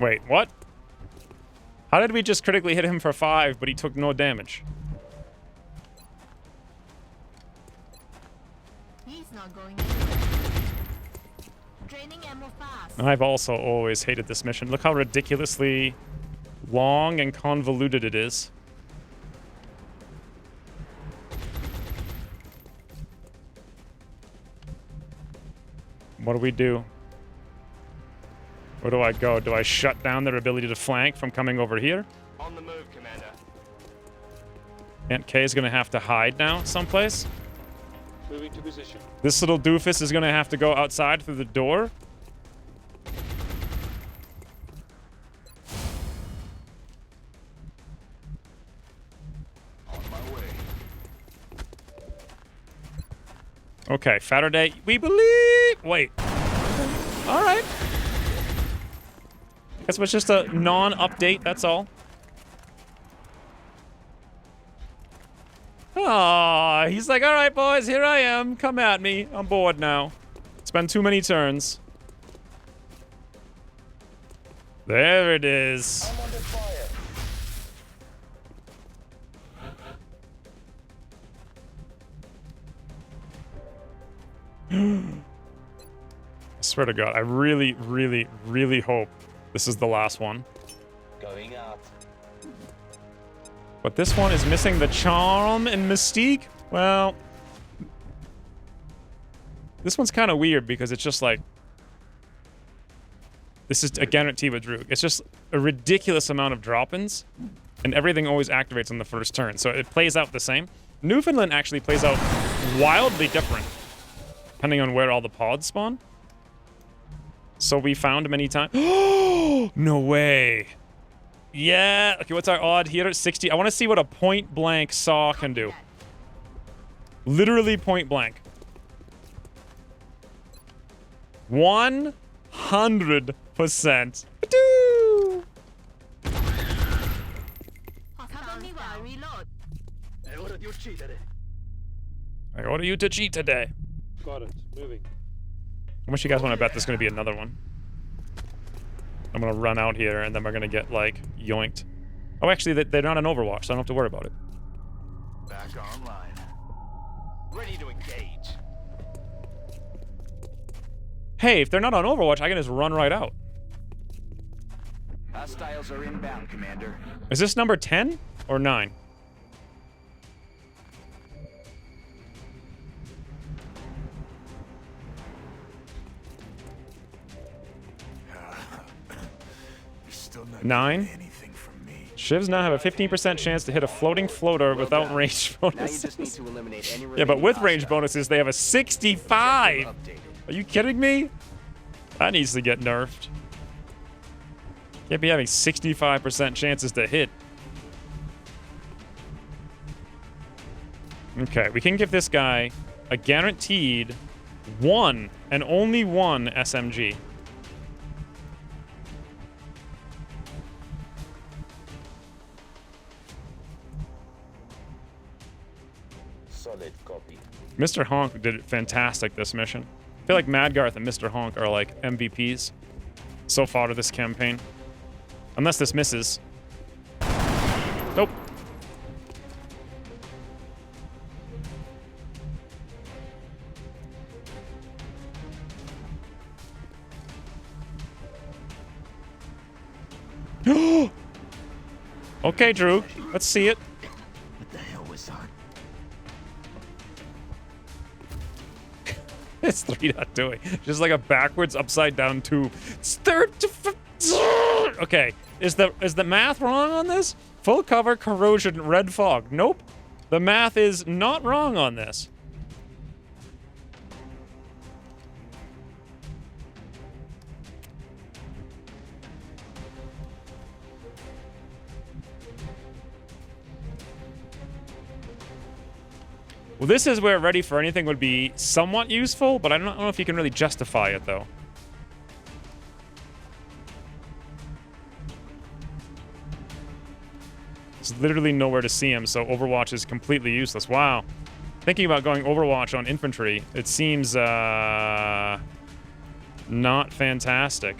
Wait, what? How did we just critically hit him for 5, but he took no damage? He's not going. Draining ammo fast. I've also always hated this mission. Look how ridiculously long and convoluted it is. What do we do? Where do I go? Do I shut down their ability to flank from coming over here? On the move, Commander. Aunt K is going to have to hide now someplace. Moving to position. This little doofus is going to have to go outside through the door. On my way. Okay, Faraday, we believe... Wait. All right. Guess it was just a non-update, that's all. Aw, he's like, all right, boys, here I am. Come at me. I'm bored now. It's been too many turns. There it is. I'm under fire. I swear to God, I really, really, really hope this is the last one. Going out. But this one is missing the charm and mystique. Well, this one's kind of weird because it's just like, this is a guarantee with Droog. It's just a ridiculous amount of drop-ins, and everything always activates on the first turn, so it plays out the same. Newfoundland actually plays out wildly different, depending on where all the pods spawn. So we found many times. Oh, no way. Yeah. Okay, what's our odd here at 60? I want to see what a point-blank saw can do. Literally point-blank. 100%. Ba-doo! I order you to cheat today. Got it. Moving. How much you guys want to bet there's going to be another one? I'm going to run out here, and then we're going to get, like, yoinked. Oh, actually, they're not in Overwatch, so I don't have to worry about it. Back online. Ready to engage. Hey, if they're not on Overwatch, I can just run right out. Hostiles are inbound, Commander. Is this number 10 or 9? Still not 9? Shivs now have a 15% chance to hit a floating floater without range bonuses. Now you just need to eliminate any Yeah, but with remaining range bonuses, they have a 65! Are you kidding me? That needs to get nerfed. Can't be having 65% chances to hit. Okay, we can give this guy a guaranteed 1 and only 1 SMG. Solid copy. Mr. Honk did fantastic this mission. I feel like Madgarth and Mr. Honk are like MVPs so far to this campaign. Unless this misses. Nope. Okay, Drew. Let's see it. What the hell was that? It's 3 not doing. Just like a backwards upside down 2. Okay. Is the math wrong on this? Full cover, corrosion, red fog. Nope. The math is not wrong on this. Well, this is where Ready for Anything would be somewhat useful, but I don't know if you can really justify it, though. There's literally nowhere to see him, so Overwatch is completely useless. Wow. Thinking about going Overwatch on infantry, it seems, not fantastic.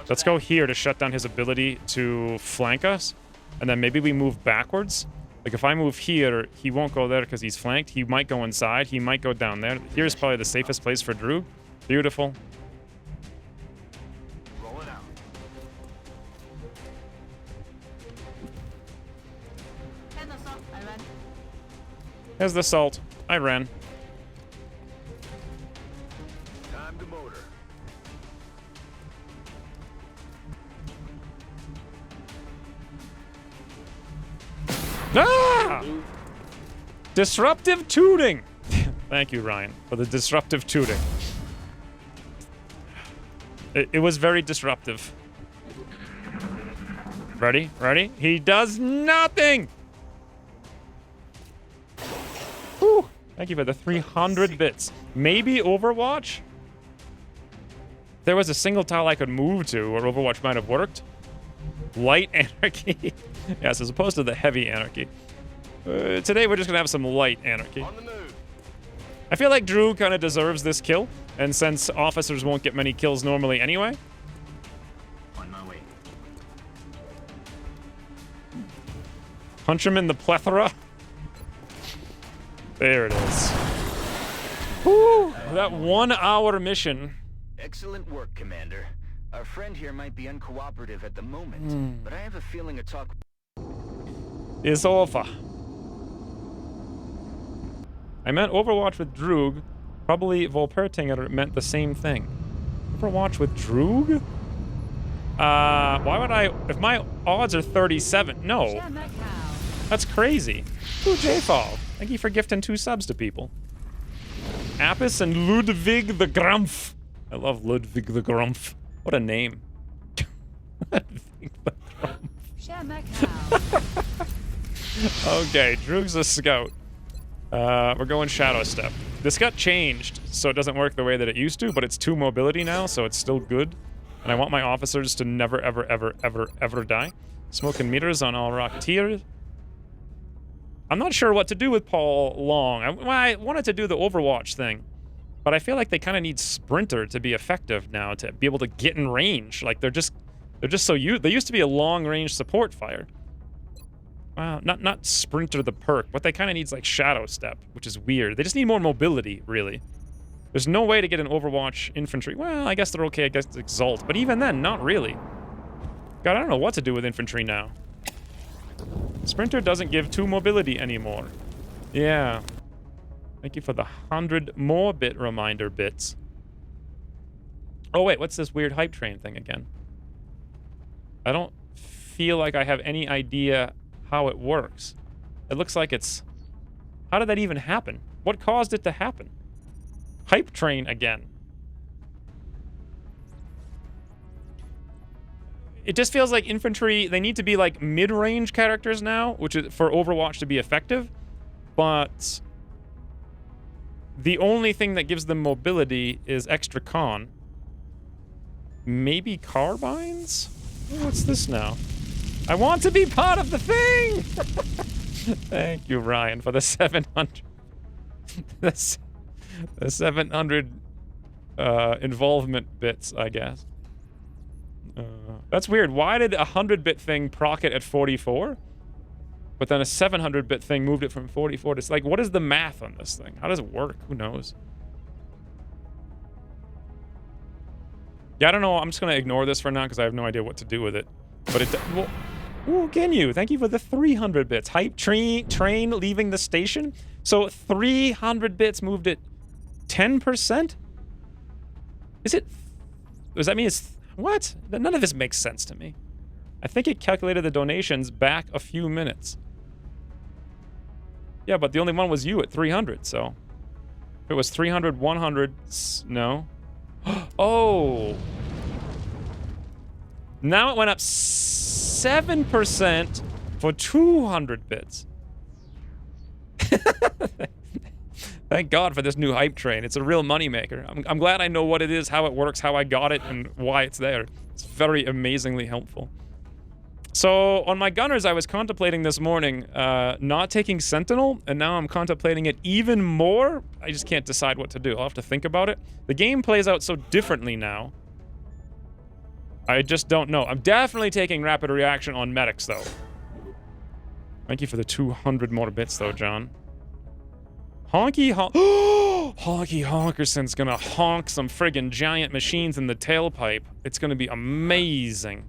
Let's go here to shut down his ability to flank us, and then maybe we move backwards. Like, if I move here, he won't go there because he's flanked. He might go inside. He might go down there. Here's probably the safest place for Droog. Beautiful. Rolling out. Here's the salt. I ran. Time to motor. Ah! Disruptive tooting. Thank you, Ryan, for the disruptive tooting. It was very disruptive. Ready? Ready? He does nothing! Whew. Thank you for the 300 bits. Maybe Overwatch? There was a single tile I could move to where Overwatch might have worked. Light anarchy. Yes, as opposed to the heavy anarchy. Today we're just gonna have some light anarchy. On the move. I feel like Drew kind of deserves this kill, and since officers won't get many kills normally anyway. On my way. Punch him in the plethora. There it is. Woo! That 1 hour mission. Excellent work, Commander. Our friend here might be uncooperative at the moment, but I have a feeling a talk... is over. I meant Overwatch with Droog. Probably Volpertinger meant the same thing. Overwatch with Droog? Why would I... If my odds are 37... No. That's crazy. Ooh, J-Fall. Thank you for gifting 2 subs to people. Apis and Ludwig the Grumpf. I love Ludwig the Grumpf. What a name. Ludwig the Grumpf. Okay, Droog's a scout. We're going Shadow Step. This got changed, so it doesn't work the way that it used to, but it's 2 mobility now, so it's still good. And I want my officers to never, ever, ever, ever, ever die. Smoking meters on all Rocketeers. I'm not sure what to do with Paul Long. I wanted to do the Overwatch thing, but I feel like they kind of need Sprinter to be effective now, to be able to get in range. Like, they're just so they used to be a long-range support fire. Wow, not Sprinter the perk, but they kind of needs like Shadow Step, which is weird. They just need more mobility, really. There's no way to get an Overwatch infantry. Well, I guess they're okay against Exalt, but even then, not really. God, I don't know what to do with infantry now. Sprinter doesn't give 2 mobility anymore. Yeah. Thank you for the 100 more bit reminder bits. Oh wait, what's this weird hype train thing again? I don't feel like I have any idea how it works. It looks like it's... How did that even happen? What caused it to happen? Hype train again. It just feels like infantry, they need to be like mid-range characters now, which is for Overwatch to be effective. But the only thing that gives them mobility is extra con. Maybe carbines? What's this now? I want to be part of the thing! Thank you, Ryan, for the 700. the 700 involvement bits, I guess. That's weird. Why did a 100-bit thing proc it at 44? But then a 700-bit thing moved it from 44 to... It's like, what is the math on this thing? How does it work? Who knows? Yeah, I don't know. I'm just going to ignore this for now because I have no idea what to do with it. But it... Well, ooh, Ginyu, thank you for the 300 bits. Hype train leaving the station? So 300 bits moved it 10%? Is it... Does that mean it's... What? None of this makes sense to me. I think it calculated the donations back a few minutes. Yeah, but the only one was you at 300, so... If it was 300, 100... No. Oh! Now it went up 7% for 200 bits. Thank God for this new hype train. It's a real moneymaker. I'm glad I know what it is, how it works, how I got it, and why it's there. It's very amazingly helpful. So, on my gunners, I was contemplating this morning not taking Sentinel, and now I'm contemplating it even more. I just can't decide what to do. I'll have to think about it. The game plays out so differently now. I just don't know. I'm definitely taking rapid reaction on medics, though. Thank you for the 200 more bits, though, John. Honky Honkerson's gonna honk some friggin' giant machines in the tailpipe. It's gonna be amazing.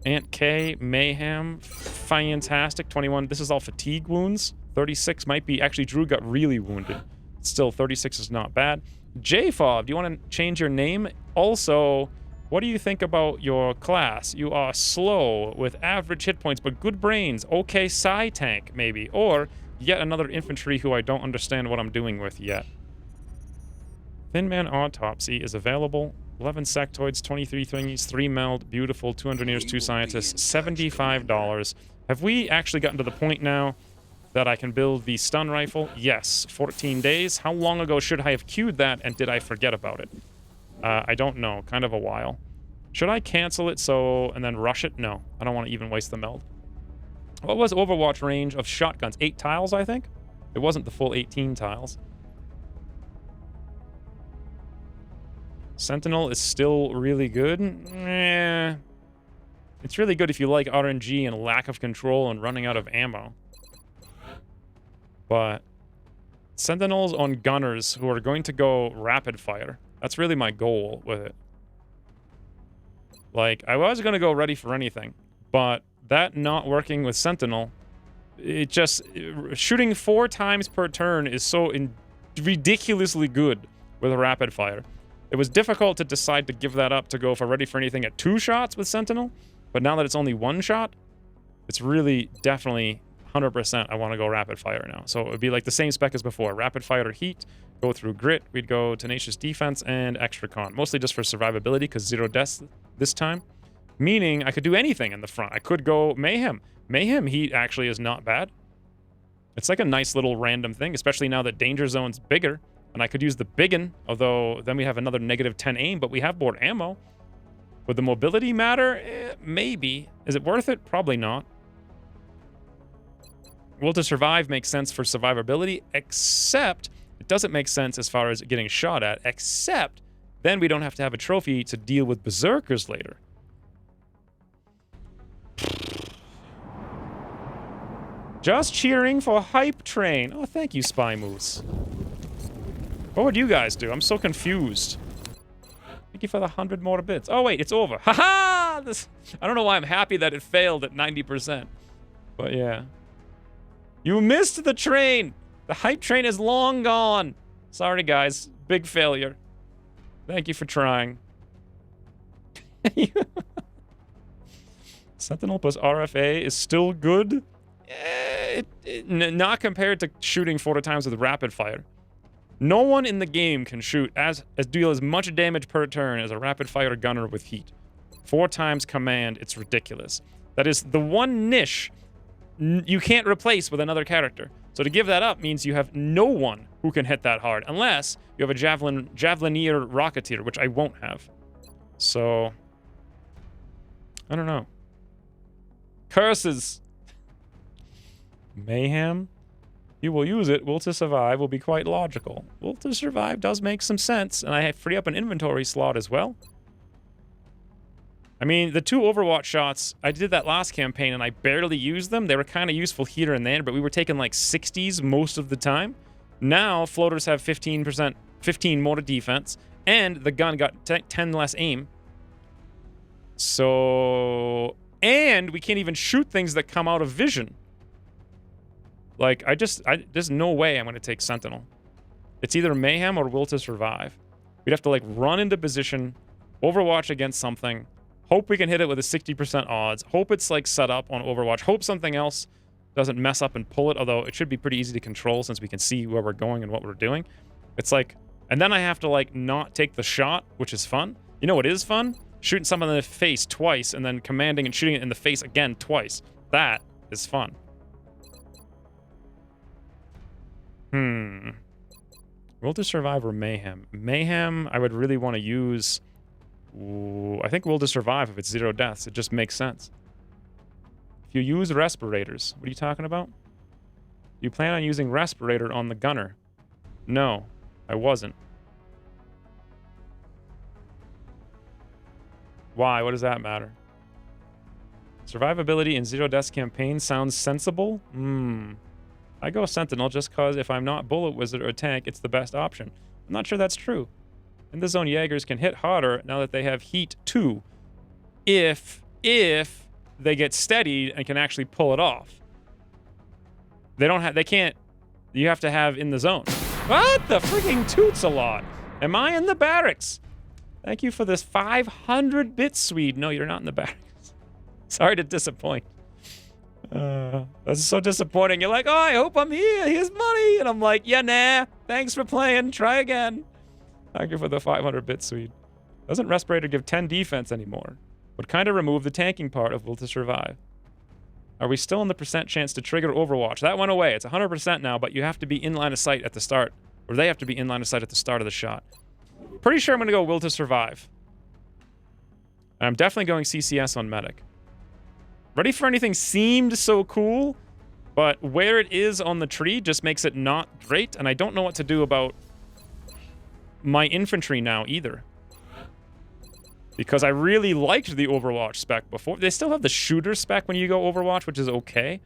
Aunt K, Mayhem, fantastic. 21, this is all fatigue wounds. 36 might be, actually Drew got really wounded. Still, 36 is not bad. J-Fob, do you want to change your name? Also, what do you think about your class? You are slow with average hit points, but good brains. Okay, Psy tank, maybe. Or yet another infantry who I don't understand what I'm doing with yet. Thin Man Autopsy is available. 11 sectoids, 23 thingies, 3 meld, beautiful, 2 engineers, 2 scientists, $75. Have we actually gotten to the point now that I can build the stun rifle? Yes, 14 days. How long ago should I have queued that, and did I forget about it? I don't know, kind of a while. Should I cancel it and then rush it? No, I don't want to even waste the meld. What was Overwatch range of shotguns? 8 tiles, I think? It wasn't the full 18 tiles. Sentinel is still really good. It's really good if you like RNG and lack of control and running out of ammo. But Sentinels on gunners who are going to go rapid fire. That's really my goal with it. Like, I was going to go ready for anything, but that not working with Sentinel it just shooting 4 times per turn is so ridiculously good with a rapid fire. It was difficult to decide to give that up to go for ready for anything at 2 shots with Sentinel, but now that it's only 1 shot, it's really definitely 100% I want to go rapid fire now. So it would be like the same spec as before. Rapid fire or heat, go through grit, we'd go tenacious defense and extra con. Mostly just for survivability because 0 deaths this time. Meaning I could do anything in the front. I could go mayhem. Mayhem heat actually is not bad. It's like a nice little random thing, especially now that danger zone's bigger. And I could use the biggin, although then we have another -10 aim, but we have more ammo. Would the mobility matter? Maybe. Is it worth it? Probably not. Will to survive makes sense for survivability, except it doesn't make sense as far as getting shot at, except then we don't have to have a trophy to deal with berserkers later. Just cheering for Hype Train. Oh, thank you, Spy Moose. What would you guys do? I'm so confused. Thank you for the 100 more bits. Oh, wait, it's over. Haha! I don't know why I'm happy that it failed at 90%. But yeah. You missed the train! The Hype Train is long gone. Sorry, guys. Big failure. Thank you for trying. Sentinel plus RFA is still good? Not compared to shooting 4 times with rapid fire. No one in the game can shoot deal as much damage per turn as a rapid fire gunner with heat. 4 times command, it's ridiculous. That is the one niche you can't replace with another character. So to give that up means you have no one who can hit that hard, unless you have a Javelineer Rocketeer, which I won't have. So, I don't know. Curses! Mayhem? You will use it. Will to survive will be quite logical. Will to survive does make some sense, and I free up an inventory slot as well. I mean, the 2 Overwatch shots, I did that last campaign and I barely used them. They were kind of useful here and there, but we were taking like 60s most of the time. Now, floaters have 15 more to defense, and the gun got 10 less aim. So, and we can't even shoot things that come out of vision. Like, there's no way I'm going to take Sentinel. It's either Mayhem or Will to Survive. We'd have to, like, run into position, Overwatch against something, hope we can hit it with a 60% odds, hope it's, like, set up on Overwatch, hope something else doesn't mess up and pull it, although it should be pretty easy to control since we can see where we're going and what we're doing. It's like, and then I have to, like, not take the shot, which is fun. You know what is fun? Shooting someone in the face twice and then commanding and shooting it in the face again twice. That is fun. Will to Survive or Mayhem? Mayhem, I would really want to use... Ooh, I think Will to Survive if it's 0 deaths. It just makes sense. If you use respirators, what are you talking about? You plan on using respirator on the gunner? No, I wasn't. Why? What does that matter? Survivability in 0 deaths campaign sounds sensible? I go Sentinel just cause if I'm not Bullet Wizard or tank, it's the best option. I'm not sure that's true. In the zone, Jaegers can hit harder now that they have heat too. If they get steadied and can actually pull it off. They can't, you have to have in the zone. What the freaking toots a lot? Am I in the barracks? Thank you for this 500 bits, Swede. No, you're not in the barracks. Sorry to disappoint. That's so disappointing. You're like, oh, I hope I'm here. Here's money. And I'm like, yeah, nah. Thanks for playing. Try again. Thank you for the 500 bits, Swede. Doesn't Respirator give 10 defense anymore? Would kind of remove the tanking part of Will to Survive. Are we still in the % chance to trigger Overwatch? That went away. It's 100% now, but you have to be in line of sight at the start. Or they have to be in line of sight at the start of the shot. Pretty sure I'm going to go Will to Survive. And I'm definitely going CCS on Medic. Ready for Anything seemed so cool, but where it is on the tree just makes it not great, and I don't know what to do about my infantry now either. Because I really liked the Overwatch spec before. They still have the shooter spec when you go Overwatch, which is okay.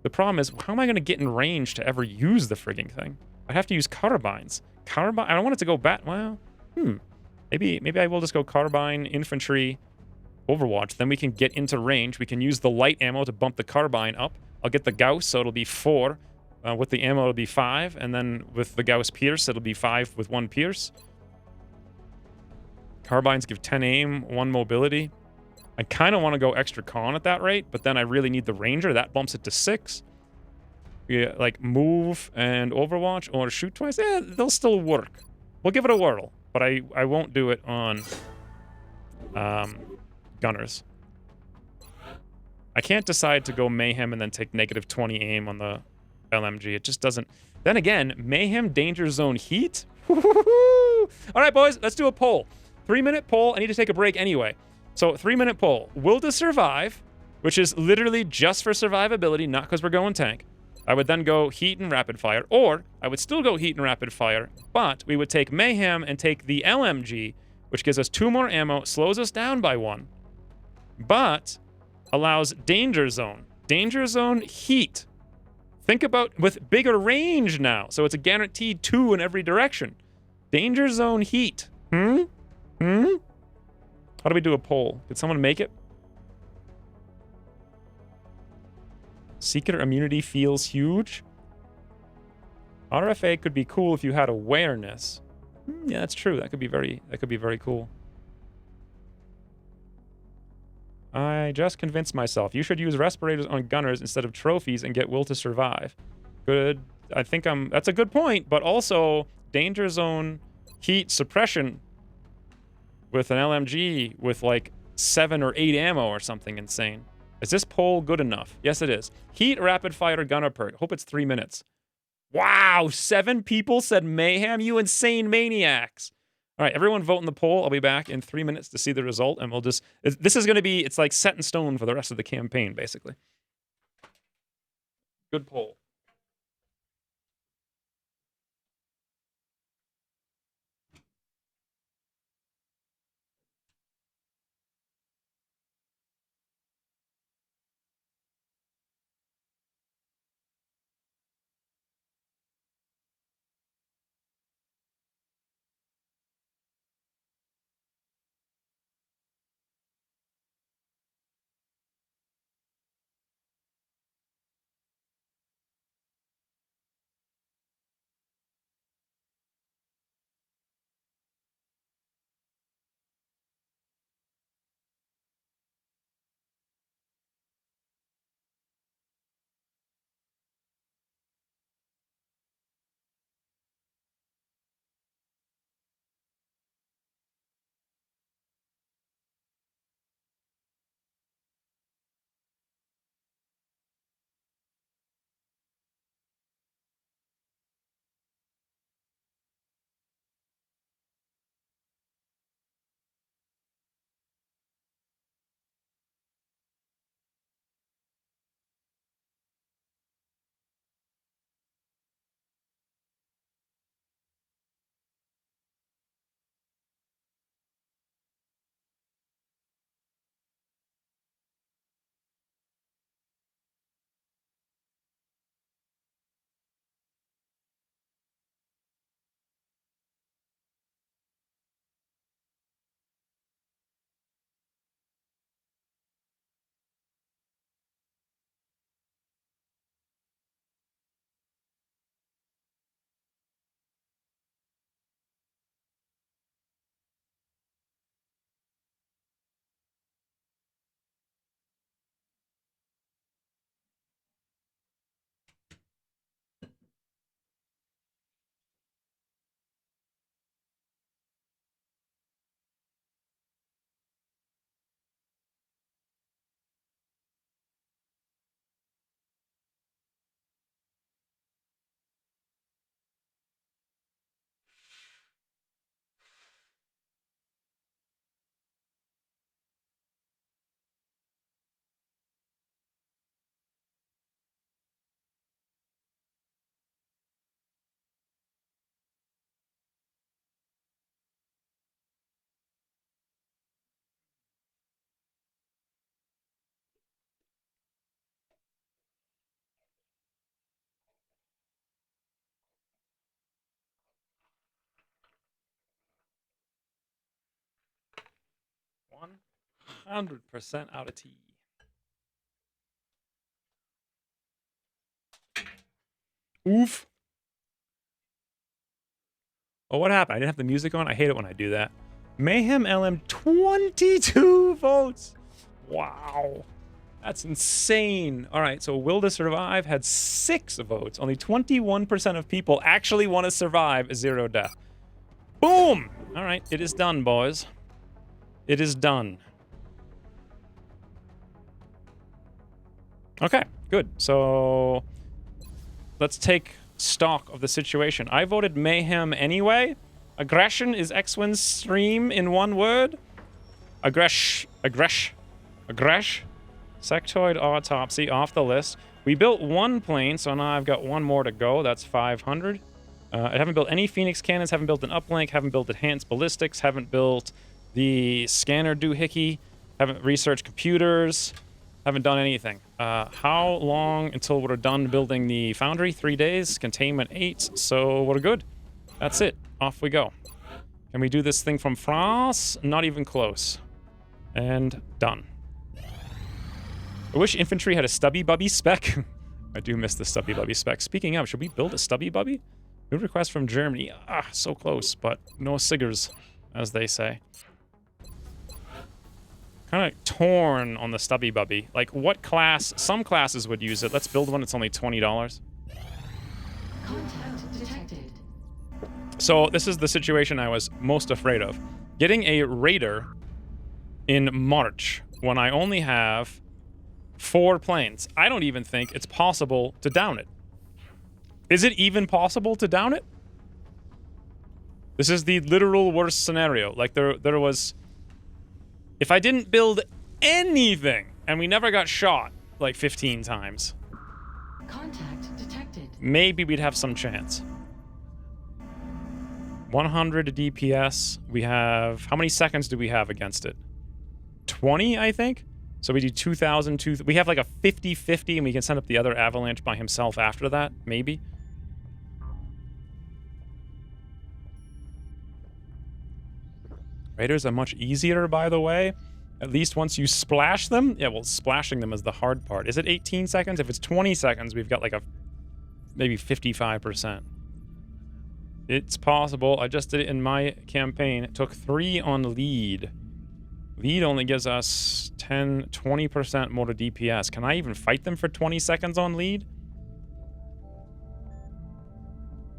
The problem is, how am I going to get in range to ever use the frigging thing? I'd have to use carbines. Carbine? I don't want it to go back. Well, maybe I will just go carbine, infantry, Overwatch. Then we can get into range. We can use the light ammo to bump the carbine up. I'll get the Gauss, so it'll be 4. With the ammo, it'll be 5. And then with the Gauss Pierce, it'll be 5 with 1 Pierce. Carbines give 10 aim, 1 mobility. I kind of want to go extra con at that rate, but then I really need the Ranger. That bumps it to 6. Yeah, like move and Overwatch or shoot twice. Yeah, they'll still work. We'll give it a whirl, but I won't do it on Gunners. I can't decide to go Mayhem and then take negative 20 aim on the LMG. It just doesn't. Then again, Mayhem, Danger Zone, Heat. All right, boys, let's do a poll. 3-minute poll. I need to take a break anyway. So 3-minute poll. Will to survive, which is literally just for survivability, not because we're going tank. I would then go Heat and Rapid Fire, or I would still go Heat and Rapid Fire, but we would take Mayhem and take the LMG, which gives us 2 more ammo, slows us down by 1, but allows Danger Zone. Danger Zone, Heat. Think about with bigger range now, so it's a guaranteed 2 in every direction. Danger Zone, Heat. How do we do a poll? Did someone make it? Seeker immunity feels huge. RFA could be cool if you had awareness. Yeah, that's true. That could be very cool. I just convinced myself. You should use respirators on gunners instead of trophies and get will to survive. Good. I think that's a good point, but also Danger Zone Heat suppression with an LMG with like 7 or 8 ammo or something insane. Is this poll good enough? Yes, it is. Heat, Rapid Fire, Gunner perk. Hope it's 3 minutes. Wow, 7 people said Mayhem. You insane maniacs. All right, everyone vote in the poll. I'll be back in 3 minutes to see the result, and we'll just... This is going to be... It's like set in stone for the rest of the campaign, basically. Good poll. One 100% out of tea. Oof. Oh, what happened? I didn't have the music on? I hate it when I do that. Mayhem LM, 22 votes. Wow. That's insane. All right, so Will to Survive had 6 votes. Only 21% of people actually want to survive 0 death. Boom! All right, it is done, boys. It is done. Okay, good. So let's take stock of the situation. I voted Mayhem anyway. Aggression is X-Win's stream in one word. Aggresh. Sectoid autopsy off the list. We built 1 plane, so now I've got 1 more to go. That's 500. I haven't built any Phoenix cannons, haven't built an uplink, haven't built enhanced ballistics, haven't built the scanner doohickey, haven't researched computers, haven't done anything. How long until we're done building the foundry? 3 days. Containment 8, so we're good. That's it. Off we go. Can we do this thing from France? Not even close. And done. I wish infantry had a stubby bubby spec. I do miss the stubby bubby spec. Speaking of, should we build a stubby bubby? New request from Germany. Ah, so close, but no ciggers, as they say. Kind of torn on the stubby bubby. Like, what class? Some classes would use it. Let's build one. It's only $20. Contact detected. So this is the situation I was most afraid of. Getting a raider in March when I only have 4 planes. I don't even think it's possible to down it. Is it even possible to down it? This is the literal worst scenario. Like there was... If I didn't build anything and we never got shot like 15 times, contact detected. Maybe we'd have some chance. 100 DPS. We have... How many seconds do we have against it? 20, I think? So we do 2,000... We have like a 50-50 and we can send up the other Avalanche by himself after that, maybe. Raiders are much easier, by the way. At least once you splash them. Yeah, well, splashing them is the hard part. Is it 18 seconds? If it's 20 seconds, we've got like a... maybe 55%. It's possible. I just did it in my campaign. It took 3 on lead. Lead only gives us 10, 20% more to DPS. Can I even fight them for 20 seconds on lead?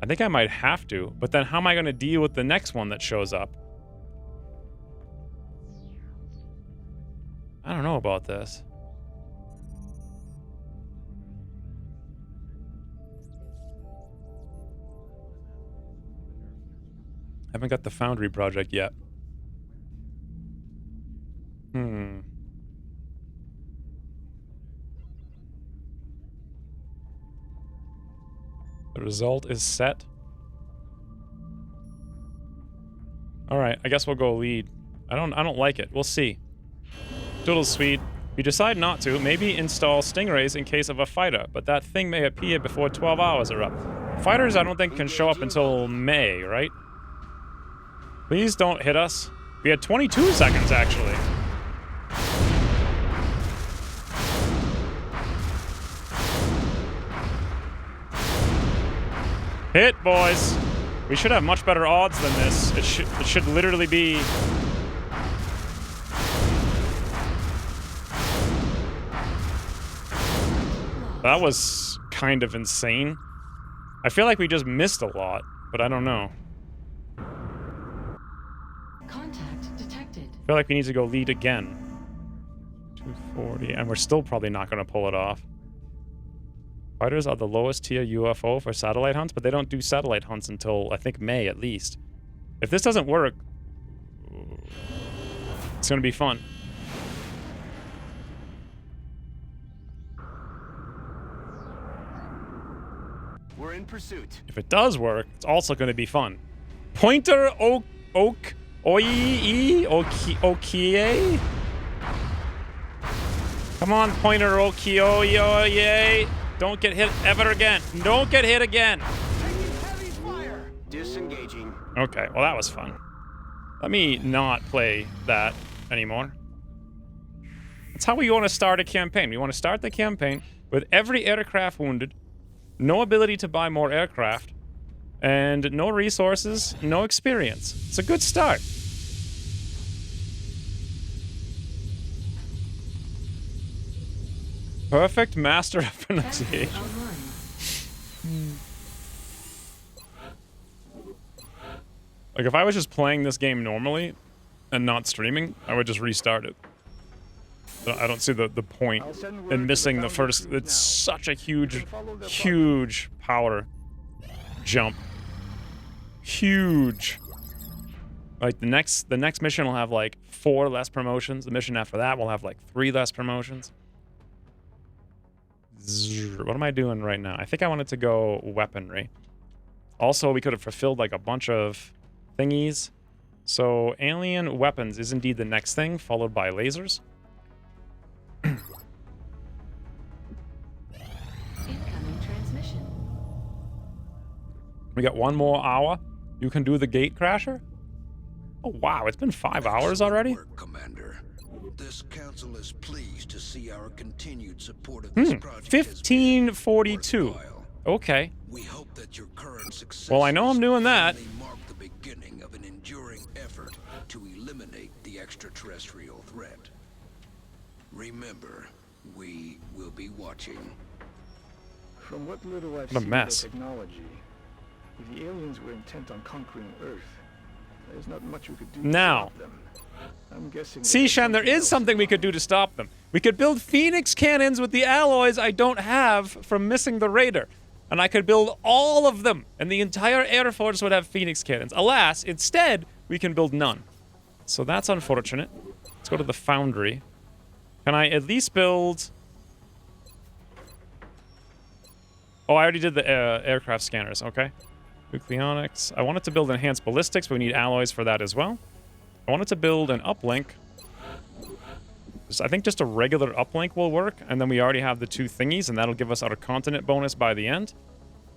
I think I might have to. But then how am I going to deal with the next one that shows up? I don't know about this. Haven't got the Foundry project yet. The result is set. All right, I guess we'll go lead. I don't like it. We'll see. Doodle sweet. If you decide not to, maybe install stingrays in case of a fighter, but that thing may appear before 12 hours are up. Fighters, I don't think, can show up until May, right? Please don't hit us. We had 22 seconds, actually. Hit, boys. We should have much better odds than this. It should literally be... That was kind of insane. I feel like we just missed a lot, but I don't know. Contact detected. I feel like we need to go lead again. 240, and we're still probably not going to pull it off. Fighters are the lowest tier UFO for satellite hunts, but they don't do satellite hunts until, I think, May at least. If this doesn't work, it's going to be fun. We're in pursuit. If it does work, it's also going to be fun. Pointer Okie. Come on, Pointer Okie. Don't get hit ever again. Don't get hit again. Disengaging. Okay, well that was fun. Let me not play that anymore. That's how we want to start a campaign. We want to start the campaign with every aircraft wounded, no ability to buy more aircraft, and no resources, no experience. It's a good start. Perfect master of pronunciation. Like, if I was just playing this game normally and not streaming, I would just restart it. But I don't see the point in missing the first... It's such a huge power jump. Huge. Like, the next mission will have, like, 4 less promotions. The mission after that will have, like, 3 less promotions. What am I doing right now? I think I wanted to go weaponry. Also, we could have fulfilled, like, a bunch of thingies. So, alien weapons is indeed the next thing, followed by lasers. Incoming transmission. We got 1 more hour. You can do the gate crasher? Oh, wow, it's been 5 hours already? Work, Commander. This council is pleased to see our continued support of this project. 1542. Okay. We hope that your current success Well, I know I'm doing that. mark the beginning of an enduring effort to eliminate the extraterrestrial threat. Remember, we will be watching. From what little I've What a seen mess. of their technology, if the aliens were intent on conquering Earth, there's not much we could do to Now. stop them. I'm guessing. See, Shen, there is something we could do to stop them. We could build Phoenix cannons with the alloys I don't have from missing the Raider. And I could build all of them, and the entire Air Force would have Phoenix cannons. Alas, instead, we can build none. So that's unfortunate. Let's go to the foundry. Can I at least build... Oh, I already did the aircraft scanners, okay. Nucleonics. I wanted to build enhanced ballistics, but we need alloys for that as well. I wanted to build an uplink. I think just a regular uplink will work, and then we already have the 2 thingies, and that'll give us our continent bonus by the end.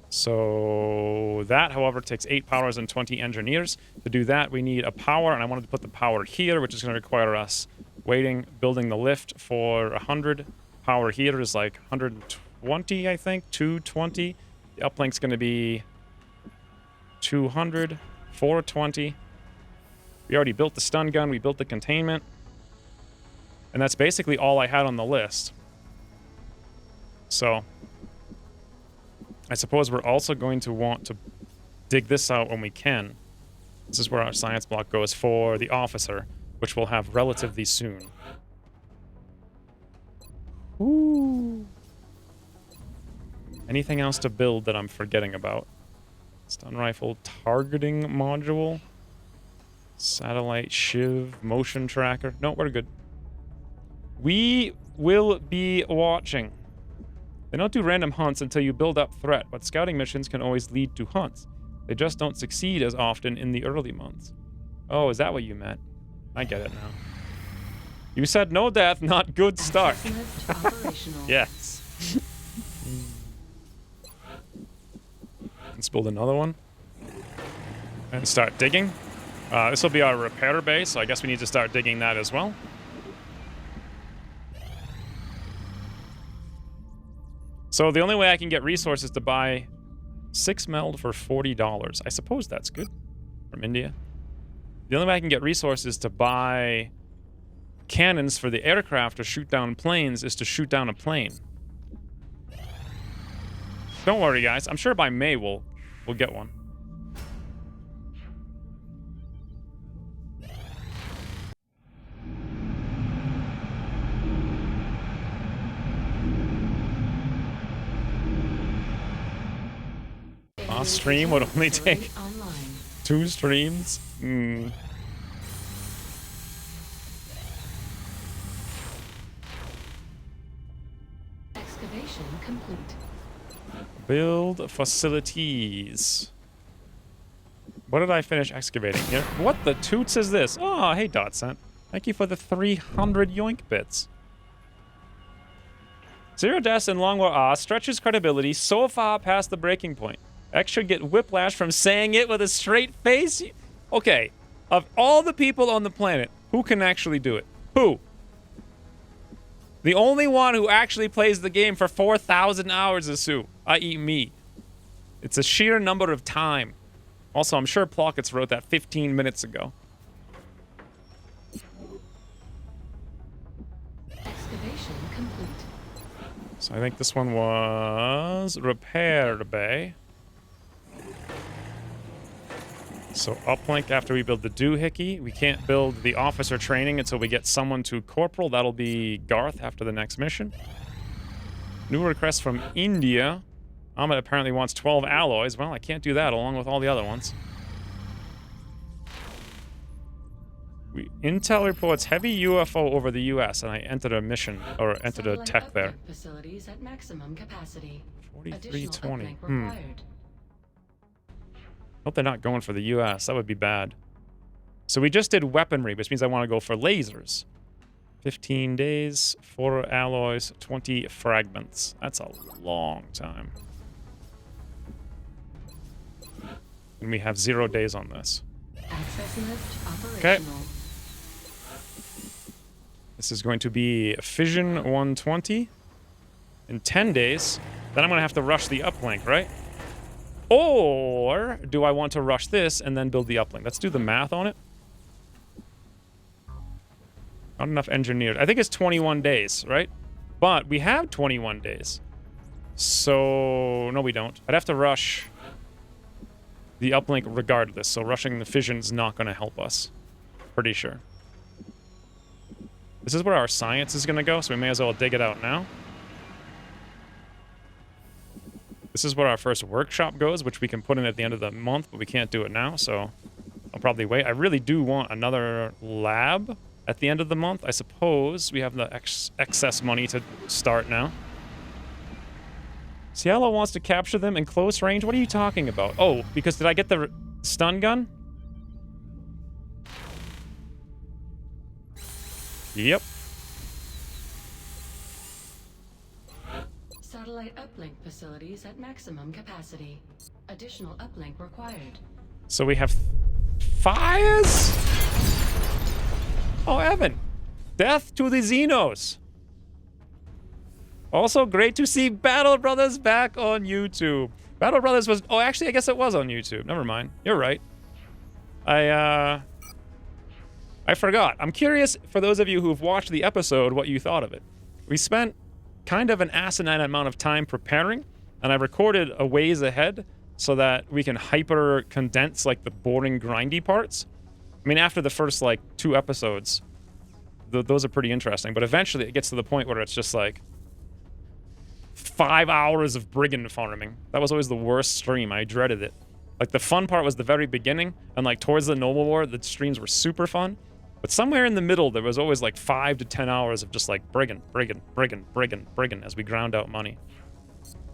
So that, however, takes 8 powers and 20 engineers. To do that, we need a power, and I wanted to put the power here, which is going to require us building the lift for 100. Power here is like 120, I think, 220. The uplink's going to be 200, 420. We already built the stun gun, we built the containment. And that's basically all I had on the list. So, I suppose we're also going to want to dig this out when we can. This is where our science block goes for the officer, which we'll have relatively soon. Ooh. Anything else to build that I'm forgetting about? Stun rifle targeting module. Satellite shiv motion tracker. No, we're good. We will be watching. They don't do random hunts until you build up threat, but scouting missions can always lead to hunts. They just don't succeed as often in the early months. Oh, is that what you meant? I get it now. You said no death, not good start. Yes. Let's build another one. And start digging. This will be our repair base, so I guess we need to start digging that as well. So the only way I can get resources to buy 6 meld for $40. I suppose that's good from India. The only way I can get resources to buy cannons for the aircraft to shoot down planes is to shoot down a plane. Don't worry, guys. I'm sure by May we'll get one. Last stream would only take 2 streams. Excavation complete. Build facilities. What did I finish excavating here? What the toots is this? Oh, hey, Dotcent. Thank you for the 300 yoink bits. Zero deaths in Long War stretches credibility so far past the breaking point. X should get whiplash from saying it with a straight face. Okay, of all the people on the planet, who can actually do it? Who? The only one who actually plays the game for 4,000 hours is Sue, i.e. me. It's a sheer number of time. Also, I'm sure Plockets wrote that 15 minutes ago. Excavation complete. So I think this one was Repair Bay. So uplink after we build the doohickey. We can't build the officer training until we get someone to corporal. That'll be Garth after the next mission. New request from India. Ahmed apparently wants 12 alloys. Well, I can't do that along with all the other ones. Intel reports heavy UFO over the US, and I entered a mission, or entered a tech there. Facilities at maximum capacity. 4320. Hope they're not going for the US. That would be bad. So we just did weaponry, which means I want to go for lasers. 15 days, 4 alloys, 20 fragments. That's a long time. And we have 0 days on this. Access lift operational. Okay. This is going to be Fission 120 in 10 days. Then I'm going to have to rush the uplink, right? Or do I want to rush this and then build the uplink? Let's do the math on it. Not enough engineers. I think it's 21 days, right? But we have 21 days. So, no we don't. I'd have to rush the uplink regardless. So rushing the fission's not going to help us. Pretty sure. This is where our science is going to go, so we may as well dig it out now. This is where our first workshop goes, which we can put in at the end of the month, but we can't do it now, so I'll probably wait. I really do want another lab at the end of the month. I suppose we have the excess money to start now. Cielo wants to capture them in close range? What are you talking about? Oh, because did I get the stun gun? Yep. Satellite uplink facilities at maximum capacity. Additional uplink required. So we have fires? Oh, Evan. Death to the Xenos. Also, great to see Battle Brothers back on YouTube. Battle Brothers was... Oh, actually, I guess it was on YouTube. Never mind. You're right. I forgot. I'm curious, for those of you who've watched the episode, what you thought of it. We spent kind of an asinine amount of time preparing, and I recorded a ways ahead so that we can hyper condense like the boring grindy parts. I mean, after the first like 2 episodes, those are pretty interesting, but eventually it gets to the point where it's just like 5 hours of brigand farming. That was always the worst stream. I dreaded it. Like the fun part was the very beginning, and like towards the Noble War, the streams were super fun. But somewhere in the middle, there was always like 5 to 10 hours of just like brigand as we ground out money.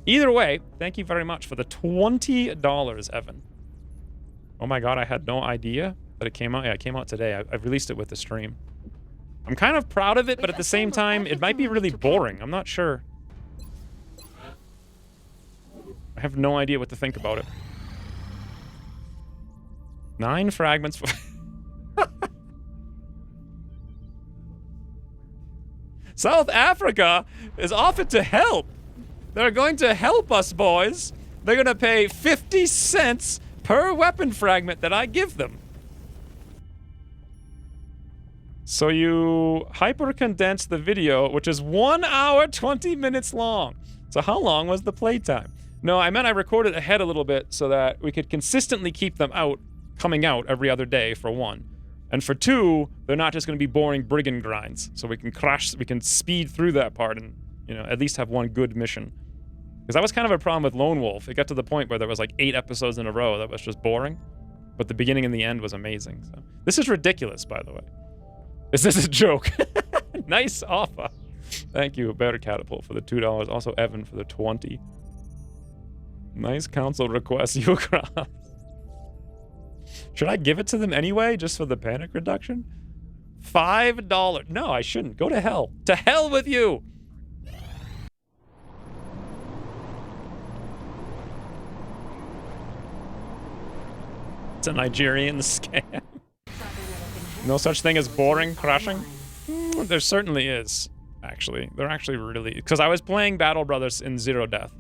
Either way, thank you very much for the $20, Evan. Oh my god, I had no idea that it came out. Yeah, it came out today. I released it with the stream. I'm kind of proud of it, but at the same time, it might be really boring. I'm not sure. I have no idea what to think about it. 9 fragments for... South Africa is offered to help. They're going to help us, boys. They're going to pay 50 cents per weapon fragment that I give them. So you hyper-condense the video, which is 1 hour, 20 minutes long. So how long was the playtime? No, I meant I recorded ahead a little bit so that we could consistently keep them coming out every other day, for 1. And for 2, they're not just going to be boring brigand grinds. So we can speed through that part and, you know, at least have 1 good mission. Because that was kind of a problem with Lone Wolf. It got to the point where there was like 8 episodes in a row that was just boring. But the beginning and the end was amazing. So this is ridiculous, by the way. Is this a joke? Nice offer. Thank you, Better Catapult, for the $2. Also, Evan for the 20. Nice council request, Ukraine. Should I give it to them anyway, just for the panic reduction? $5. No, I shouldn't. Go to hell. To hell with you! It's a Nigerian scam. No such thing as boring crashing? There certainly is, actually. They're actually really... Because I was playing Battle Brothers in Zero Death.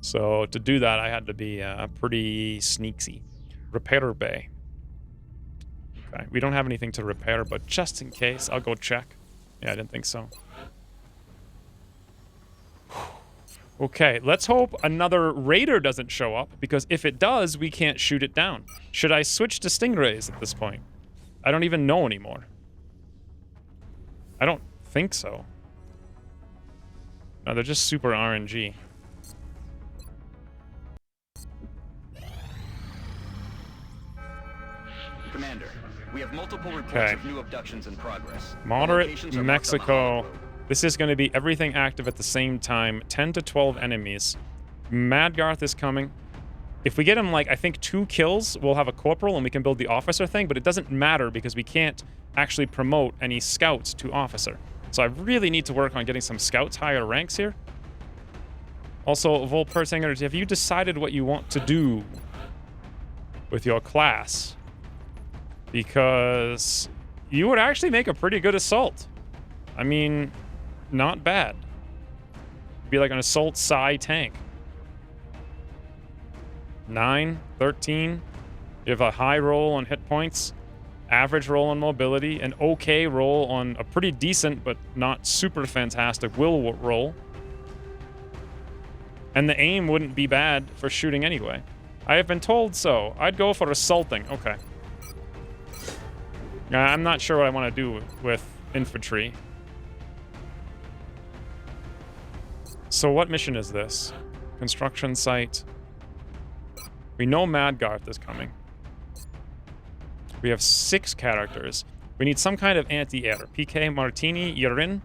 So to do that, I had to be pretty sneaky. Repair bay. Okay, we don't have anything to repair, but just in case, I'll go check. Yeah, I didn't think so. Okay, let's hope another raider doesn't show up, because if it does, we can't shoot it down. Should I switch to stingrays at this point? I don't even know anymore. I don't think so. No, they're just super RNG. Commander, we have multiple reports of new abductions in progress. Moderate Mexico. This is going to be everything active at the same time. 10 to 12 enemies. Madgarth is coming. If we get him, like, I think 2 kills, we'll have a corporal and we can build the officer thing, but it doesn't matter because we can't actually promote any scouts to officer. So I really need to work on getting some scouts higher ranks here. Also, Volpertinger, have you decided what you want to do with your class? Because you would actually make a pretty good assault. I mean, not bad. Be like an assault psi tank. 9, 13. You have a high roll on hit points, average roll on mobility, an okay roll on a pretty decent but not super fantastic will roll. And the aim wouldn't be bad for shooting anyway. I have been told so. I'd go for assaulting. Okay. I'm not sure what I want to do with infantry. So what mission is this? Construction site. We know Madgarth is coming. We have 6 characters. We need some kind of anti-air. PK, Martini, you're in.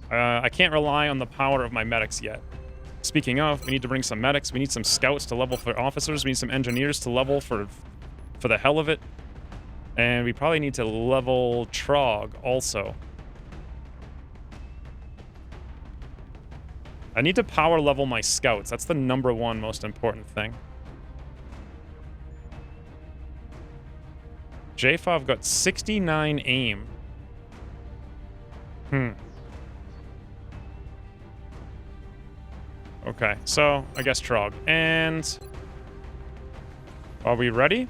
I can't rely on the power of my medics yet. Speaking of, we need to bring some medics. We need some scouts to level for officers. We need some engineers to level for the hell of it. And we probably need to level Trog also. I need to power level my scouts. That's the #1 most important thing. Jafov got 69 aim. Okay, so I guess Trog. And are we ready?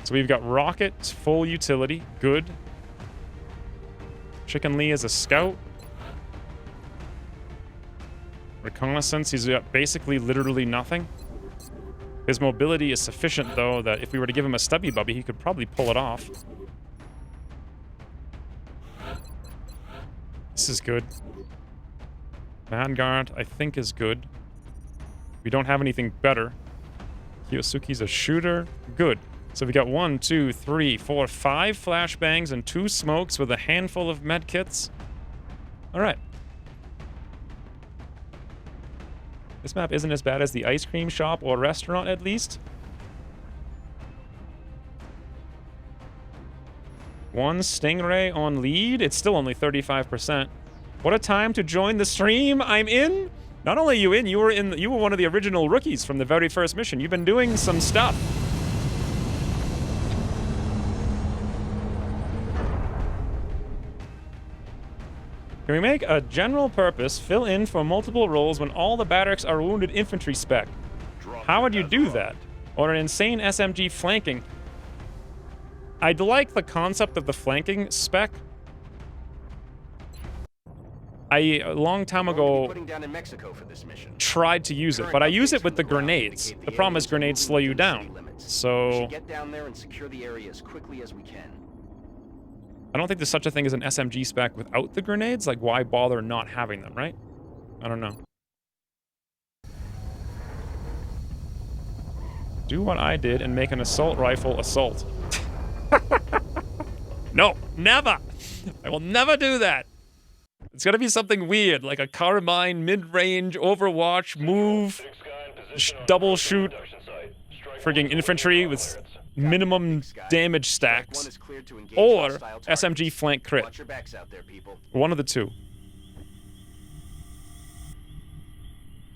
So we've got Rocket, full utility, good. Chicken Lee is a scout. Reconnaissance, he's got basically literally nothing. His mobility is sufficient, though, that if we were to give him a stubby bubby, he could probably pull it off. This is good. Vanguard, I think, is good. We don't have anything better. Kiyosuke's a shooter. Good. So we got 1, 2, 3, 4, 5 flashbangs and 2 smokes with a handful of medkits. All right. This map isn't as bad as the ice cream shop or restaurant, at least. 1 Stingray on lead. It's still only 35%. What a time to join the stream. I'm in. Not only are you in, you were one of the original rookies from the very first mission. You've been doing some stuff. Can we make a general purpose fill in for multiple roles when all the barracks are wounded infantry spec? How would you do that? Or an insane SMG flanking? I'd like the concept of the flanking spec. I, a long time ago, tried to use it, but I use it with the grenades. The problem is grenades slow you down. So get down there and secure the area as quickly as we can. I don't think there's such a thing as an SMG spec without the grenades. Like, why bother not having them, right? I don't know. Do what I did and make an assault rifle assault. No, never! I will never do that! It's gotta be something weird, like a carbine, mid-range, Overwatch, move, double shoot, frigging infantry with minimum damage stacks, or SMG flank crit. One of the two.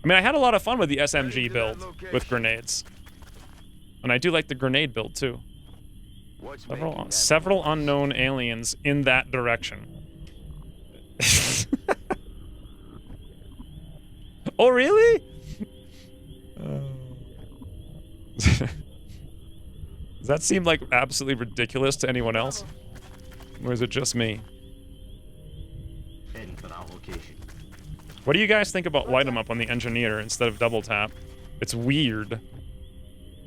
I mean, I had a lot of fun with the SMG build with grenades. And I do like the grenade build, too. Several unknown aliens in that direction. Oh, really? Does that seem like absolutely ridiculous to anyone else? Or is it just me? Heading for that location. What do you guys think about light 'em up on the engineer instead of double tap? It's weird.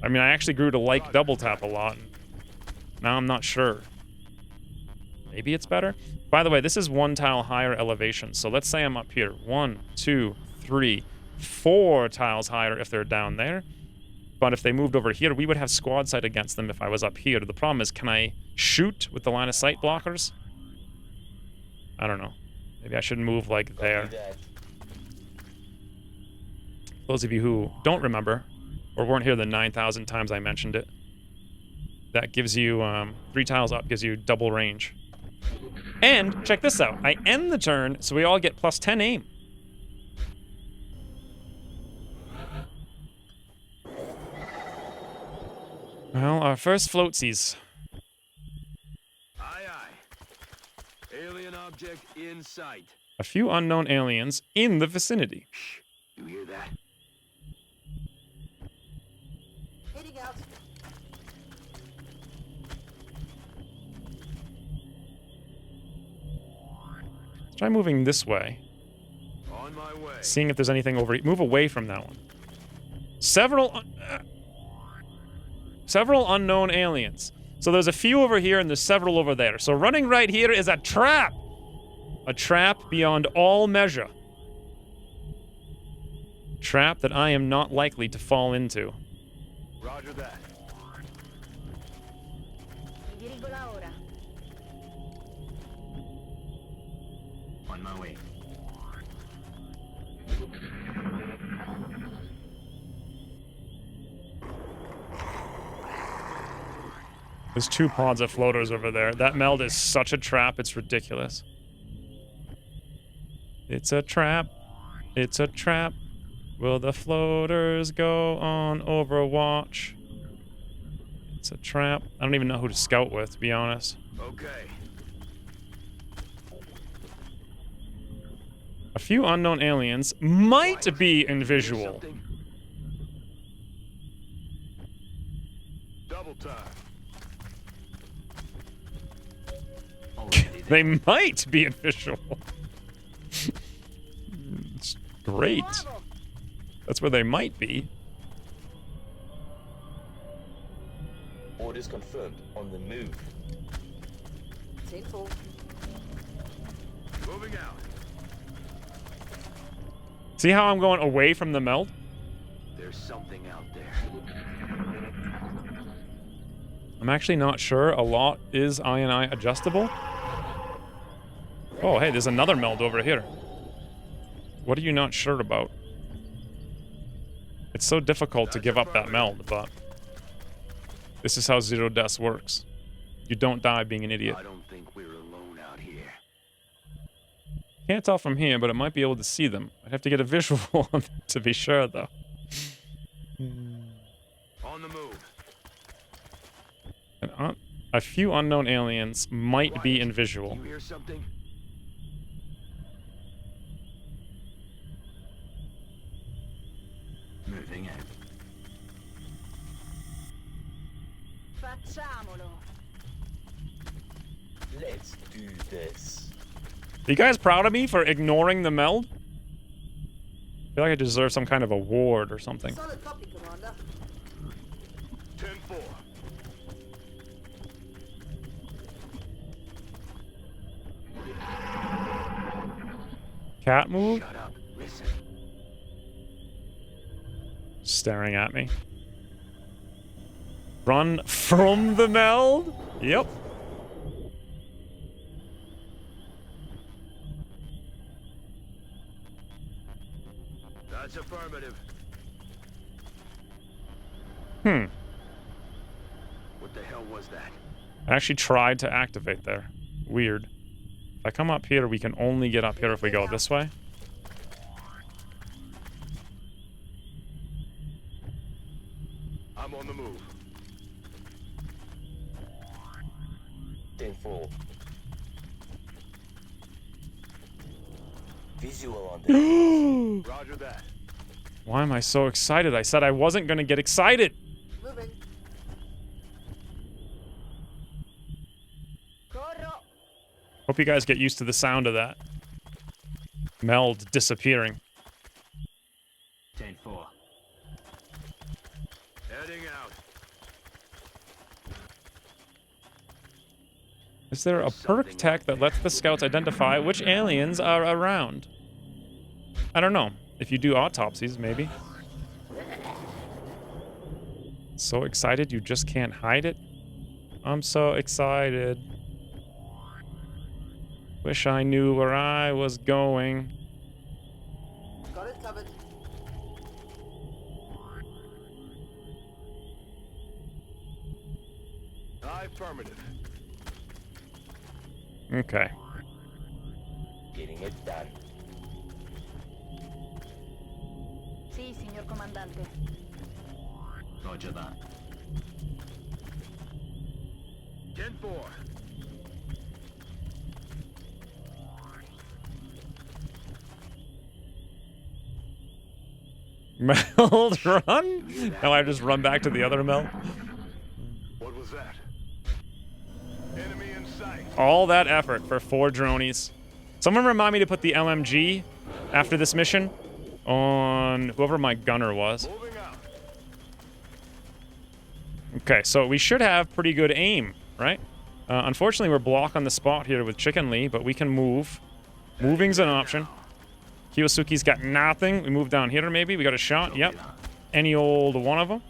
I mean, I actually grew to like double tap a lot. Now I'm not sure. Maybe it's better? By the way, this is 1 tile higher elevation. So let's say I'm up here. 1, 2, 3, 4 tiles higher if they're down there. But if they moved over here, we would have squad sight against them if I was up here. The problem is, can I shoot with the line of sight blockers? I don't know. Maybe I should move like there. Those of you who don't remember, or weren't here the 9,000 times I mentioned it, that gives you, 3 tiles up gives you double range. And, check this out, I end the turn, so we all get plus 10 aim. Well, our first floatsies. Aye, aye. Alien object in sight. A few unknown aliens in the vicinity. Shh. You hear that? Heading out. Let's try moving this way. On my way. Seeing if there's anything over here. Move away from that one. Several unknown aliens. So there's a few over here and there's several over there. So running right here is a trap. A trap beyond all measure. Trap that I am not likely to fall into. Roger that. On my way. There's 2 pods of floaters over there. That meld is such a trap, it's ridiculous. It's a trap. It's a trap. Will the floaters go on Overwatch? It's a trap. I don't even know who to scout with, to be honest. Okay. A few unknown aliens might be in visual. Double time. They might be in visual. It's great. That's where they might be. Orders confirmed. On the move. Take full. Moving out. See how I'm going away from the meld? There's something out there. I'm actually not sure. A lot is INI adjustable. Oh, hey, there's another meld over here. What are you not sure about? It's so difficult to give up that meld, but this is how Zero Deaths works. You don't die being an idiot. I don't think we're alone out here. Can't tell from here, but I might be able to see them. I'd have to get a visual on them to be sure, though. On the move. And, a few unknown aliens might be in visual. You hear something? Moving out. Facciamolo. Let's do this. Are you guys proud of me for ignoring the meld? I feel like I deserve some kind of award or something. Solid copy, Commander. 10-4. Cat move? Shut up. Listen. Staring at me. Run from the meld? Yep. That's affirmative. What the hell was that? I actually tried to activate there. Weird. If I come up here, we can only get up here if we go this way. I'm on the move. 10-4. Visual on the Roger that. Why am I so excited? I said I wasn't going to get excited. Moving. Hope you guys get used to the sound of that. Meld disappearing. 10-4. Heading out. Is there a perk tech that lets the scouts identify which aliens are around? I don't know. If you do autopsies, maybe. So excited you just can't hide it? I'm so excited. Wish I knew where I was going. Got it covered. Affirmative. Okay. Getting it done. Sí, señor comandante. Roger that. 10-4. Meld run? Now I just run back to the other meld. What was that? Enemy in sight. All that effort for 4 dronies. Someone remind me to put the LMG after this mission on whoever my gunner was. Okay, so we should have pretty good aim, right? Unfortunately, we're blocked on the spot here with Chicken Lee, but we can move. Moving's an option. Kiyosuke's got nothing. We move down here, maybe. We got a shot. Yep. Any old one of them.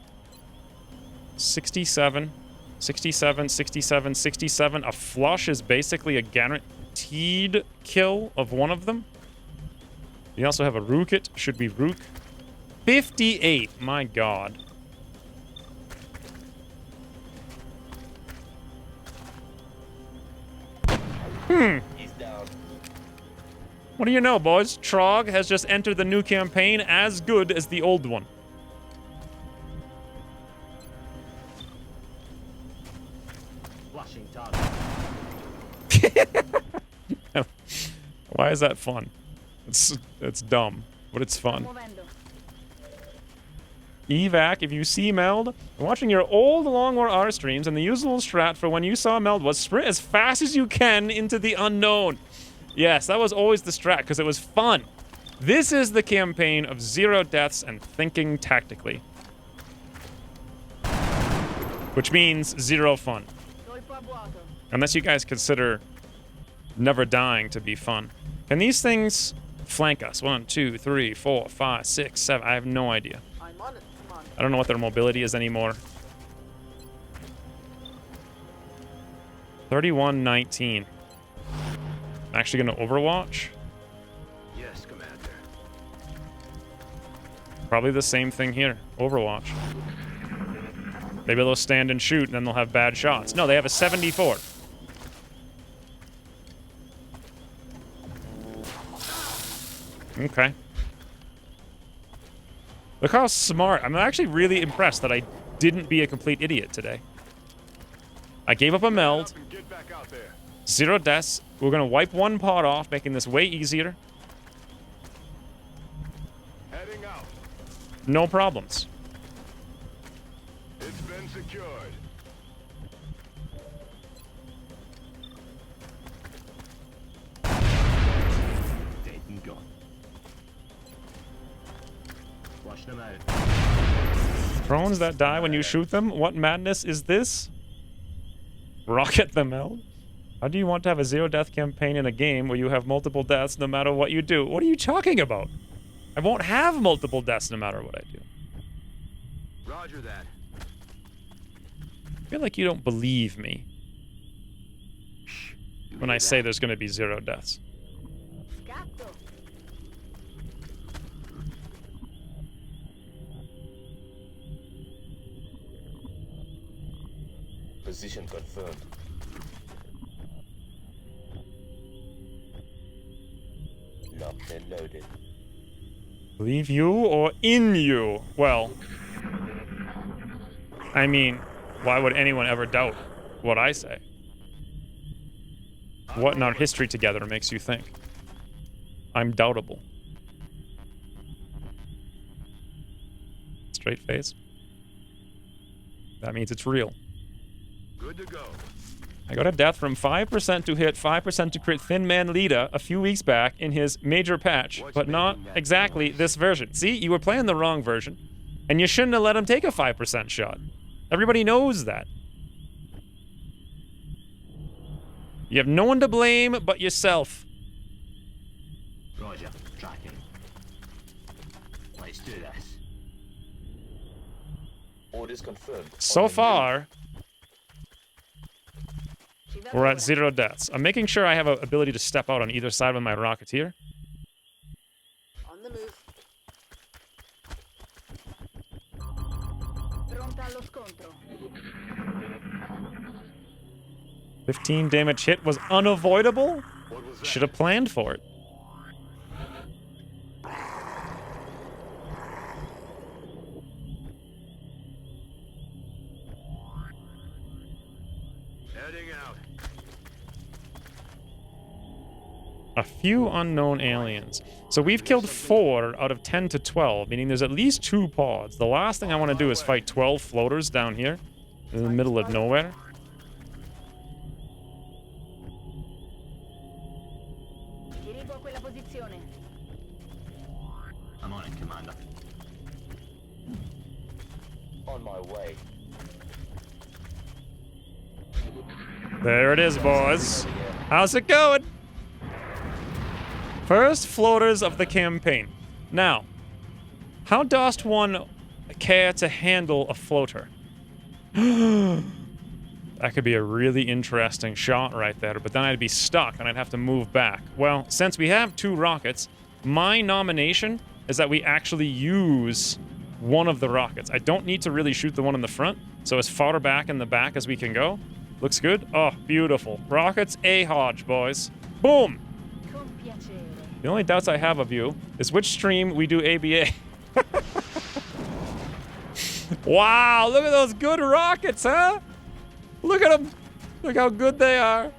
67. 67, 67, 67. A flush is basically a guaranteed kill of one of them. We also have a Rook-it. Should be Rook. 58. My god. He's down. What do you know, boys? Trog has just entered the new campaign as good as the old one. Flashing target. Why is that fun? It's dumb, but it's fun. Evac, if you see Meld, watching your old Long War R streams, and the usual strat for when you saw Meld was sprint as fast as you can into the unknown. Yes, that was always the strat, because it was fun. This is the campaign of 0 deaths and thinking tactically. Which means 0 fun. Unless you guys consider never dying to be fun. Can these things flank us? 1, 2, 3, 4, 5, 6, 7. I have no idea. I'm on it. Come on. I don't know what their mobility is anymore. 31-19. Actually gonna Overwatch? Yes, Commander. Probably the same thing here. Overwatch. Maybe they'll stand and shoot, and then they'll have bad shots. No, they have a 74. Okay. Look how smart. I'm actually really impressed that I didn't be a complete idiot today. I gave up a meld. 0 deaths. We're going to wipe 1 pod off, making this way easier. Heading out. No problems. It's been secured. Dead and gone. Flush them out. Drones that die when you shoot them? What madness is this? Rocket the meld? How do you want to have a 0 death campaign in a game where you have multiple deaths no matter what you do? What are you talking about? I won't have multiple deaths no matter what I do. Roger that. I feel like you don't believe me when I say there's going to be 0 deaths. Position confirmed. Locked and loaded. Believe you or in you? Well, I mean, why would anyone ever doubt what I say? What in our history together makes you think I'm doubtable? Straight face. That means it's real. Good to go. I got a death from 5% to hit, 5% to crit Thin Man Lita a few weeks back in his major patch, but not exactly this version. See, you were playing the wrong version, and you shouldn't have let him take a 5% shot. Everybody knows that. You have no one to blame but yourself. Roger, tracking. Let's do this. Orders confirmed. So far, we're at 0 deaths. I'm making sure I have an ability to step out on either side with my Rocketeer. On the move. Pronta allo scontro. 15 damage hit was unavoidable? Should have planned for it. Heading out. A few unknown aliens. So we've killed 4 out of 10 to 12, meaning there's at least 2 pods. The last thing I want to do is fight 12 floaters down here in the middle of nowhere. Dirigo a quella posizione. I'm on it, Commander. On my way. There it is, boys. How's it going? First floaters of the campaign. Now, how dost one care to handle a floater? That could be a really interesting shot right there, but then I'd be stuck and I'd have to move back. Well, since we have 2 rockets, my nomination is that we actually use one of the rockets. I don't need to really shoot the one in the front, so as far back in the back as we can go. Looks good. Oh, beautiful. Rockets A-Hodge, boys. Boom! The only doubts I have of you is which stream we do ABA. Wow, look at those good rockets, huh? Look at them. Look how good they are.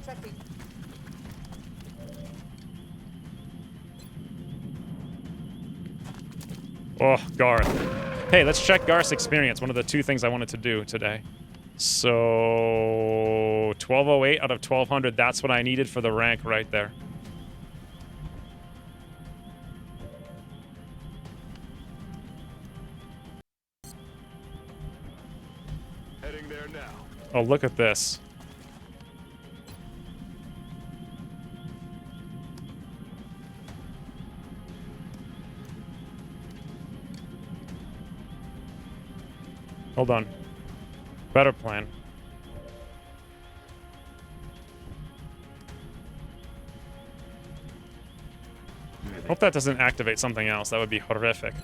Checking. Oh, Garth. Hey, let's check Garth's experience. One of the 2 things I wanted to do today. So, 1208 out of 1200. That's what I needed for the rank right there. Heading there now. Oh, look at this. Hold on. Better plan. Hope that doesn't activate something else. That would be horrific.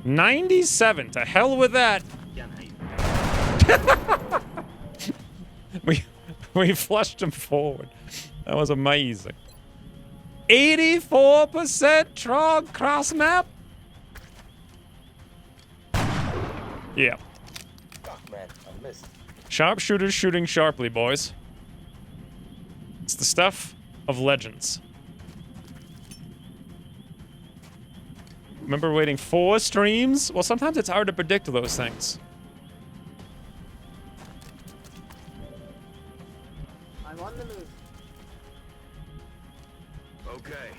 97. To hell with that. We flushed him forward. That was amazing. 84% Trog cross map. Yeah. Fuck, man, I missed. Sharpshooters shooting sharply, boys. It's the stuff of legends. Remember waiting 4 streams? Well, sometimes it's hard to predict those things. I'm on the move. Okay.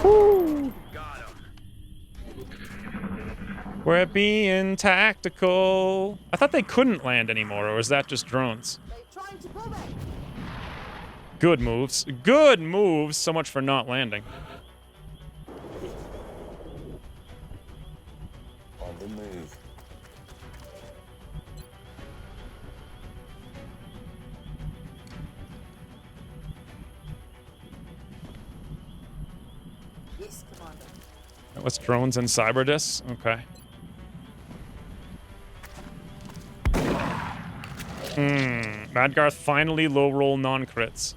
Woo. We're being tactical. I thought they couldn't land anymore, or is that just drones? Trying to pull back. Good moves. Good moves. So much for not landing. On the move. Yes, Commander. That was drones and cyberdiscs? Okay. Madgarth finally low roll non-crits.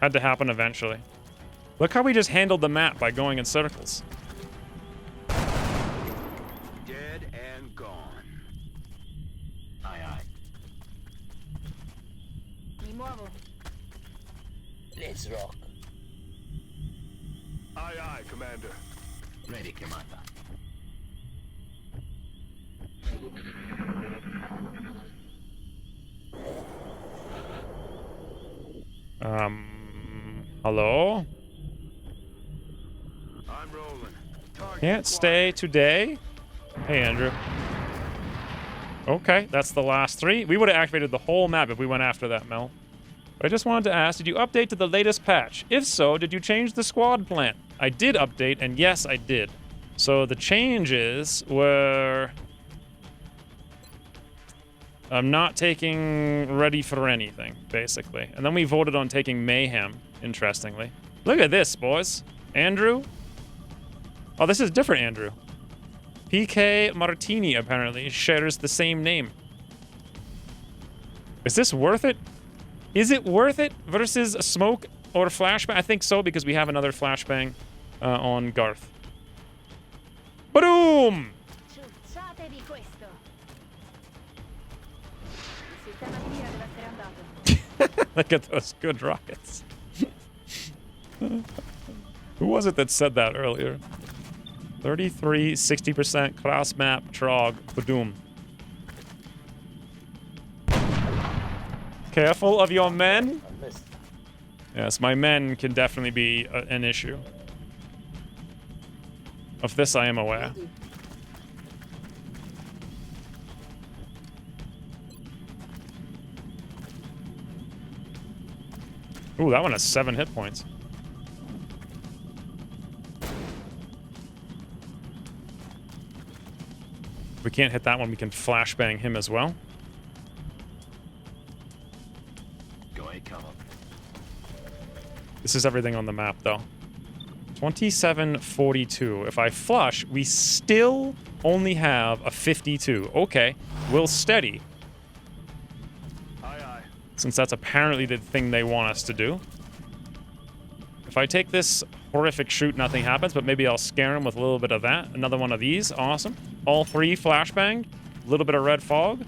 Had to happen eventually. Look how we just handled the map by going in circles. Dead and gone. Aye, aye. Mi muovo. Let's rock. Aye, aye, Commander. Ready, Commander. Hello? I'm rolling. Target Can't stay today? Hey, Andrew. Okay, that's the last 3. We would have activated the whole map if we went after that, Mel. But I just wanted to ask, did you update to the latest patch? If so, did you change the squad plan? I did update, and yes, I did. So the changes were... I'm not taking Ready for Anything, basically. And then we voted on taking Mayhem, interestingly. Look at this, boys. Andrew? Oh, this is different Andrew. PK Martini, apparently, shares the same name. Is this worth it? Is it worth it versus a smoke or flashbang? I think so, because we have another flashbang on Garth. Boom! Ciucciatevi questo. Il sistema di mira deve essere andato. Look at those good rockets. Who was it that said that earlier? 33, 60% cross-map Trog. Badoom. Careful of your men. Yes, my men can definitely be an issue. Of this I am aware. Ooh, that one has 7 hit points. If we can't hit that one, we can flashbang him as well. Go ahead, come on. This is everything on the map, though. 2742. If I flush, we still only have a 52. Okay, we'll steady. Aye, aye. Since that's apparently the thing they want us to do. If I take this horrific shoot, nothing happens, but maybe I'll scare him with a little bit of that. Another one of these. Awesome. All 3 flashbanged. A little bit of red fog.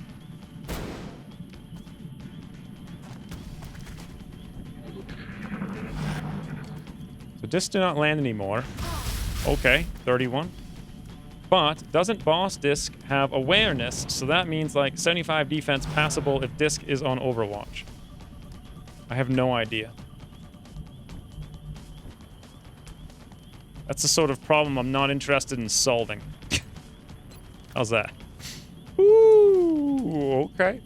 So disc did not land anymore. Okay, 31. But doesn't boss disc have awareness? So that means like 75 defense passable if disc is on Overwatch. I have no idea. That's the sort of problem I'm not interested in solving. How's that? Ooh, okay.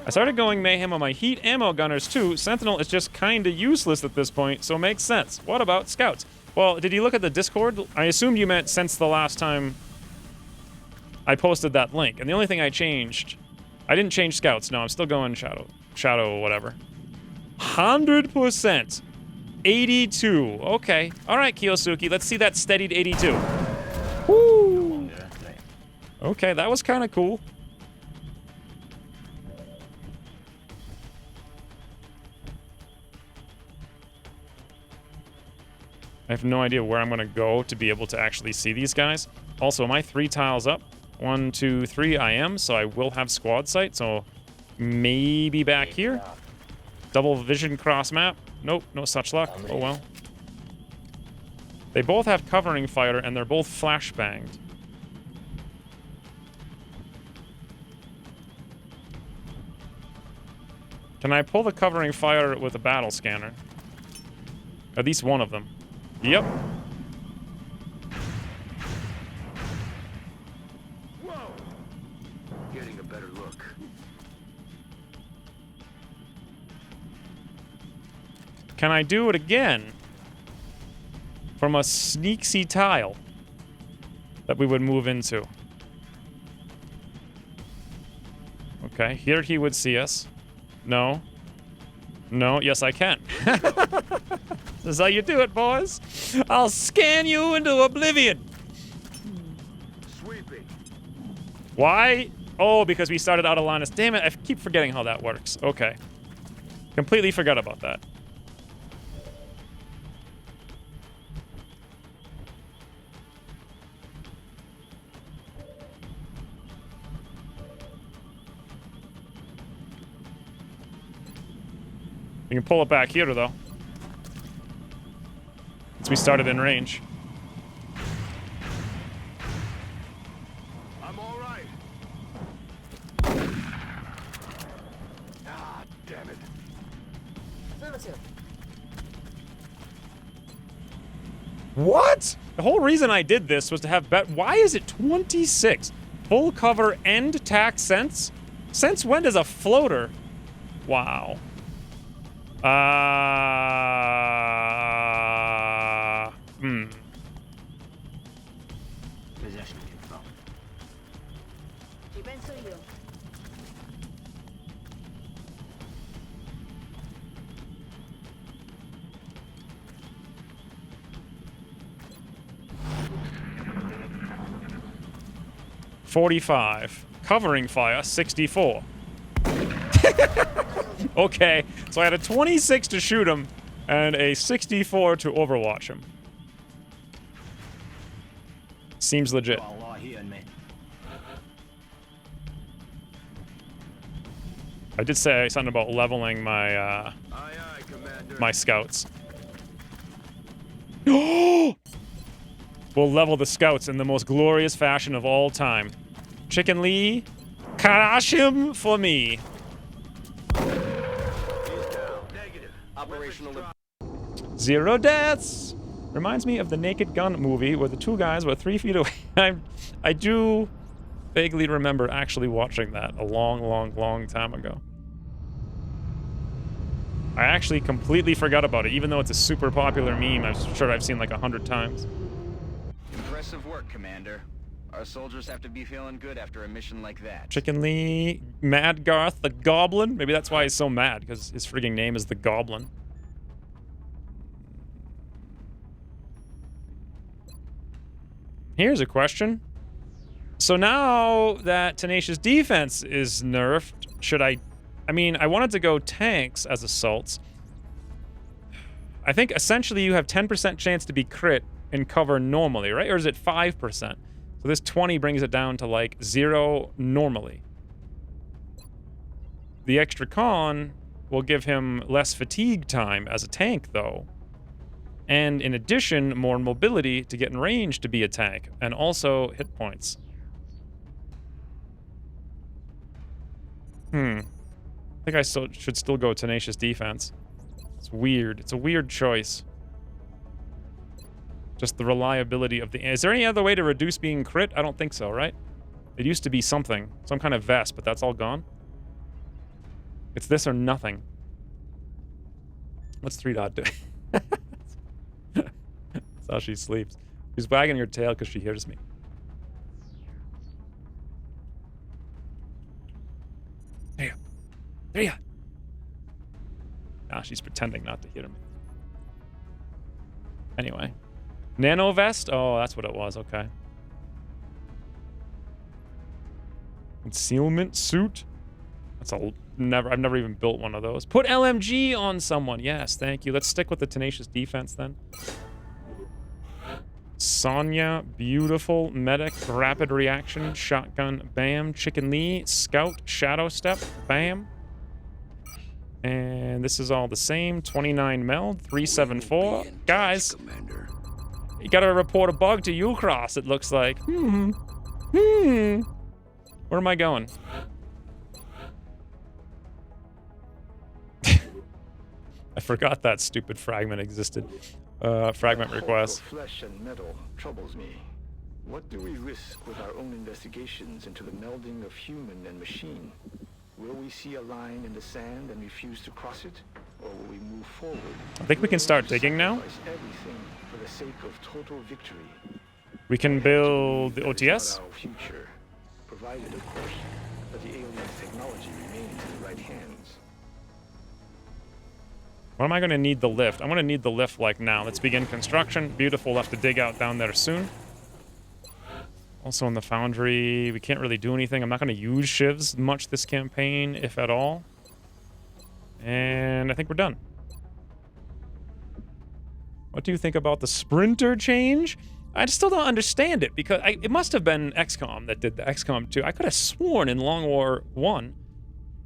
I started going Mayhem on my heat ammo gunners too. Sentinel is just kinda useless at this point, so it makes sense. What about scouts? Well, did you look at the Discord? I assumed you meant since the last time I posted that link. And the only thing I changed... I didn't change scouts. No, I'm still going Shadow whatever. 100%. 82. Okay. Alright, Kiyosuke. Let's see that steadied 82. Woo! Okay, that was kind of cool. I have no idea where I'm going to go to be able to actually see these guys. Also, am I 3 tiles up? 1, 2, 3, I am, so I will have squad sight, so maybe back here. Double vision cross map. Nope, no such luck. Oh well. They both have covering fire, and they're both flashbanged. Can I pull the covering fire with a battle scanner? At least one of them. Yep. Whoa! Getting a better look. Can I do it again? From a sneaksy tile that we would move into. Okay, here he would see us. No. No, yes I can. This is how you do it, boys. I'll scan you into oblivion. Sweeping. Why Oh, because we started out of line. Damn it, I keep forgetting how that works. Okay. Completely forgot about that. We can pull it back here, though. Since we started in range. I'm all right. Ah, damn it. Affirmative. What? The whole reason I did this was to have bet. Why is it 26? Full cover and tack sense? Since when does a floater? Wow. Possession confirmed. Keep answering you. $45. Covering fire, 64. Okay, so I had a 26 to shoot him and a 64 to overwatch him. Seems legit. I did say something about leveling my my scouts. We'll level the scouts in the most glorious fashion of all time. Chicken Lee, Karashim for me. Operational. 0 deaths. Reminds me of the Naked Gun movie where the two guys were 3 feet away. I do vaguely remember actually watching that a long time ago. I actually completely forgot about it, even though it's a super popular meme. I'm sure I've seen like 100 times. Impressive work, Commander. Our soldiers have to be feeling good after a mission like that. Chicken Lee, Mad Garth, the Goblin. Maybe that's why he's so mad, because his frigging name is the Goblin. Here's a question. So now that Tenacious Defense is nerfed, should I mean, I wanted to go tanks as assaults. I think essentially you have 10% chance to be crit and cover normally, right? Or is it 5%? So this 20 brings it down to like 0 normally. The extra con will give him less fatigue time as a tank, though. And in addition, more mobility to get in range to be a tank, and also hit points. I think I should still go Tenacious Defense. It's weird. It's a weird choice. Just the reliability of the... Is there any other way to reduce being crit? I don't think so, right? It used to be something. Some kind of vest, but that's all gone. It's this or nothing. What's 3 dot do? That's how she sleeps. She's wagging her tail because she hears me. There you go. There you go. Now she's pretending not to hear me. Anyway. Nano vest? Oh, that's what it was. Okay. Concealment suit? That's a... I've never even built one of those. Put LMG on someone. Yes, thank you. Let's stick with the Tenacious Defense then. Sonya, beautiful. Medic, rapid reaction, shotgun, bam. Chicken Lee, scout, shadow step, bam. And this is all the same. 29 meld, 374. Guys, you gotta report a bug to Ucross, it looks like. Where am I going? I forgot that stupid fragment existed. Fragment request. Flesh and metal troubles me. What do we risk with our own investigations into the melding of human and machine? Will we see a line in the sand and refuse to cross it? Or will we move forward? I think we can start digging now. Everything for the sake of total victory. We can build the OTS. Our future, provided, of course, that the alien technology remains in the right hands. When am I going to need the lift? I'm going to need the lift like now. Let's begin construction. Beautiful. We'll have to dig out down there soon. Also in the Foundry, we can't really do anything. I'm not going to use shivs much this campaign, if at all. And I think we're done. What do you think about the Sprinter change? I still don't understand it, because it must have been XCOM that did the XCOM 2. I could have sworn in Long War 1,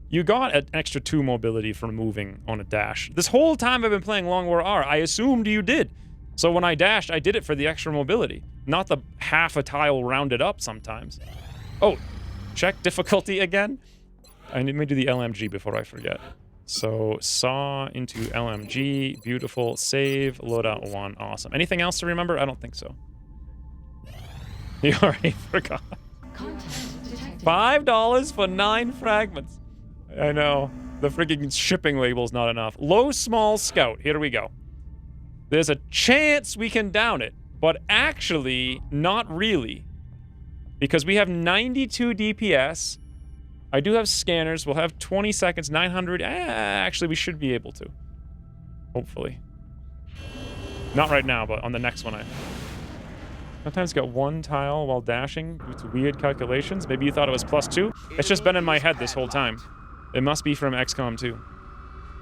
you got an extra 2 mobility for moving on a dash. This whole time I've been playing Long War R, I assumed you did. So when I dashed, I did it for the extra mobility, not the half a tile rounded up sometimes. Oh, check difficulty again. Let me do the LMG before I forget. So, saw into LMG, beautiful, save, loadout 1, awesome. Anything else to remember? I don't think so. You already forgot. $5 for 9 fragments. I know. The freaking shipping label's not enough. Low, small, scout. Here we go. There's a chance we can down it, but actually, not really. Because we have 92 DPS. I do have scanners. We'll have 20 seconds, 900. Actually, we should be able to. Hopefully. Not right now, but on the next one, I sometimes got 1 tile while dashing due to weird calculations. Maybe you thought it was +2. It's just been in my head this whole time. It must be from XCOM 2.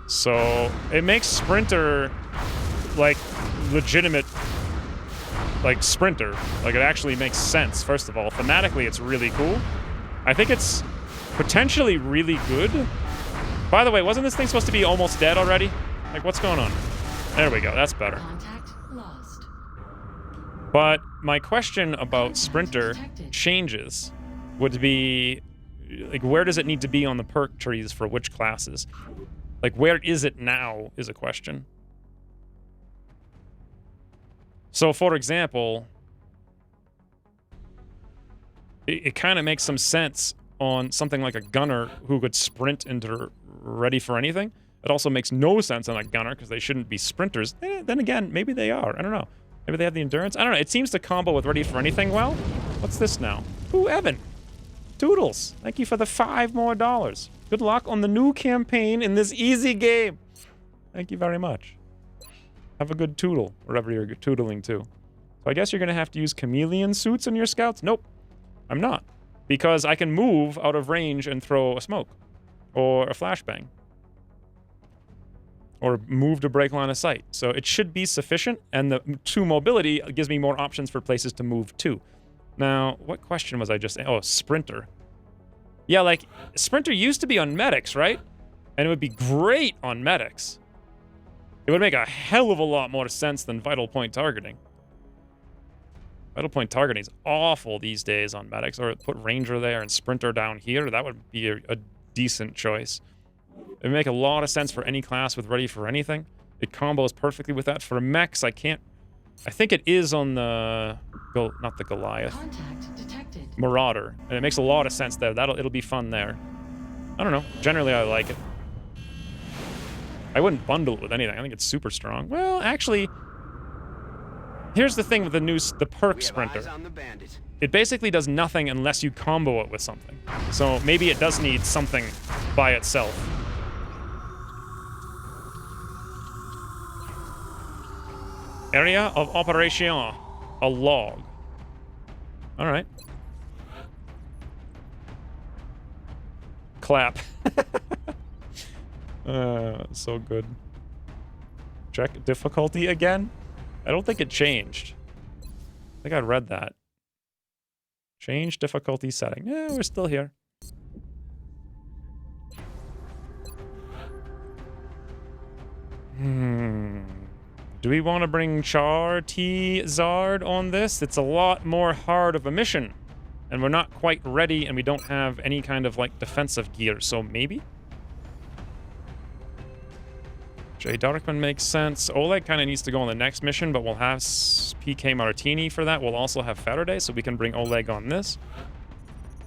So, it makes Sprinter, like, legitimate, like, Sprinter. Like, it actually makes sense, first of all. Thematically, it's really cool. I think it's potentially really good. By the way, wasn't this thing supposed to be almost dead already? Like, what's going on? There we go. That's better. Contact lost. But my question about Sprinter changes would be, like, where does it need to be on the perk trees for which classes? Like, where is it now is a question. So, for example, it kind of makes some sense on something like a gunner who could sprint into ready for anything. It also makes no sense on a gunner because they shouldn't be sprinters. Then again, maybe they are. I don't know. Maybe they have the endurance. I don't know. It seems to combo with ready for anything well. What's this now? Ooh, Evan. Toodles. Thank you for the $5 more. Good luck on the new campaign in this easy game. Thank you very much. Have a good toodle, wherever you're toodling to. So I guess you're going to have to use chameleon suits on your scouts? Nope. I'm not. Because I can move out of range and throw a smoke. Or a flashbang. Or move to break line of sight. So it should be sufficient, and the 2 mobility gives me more options for places to move to. Now, what question was I just... Oh, Sprinter. Yeah, like, Sprinter used to be on medics, right? And it would be great on medics. It would make a hell of a lot more sense than vital point targeting. Vital point targeting is awful these days on medics, or put Ranger there and Sprinter down here. That would be a decent choice. It would make a lot of sense for any class with ready for anything. It combos perfectly with that. For mechs, I can't... I think it is on the... not the Goliath. Contact detected. Marauder. And it makes a lot of sense there. It'll be fun there. I don't know. Generally, I like it. I wouldn't bundle it with anything. I think it's super strong. Well, actually... Here's the thing with the perk Sprinter. It basically does nothing unless you combo it with something. So maybe it does need something by itself. Area of operation. A log. Alright. Clap. So good. Check difficulty again? I don't think it changed. I think I read that. Change difficulty setting. Yeah, we're still here. Do we want to bring Char T Zard on this? It's a lot more hard of a mission. And we're not quite ready, and we don't have any kind of, like, defensive gear, so maybe? Jay Darkman makes sense. Oleg kind of needs to go on the next mission, but we'll have PK Martini for that. We'll also have Faraday, so we can bring Oleg on this.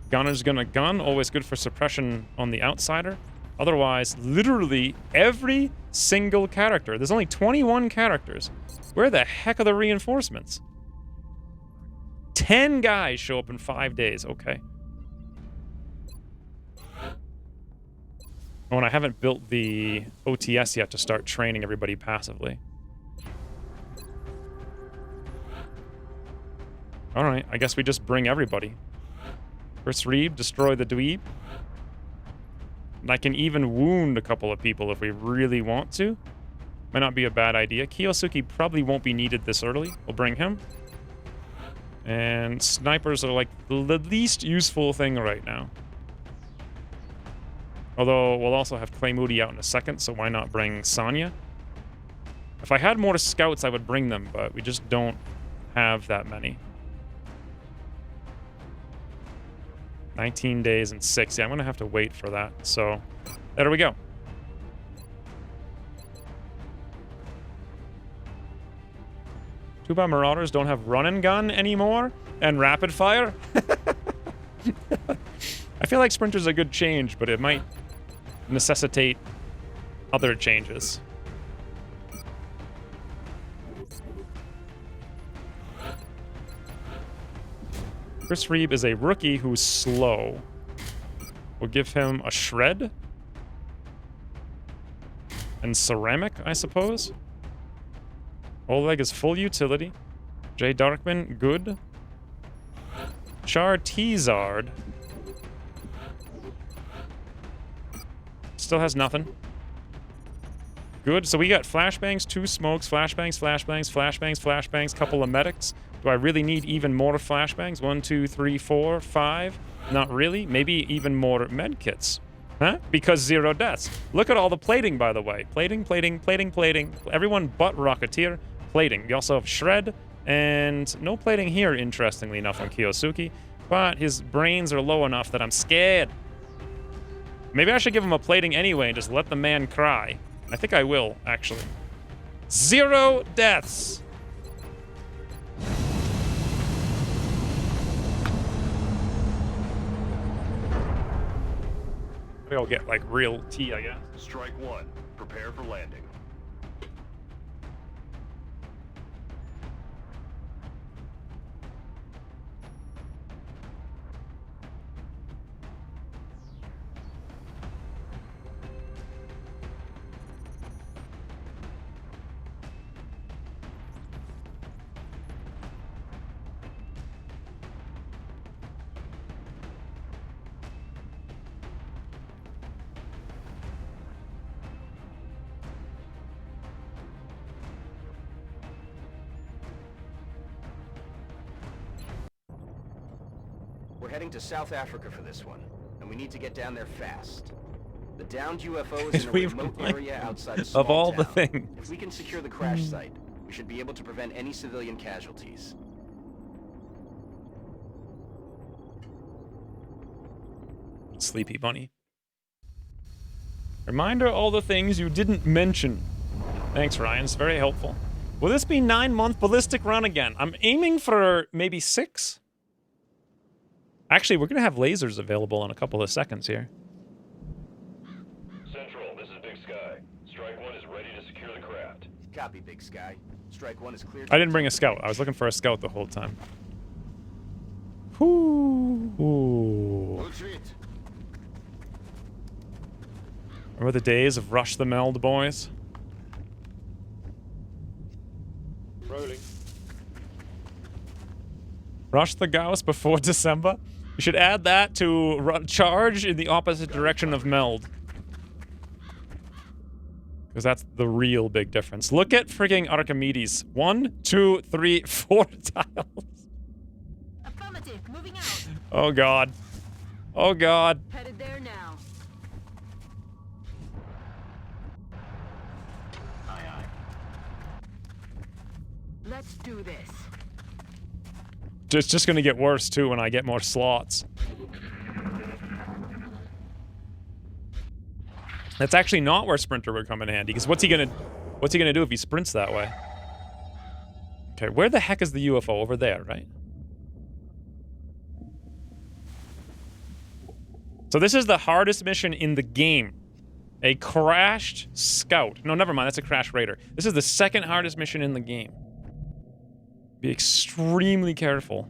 Gunner's gonna gun. Always good for suppression on the outsider. Otherwise, literally every single character. There's only 21 characters. Where the heck are the reinforcements? 10 guys show up in 5 days. Okay. Oh, and I haven't built the OTS yet to start training everybody passively. Alright, I guess we just bring everybody. Chris Reeve, destroy the dweeb. And I can even wound a couple of people if we really want to. Might not be a bad idea. Kiyosuke probably won't be needed this early. We'll bring him. And snipers are like the least useful thing right now. Although we'll also have Clay Moody out in a second, so why not bring Sonya? If I had more scouts, I would bring them, but we just don't have that many. 19 days and 6. Yeah, I'm going to have to wait for that. So, there we go. Too bad Marauders don't have run and gun anymore and rapid fire. I feel like Sprinter's a good change, but it might necessitate other changes. Chris Reeve is a rookie who's slow. We'll give him a shred. And ceramic, I suppose. Oleg is full utility. Jay Darkman, good. Char Tizard. Still has nothing. Good, so we got flashbangs, 2 smokes, flashbangs, flashbangs, flashbangs, flashbangs, couple of medics. Do I really need even more flashbangs? 1, 2, 3, 4, 5? Not really. Maybe even more medkits. Huh? Because 0 deaths. Look at all the plating, by the way. Plating, plating, plating, plating. Everyone but Rocketeer. Plating. We also have Shred. And no plating here, interestingly enough, on Kiyosuke. But his brains are low enough that I'm scared. Maybe I should give him a plating anyway and just let the man cry. I think I will, actually. 0 deaths. Maybe I'll get, like, real tea, I guess. Strike 1. Prepare for landing. We're heading to South Africa for this one, and we need to get down there fast. The downed UFO is in a remote area outside a small of all town. the things. If we can secure the crash site, we should be able to prevent any civilian casualties. Sleepy Bunny. Reminder all the things you didn't mention. Thanks, Ryan. It's very helpful. Will this be 9-month ballistic run again? I'm aiming for maybe 6. Actually, we're going to have lasers available in a couple of seconds here. Central, this is Big Sky. Strike 1 is ready to secure the craft. Copy, Big Sky. Strike 1 is clear. I didn't bring a scout. I was looking for a scout the whole time. Ooh. Remember the days of Rush the Meld, boys? Rolling. Rush the Gauss before December? You should add that to charge in the opposite direction of Meld. Because that's the real big difference. Look at freaking Archimedes. 1, 2, 3, 4 tiles. Affirmative, moving out. Oh god. Oh god. Headed there now. Aye, aye. Let's do this. It's just gonna get worse too when I get more slots. That's actually not where Sprinter would come in handy, because what's he gonna do if he sprints that way? Okay, where the heck is the UFO? Over there, right? So this is the hardest mission in the game. A crashed scout. No, never mind, that's a crashed raider. This is the second hardest mission in the game. Be extremely careful.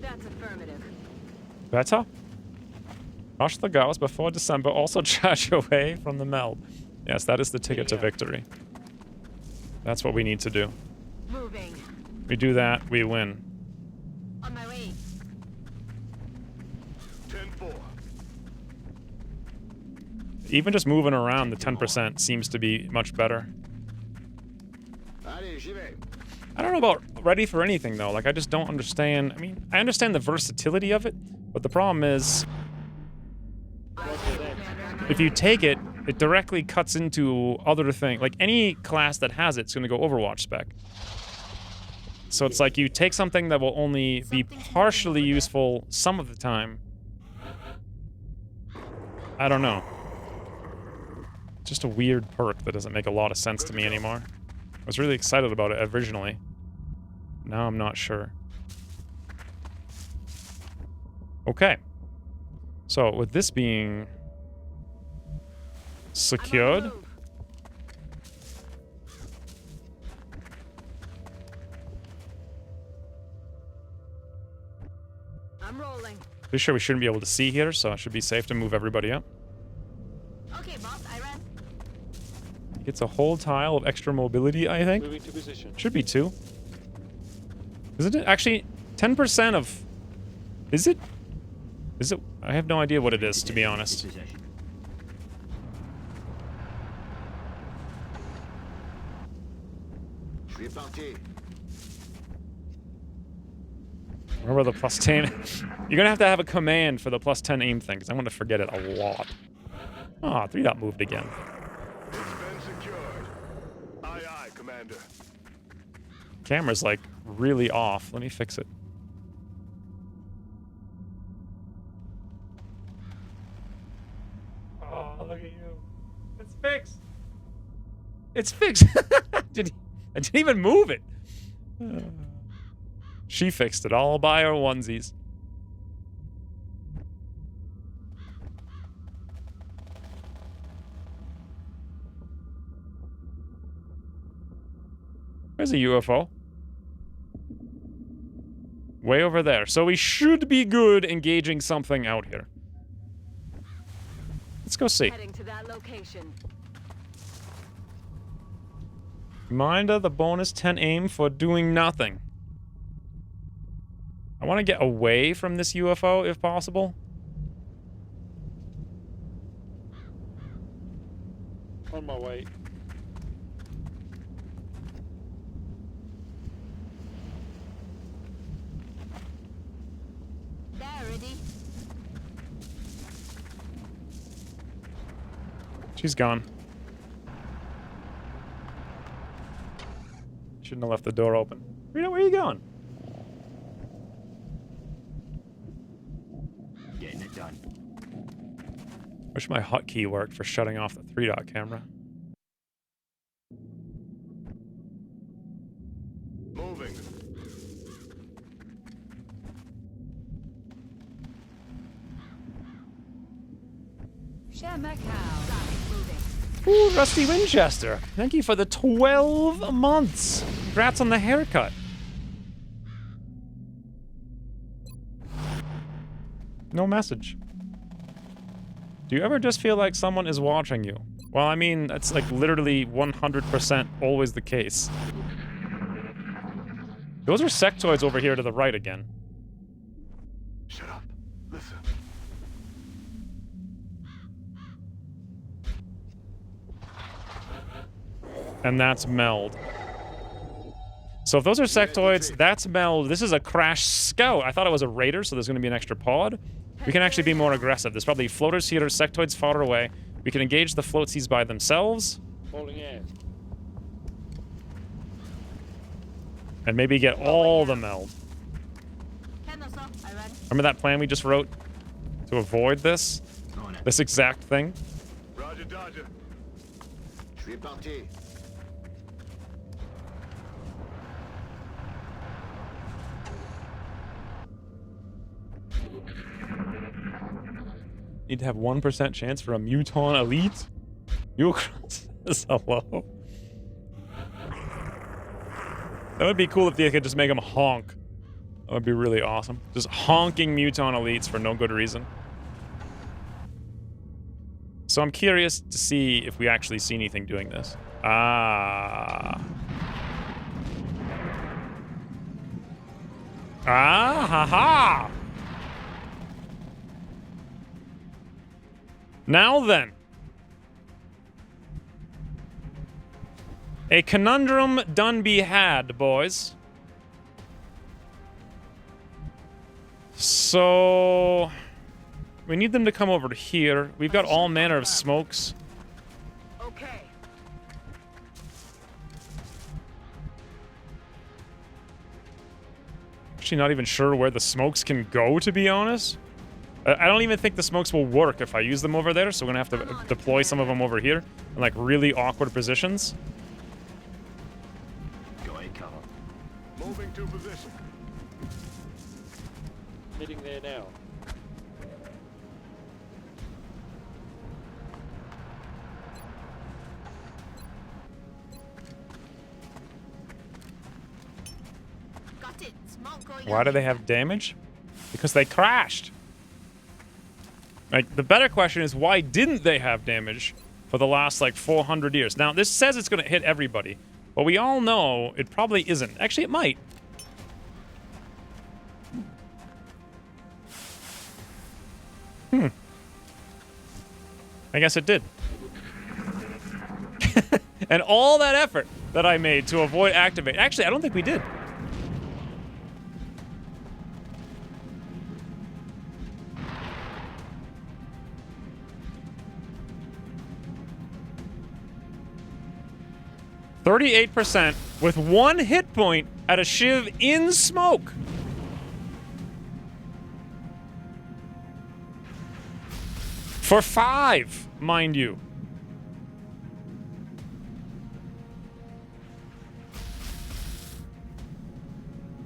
That's affirmative. Better? Rush the Gauss before December. Also charge away from the meld. Yes, that is the ticket to victory. That's what we need to do. Moving. We do that, we win. On my way. 10-4. Even just moving around the 10% seems to be much better. I don't know about ready for anything though. Like, I just don't understand. I mean, I understand the versatility of it, but the problem is if you take it, it directly cuts into other things. Like, any class that has it's going to go Overwatch spec. So it's like you take something that will only be partially useful some of the time. I don't know. Just a weird perk that doesn't make a lot of sense to me anymore. I was really excited about it originally. Now I'm not sure. Okay. So with this being secured, I'm rolling. pretty sure we shouldn't be able to see here, so it should be safe to move everybody up. Okay, boss, I ran. It's a whole tile of extra mobility, I think. Moving to position. Should be 2. Isn't it? Actually, 10% of... Is it? Is it? I have no idea what it is, to be honest. Remember the plus 10? You're gonna have to have a command for the plus 10 aim thing, because I'm gonna forget it a lot. Ah, 3-dot moved again. It's been secured. Aye, aye, Commander. Camera's like really off. Let me fix it. Oh, look at you. It's fixed. It's fixed. I didn't even move it. She fixed it all by her onesies. There's a UFO. Way over there. So we should be good engaging something out here. Let's go see. Heading to that location. Reminder, the bonus 10 aim for doing nothing. I want to get away from this UFO if possible. On my way. There, ready. She's gone. Shouldn't have left the door open. Rita, where are you going? Getting it done. Wish my hotkey worked for shutting off the 3-dot camera. Moving. Share my cow. Moving. Ooh, Rusty Winchester. Thank you for the 12 months. Congrats on the haircut. No message. Do you ever just feel like someone is watching you? Well, I mean, that's like literally 100% always the case. Those are sectoids over here to the right again. Shut up. Listen. And that's meld. So if those are sectoids, that's meld. This is a crash scout. I thought it was a raider, so there's going to be an extra pod. We can actually be more aggressive. There's probably floaters here, sectoids far away. We can engage the floatsies by themselves. Falling in. And maybe get all the meld. Remember that plan we just wrote to avoid this? This exact thing? Roger, Dodger. Je suis parti. Need to have 1% chance for a Muton Elite? Unicron says hello. That would be cool if they could just make them honk. That would be really awesome. Just honking Muton Elites for no good reason. So I'm curious to see if we actually see anything doing this. Ah. Ah, ha, ha. Now then. A conundrum done be had, boys. So... we need them to come over here. We've got all manner of smokes. Okay. Actually not even sure where the smokes can go, to be honest. I don't even think the smokes will work if I use them over there, so we're gonna have to deploy some of them over here in like really awkward positions. Going cover. Moving to position. Heading there now. Got it. Smoke going Why do they have damage? Because they crashed. Like, the better question is, why didn't they have damage for the last, like, 400 years? Now, this says it's going to hit everybody, but we all know it probably isn't. Actually, it might. I guess it did. And all that effort that I made to avoid activate. Actually, I don't think we did. %38% with 1 hit point at a shiv in smoke. For 5, mind you.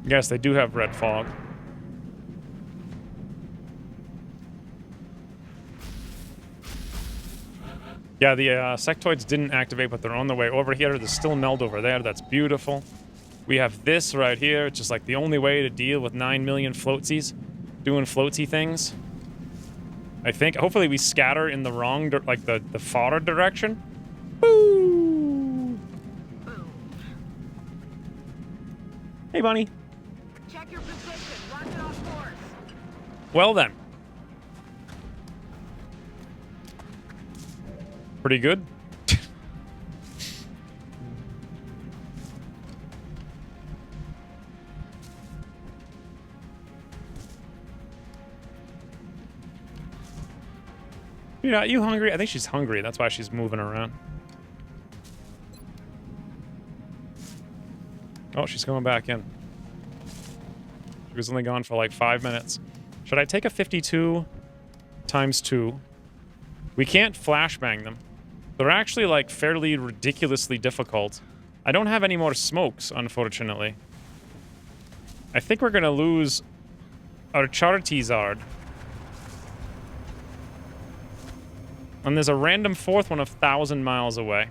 Yes, they do have red fog. Yeah, the sectoids didn't activate, but they're on the way over here. There's still meld over there. That's beautiful. We have this right here. It's just like the only way to deal with 9 million floatsies doing floatsy things. I think. Hopefully we scatter in the wrong, like the fodder direction. Boo! Hey, bunny. Check your position. Rocket off course. Well then. Pretty good. You're not you hungry? I think she's hungry. That's why she's moving around. Oh, she's going back in. She was only gone for like 5 minutes. Should I take a 52 times 2? We can't flashbang them. They're actually like fairly ridiculously difficult. I don't have any more smokes, unfortunately. I think we're gonna lose our Charizard. And there's a random 4th one 1,000 miles away.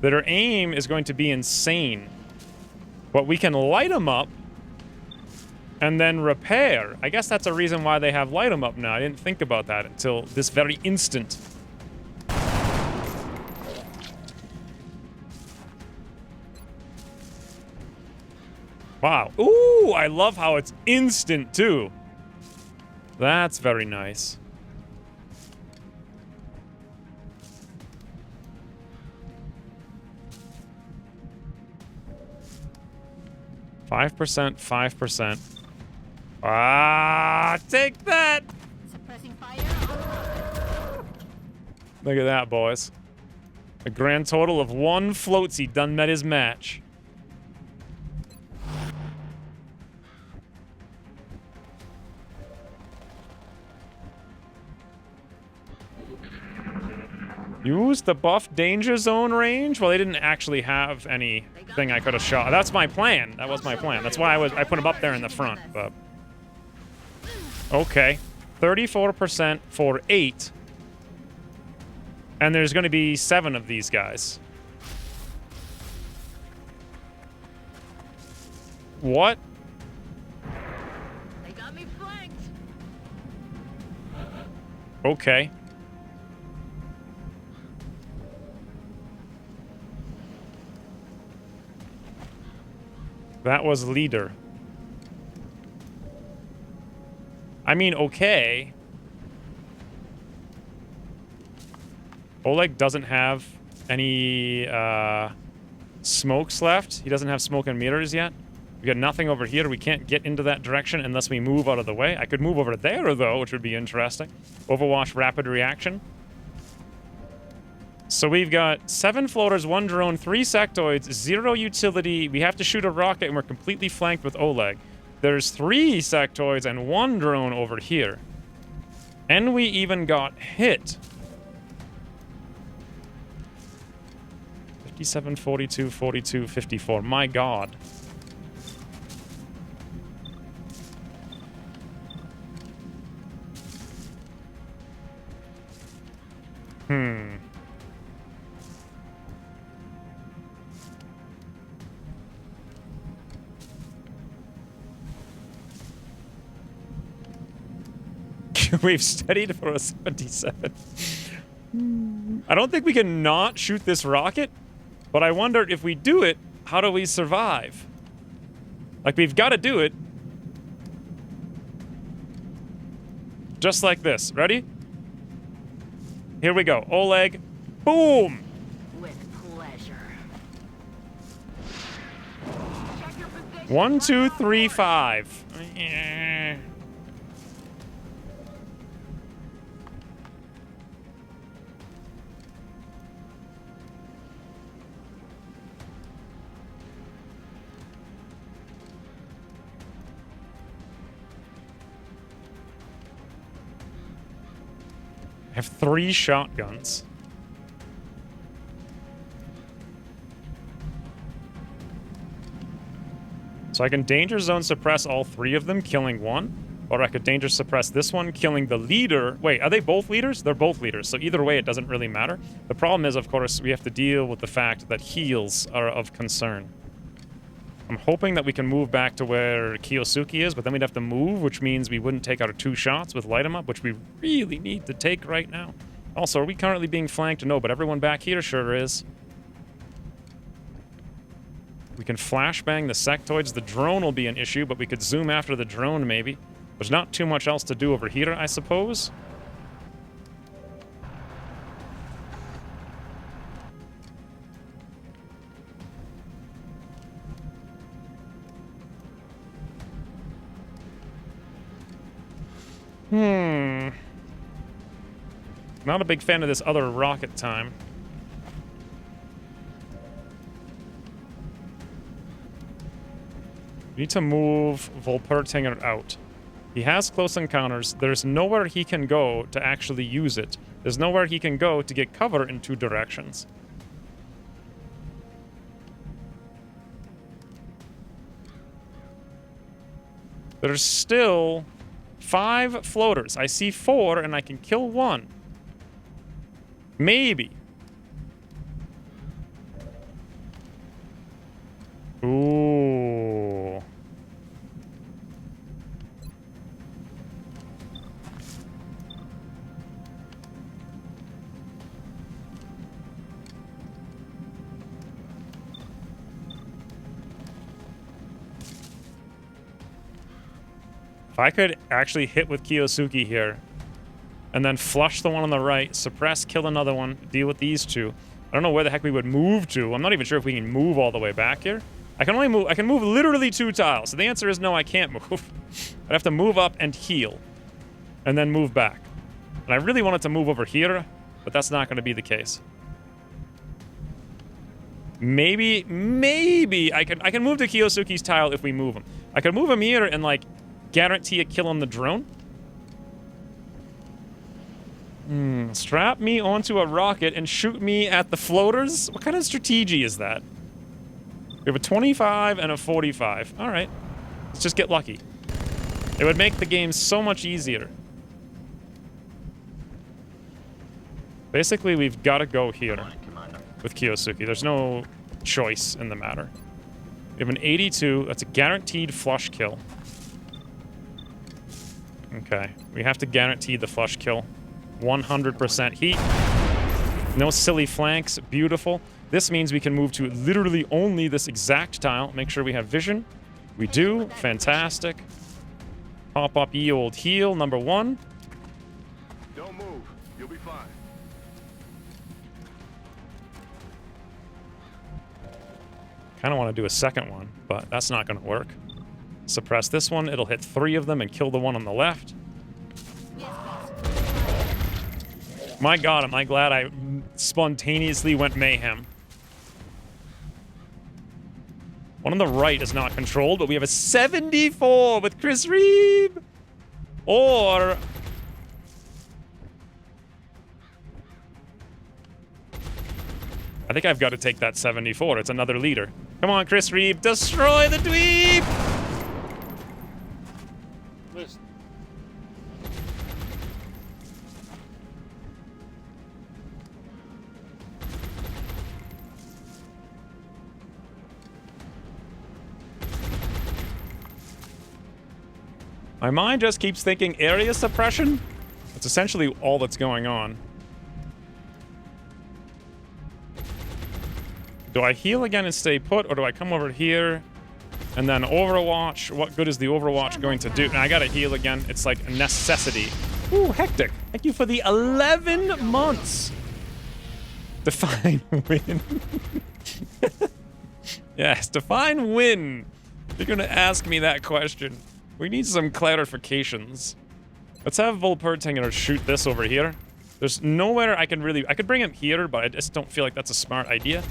Their aim is going to be insane. But we can light them up and then repair. I guess that's a reason why they have light them up now. I didn't think about that until this very instant. Wow. Ooh, I love how it's instant, too. That's very nice. %, 5%. Ah, take that! Suppressing fire. Look at that, boys. A grand total of 1 floatsy done met his match. Use the buff danger zone range? Well, they didn't actually have anything I could have shot. That's my plan. That was my plan. That's why I put him up there in the front, but... Okay. 34% for 8. And there's going to be 7 of these guys. What? They got me flanked. Okay. That was leader. I mean, okay. Oleg doesn't have any smokes left. He doesn't have smoke emitters yet. We got nothing over here. We can't get into that direction unless we move out of the way. I could move over there, though, which would be interesting. Overwatch rapid reaction. So we've got 7 floaters, 1 drone, 3 sectoids, 0 utility. We have to shoot a rocket, and we're completely flanked with Oleg. There's 3 sectoids and 1 drone over here. And we even got hit. 57, 42, 42, 54. My God. We've steadied for a 77. I don't think we can not shoot this rocket, but I wondered if we do it, how do we survive? Like, we've got to do it. Just like this. Ready? Here we go. Oleg. Boom! With pleasure. 1, 2, 3, 5. I have 3 shotguns. So I can danger zone suppress all 3 of them, killing 1. Or I could danger suppress this one, killing the leader. Wait, are they both leaders? They're both leaders, so either way it doesn't really matter. The problem is, of course, we have to deal with the fact that heals are of concern. I'm hoping that we can move back to where Kiyosuke is, but then we'd have to move, which means we wouldn't take our 2 shots with light 'em up, which we really need to take right now. Also, are we currently being flanked? No, but everyone back here sure is. We can flashbang the sectoids. The drone will be an issue, but we could zoom after the drone, maybe. There's not too much else to do over here, I suppose. Not a big fan of this other rocket time. We need to move Volpertinger out. He has close encounters. There's nowhere he can go to actually use it. There's nowhere he can go to get cover in 2 directions. There's still 5 floaters. I see 4 and I can kill 1. Maybe. Ooh. If I could actually hit with Kiyosuke here, and then flush the one on the right, suppress, kill another one, deal with these 2. I don't know where the heck we would move to. I'm not even sure if we can move all the way back here. I can move literally 2 tiles. So the answer is no, I can't move. I'd have to move up and heal. And then move back. And I really wanted to move over here, but that's not going to be the case. Maybe I can move to Kiyosuke's tile if we move him. I could move him here and, like, guarantee a kill on the drone. Strap me onto a rocket and shoot me at the floaters? What kind of strategy is that? We have a 25 and a 45. All right. Let's just get lucky. It would make the game so much easier. Basically, we've got to go here with Kiyosuke. There's no choice in the matter. We have an 82. That's a guaranteed flush kill. Okay. We have to guarantee the flush kill. 100% heat. No silly flanks. Beautiful. This means we can move to literally only this exact tile. Make sure we have vision. We do. Fantastic. Pop up ye old heal, number 1. Don't move. You'll be fine. Kind of want to do a second one, but that's not going to work. Suppress this one. It'll hit 3 of them and kill the one on the left. My god, am I glad I spontaneously went mayhem. One on the right is not controlled, but we have a 74 with Chris Reeve! Or... I think I've got to take that 74. It's another leader. Come on, Chris Reeve. Destroy the dweeb! Listen. My mind just keeps thinking area suppression. That's essentially all that's going on. Do I heal again and stay put, or do I come over here and then Overwatch? What good is the Overwatch going to do? Now, I gotta heal again. It's like a necessity. Ooh, Hectic. Thank you for the 11 months. Define win. Yes, define win. You're gonna ask me that question. We need some clarifications. Let's have Volpertinger shoot this over here. There's nowhere I can really... I could bring him here, but I just don't feel like that's a smart idea.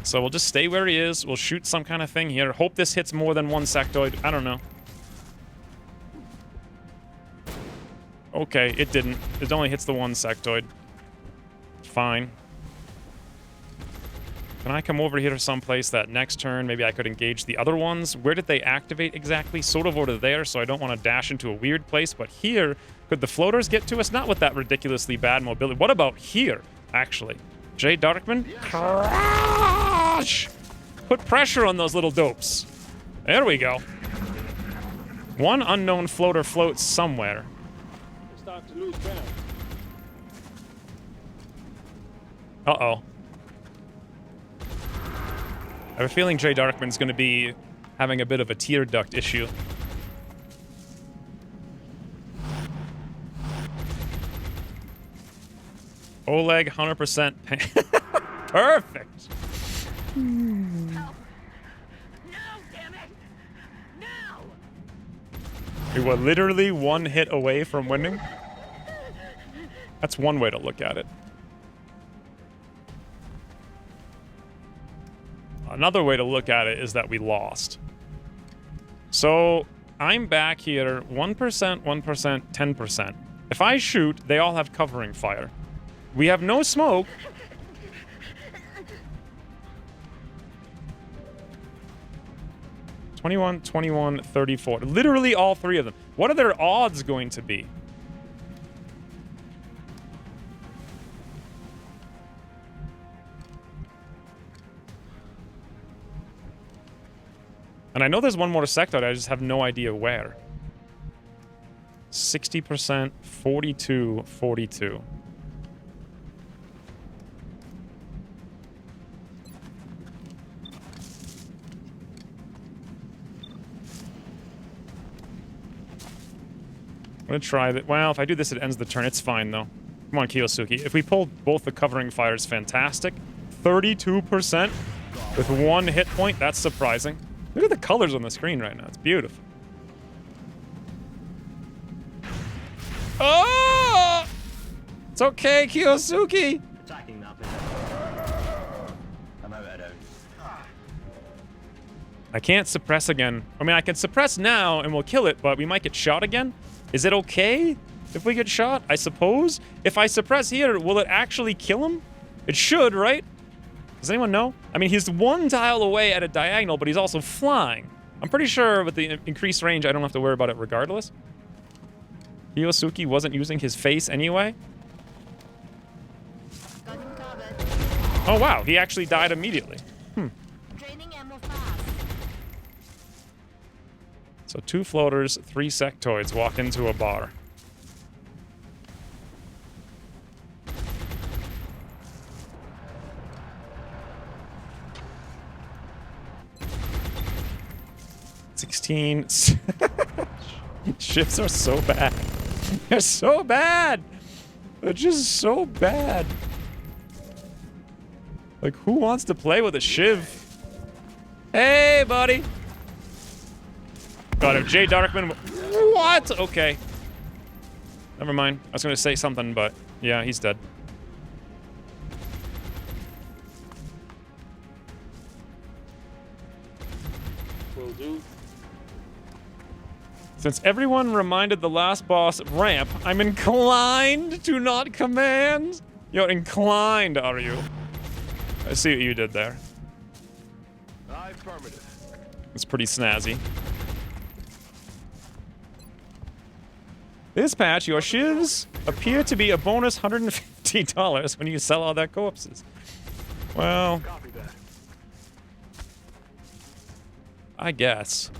So we'll just stay where he is. We'll shoot some kind of thing here. Hope this hits more than one sectoid. I don't know. Okay, it didn't. It only hits the one sectoid. Fine. Can I come over here someplace that next turn maybe I could engage the other ones? Where did they activate exactly? Sort of over there, so I don't want to dash into a weird place. But here, could the floaters get to us? Not with that ridiculously bad mobility. What about here, actually? Jay Darkman? Crash! Put pressure on those little dopes. There we go. One unknown floater floats somewhere. It's starting to lose ground. Uh-oh. I have a feeling Jay Darkman's going to be having a bit of a tear duct issue. Oleg, 100% perfect. No, damn it! No! We were literally one hit away from winning. That's one way to look at it. Another way to look at it is that we lost. So I'm back here 1%, 1%, 10%. If I shoot, they all have covering fire. We have no smoke. $21, $21, $34. Literally all 3 of them. What are their odds going to be? And I know there's one more sectoid, I just have no idea where. 60%, 42, 42. I'm gonna try that. Well, if I do this, it ends the turn. It's fine, though. Come on, Kiyosuke. If we pull both the covering fires, fantastic. 32% with 1 hit point. That's surprising. Look at the colors on the screen right now. It's beautiful. Oh! It's okay, Kiyosuke. Attacking that. I'm out of downs. I can't suppress again. I mean, I can suppress now and we'll kill it, but we might get shot again. Is it okay if we get shot? I suppose. If I suppress here, will it actually kill him? It should, right? Does anyone know? I mean, he's 1 tile away at a diagonal, but he's also flying. I'm pretty sure with the increased range, I don't have to worry about it regardless. Kiyosuke wasn't using his face anyway. Oh, wow. He actually died immediately. So 2 floaters, 3 sectoids walk into a bar. Ships are so bad. They're so bad. They're just so bad. Like, who wants to play with a shiv? Hey, buddy. God, if Jay Darkman... What? Okay. Never mind. I was going to say something, but yeah, he's dead. Will do. Since everyone reminded the last boss of ramp, I'm inclined to not command. You're inclined, are you? I see what you did there. Affirmative. It's pretty snazzy. This patch, your shivs appear to be a bonus $150 when you sell all their corpses. Well, I guess.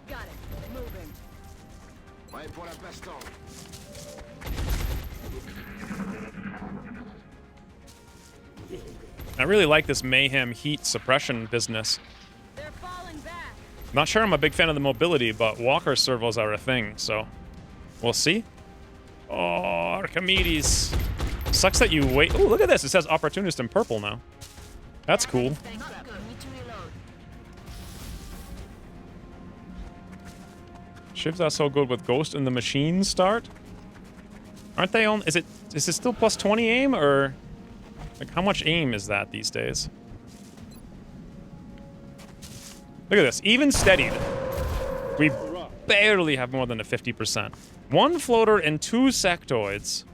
Got it. Moving. Ouais, pour la baston. I really like this mayhem heat suppression business. They're falling back. Not sure I'm a big fan of the mobility, but walker servos are a thing, so we'll see. Oh, Archimedes. Sucks that you wait. Oh, look at this. It says opportunist in purple now. That's cool. Shivs are so good with Ghost in the Machine start. Aren't they on? Is it still plus 20 aim, or like how much aim is that these days? Look at this. Even steadied, we barely have more than a 50%. 1 floater and 2 sectoids.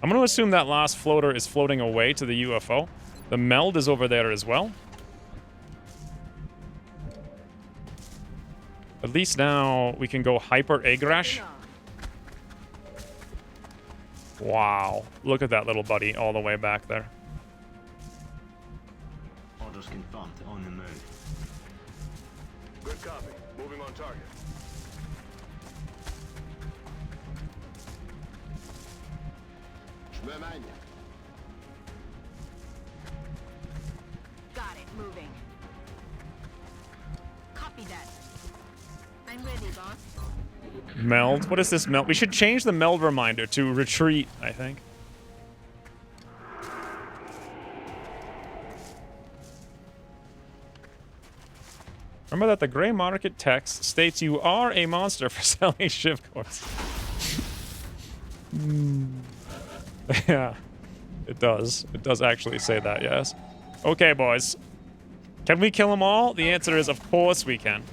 I'm going to assume that last floater is floating away to the UFO. The meld is over there as well. At least now we can go hyper Agrash. Wow. Look at that little buddy all the way back there. Orders confirmed on the move. Good copy. Moving on target. Je me mène. Got it. Moving. Copy that. I'm ready, boss. Meld? What is this meld? We should change the meld reminder to retreat, I think. Remember that the gray market text states you are a monster for selling shiv cores. Yeah, it does. It does actually say that, yes. Okay, boys. Can we kill them all? The answer is, of course we can.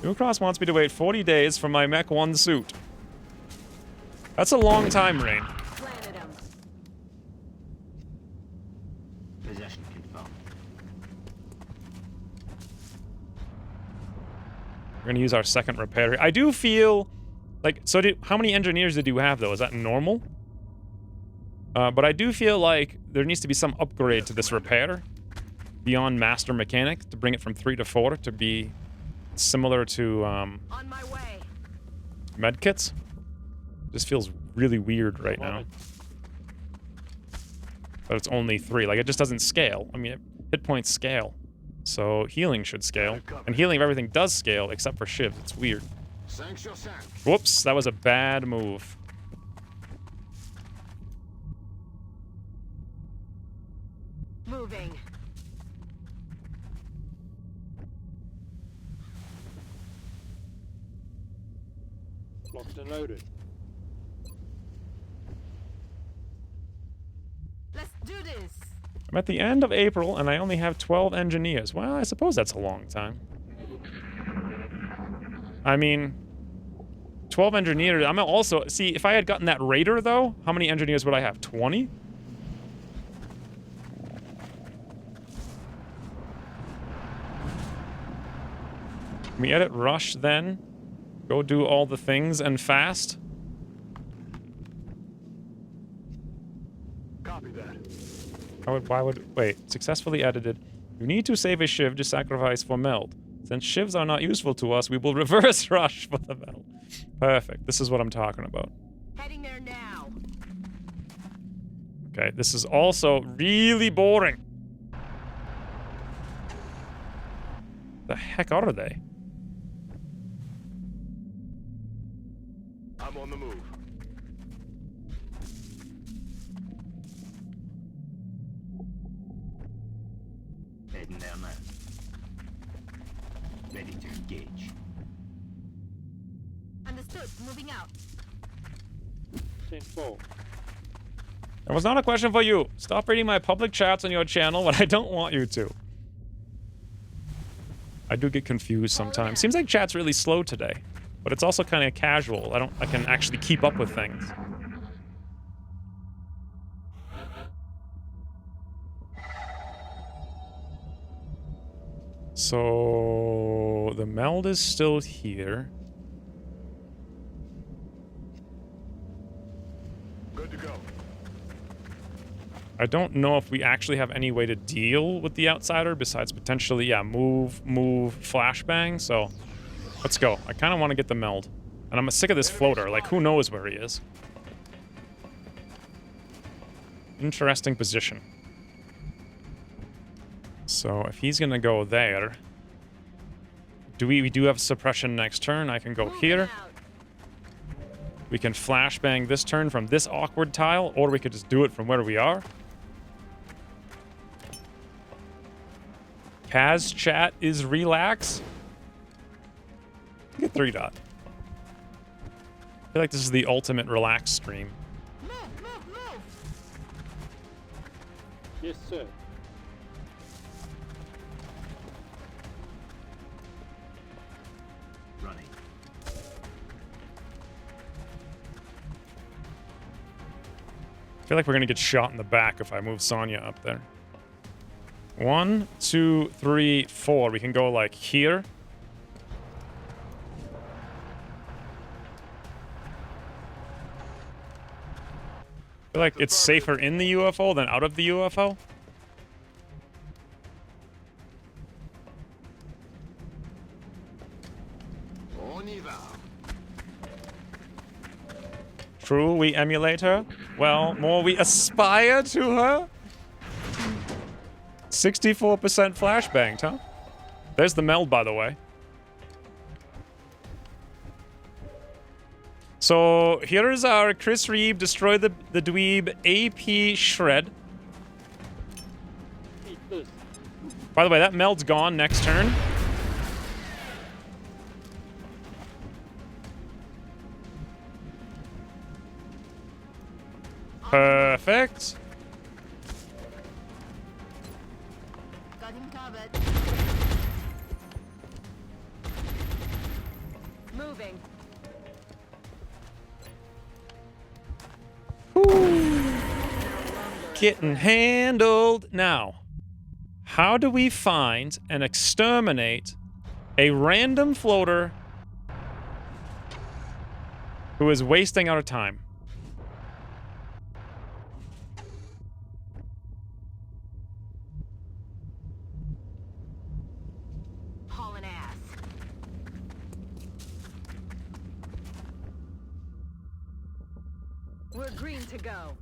Ucross wants me to wait 40 days for my Mech 1 suit. That's a long time, Rain. Possession confirmed. We're gonna use our second repair. I do feel like, so how many engineers did you have though? Is that normal? But I do feel like there needs to be some upgrade to this repair beyond Master Mechanic to bring it from 3 to 4 to be similar to On my way. medkits. This feels really weird right now. But it's only 3. Like, it just doesn't scale. I mean, hit points scale. So healing should scale. And healing of everything does scale, except for shivs. It's weird. Whoops, that was a bad move. Moving. Locked and loaded. Let's do this. I'm at the end of April, and I only have 12 engineers. Well, I suppose that's a long time. I mean, 12 engineers. I'm also... See, if I had gotten that Raider, though, how many engineers would I have? 20? Can we edit rush then? Go do all the things and fast? Copy that. Wait, successfully edited. You need to save a shiv to sacrifice for meld. Since shivs are not useful to us, we will reverse rush for the meld. Perfect. This is what I'm talking about. Heading there now. Okay, this is also really boring. The heck are they? I'm on the move. Heading there now. Ready to engage. Understood. Moving out. 10-4. That was not a question for you. Stop reading my public chats on your channel when I don't want you to. I do get confused sometimes. Seems like chat's really slow today, but it's also kind of casual. I can actually keep up with things. So the meld is still here. Good to go. I don't know if we actually have any way to deal with the outsider besides potentially, yeah, move, flashbang. So let's go. I kind of want to get the meld. And I'm sick of this floater. Like, who knows where he is? Interesting position. So if he's going to go there, we do have suppression next turn. I can go here. We can flashbang this turn from this awkward tile, or we could just do it from where we are. Kaz chat is relax. Get 3 dot. I feel like this is the ultimate relax stream. Yes, sir. Running. I feel like we're gonna get shot in the back if I move Sonya up there. 1, 2, 3, 4. We can go like here. I feel like it's safer in the UFO than out of the UFO. True, we emulate her. Well, more we aspire to her. 64% flashbanged, huh? There's the meld, by the way. So here is our Chris Reeve destroy the dweeb AP shred. By the way, that meld's gone next turn. Perfect. Got him covered. Moving. Getting handled. Now, how do we find and exterminate a random floater who is wasting our time? Hauling ass. We're green to go.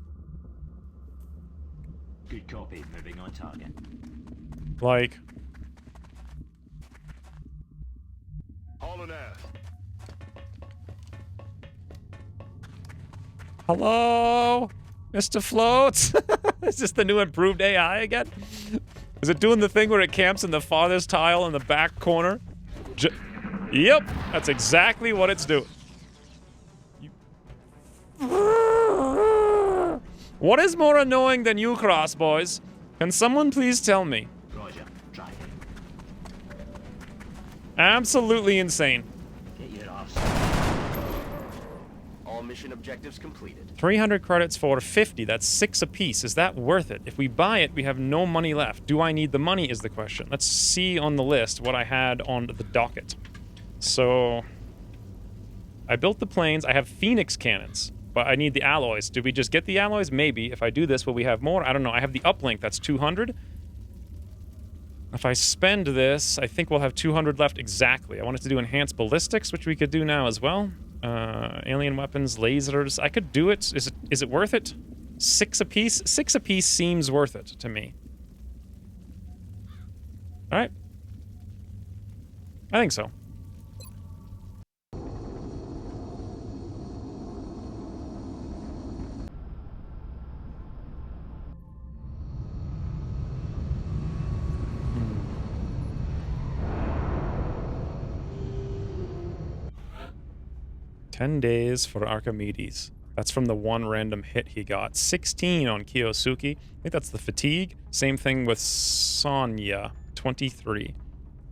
Good copy. Moving on target. Like, Hauling ass. hello, Mr. Floats? Is this the new improved AI again? Is it doing the thing where it camps in the farthest tile in the back corner? Yep, that's exactly what it's doing. What is more annoying than you, Cross Boys? Can someone please tell me? Roger. Try. Absolutely insane. Get your arse. All mission objectives completed. 300 credits for 50. That's 6 apiece. Is that worth it? If we buy it, we have no money left. Do I need the money is the question. Let's see on the list what I had on the docket. So I built the planes. I have Phoenix cannons, but I need the alloys. Did we just get the alloys? Maybe. If I do this, will we have more? I don't know. I have the uplink. That's 200. If I spend this, I think we'll have 200 left exactly. I wanted to do enhanced ballistics, which we could do now as well. Alien weapons, lasers. I could do it. Is it worth it? 6 apiece? 6 apiece seems worth it to me. All right. I think so. "10 days for Archimedes." That's from the one random hit he got. 16 on Kiyosuke. I think that's the fatigue. Same thing with Sonya. 23.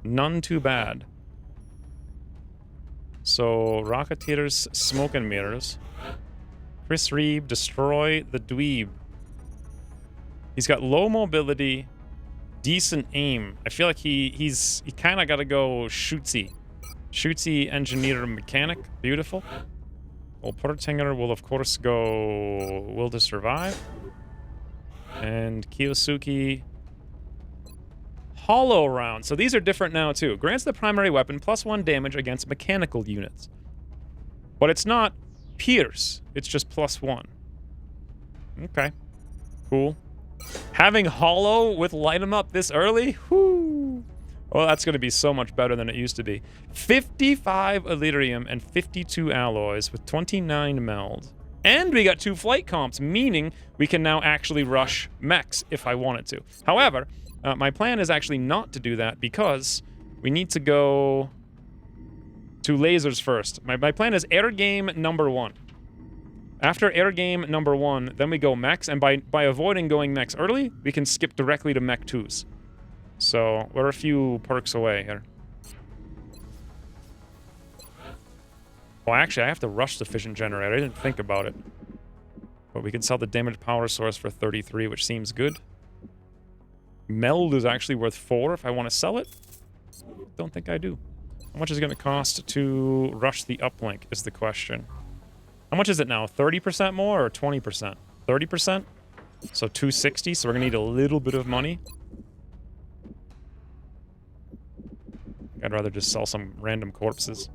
None too bad. So, Rocketeers, Smoke and Mirrors. Chris Reeve, Destroy the Dweeb. He's got low mobility, decent aim. I feel like he kind of got to go shootsy. Shootsy engineer mechanic. Beautiful. Well, Portinger will, of course, go Will to Survive. And Kiyosuke... Hollow round. So these are different now, too. Grants the primary weapon +1 damage against mechanical units. But it's not pierce. It's just +1. Okay. Cool. Having hollow with light 'em up this early? Whoo! Well, that's going to be so much better than it used to be. 55 Elerium and 52 alloys with 29 meld. And we got 2 flight comps, meaning we can now actually rush mechs if I wanted to. However, my plan is actually not to do that because we need to go to lasers first. My plan is air game number 1. After air game number 1, then we go mechs, and by avoiding going mechs early, we can skip directly to mech 2s. So, we're a few perks away here. Well, actually, I have to rush the fission generator. I didn't think about it. But we can sell the damage power source for 33, which seems good. Meld is actually worth 4 if I want to sell it. Don't think I do. How much is it going to cost to rush the uplink is the question. How much is it now? 30% more or 20%? 30%? So 260, so we're going to need a little bit of money. I'd rather just sell some random corpses.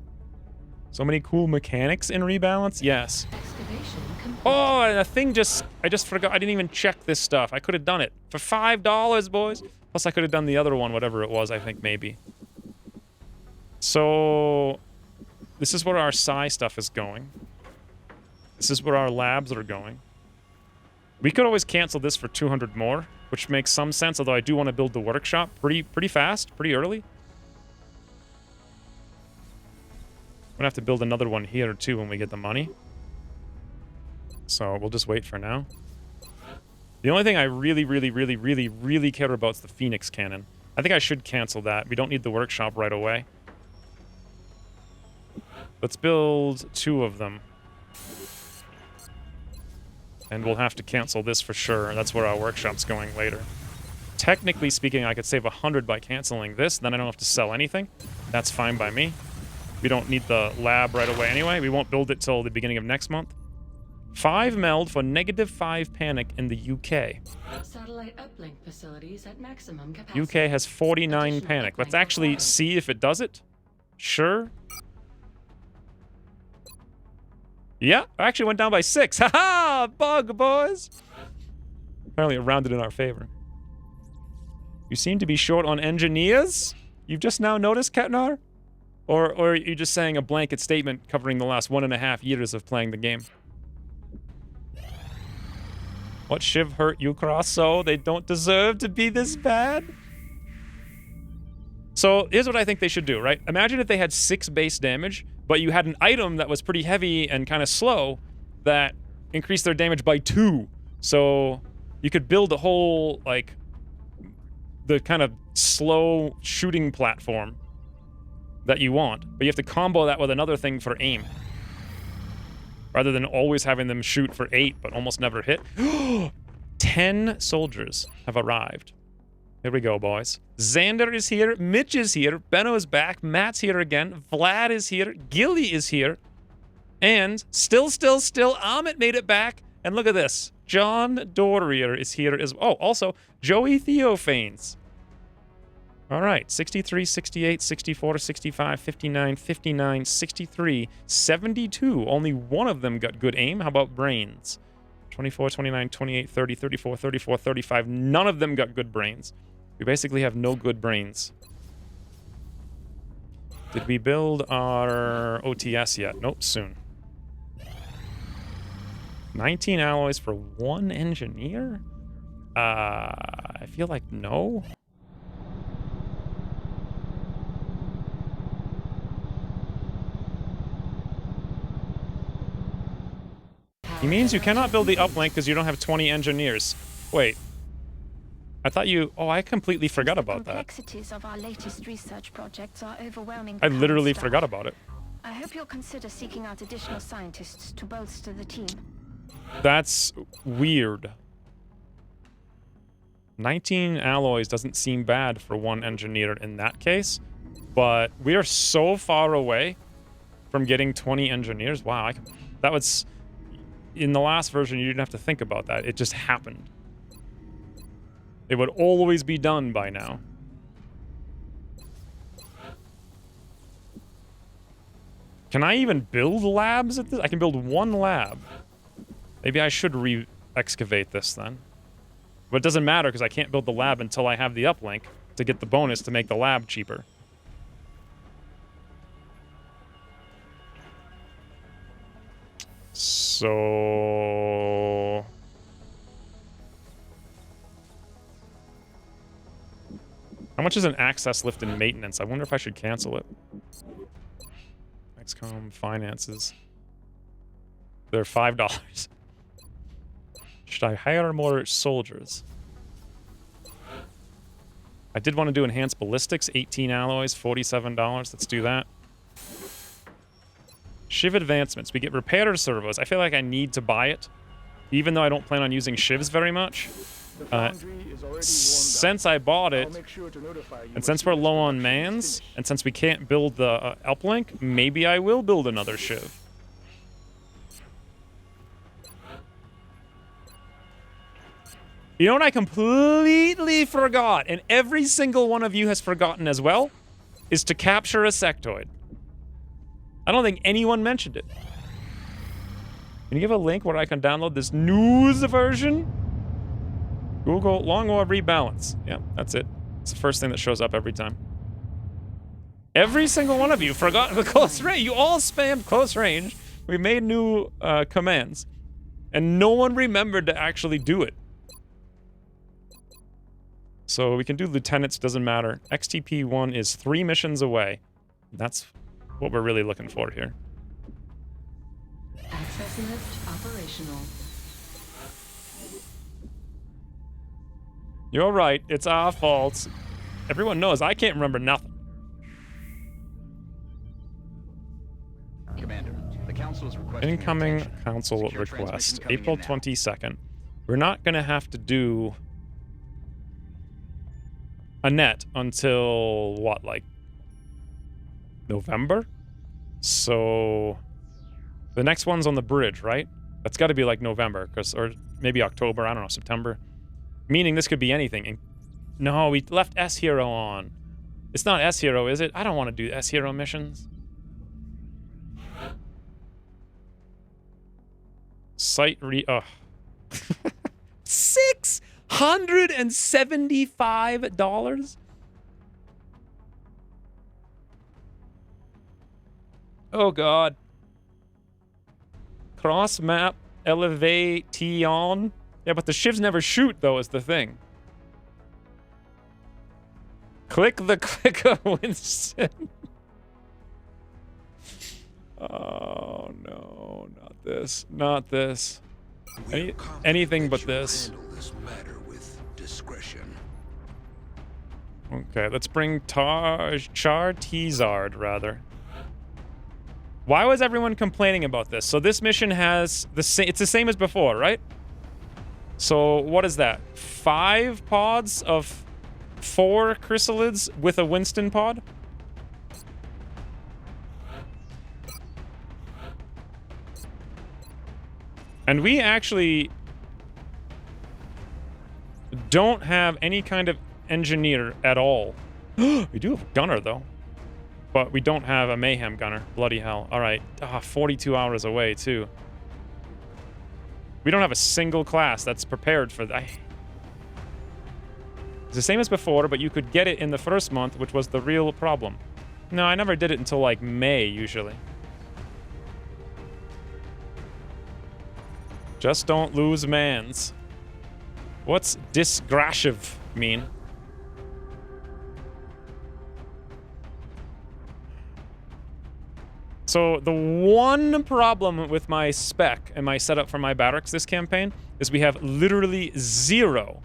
So many cool mechanics in Rebalance? Yes. Oh, and a thing I just forgot. I didn't even check this stuff. I could have done it. For $5, boys. Plus, I could have done the other one, whatever it was, I think, maybe. So, this is where our Psi stuff is going. This is where our labs are going. We could always cancel this for 200 more, which makes some sense, although I do want to build the workshop pretty fast, pretty early. I'm gonna have to build another one here, too, when we get the money. So, we'll just wait for now. The only thing I really care about is the Phoenix cannon. I think I should cancel that. We don't need the workshop right away. Let's build 2 of them. And we'll have to cancel this for sure. That's where our workshop's going later. Technically speaking, I could save 100 by canceling this. Then I don't have to sell anything. That's fine by me. We don't need the lab right away anyway. We won't build it till the beginning of next month. 5 meld for -5 panic in the UK. Satellite uplink facilities at maximum capacity. UK has 49 panic. Let's actually see if it does it. Sure. Yeah, I actually went down by 6. Haha! Bug, boys! Apparently it rounded in our favor. You seem to be short on engineers? You've just now noticed, Ketnar? Or are you just saying a blanket statement covering the last 1.5 years of playing the game? What shiv hurt you, Crosso? They don't deserve to be this bad? So, here's what I think they should do, right? Imagine if they had 6 base damage, but you had an item that was pretty heavy and kind of slow that increased their damage by 2. So, you could build a whole, like, the kind of slow shooting platform that you want, but you have to combo that with another thing for aim. Rather than always having them shoot for 8, but almost never hit. 10 soldiers have arrived. Here we go, boys. Xander is here. Mitch is here. Benno is back. Matt's here again. Vlad is here. Gilly is here. And still, Amit made it back. And look at this. John Dorier is here as well. Oh, also, Joey Theophanes. All right. 63, 68, 64, 65, 59, 59, 63, 72. Only one of them got good aim. How about brains? 24, 29, 28, 30, 34, 34, 35. None of them got good brains. We basically have no good brains. Did we build our OTS yet? Nope, soon. 19 alloys for one engineer? I feel like no. He means you cannot build the uplink because you don't have 20 engineers. Wait. I thought you... Oh, I completely forgot about that. The complexities of our latest research projects are overwhelming. I literally forgot about it. I hope you'll consider seeking out additional scientists to bolster the team. That's weird. 19 alloys doesn't seem bad for one engineer in that case, but we are so far away from getting 20 engineers. Wow, that was... In the last version, you didn't have to think about that. It just happened. It would always be done by now. Can I even build labs at this? I can build one lab. Maybe I should re-excavate this then. But it doesn't matter because I can't build the lab until I have the uplink to get the bonus to make the lab cheaper. So... How much is an access lift and maintenance? I wonder if I should cancel it. XCOM finances. They're $5. Should I hire more soldiers? I did want to do enhanced ballistics. 18 alloys, $47. Let's do that. Shiv advancements. We get repair servos. I feel like I need to buy it, even though I don't plan on using shivs very much. Since I bought it, and since we're low on mans, and since we can't build the uplink, maybe I will build another shiv. You know what I completely forgot, and every single one of you has forgotten as well, is to capture a sectoid. I don't think anyone mentioned it. Can you give a link where I can download this news version? Google long war rebalance. Yeah, that's it. It's the first thing that shows up every time. Every single one of you forgot the close range. You all spammed close range. We made new commands. And no one remembered to actually do it. So we can do lieutenants, doesn't matter. XTP-1 is 3 missions away. That's what we're really looking for here. Access lift operational. You're right. It's our fault. Everyone knows I can't remember nothing. Commander, the council is requesting Incoming council request. April 22nd. We're not going to have to do a net until, what, like November? So the next one's on the bridge, right? That's got to be like November, or maybe October, I don't know, September. Meaning this could be anything. And no, we left S-Hero on. It's not S-Hero, is it? I don't want to do S-Hero missions. Site ugh. $675? Oh god. Cross map elevation. Yeah, but the shivs never shoot though is the thing. Click the clicker, Winston. Oh no, not this. Not this. Anything but this. This matter with discretion. Okay, let's bring Char Tizard, rather. Why was everyone complaining about this? So this mission has the same. It's the same as before, right? So what is that? 5 pods of 4 chrysalids with a Winston pod. And we actually don't have any kind of engineer at all. We do have a gunner, though. But we don't have a mayhem gunner. Bloody hell. All right. 42 hours away, too. We don't have a single class that's prepared for that. It's the same as before, but you could get it in the first month, which was the real problem. No, I never did it until, like, May, usually. Just don't lose mans. What's disgrashive mean? So the one problem with my spec and my setup for my barracks this campaign is we have literally 0.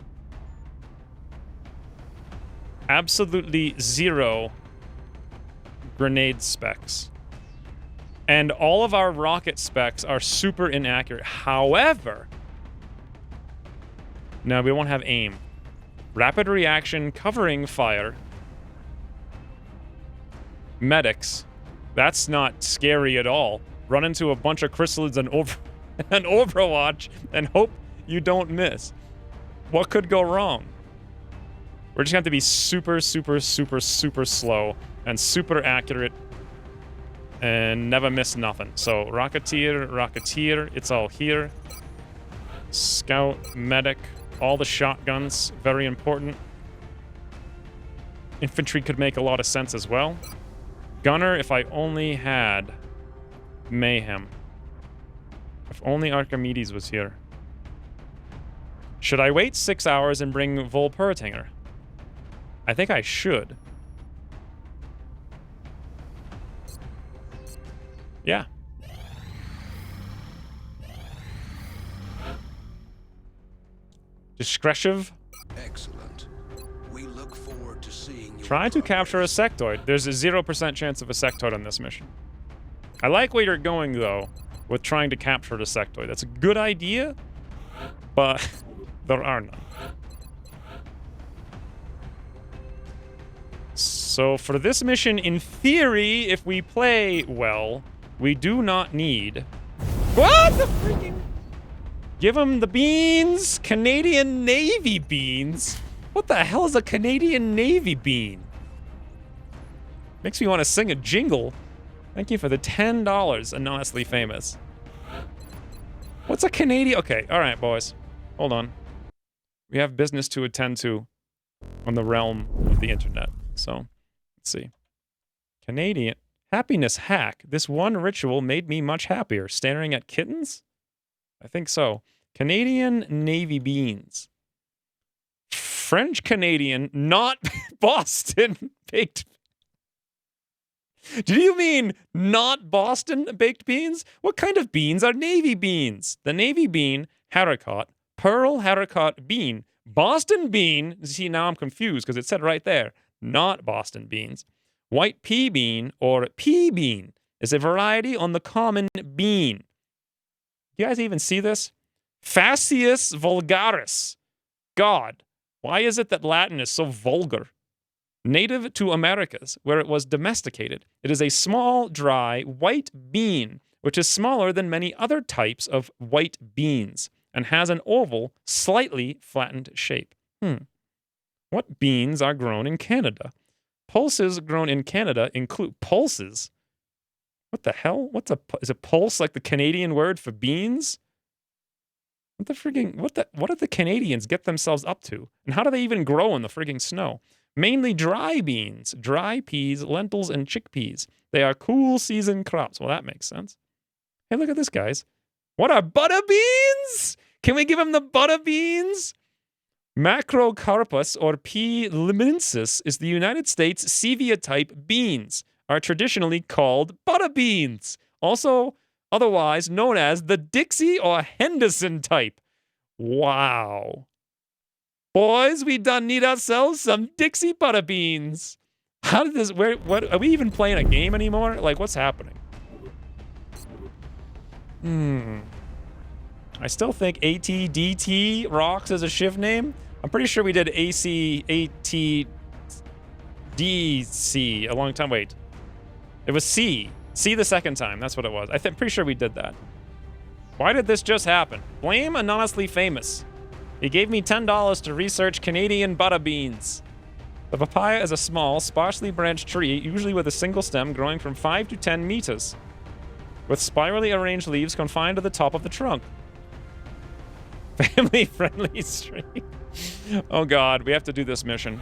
Absolutely 0 grenade specs. And all of our rocket specs are super inaccurate. However, no, we won't have aim. Rapid reaction, covering fire. Medics. That's not scary at all. Run into a bunch of chrysalids and an Overwatch and hope you don't miss. What could go wrong? We're just going to have to be super, super, super, super slow and super accurate and never miss nothing. So Rocketeer, it's all here. Scout, Medic, all the shotguns, very important. Infantry could make a lot of sense as well. Gunner, if I only had Mayhem. If only Archimedes was here. Should I wait 6 hours and bring Volpertinger? I think I should. Yeah. Discretive. Excellent. We look forward to seeing you. Try to capture a sectoid. There's a 0% chance of a sectoid on this mission. I like where you're going, though, with trying to capture the sectoid. That's a good idea, but there are none. So for this mission, in theory, if we play well, we do not need... What the freaking... Give him the beans! Canadian Navy beans? What the hell is a Canadian Navy bean? Makes me want to sing a jingle. Thank you for the $10, anonymously famous. What's a Canadian... Okay, alright, boys. Hold on. We have business to attend to on the realm of the internet. So, let's see. Canadian... Happiness hack. This one ritual made me much happier. Staring at kittens? I think so. Canadian Navy beans. French Canadian, not Boston baked. Do you mean not Boston baked beans? What kind of beans are Navy beans? The Navy bean, haricot, pearl haricot bean, Boston bean. See, now I'm confused because it said right there, not Boston beans. White pea bean or pea bean is a variety on the common bean. You guys even see this? Facius vulgaris. God, why is it that Latin is so vulgar? Native to Americas, where it was domesticated, it is a small, dry, white bean, which is smaller than many other types of white beans, and has an oval, slightly flattened shape. What beans are grown in Canada? Pulses grown in Canada include... Pulses? What the hell? Is a pulse like the Canadian word for beans? What the frigging... What do the Canadians get themselves up to? And how do they even grow in the frigging snow? Mainly dry beans, dry peas, lentils, and chickpeas. They are cool season crops. Well, that makes sense. Hey, look at this, guys. What are butter beans? Can we give him the butter beans? Macrocarpus or P. limensis is the United States Sevia type beans, are traditionally called butter beans, also otherwise known as the Dixie or Henderson type. Wow. Boys, we done need ourselves some Dixie butter beans. How did this, what, are we even playing a game anymore? Like, what's happening? I still think ATDT rocks as a shiv name. I'm pretty sure we did ACATDC a long time. Wait. It was C. C the second time. That's what it was. I'm pretty sure we did that. Why did this just happen? Blame Anonymously Famous. He gave me $10 to research Canadian butter beans. The papaya is a small, sparsely branched tree, usually with a single stem growing from 5 to 10 meters, with spirally arranged leaves confined to the top of the trunk. Family-friendly stream. Oh god, we have to do this mission.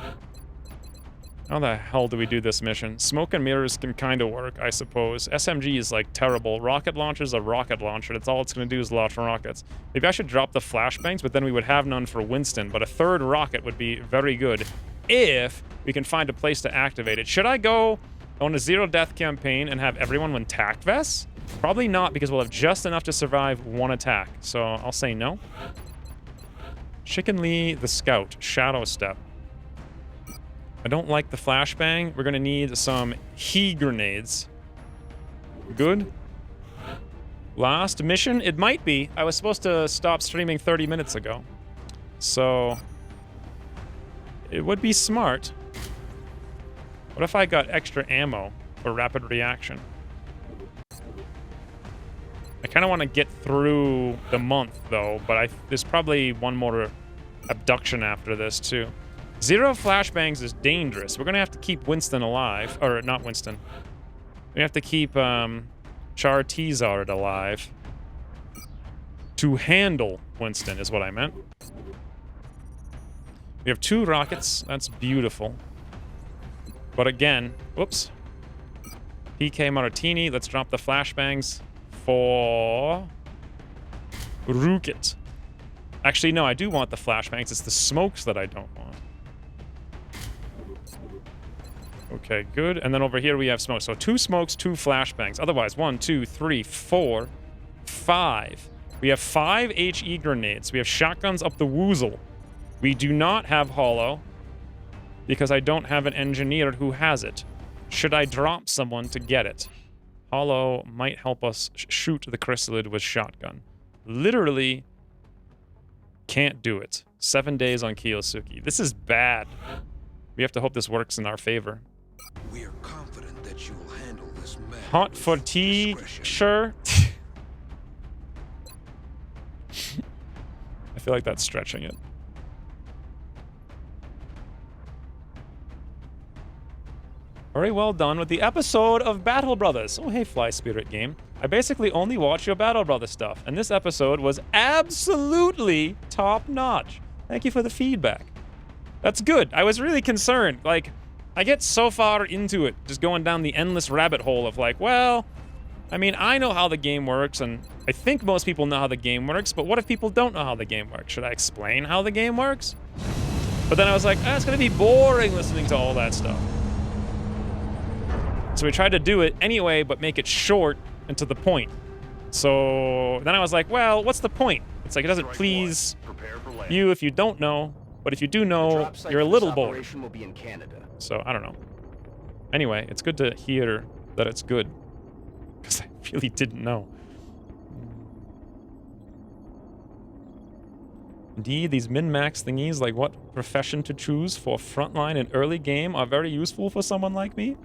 How the hell do we do this mission? Smoke and mirrors can kind of work, I suppose. SMG is, like, terrible. Rocket launcher's a rocket launcher. That's all it's going to do is launch rockets. Maybe I should drop the flashbangs, but then we would have none for Winston. But a third rocket would be very good if we can find a place to activate it. Should I go on a zero-death campaign and have everyone with tact vests? Probably not, because we'll have just enough to survive one attack. So I'll say no. Chicken Lee the Scout. Shadow Step. I don't like the flashbang. We're gonna need some HE grenades. Good. Last mission? It might be. I was supposed to stop streaming 30 minutes ago. So it would be smart. What if I got extra ammo for rapid reaction? I kind of want to get through the month, though, but there's probably one more abduction after this, too. Zero flashbangs is dangerous. We're going to have to keep Winston alive. Or, not Winston. We have to keep Char Tizard alive. To handle Winston is what I meant. We have 2 rockets. That's beautiful. But again, whoops. PK Martini. Let's drop the flashbangs for Rookit. Actually, no, I do want the flashbangs. It's the smokes that I don't want. Okay, good. And then over here we have smoke. So 2 smokes, 2 flashbangs. Otherwise, 1, 2, 3, 4, 5. We have 5 HE grenades. We have shotguns up the woozle. We do not have hollow because I don't have an engineer who has it. Should I drop someone to get it? Hollow might help us shoot the chrysalid with shotgun. Literally can't do it. 7 days on Kiyosuke. This is bad. We have to hope this works in our favor. We are confident that you will handle this matter. Hot for tea, sure. I feel like that's stretching it. Very well done with the episode of Battle Brothers. Oh, hey, Fly Spirit game. I basically only watch your Battle Brothers stuff, and this episode was absolutely top-notch. Thank you for the feedback. That's good. I was really concerned. Like, I get so far into it, just going down the endless rabbit hole of like, well, I mean, I know how the game works, and I think most people know how the game works, but what if people don't know how the game works? Should I explain how the game works? But then I was like, it's gonna be boring listening to all that stuff. So we tried to do it anyway, but make it short and to the point. So then I was like, well, what's the point? It's like, it doesn't please you if you don't know, but if you do know, you're a little bored. Will be in Canada. So I don't know. Anyway, it's good to hear that it's good, because I really didn't know. Indeed, these min-max thingies, like what profession to choose for frontline and early game, are very useful for someone like me.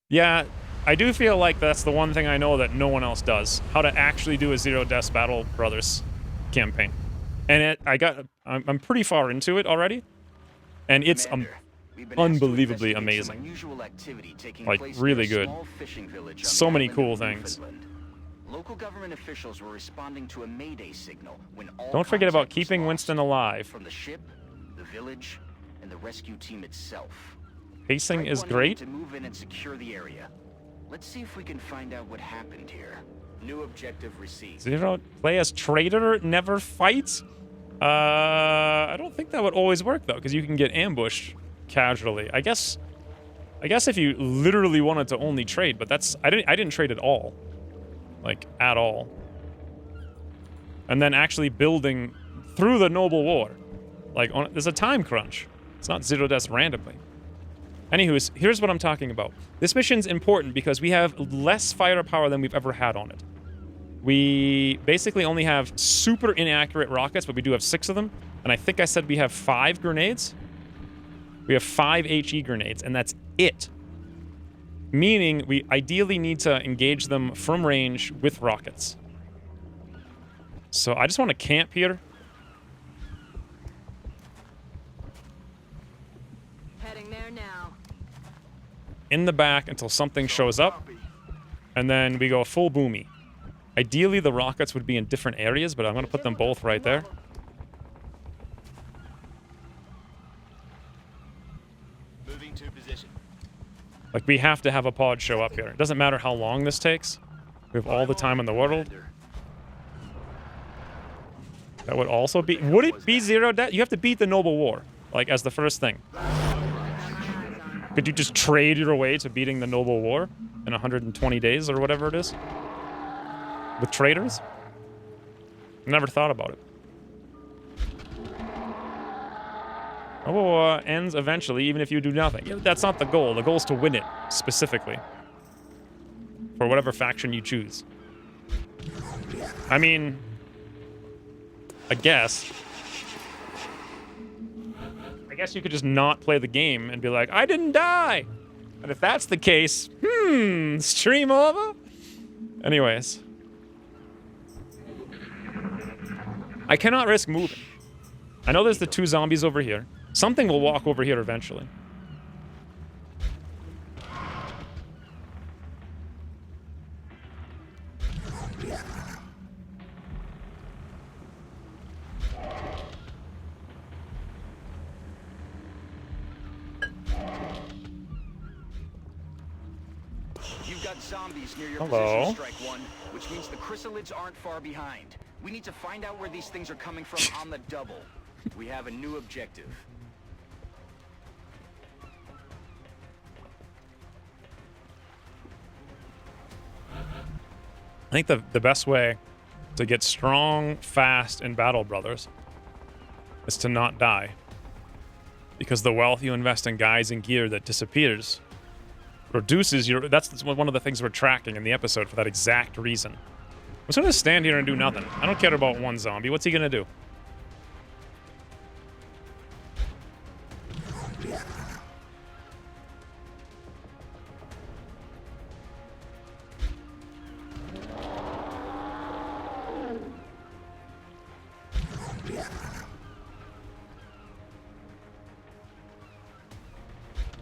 Yeah, I do feel like that's the one thing I know that no one else does. How to actually do a Zero Deaths Battle Brothers campaign. And I'm pretty far into it already. And it's unbelievably amazing. Like, really good. So many cool things. Local government officials were responding to a mayday signal when all Don't forget about keeping Winston alive. From the ship, the village, and the rescue team itself. Pacing is great. To move in and secure the area. Let's see if we can find out what happened here. New objective received. Zero play as traitor, never fight. I don't think that would always work though, because you can get ambushed casually. I guess if you literally wanted to only trade, but that's I didn't trade at all, like at all. And then actually building through the Noble War, like there's a time crunch. It's not Zero Deaths randomly. Anywho, here's what I'm talking about. This mission's important because we have less firepower than we've ever had on it. We basically only have super inaccurate rockets, but we do have 6 of them. And I think I said we have 5 grenades. We have 5 HE grenades, and that's it. Meaning we ideally need to engage them from range with rockets. So I just want to camp here. Heading there now. In the back until something shows up. And then we go full boomy. Ideally, the rockets would be in different areas, but I'm going to put them both right there. Moving to position. Like, we have to have a pod show up here. It doesn't matter how long this takes. We have all the time in the world. That would also be... Would it be 0 death? You have to beat the Noble War, like, as the first thing. Could you just trade your way to beating the Noble War in 120 days or whatever it is? With traders? Never thought about it. Noble War ends eventually, even if you do nothing. Yeah, that's not the goal. The goal is to win it, specifically. For whatever faction you choose. I mean... I guess you could just not play the game and be like, I didn't die! And if that's the case, stream over? Anyways. I cannot risk moving. I know there's the 2 zombies over here. Something will walk over here eventually. Zombies near your Hello. position, Strike One, which means the chrysalids aren't far behind. We need to find out where these things are coming from on the double. We have a new objective. I think the best way to get strong, fast in Battle Brothers is to not die. Because the wealth you invest in guys and gear that disappears reduces your... That's one of the things we're tracking in the episode for that exact reason. I'm just gonna stand here and do nothing. I don't care about one zombie. What's he gonna do?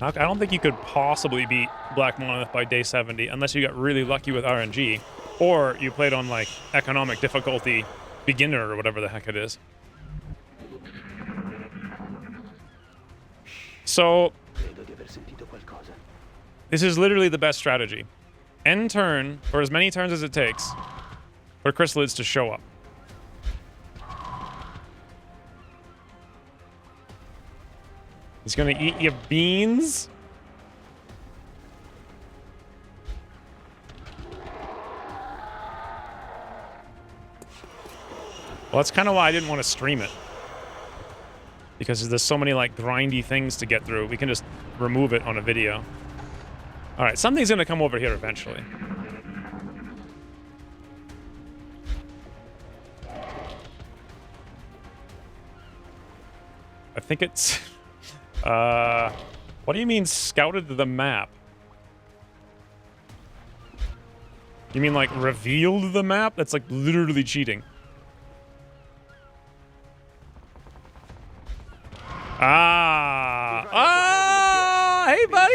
I don't think you could possibly beat Black Monolith by day 70 unless you got really lucky with RNG, or you played on, like, economic difficulty beginner or whatever the heck it is. So, this is literally the best strategy. End turn, or as many turns as it takes, for chrysalids to show up. He's gonna eat your beans. Well, that's kind of why I didn't want to stream it. Because there's so many, like, grindy things to get through. We can just remove it on a video. Alright, something's gonna come over here eventually. I think it's... what do you mean scouted the map? You mean, like, revealed the map? That's, like, literally cheating. Hey, buddy!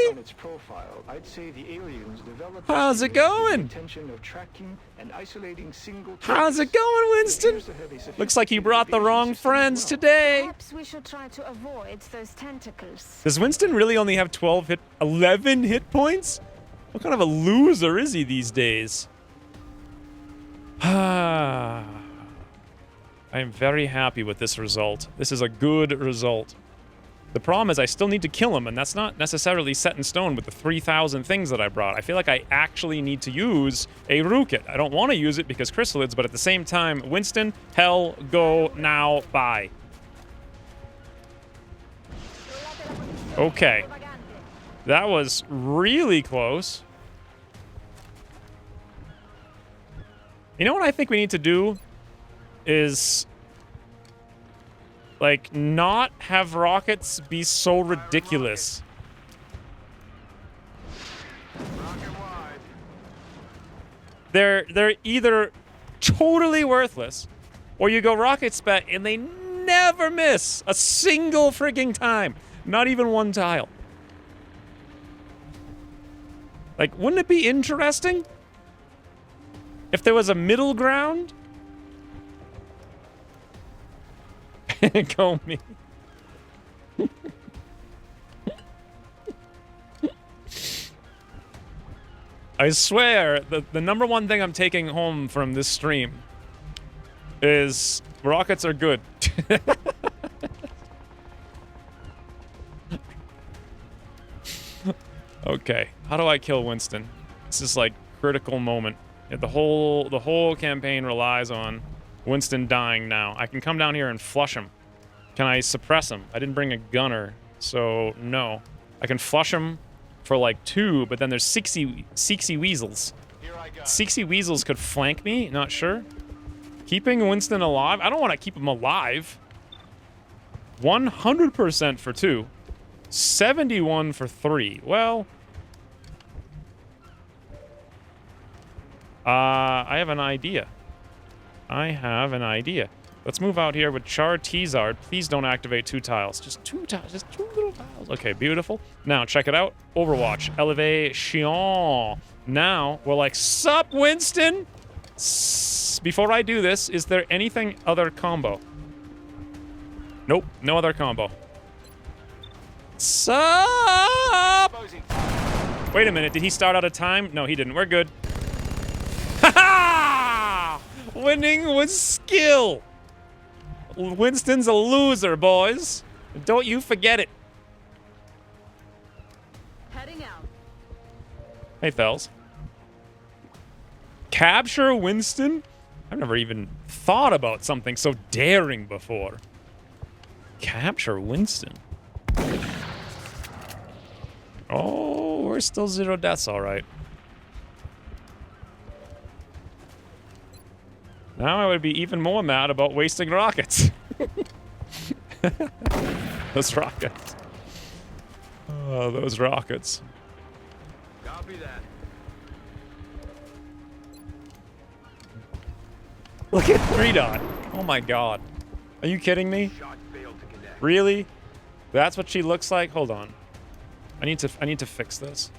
How's it going? How's it going, Winston? Looks like you brought the wrong friends today. Perhaps we should try to avoid those tentacles. Does Winston really only have 11 hit points? What kind of a loser is he these days? I am very happy with this result. This is a good result. The problem is I still need to kill him, and that's not necessarily set in stone with the 3,000 things that I brought. I feel like I actually need to use a rookit. I don't want to use it because chrysalids, but at the same time, Winston, hell, go, now, bye. Okay. That was really close. You know what I think we need to do is, like, not have rockets be so ridiculous. They're either totally worthless, or you go rocket spat and they never miss a single freaking time. Not even one tile. Like, wouldn't it be interesting if there was a middle ground? Go me. I swear, the number one thing I'm taking home from this stream is rockets are good. Okay, how do I kill Winston? This is like critical moment. The whole campaign relies on Winston dying now. I can come down here and flush him. Can I suppress him? I didn't bring a gunner, so no. I can flush him for like 2, but then there's Seeksy Weasels. Seeksy Weasels could flank me, not sure. Keeping Winston alive? I don't want to keep him alive. 100% for 2. 71 for 3. Well, I have an idea. Let's move out here with Char Tizard. Please don't activate 2 tiles. Just 2 tiles. Just 2 little tiles. Okay, beautiful. Now, check it out. Overwatch. Elevation. Now, we're like, sup, Winston? Before I do this, is there anything other combo? Nope, no other combo. Sup? Wait a minute, did he start out of time? No, he didn't. We're good. Ha-ha! Winning with skill. Winston's a loser, boys. Don't you forget it. Heading out. Hey, Fells. Capture Winston? I've never even thought about something so daring before. Capture Winston. Oh, we're still 0 deaths, all right. Now I would be even more mad about wasting rockets. Those rockets. Oh, those rockets. Copy that. Look at 3 dot. Oh my god. Are you kidding me? Really? That's what she looks like? Hold on. I need to fix this.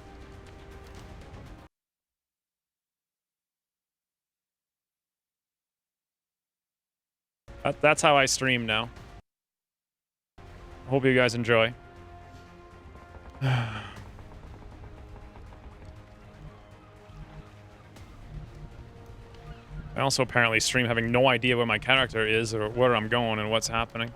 That's how I stream now. Hope you guys enjoy. I also apparently stream having no idea where my character is or where I'm going and what's happening.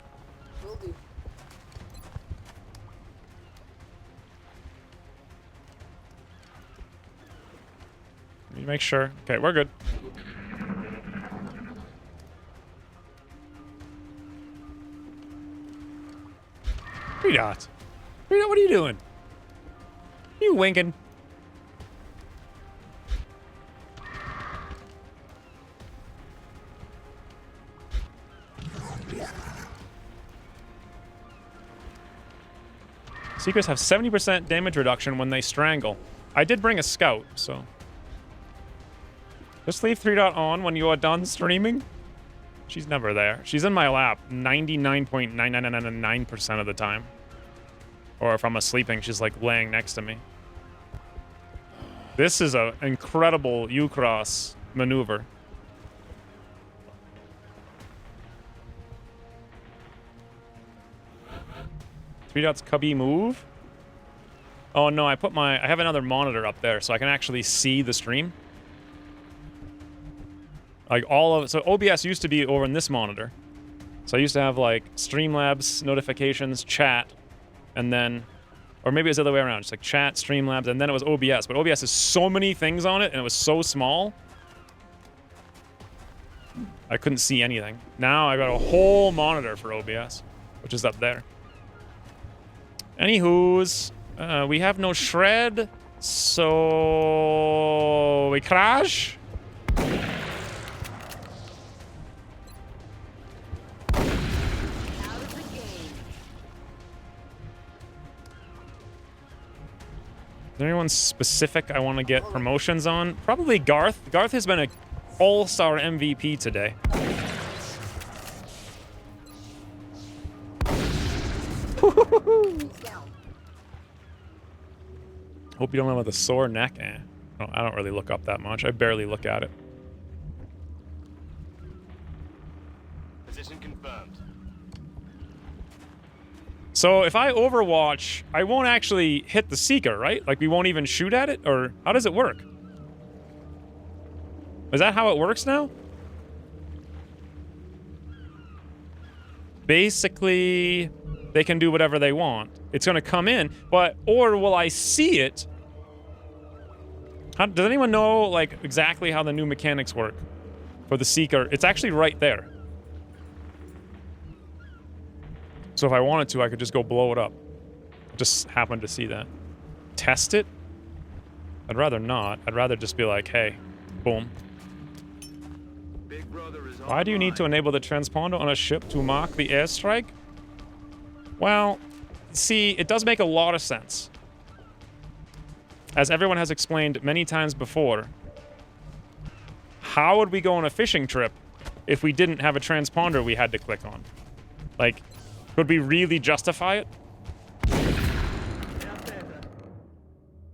Let me make sure. Okay, we're good. Three dots. What are you doing? Are you winking? Seekers have 70% damage reduction when they strangle. I did bring a scout, so... Just leave 3 dot on when you are done streaming. She's never there. She's in my lap 99.9999% of the time. Or if I'm sleeping, she's like laying next to me. This is an incredible U-Cross maneuver. Three dots cubby move. Oh no, I have another monitor up there so I can actually see the stream. Like so OBS used to be over in this monitor. So I used to have like Streamlabs, notifications, chat, and then, or maybe it was the other way around, just like chat, Streamlabs, and then it was OBS. But OBS has so many things on it and it was so small. I couldn't see anything. Now I've got a whole monitor for OBS, which is up there. Anywho's, we have no shred, so we crash. there anyone specific I want to get promotions on? Probably Garth. Garth has been a all-star MVP today. Hope you don't have with a sore neck. I don't really look up that much. I barely look at it. Position confirmed. So if I Overwatch, I won't actually hit the Seeker, right? Like we won't even shoot at it? Or how does it work? Is that how it works now? Basically, they can do whatever they want. It's going to come in, but, or will I see it? Does anyone know, like, exactly how the new mechanics work for the Seeker? It's actually right there. So if I wanted to, I could just go blow it up. Just happened to see that. Test it? I'd rather not. I'd rather just be like, hey, boom. Why do you need to enable the transponder on a ship to mark the airstrike? Well, see, it does make a lot of sense. As everyone has explained many times before, how would we go on a fishing trip if we didn't have a transponder we had to click on? Like, could we really justify it?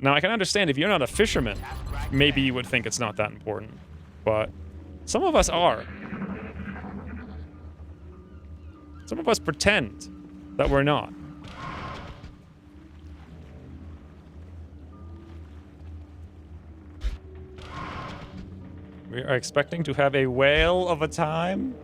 Now, I can understand if you're not a fisherman, maybe you would think it's not that important. But some of us are. Some of us pretend that we're not. We are expecting to have a whale of a time.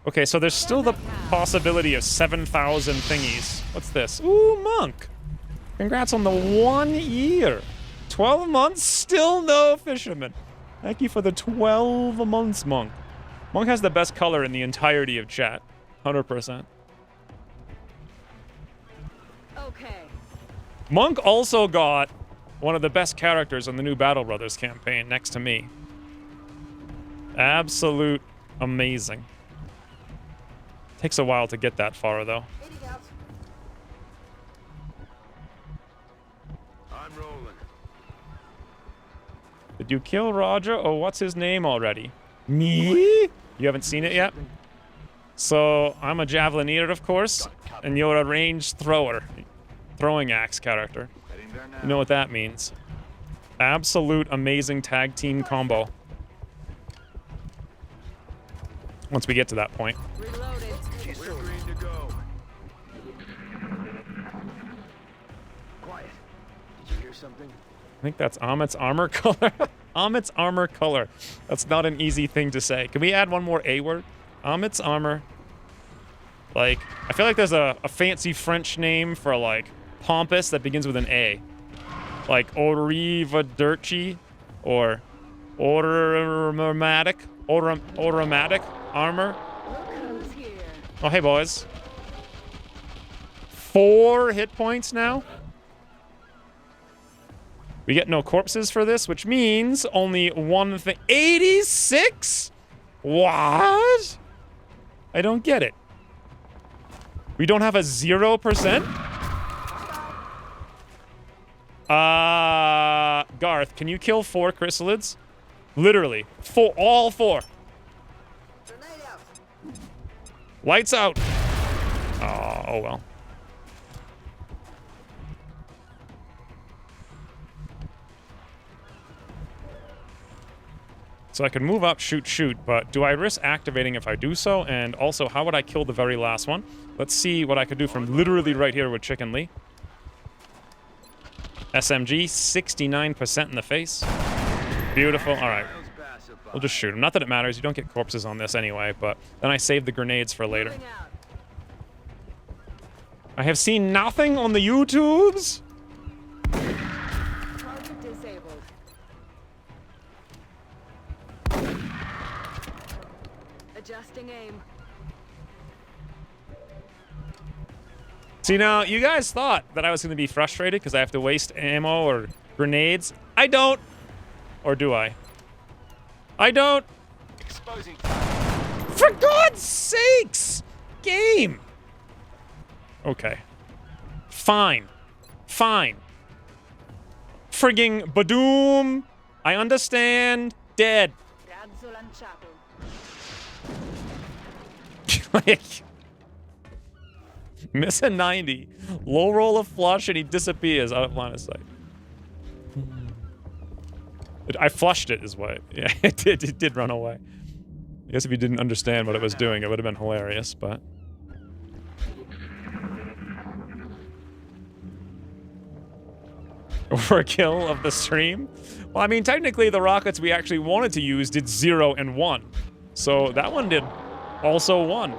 Okay, so there's still the possibility of 7,000 thingies. What's this? Ooh, Monk. Congrats on the 1 year. 12 months, still no fisherman. Thank you for the 12 months, Monk. Monk has the best color in the entirety of chat. 100%. Okay. Monk also got one of the best characters on the new Battle Brothers campaign next to me. Absolute amazing. Takes a while to get that far, though. I'm rolling. Did you kill Roger? Oh, what's his name already? Me? You haven't seen it yet? So, I'm a Javelineer, of course, and you're a ranged thrower. Throwing axe character. You know what that means. Absolute amazing tag team combo. Once we get to that point. We're green to go. Quiet. Did you hear something? I think that's Amit's armor color. Amit's armor color. That's not an easy thing to say. Can we add one more A word? Amit's armor. Like, I feel like there's a fancy French name for, like, pompous that begins with an A. Like, Orivadirci or Automatic armor. Oh, hey, boys. 4 hit points now. We get no corpses for this, which means only one thing. 86? What? I don't get it. We don't have a 0%? Garth, can you kill 4 chrysalids? Literally. All 4. Lights out. Oh well. So I can move up, shoot, but do I risk activating if I do so? And also, how would I kill the very last one? Let's see what I could do from literally right here with Chicken Lee. SMG, 69% in the face. Beautiful. All right. We'll just shoot him. Not that it matters. You don't get corpses on this anyway, but then I save the grenades for later. I have seen nothing on the YouTubes. Target disabled. Adjusting aim. See, now, you guys thought that I was going to be frustrated because I have to waste ammo or grenades. I don't. Or do I? I don't. Exposing. For God's sakes! Game! Okay. Fine. Fine. Frigging Badoom! I understand. Dead. Like, miss a 90. Low roll a flush and he disappears out of line of sight. I flushed it is what. Yeah, it did run away. I guess if you didn't understand what it was doing, it would have been hilarious, but... Overkill of the stream? Well, I mean, technically the rockets we actually wanted to use did 0 and 1. So that one did also 1.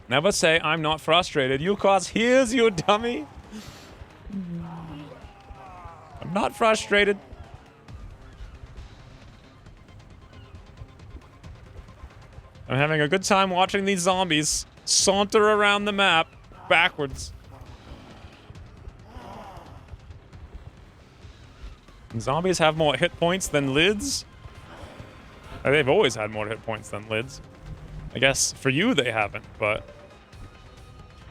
Never say I'm not frustrated. You cause here's you dummy. I'm not frustrated. I'm having a good time watching these zombies saunter around the map backwards. And zombies have more hit points than lids. They've always had more hit points than lids. I guess for you they haven't, but...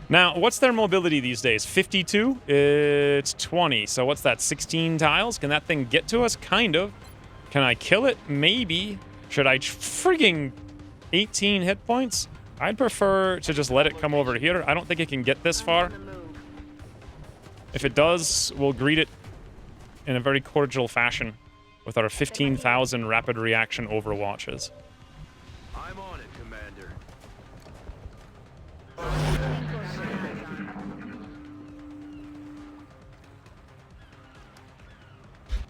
Now, what's their mobility these days? 52? It's 20. So what's that, 16 tiles? Can that thing get to us? Kind of. Can I kill it? Maybe. Should I frigging 18 hit points? I'd prefer to just let it come over here. I don't think it can get this far. If it does, we'll greet it in a very cordial fashion with our 15,000 rapid reaction overwatches. I'm on it, Commander.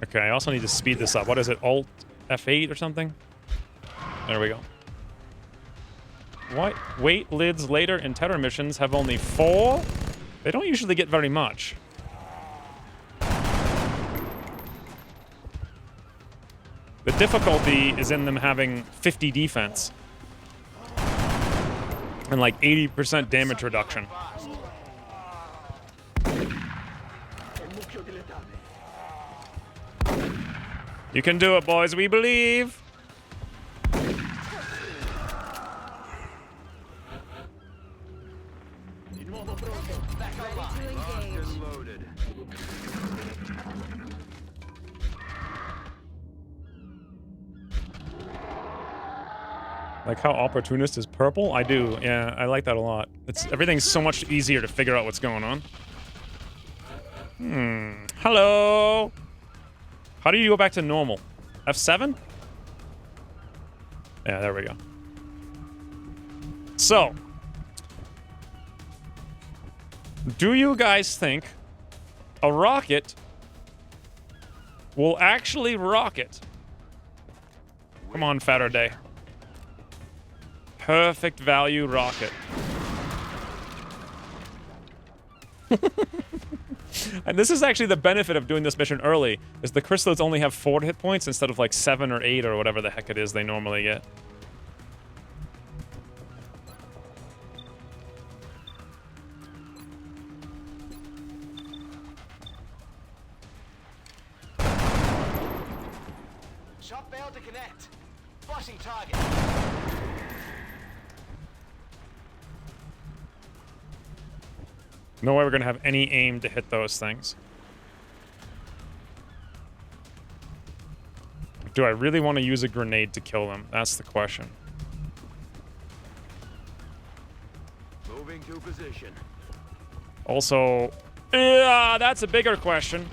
Okay, I also need to speed this up. What is it, Alt F8 or something? There we go. What? Wait, lids later in terror missions have only 4? They don't usually get very much. The difficulty is in them having 50 defense. And like 80% damage reduction. You can do it, boys. We believe. Like how Opportunist is purple? I do. Yeah, I like that a lot. Everything's so much easier to figure out what's going on. Hello. How do you go back to normal? F7? Yeah, there we go. So, do you guys think a rocket will actually rocket? Come on, Faraday. Perfect value rocket. And this is actually the benefit of doing this mission early, is the chrysalids only have 4 hit points instead of like 7 or 8 or whatever the heck it is they normally get. Shot failed to connect. Flushing target. No way we're gonna have any aim to hit those things. Do I really want to use a grenade to kill them? That's the question. Moving to position. Also, yeah, that's a bigger question.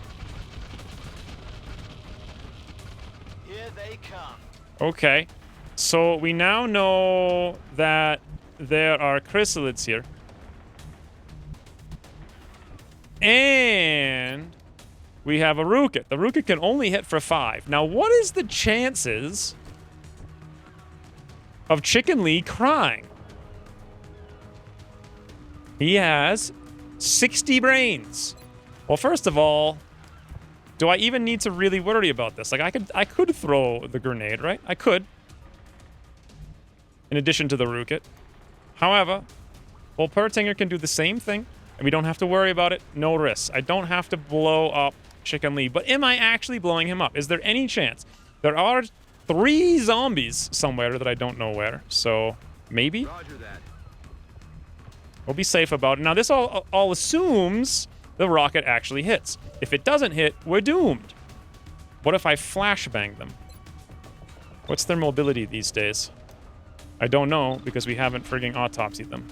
Here they come. Okay, so we now know that there are chrysalids here. And we have a Rukit. The Rukit can only hit for 5. Now, what is the chances of Chicken Lee crying? He has 60 brains. Well, first of all, do I even need to really worry about this? Like, I could throw the grenade, right? I could. In addition to the Rukit. However, Wolpertinger can do the same thing. And we don't have to worry about it. No risks. I don't have to blow up Chicken Lee, but am I actually blowing him up? Is there any chance? There are 3 zombies somewhere that I don't know where, so maybe? Roger that. We'll be safe about it. Now, this all assumes the rocket actually hits. If it doesn't hit, we're doomed. What if I flashbang them? What's their mobility these days? I don't know, because we haven't frigging autopsied them.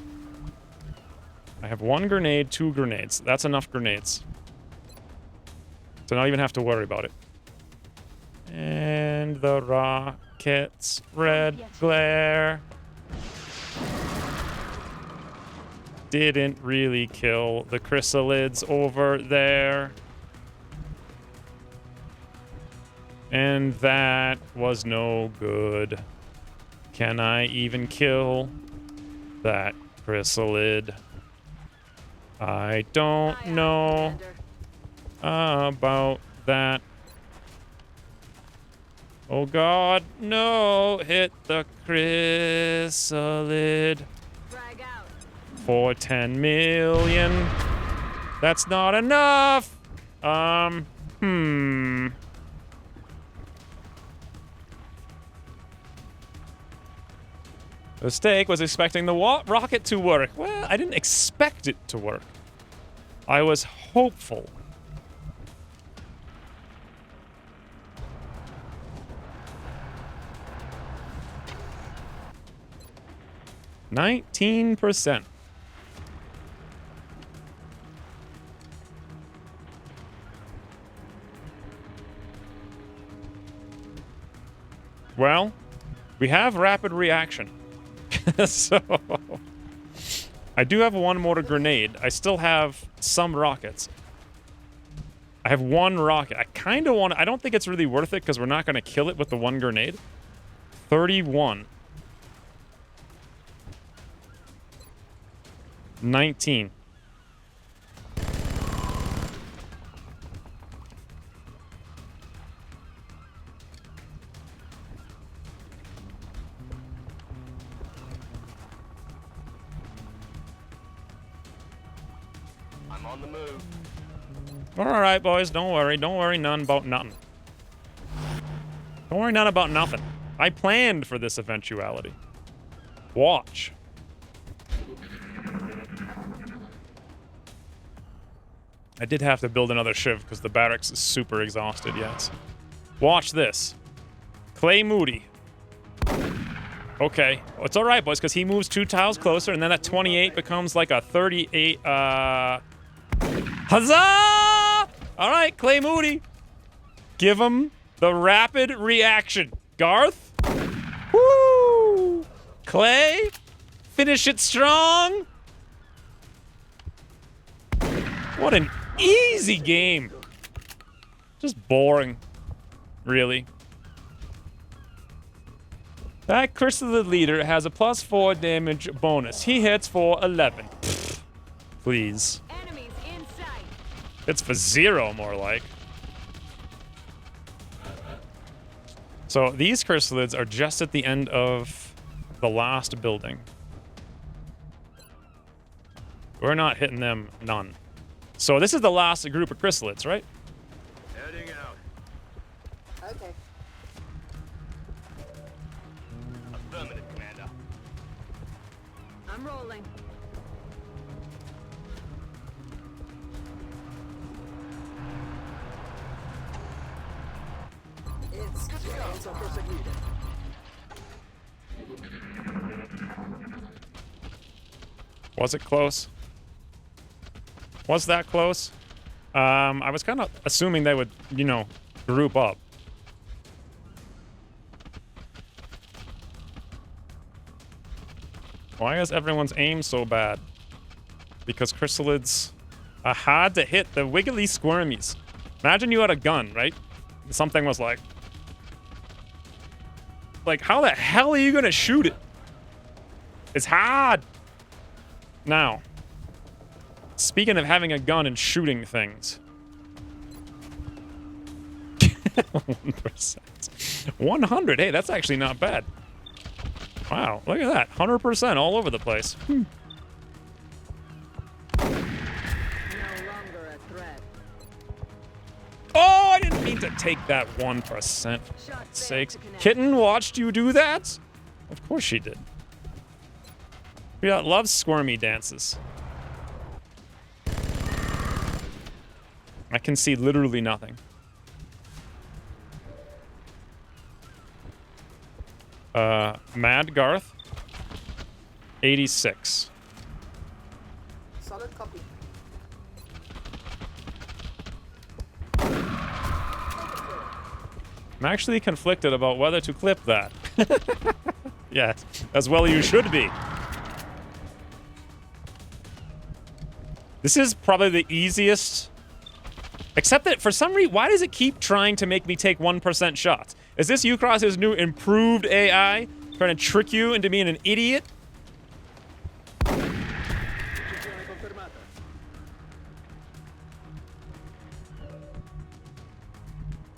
I have 1 grenade, 2 grenades. That's enough grenades. So not even have to worry about it. And the rocket's red glare didn't really kill the chrysalids over there. And that was no good. Can I even kill that chrysalid? I don't know about that. Oh God, no! Hit the chrysalid for 10 million. That's not enough. The mistake was expecting the rocket to work. Well, I didn't expect it to work. I was hopeful. %. Well, we have rapid reaction. So, I do have 1 mortar grenade. I still have some rockets. I have 1 rocket. I kind of want to... I don't think it's really worth it because we're not going to kill it with the 1 grenade. 31. 19. I'm on the move. All right, boys. Don't worry. Don't worry none about nothing. Don't worry none about nothing. I planned for this eventuality. Watch. I did have to build another shiv because the barracks is super exhausted, yes. Watch this. Clay Moody. Okay. Well, it's all right, boys, because he moves 2 tiles closer, and then that 28 becomes like a 38, Huzzah! All right, Clay Moody. Give him the rapid reaction. Garth? Woo! Clay? Finish it strong? What an easy game. Just boring. Really. That Chrysalid leader has a +4 damage bonus. He hits for 11. Pfft. Please. Enemies in sight. It's for 0 more like. So these Chrysalids are just at the end of the last building. We're not hitting them none. So this is the last group of chrysalids, right? Heading out. Okay. Affirmative, Commander. I'm rolling. It's good to go. It's a persecuted. Was it close? Was that close? I was kind of assuming they would, you know, group up. Why is everyone's aim so bad? Because chrysalids are hard to hit. The wiggly squirmies. Imagine you had a gun, right? Something was like, how the hell are you gonna shoot it? It's hard. Now, speaking of having a gun and shooting things. 1%. 100. Hey, that's actually not bad. Wow, look at that. 100% all over the place. No longer a threat. to take that 1%, for God's sakes. Kitten watched you do that? Of course she did. Yeah, loves squirmy dances. I can see literally nothing. Mad Garth. 86. Solid copy. I'm actually conflicted about whether to clip that. Yeah, as well you should be. This is probably the easiest. Except that for some reason, why does it keep trying to make me take 1% shots? Is this Ucross's new improved AI trying to trick you into being an idiot?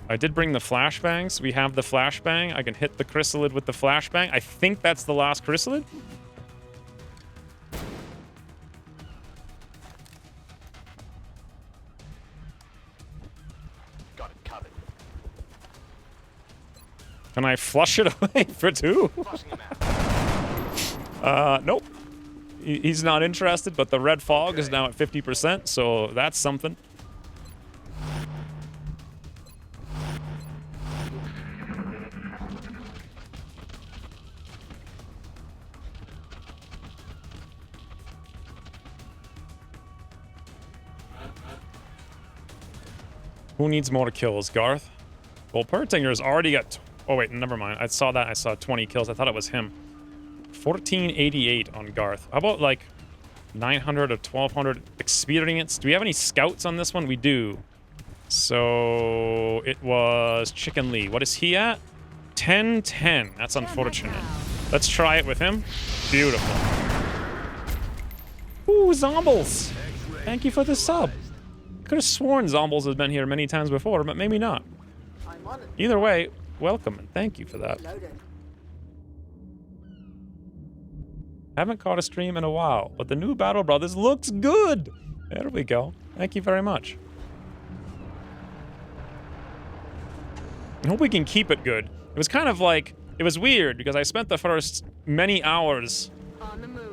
I did bring the flashbangs. We have the flashbang. I can hit the chrysalid with the flashbang. I think that's the last chrysalid. Got it covered. Can I flush it away for 2? Nope. He's not interested, but the red fog is now at 50%, so that's something. Who needs more kills? Garth? Well, Pertinger's already got... Oh, wait, never mind. I saw that. I saw 20 kills. I thought it was him. 1488 on Garth. How about, like, 900 or 1200 experience? Do we have any scouts on this one? We do. So, it was Chicken Lee. What is he at? 1010. That's unfortunate. Let's try it with him. Beautiful. Ooh, Zombles. Thank you for the sub. Could have sworn Zombles has been here many times before, but maybe not. Either way, welcome and thank you for that. Haven't caught a stream in a while, but the new Battle Brothers looks good. There we go. Thank you very much. I hope we can keep it good. It was kind of like, it was weird because I spent the first many hours. On the move.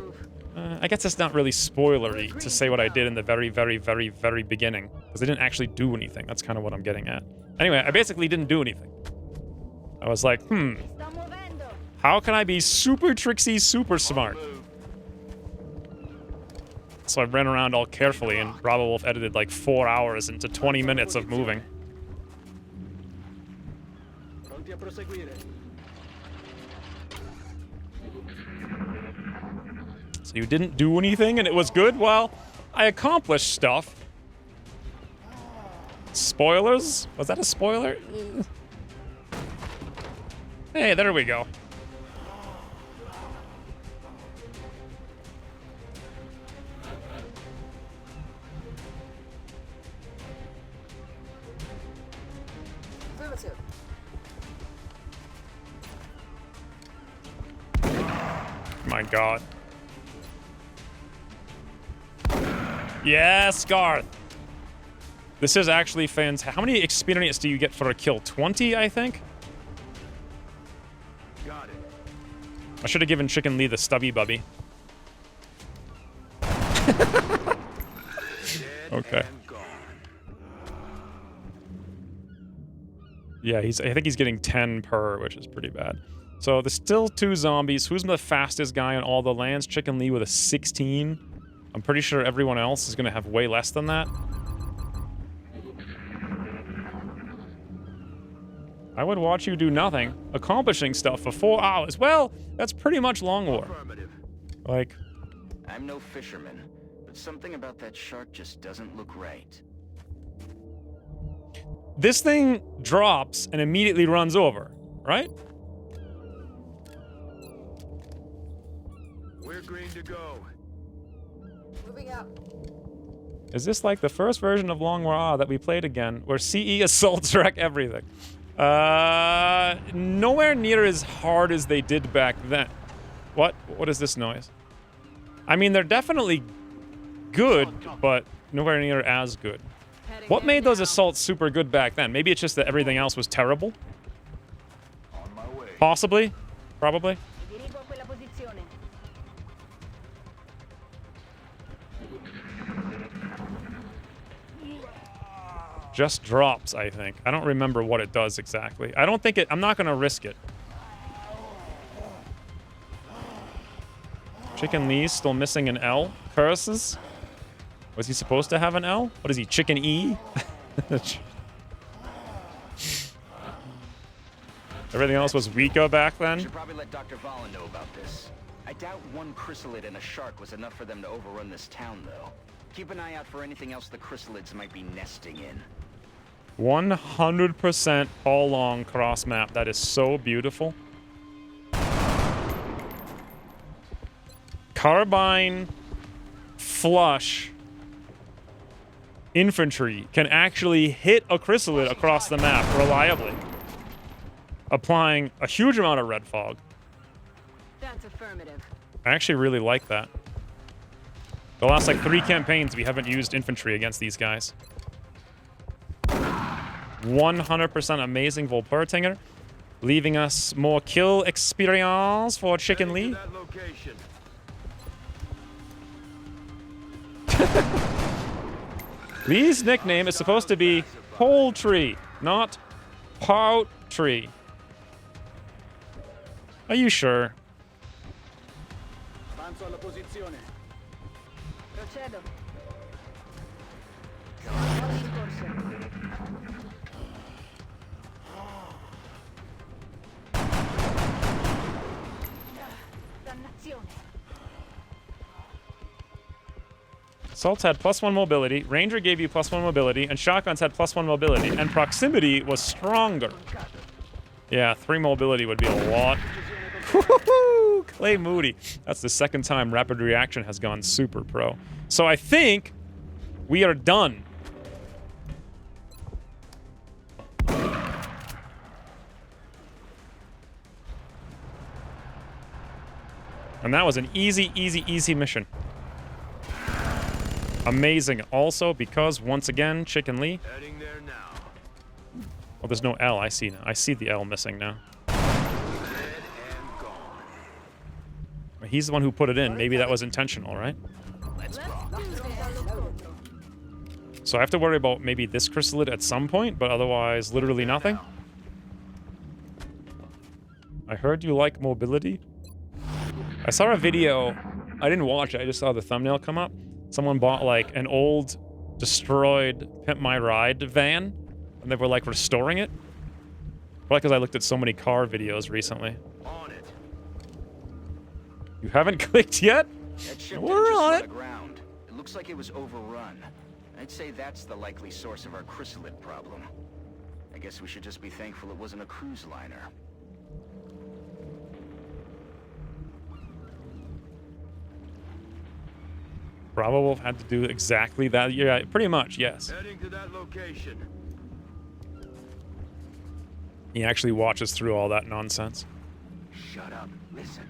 I guess it's not really spoilery to say what I did in the very, very, very, very beginning. Because I didn't actually do anything. That's kind of what I'm getting at. Anyway, I basically didn't do anything. I was like, how can I be super tricksy, super smart? So I ran around all carefully, and Bravo Wolf edited like 4 hours into 20 minutes of moving. So you didn't do anything and it was good? Well, I accomplished stuff. Spoilers? Was that a spoiler? Hey, there we go. My God. Yes, Garth. This is actually fantastic. How many experience do you get for a kill? 20, I think? Got it. I should have given Chicken Lee the stubby bubby. Okay. Yeah, I think he's getting 10 per, which is pretty bad. So there's still 2 zombies. Who's the fastest guy on all the lands? Chicken Lee with a 16. I'm pretty sure everyone else is going to have way less than that. I would watch you do nothing, accomplishing stuff for 4 hours. Well, that's pretty much Long War. Like... I'm no fisherman, but something about that shark just doesn't look right. This thing drops and immediately runs over, right? We're green to go. Moving up. Is this like the first version of Long War that we played again, where CE assaults wreck everything? Nowhere near as hard as they did back then. What? What is this noise? I mean, they're definitely good, but nowhere near as good. Heading What made those assaults super good back then? Maybe it's just that everything else was terrible? Possibly. Probably. Just drops, I think. I don't remember what it does exactly. I don't think it... I'm not going to risk it. Chicken Lee's still missing an L. Curses. Was he supposed to have an L? What is he, Chicken E? Everything else was weaker back then? Should probably let Dr. Vahlen know about this. I doubt one chrysalid and a shark was enough for them to overrun this town, though. Keep an eye out for anything else the chrysalids might be nesting in. 100% all long cross map. That is so beautiful. Carbine flush infantry can actually hit a chrysalid across the map reliably, applying a huge amount of red fog. That's affirmative. I actually really like that. The last like 3 campaigns we haven't used infantry against these guys. 100% amazing Volpertinger, leaving us more kill experience for Chicken Lee. Lee's nickname is supposed to be Poultry, not Poutry. Are you sure? Procedo. Assaults had +1 mobility, Ranger gave you +1 mobility, and Shotguns had +1 mobility, and Proximity was stronger. Yeah, 3 mobility would be a lot. Woohoo! Clay Moody. That's the second time Rapid Reaction has gone super pro. So I think we are done. And that was an easy, easy, easy mission. Amazing. Also, because, once again, Chicken Lee... Oh, there's no L. I see now. I see the L missing now. He's the one who put it in. Maybe that was intentional, right? So I have to worry about maybe this chrysalid at some point, but otherwise literally nothing. I heard you like mobility. I saw a video. I didn't watch it. I just saw the thumbnail come up. Someone bought like an old destroyed Pimp My Ride van and they were like restoring it. Probably because I looked at so many car videos recently. On it. You haven't clicked yet? That ship We're didn't just on run it. aground. It looks like it was overrun. I'd say that's the likely source of our chrysalid problem. I guess we should just be thankful it wasn't a cruise liner. Bravo Wolf had to do exactly that. Yeah, pretty much, yes. Heading to that location. He actually watches through all that nonsense. Shut up. Listen.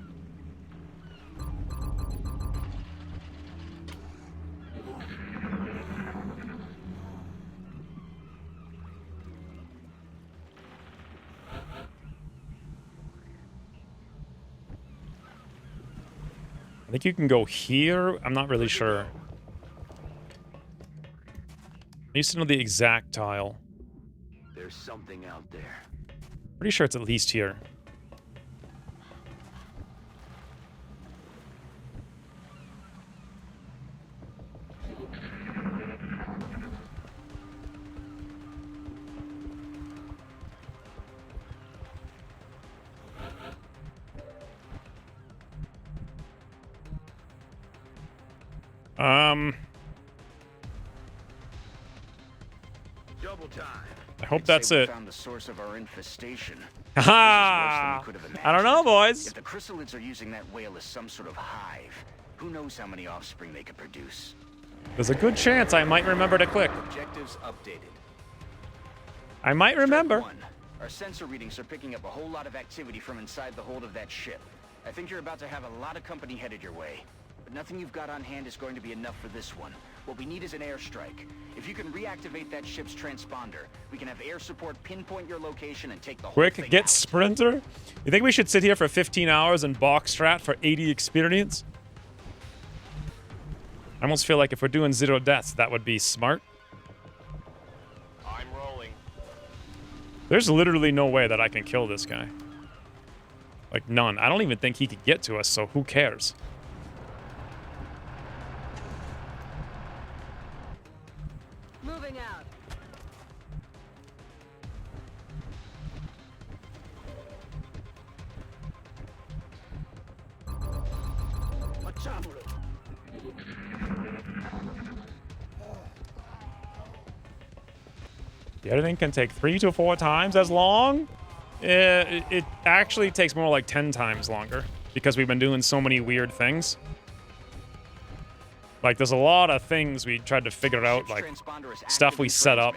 I think you can go here. I'm not really sure. I used to know the exact tile. There's something out there. Pretty sure it's at least here. Double time. I hope that's it. Found the source of our infestation. Ha! I don't know, boys. If the chrysalids are using that whale as some sort of hive, who knows how many offspring they could produce? There's a good chance I might remember to click. Objectives updated. I might remember. One, our sensor readings are picking up a whole lot of activity from inside the hold of that ship. I think you're about to have a lot of company headed your way. But nothing you've got on hand is going to be enough for this one. What we need is an airstrike. If you can reactivate that ship's transponder, we can have air support pinpoint your location and take the whole Quick, thing get out. Sprinter. You think we should sit here for 15 hours and box strat for 80 experience? I almost feel like if we're doing 0 deaths, that would be smart. I'm rolling. There's literally no way that I can kill this guy. Like, none. I don't even think he could get to us, so who cares? Moving out. The other thing can take 3 to 4 times as long. It actually takes more like 10 times longer because we've been doing so many weird things. Like, there's a lot of things we tried to figure out, like stuff we set up.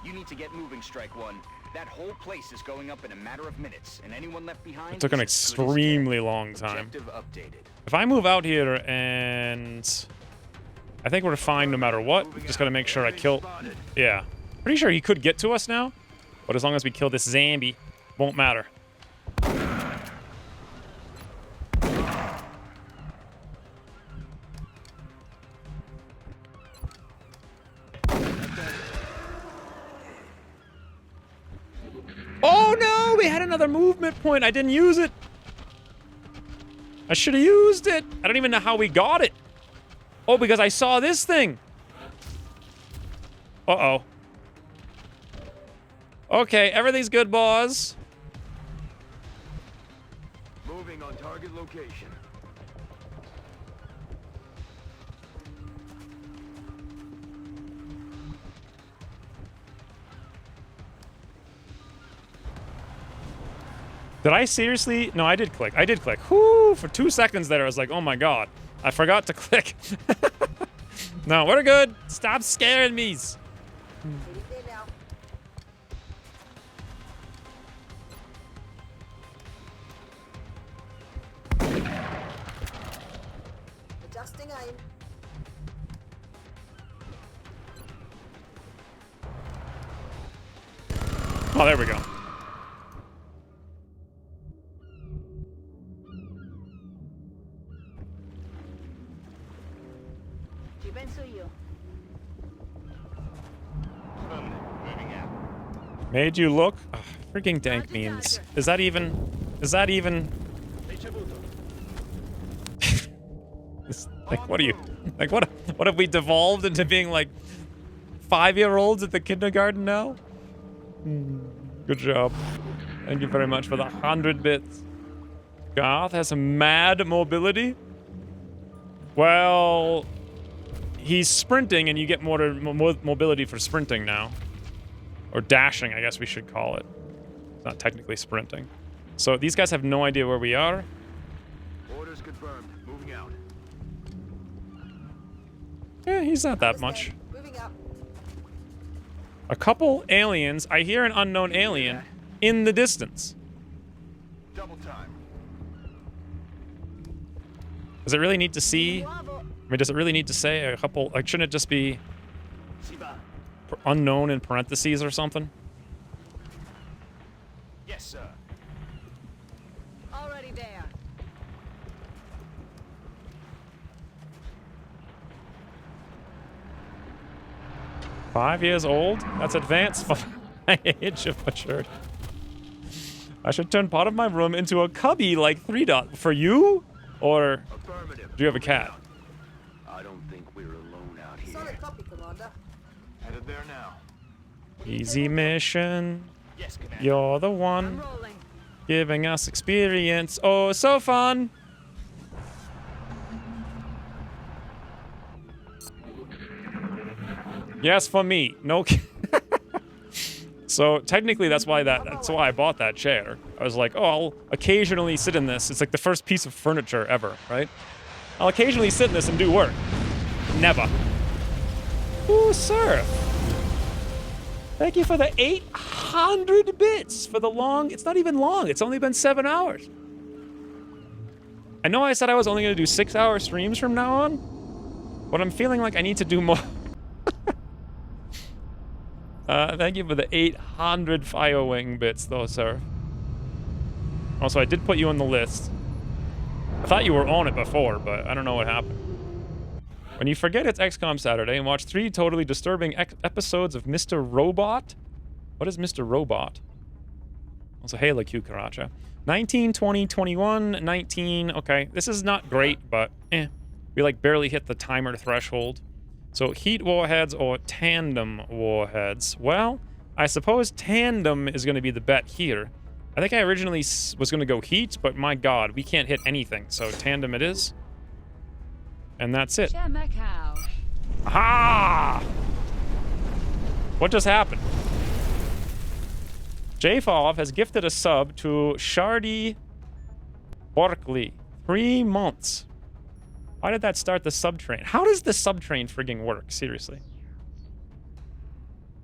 You need to get moving, Strike One. That whole place is going up in a matter of minutes, and anyone left behind. It took an extremely long time. Objective updated. If I move out here and I think we're fine no matter what. Just gotta make sure I kill. Yeah. Pretty sure he could get to us now, but as long as we kill this zombie, won't matter. Oh no, we had another movement point. I didn't use it. I should have used it. I don't even know how we got it. Oh, because I saw this thing. Uh-oh. Okay, everything's good, boss. Moving on target location. Did I seriously? No, I did click. I did click. Whoo! For 2 seconds there, I was like, oh my god. I forgot to click. No, we're good. Stop scaring me. Adjusting aim. Oh, there we go. Made you look? Oh, freaking dank memes. Is that even? Like, what are you? Like, what have we devolved into being like 5-year-olds at the kindergarten now? Good job. Thank you very much for the 100 bits. Garth has a mad mobility. Well, he's sprinting and you get more mobility for sprinting now. Or dashing, I guess we should call it. It's not technically sprinting. So these guys have no idea where we are. Orders confirmed. Moving out. Yeah, he's not that much. Moving up. A couple aliens. I hear an unknown alien in the distance. Double time. Does it really need to see? I mean, does it really need to say a couple? Like, shouldn't it just be unknown in parentheses or something? Yes, sir. Already there. Five years old? That's advanced. Age of maturity. I should turn part of my room into a cubby like 3 Dot. For you? Or do you have a cat? I don't think we're alone out here. Solid copy, Commander. Headed there now. Easy mission. Yes, Commander. You're the one giving us experience. Oh, so fun. Yes, for me. No. So technically, that's why I bought that chair. I was like, oh, I'll occasionally sit in this. It's like the first piece of furniture ever, right? I'll occasionally sit in this and do work. Never. Ooh, sir. Thank you for the 800 bits for the long. It's not even long. It's only been 7 hours. I know I said I was only going to do 6-hour streams from now on. But I'm feeling like I need to do more. Thank you for the 800 Fire Wing bits, though, sir. Also, I did put you on the list. I thought you were on it before, but I don't know what happened. When you forget it's XCOM Saturday and watch 3 totally disturbing episodes of Mr. Robot. What is Mr. Robot? Also, hey, Q Karacha. 19, 20, 21, 19. Okay, this is not great, but we like barely hit the timer threshold. So heat warheads or tandem warheads. Well, I suppose tandem is going to be the bet here. I think I originally was going to go heat, but my god, we can't hit anything. So tandem it is. And that's it. Aha! What just happened? JFOV has gifted a sub to Shardy Barkley. 3 months. Why did that start the subtrain? How does the subtrain frigging work? Seriously.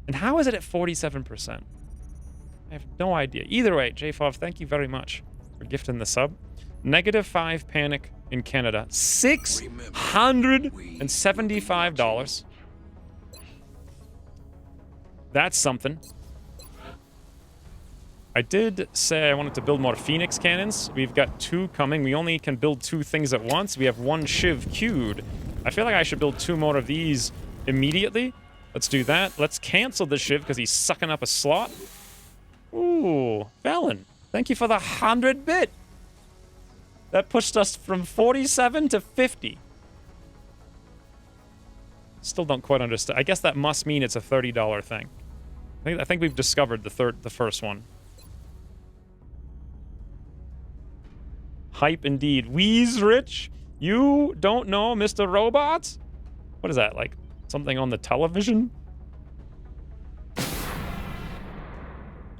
And how is it at 47%? I have no idea. Either way, JFOV, thank you very much for gifting the sub. -5 panic in Canada. $675. That's something. I did say I wanted to build more Phoenix cannons. We've got 2 coming. We only can build 2 things at once. We have 1 Shiv queued. I feel like I should build 2 more of these immediately. Let's do that. Let's cancel the Shiv because he's sucking up a slot. Ooh, Valen. Thank you for the 100-bit. That pushed us from 47 to 50. Still don't quite understand. I guess that must mean it's a $30 thing. I think we've discovered the first one. Hype indeed. Wheeze Rich, you don't know Mr. Robot? What is that, like something on the television?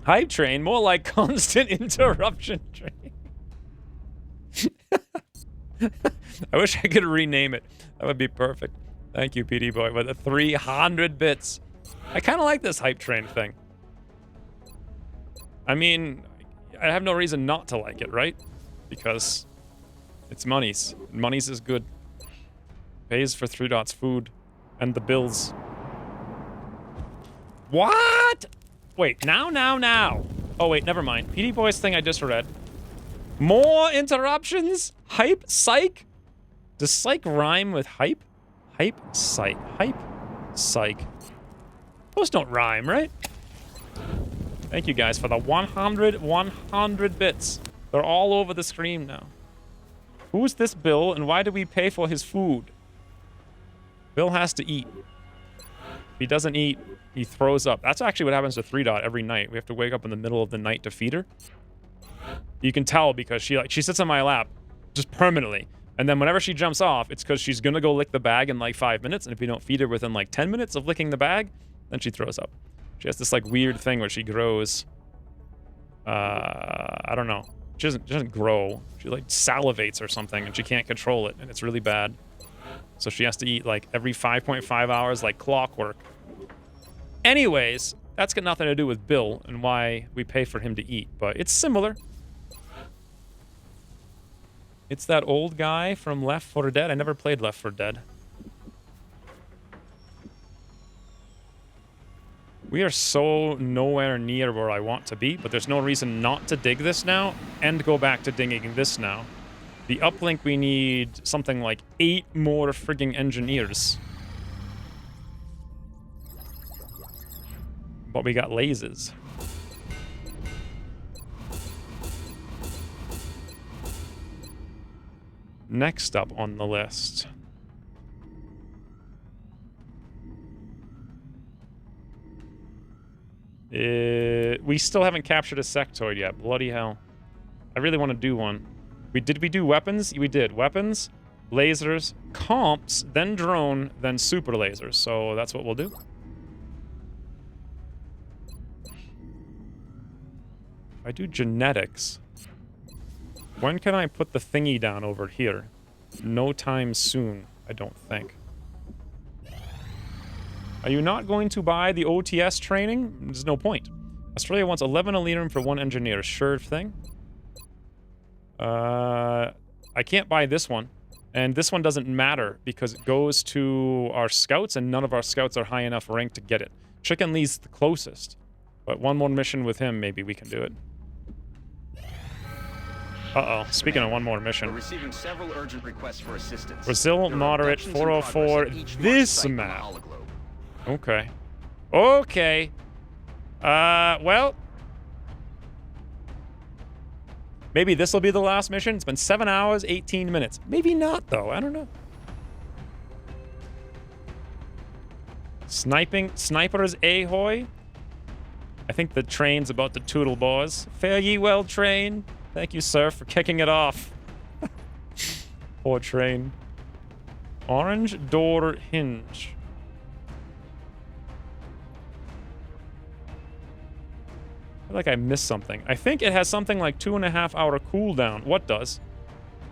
Hype train, more like constant interruption train. I wish I could rename it. That would be perfect. Thank you, PD Boy, with the 300 bits. I kind of like this hype train thing. I mean, I have no reason not to like it, right? Because it's monies. Monies is good. Pays for 3 dots food and the bills. What? Wait, now. Oh, wait, never mind. PD Boy's thing I just read. More interruptions? Hype? Psych? Does psych rhyme with hype? Hype? Psych. Hype? Psych. Those don't rhyme, right? Thank you guys for the 100 bits. They're all over the screen now. Who's this Bill and why do we pay for his food? Bill has to eat. If he doesn't eat, he throws up. That's actually what happens to 3 dot every night. We have to wake up in the middle of the night to feed her. You can tell because she sits on my lap just permanently. And then whenever she jumps off, it's because she's gonna go lick the bag in like 5 minutes. And if you don't feed her within like 10 minutes of licking the bag, then she throws up. She has this like weird thing where she grows. I don't know. She doesn't grow. She like salivates or something and she can't control it and it's really bad. So she has to eat like every 5.5 hours like clockwork. Anyways, that's got nothing to do with Bill and why we pay for him to eat, but it's similar. It's that old guy from Left 4 Dead. I never played Left 4 Dead. We are so nowhere near where I want to be, but there's no reason not to dig this now and go back to digging this now. The uplink, we need something like 8 more frigging engineers. But we got lasers. Next up on the list. We still haven't captured a sectoid yet. Bloody hell. I really want to do one. Did we do weapons? We did. Weapons, lasers, comps, then drone, then super lasers. So that's what we'll do. If I do genetics, when can I put the thingy down over here? No time soon, I don't think. Are you not going to buy the OTS training? There's no point. Australia wants 11 Elenium for 1 engineer. Sure thing. I can't buy this one. And this one doesn't matter because it goes to our scouts, and none of our scouts are high enough rank to get it. Chicken Lee's the closest. But one more mission with him, maybe we can do it. Uh-oh. Speaking of one more mission. We're receiving several urgent requests for assistance. Brazil, moderate, 404. This map. Okay. Okay. Well. Maybe this will be the last mission. It's been 7 hours, 18 minutes. Maybe not, though. I don't know. Snipers ahoy. I think the train's about to tootle, boys. Fare ye well, train. Thank you, sir, for kicking it off. Poor train. Orange door hinge. I feel like I missed something. I think it has something like 2.5 hour cooldown. What does?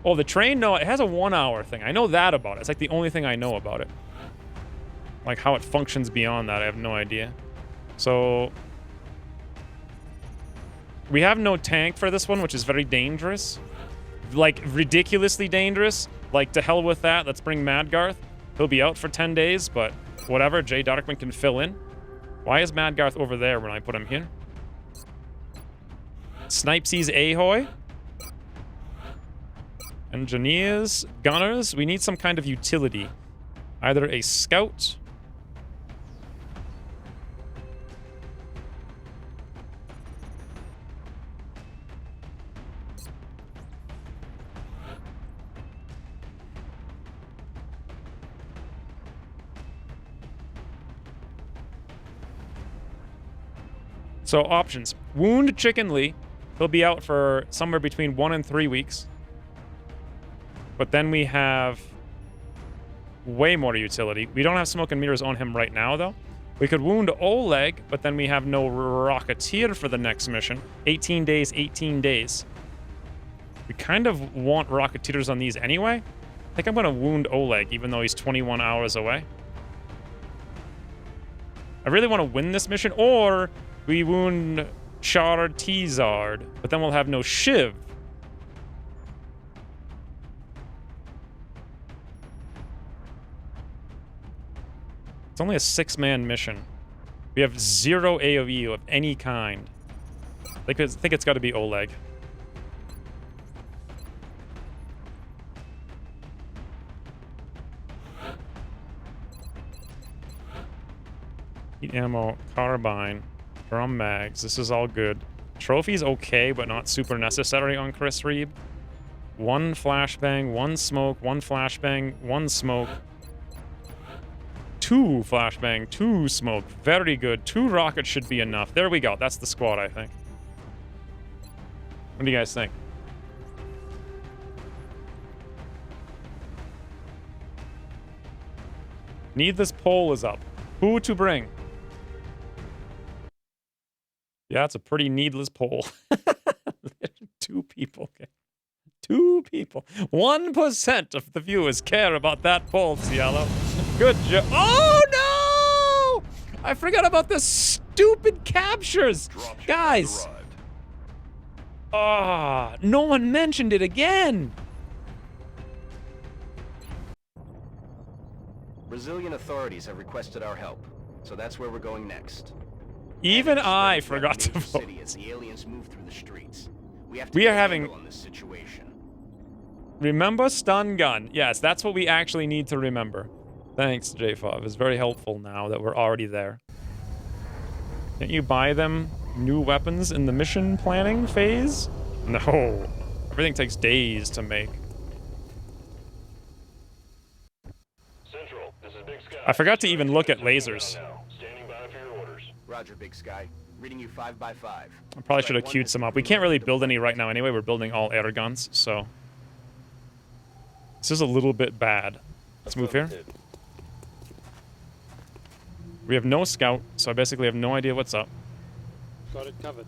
Oh, the train? No, it has a 1 hour thing. I know that about it. It's like the only thing I know about it. Like how it functions beyond that, I have no idea. So we have no tank for this one, which is very dangerous. Like, ridiculously dangerous. Like, to hell with that. Let's bring Madgarth. He'll be out for 10 days, but whatever. Jay Darkman can fill in. Why is Madgarth over there when I put him here? Snipesies ahoy. Engineers. Gunners. We need some kind of utility. Either a scout. So options. Wound Chicken Lee. He'll be out for somewhere between 1 and 3 weeks. But then we have way more utility. We don't have smoke and mirrors on him right now, though. We could wound Oleg, but then we have no Rocketeer for the next mission. 18 days, 18 days. We kind of want Rocketeers on these anyway. I think I'm going to wound Oleg, even though he's 21 hours away. I really want to win this mission, or we wound Char Tizard, but then we'll have no Shiv. It's only a 6-man mission. We have 0 AoE of any kind. I think it's got to be Oleg. Heat ammo, carbine, drum mags. This is all good. Trophy's okay, but not super necessary on Chris Reeb. 1 flashbang, 1 smoke, 1 flashbang, 1 smoke. 2 flashbang, 2 smoke. Very good. 2 rockets should be enough. There we go. That's the squad, I think. What do you guys think? Needless poll is up. Who to bring? Yeah, it's a pretty needless poll. 2 people. Okay. 2 people. 1% of the viewers care about that poll, Cielo. Good job. Oh, no! I forgot about the stupid captures. Guys. Ah, no one mentioned it again. Brazilian authorities have requested our help, so that's where we're going next. Even I forgot to vote. As the aliens move through the streets. We are having on this situation. Remember stun gun. Yes, that's what we actually need to remember. Thanks, JFOV. It's very helpful now that we're already there. Can't you buy them new weapons in the mission planning phase? No. Everything takes days to make. Central, this is Big Sky. I forgot to even look at lasers. Standing by for your orders. Roger, Big Sky. Reading you 5 by 5. I probably should have queued some up. We can't really build any right now anyway. We're building all air guns, so... This is a little bit bad. Let's move here. We have no scout, so I basically have no idea what's up. Got it covered.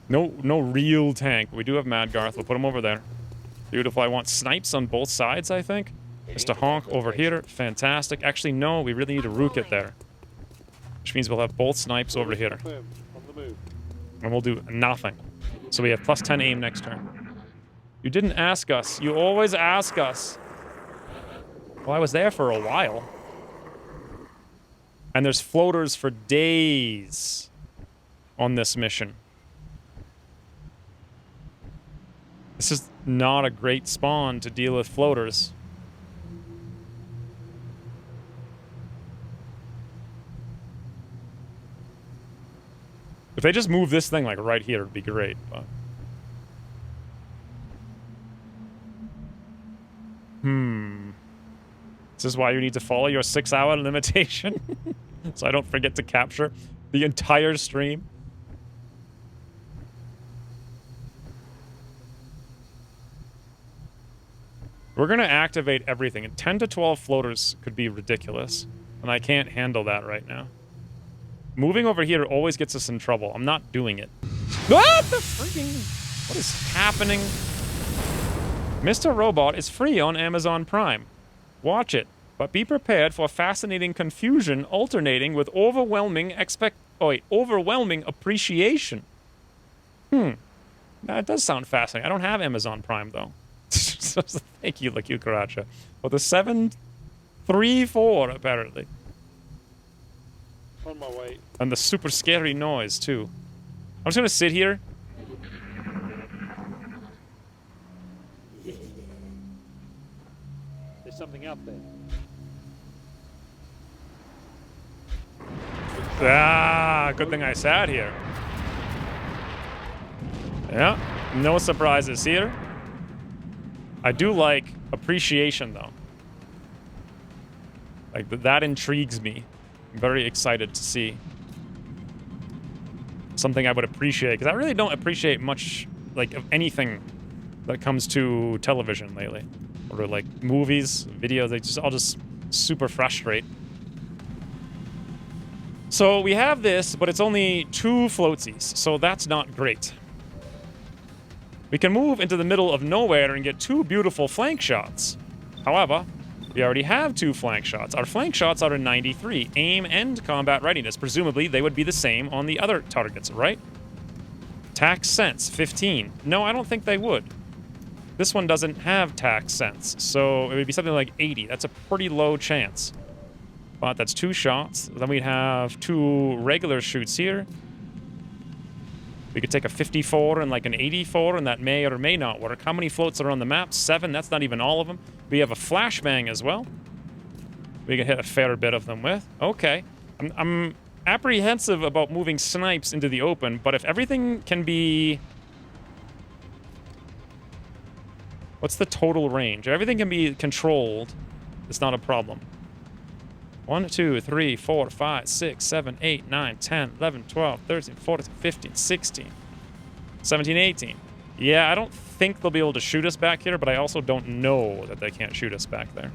No real tank. We do have Madgarth. We'll put him over there. Beautiful. I want snipes on both sides, I think. Just a honk over here. Fantastic. Actually, no. We really need a Rookit there. Which means we'll have both snipes over here. On the move. And we'll do nothing. So we have +10 aim next turn. You didn't ask us. You always ask us. Well, I was there for a while. And there's floaters for days on this mission. This is not a great spawn to deal with floaters. If they just move this thing like right here, it'd be great, but... This is why you need to follow your 6-hour limitation? So I don't forget to capture the entire stream. We're gonna activate everything, and 10 to 12 floaters could be ridiculous, and I can't handle that right now. Moving over here always gets us in trouble. I'm not doing it. What the freaking... What is happening? Mr. Robot is free on Amazon Prime. Watch it, but be prepared for fascinating confusion alternating with overwhelming overwhelming appreciation. That does sound fascinating. I don't have Amazon Prime, though. So thank you, Laku Karacha. Well, the 734, apparently. On my way. And the super scary noise, too. I'm just gonna sit here. There's something up there. Ah, good thing I sat here. Yeah, no surprises here. I do like appreciation, though. Like, that intrigues me. I'm very excited to see something I would appreciate, because I really don't appreciate much, like, of anything that comes to television lately. Or, like, movies, videos, they just all just super frustrate. So we have this, but it's only 2 floatsies, so that's not great. We can move into the middle of nowhere and get 2 beautiful flank shots. However, we already have 2 flank shots. Our flank shots are in 93, aim and combat readiness. Presumably, they would be the same on the other targets, right? Tac sense, 15. No, I don't think they would. This one doesn't have tac sense, so it would be something like 80. That's a pretty low chance. But that's 2 shots. Then we'd have 2 regular shoots here. We could take a 54 and like an 84, and that may or may not work. How many floats are on the map? 7. That's not even all of them. We have a flashbang as well. We can hit a fair bit of them with. Okay. I'm apprehensive about moving snipes into the open, but if everything can be... What's the total range? If everything can be controlled, it's not a problem. 1, 2, 3, 4, 5, 6, 7, 8, 9, 10, 11, 12, 13, 14, 15, 16, 17, 18. Yeah, I don't think they'll be able to shoot us back here, but I also don't know that they can't shoot us back there.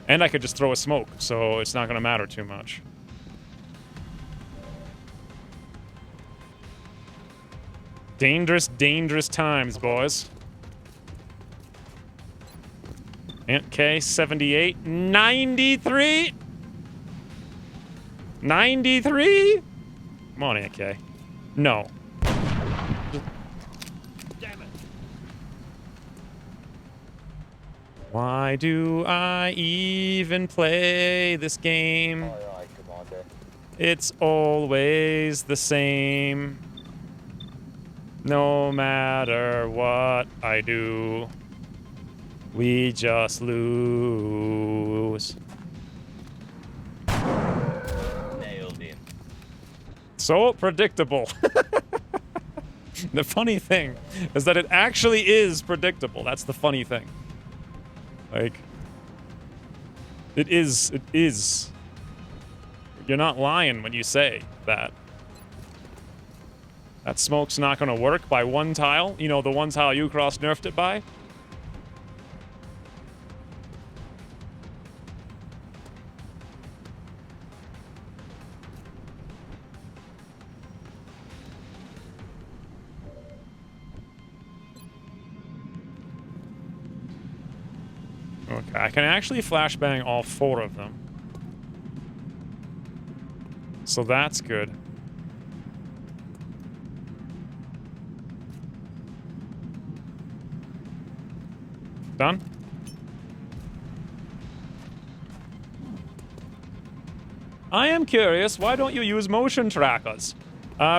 And I could just throw a smoke, so it's not going to matter too much. Dangerous, dangerous times, boys. Ant K, 78, 93! 93? Come on, Ant K. No. Damn it. Why do I even play this game? Aye, aye, Commander. It's always the same. No matter what I do. We just lose. Nailed him. So predictable. The funny thing is that it actually is predictable. That's the funny thing. Like, it is. It is. You're not lying when you say that. That smoke's not going to work by 1 tile. You know, the 1 tile you cross nerfed it by. Okay, I can actually flashbang all 4 of them. So that's good. Done? I am curious, why don't you use motion trackers?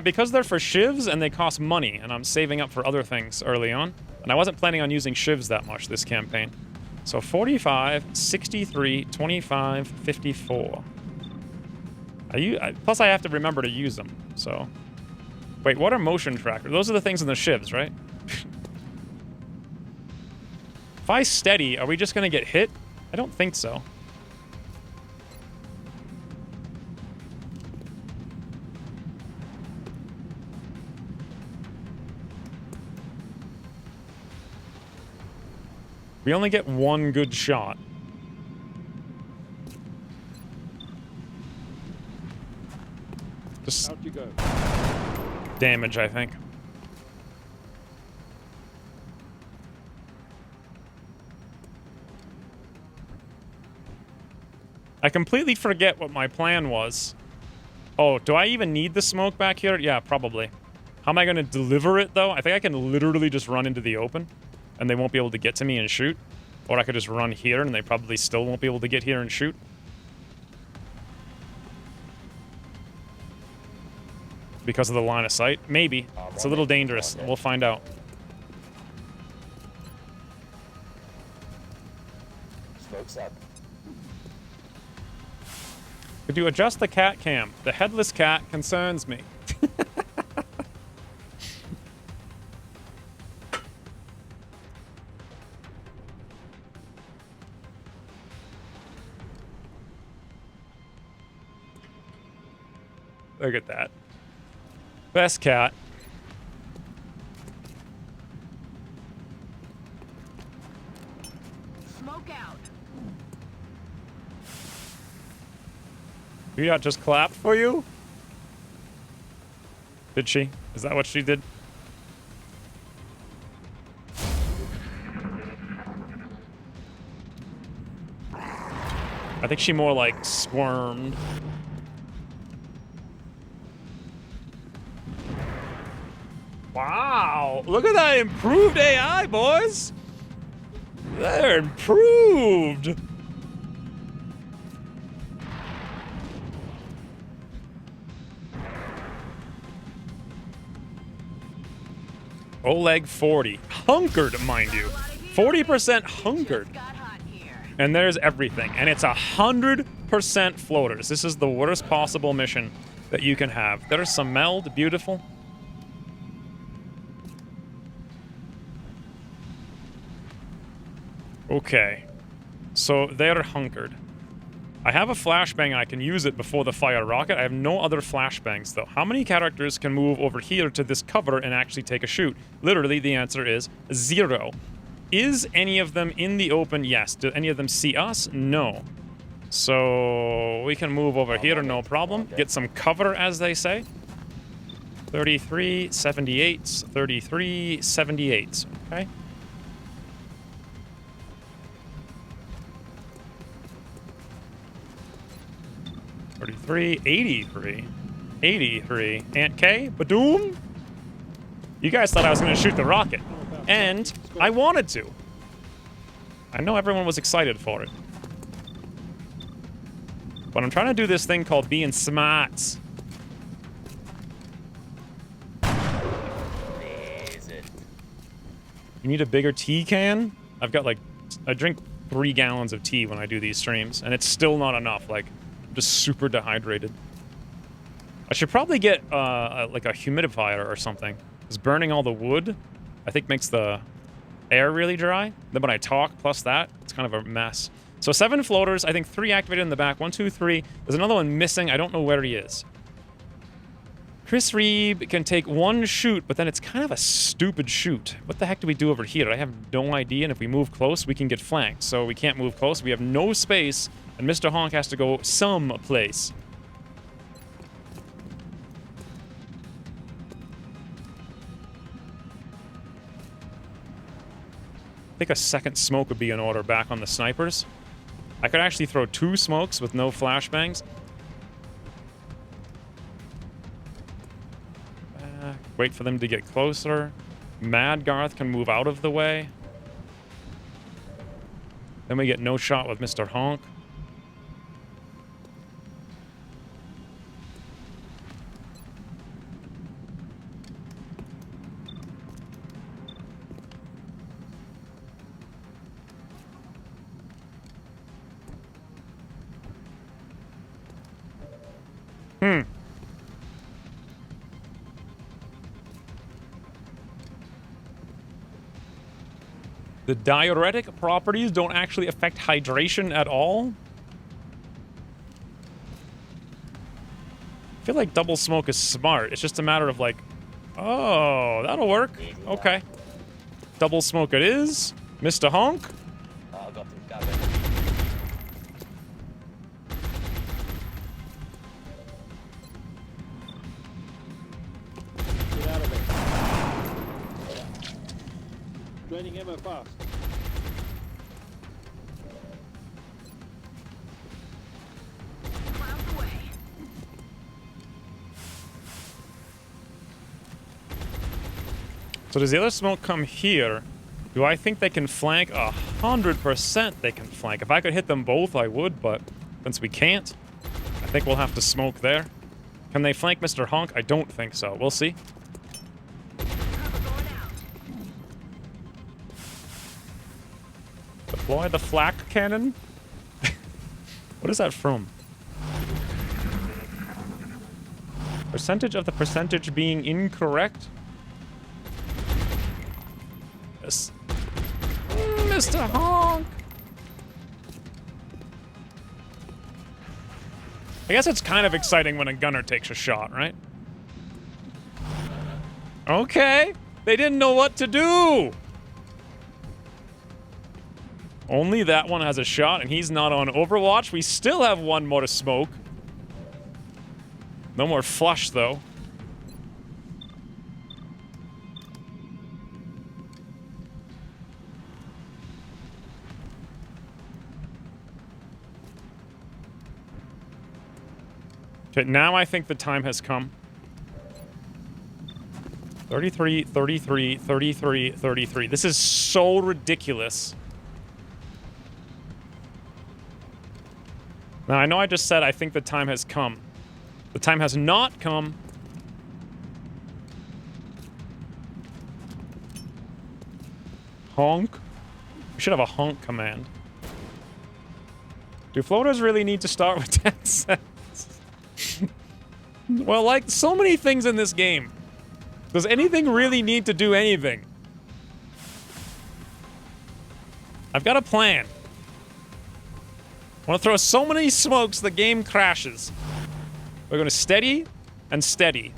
Because they're for shivs and they cost money, and I'm saving up for other things early on. And I wasn't planning on using shivs that much this campaign. So 45, 63, 25, 54. Plus I have to remember to use them, so... Wait, what are motion trackers? Those are the things in the shivs, right? If I steady, are we just gonna get hit? I don't think so. We only get one good shot. Just out you go. Damage, I think. I completely forget what my plan was. Oh, do I even need the smoke back here? Yeah, probably. How am I going to deliver it, though? I think I can literally just run into the open, and they won't be able to get to me and shoot. Or I could just run here, and they probably still won't be able to get here and shoot. Because of the line of sight? Maybe. It's a little dangerous. We'll find out. Smoke's up. Could you adjust the cat cam? The headless cat concerns me. Look at that. Best cat. Smoke out. Rhea just clapped for you? Did she? Is that what she did? I think she more like squirmed. Wow, look at that improved AI, boys. They're improved. Oleg 40. Hunkered, mind you. 40% hunkered. And there's everything. And it's 100% floaters. This is the worst possible mission that you can have. There's some meld. Beautiful. Okay. So they're hunkered. I have a flashbang. I can use it before the fire rocket. I have no other flashbangs, though. How many characters can move over here to this cover and actually take a shoot? Literally, the answer is 0. Is any of them in the open? Yes. Do any of them see us? No. So we can move over here, no problem. Get some cover, as they say. 33, 78, 33, 78. Okay. $33, 83, 83. Aunt K, Badoom. You guys thought I was going to shoot the rocket. And I wanted to. I know everyone was excited for it. But I'm trying to do this thing called being smart. You need a bigger tea can? I've got like... I drink 3 gallons of tea when I do these streams. And it's still not enough. Like... just super dehydrated. I should probably get like a humidifier or something. Because burning all the wood, I think makes the air really dry. Then when I talk, plus that, it's kind of a mess. So 7 floaters, I think 3 activated in the back. 1, 2, 3. There's another one missing. I don't know where he is. Chris Reeb can take 1 shoot, but then it's kind of a stupid shoot. What the heck do we do over here? I have no idea, and if we move close, we can get flanked. So we can't move close. We have no space. And Mr. Honk has to go someplace. I think a second smoke would be in order back on the snipers. I could actually throw 2 smokes with no flashbangs. Wait for them to get closer. Mad Garth can move out of the way. Then we get no shot with Mr. Honk. The diuretic properties don't actually affect hydration at all? I feel like double smoke is smart. It's just a matter of like, oh, that'll work. Okay. Double smoke it is. Mr. Honk. Get out of it. Draining ammo fast. So does the other smoke come here? Do I think they can flank? 100% they can flank. If I could hit them both, I would, but since we can't, I think we'll have to smoke there. Can they flank Mr. Honk? I don't think so. We'll see. Deploy the flak cannon? What is that from? Percentage of the percentage being incorrect? Yes. Mr. Honk! I guess it's kind of exciting when a gunner takes a shot, right? Okay. They didn't know what to do! Only that one has a shot, and he's not on Overwatch. We still have one more to smoke. No more flush, though. Okay, now I think the time has come. 33, 33, 33, 33. This is so ridiculous. Now, I know I just said I think the time has come. The time has not come. Honk. We should have a honk command. Do floaters really need to start with 10 seconds? Well, like so many things in this game. Does anything really need to do anything? I've got a plan. I want to throw so many smokes the game crashes. We're going to steady and steady.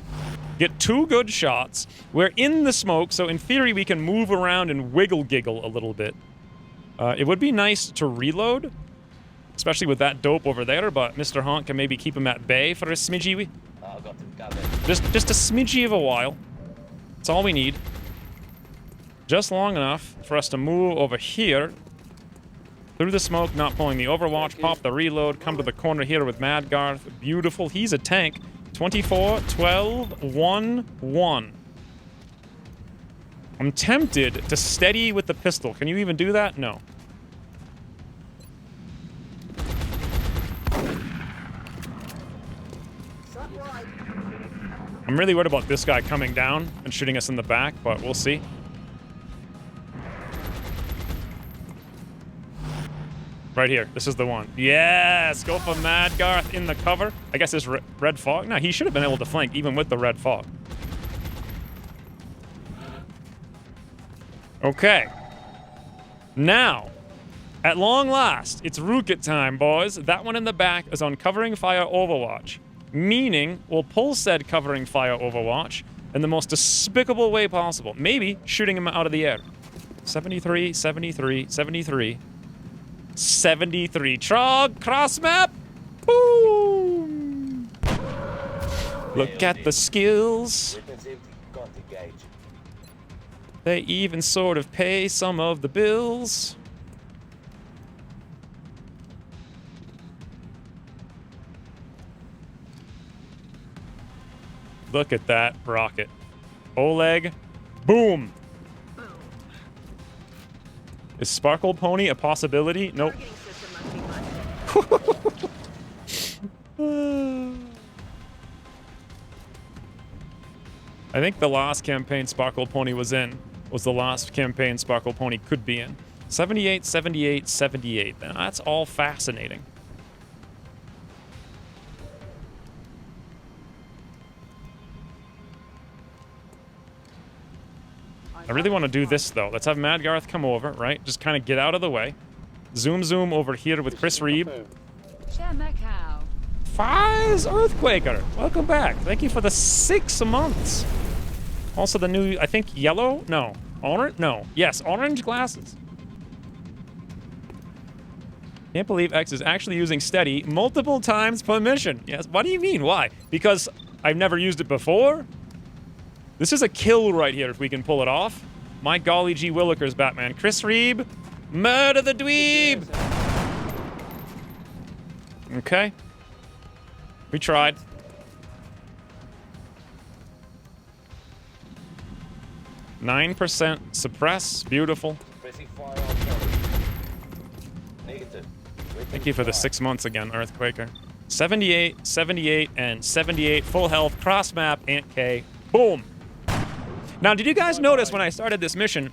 Get 2 good shots. We're in the smoke, so in theory we can move around and wiggle-giggle a little bit. It would be nice to reload, especially with that dope over there, but Mr. Honk can maybe keep him at bay for a smidgy. Just a smidgy of a while. That's all we need. Just long enough for us to move over here. Through the smoke, not pulling the Overwatch, pop the reload, come to the corner here with Madgarth. Beautiful. He's a tank. 24, 12, 1, 1. I'm tempted to steady with the pistol. Can you even do that? No. I'm really worried about this guy coming down and shooting us in the back, but we'll see. Right here. This is the one. Yes! Go for Madgarth in the cover. I guess it's red fog. No, he should have been able to flank even with the red fog. Okay. Now, at long last, it's Rooket time, boys. That one in the back is on covering fire Overwatch. Meaning, we'll pull said covering fire Overwatch in the most despicable way possible. Maybe shooting him out of the air. 73, 73, 73. 73. Trog, cross map. Boom. Look at the skills. They even sort of pay some of the bills. Look at that rocket. Oleg. Boom. Is Sparkle Pony a possibility? Nope. I think the last campaign Sparkle Pony was in was the last campaign Sparkle Pony could be in. 78, 78, 78. Now, that's all fascinating. I really want to do this, though. Let's have Mad Garth come over, right? Just kind of get out of the way. Zoom over here with Chris Reeb. Fires Earthquaker, welcome back. Thank you for the 6 months. Also the new, I think, yellow? No. Orange? No. Yes, orange glasses. Can't believe X is actually using steady multiple times per mission. Yes, what do you mean? Why? Because I've never used it before? This is a kill right here if we can pull it off. My golly gee willikers, Batman. Chris Reeb, murder the dweeb! Okay. We tried. %, suppress, beautiful. Thank you for the 6 months again, Earthquaker. 78, 78, and 78, full health, cross map, Ant K, boom. Now, did you guys notice when I started this mission,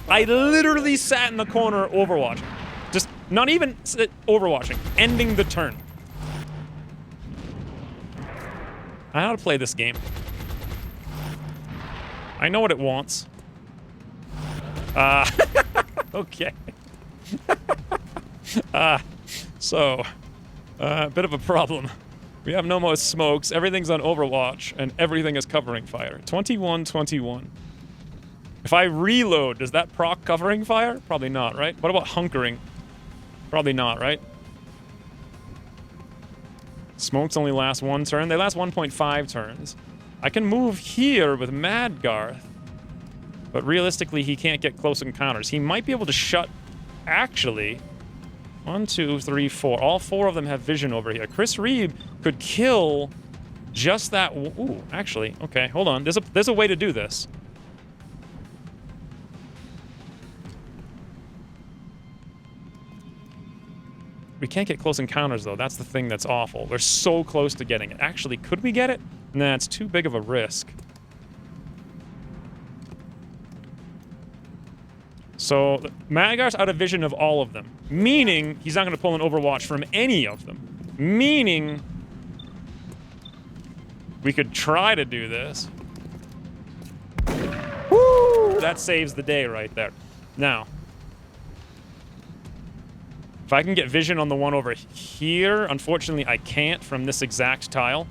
I literally sat in the corner overwatching. Just not even overwatching, ending the turn. I know how to play this game. I know what it wants. Okay. Bit of a problem. We have no more smokes, everything's on Overwatch, and everything is covering fire. 21-21. If I reload, does that proc covering fire? Probably not, right? What about hunkering? Probably not, right? Smokes only last 1 turn. They last 1.5 turns. I can move here with Mad Garth, but realistically, he can't get close encounters. He might be able to shut... Actually... 1, 2, 3, 4. All 4 of them have vision over here. Chris Reeb could kill just that... Ooh, actually, okay, hold on. There's a way to do this. We can't get close encounters, though. That's the thing that's awful. We're so close to getting it. Actually, could we get it? Nah, it's too big of a risk. So, Mad Garth's out of vision of all of them. Meaning, he's not going to pull an Overwatch from any of them. Meaning, we could try to do this. Woo! That saves the day right there. Now, if I can get vision on the one over here, unfortunately I can't from this exact tile.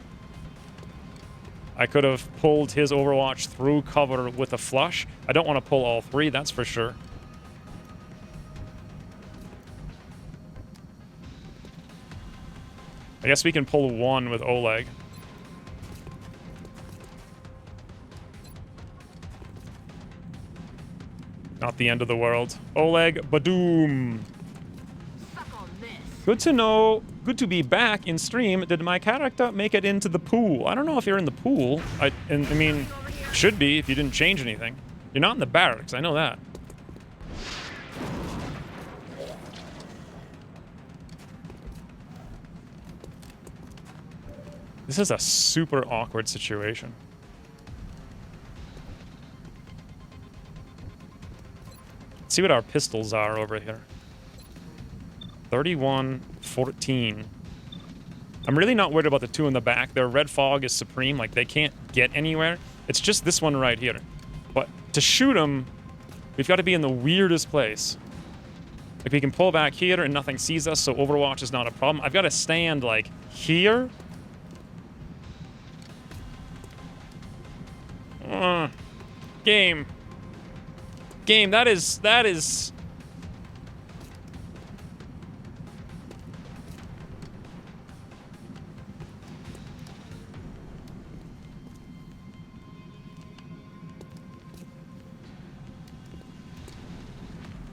I could have pulled his Overwatch through cover with a flush. I don't want to pull all 3, that's for sure. I guess we can pull 1 with Oleg. Not the end of the world. Oleg Badoom. Good to know. Good to be back in stream. Did my character make it into the pool? I don't know if you're in the pool. I mean, should be if you didn't change anything. You're not in the barracks. I know that. This is a super awkward situation. Let's see what our pistols are over here. 31-14. I'm really not worried about the 2 in the back. Their red fog is supreme. Like, they can't get anywhere. It's just this one right here. But to shoot them, we've got to be in the weirdest place. Like, we can pull back here and nothing sees us, so Overwatch is not a problem. I've got to stand, like, here. Game. Game, that is...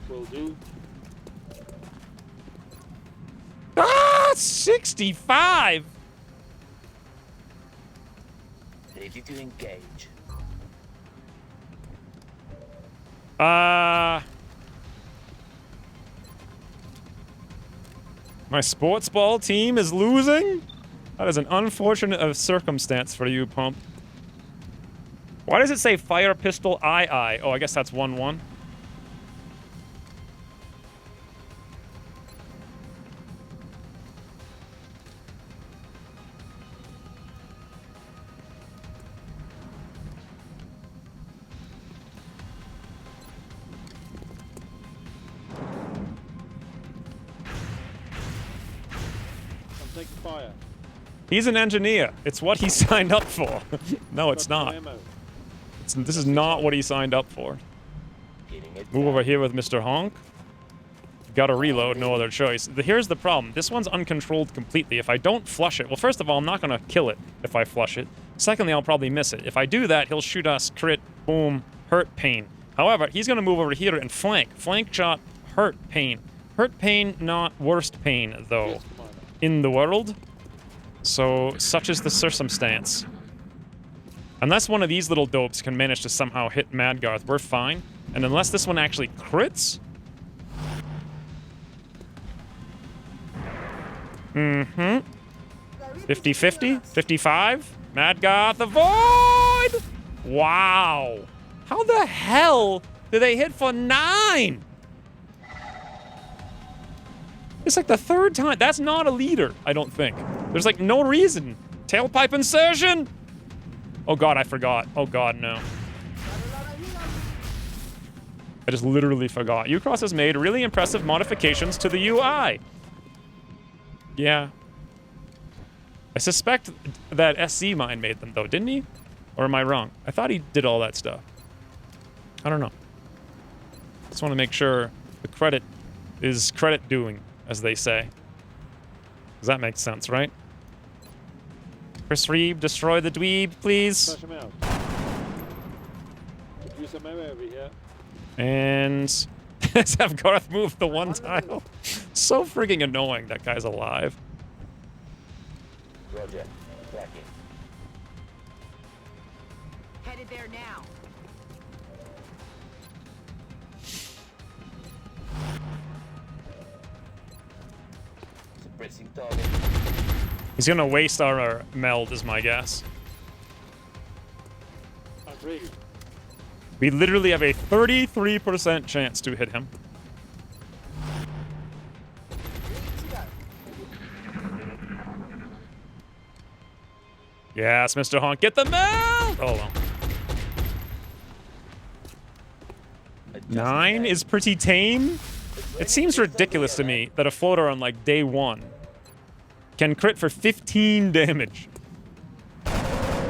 Will do. Ah, 65! Ready to engage. My sports ball team is losing? That is an unfortunate circumstance for you, Pump. Why does it say fire pistol II? Oh, I guess that's 1-1. I'm taking fire. He's an engineer. It's what he signed up for. No, it's not. This is not what he signed up for. Move over here with Mr. Honk. Gotta reload, no other choice. Here's the problem. This one's uncontrolled completely. If I don't flush it, well, first of all, I'm not gonna kill it if I flush it. Secondly, I'll probably miss it. If I do that, he'll shoot us, crit, boom, hurt, pain. However, he's gonna move over here and flank. Flank shot, hurt, pain. Hurt, pain, not worst pain, though, in the world. So, such is the circumstance. Unless one of these little dopes can manage to somehow hit Madgarth, we're fine. And unless this one actually crits... Mm-hmm. 50-50? 55? Madgarth, avoid! Wow. How the hell did they hit for 9? It's like the 3rd time. That's not a leader, I don't think. There's like no reason. Tailpipe insertion? Oh god, I forgot. Oh god, no. I just literally forgot. Ucross has made really impressive modifications to the UI. Yeah. I suspect that SC Mine made them, though, didn't he? Or am I wrong? I thought he did all that stuff. I don't know. Just want to make sure the credit is credit doing, as they say. Does that make sense, right? Chris Reeve, destroy the dweeb, please. Flash him out. Use some ammo over here. And let's have Garth move the one tile. So frigging annoying that guy's alive. Roger. Tracking. Headed there now. Suppressing target. He's gonna waste our meld, is my guess. Agreed. We literally have a 33% chance to hit him. Yes, Mr. Honk, get the meld! Oh, well. 9 is pretty tame. It seems ridiculous to me that a floater on, like, day 1 can crit for 15 damage.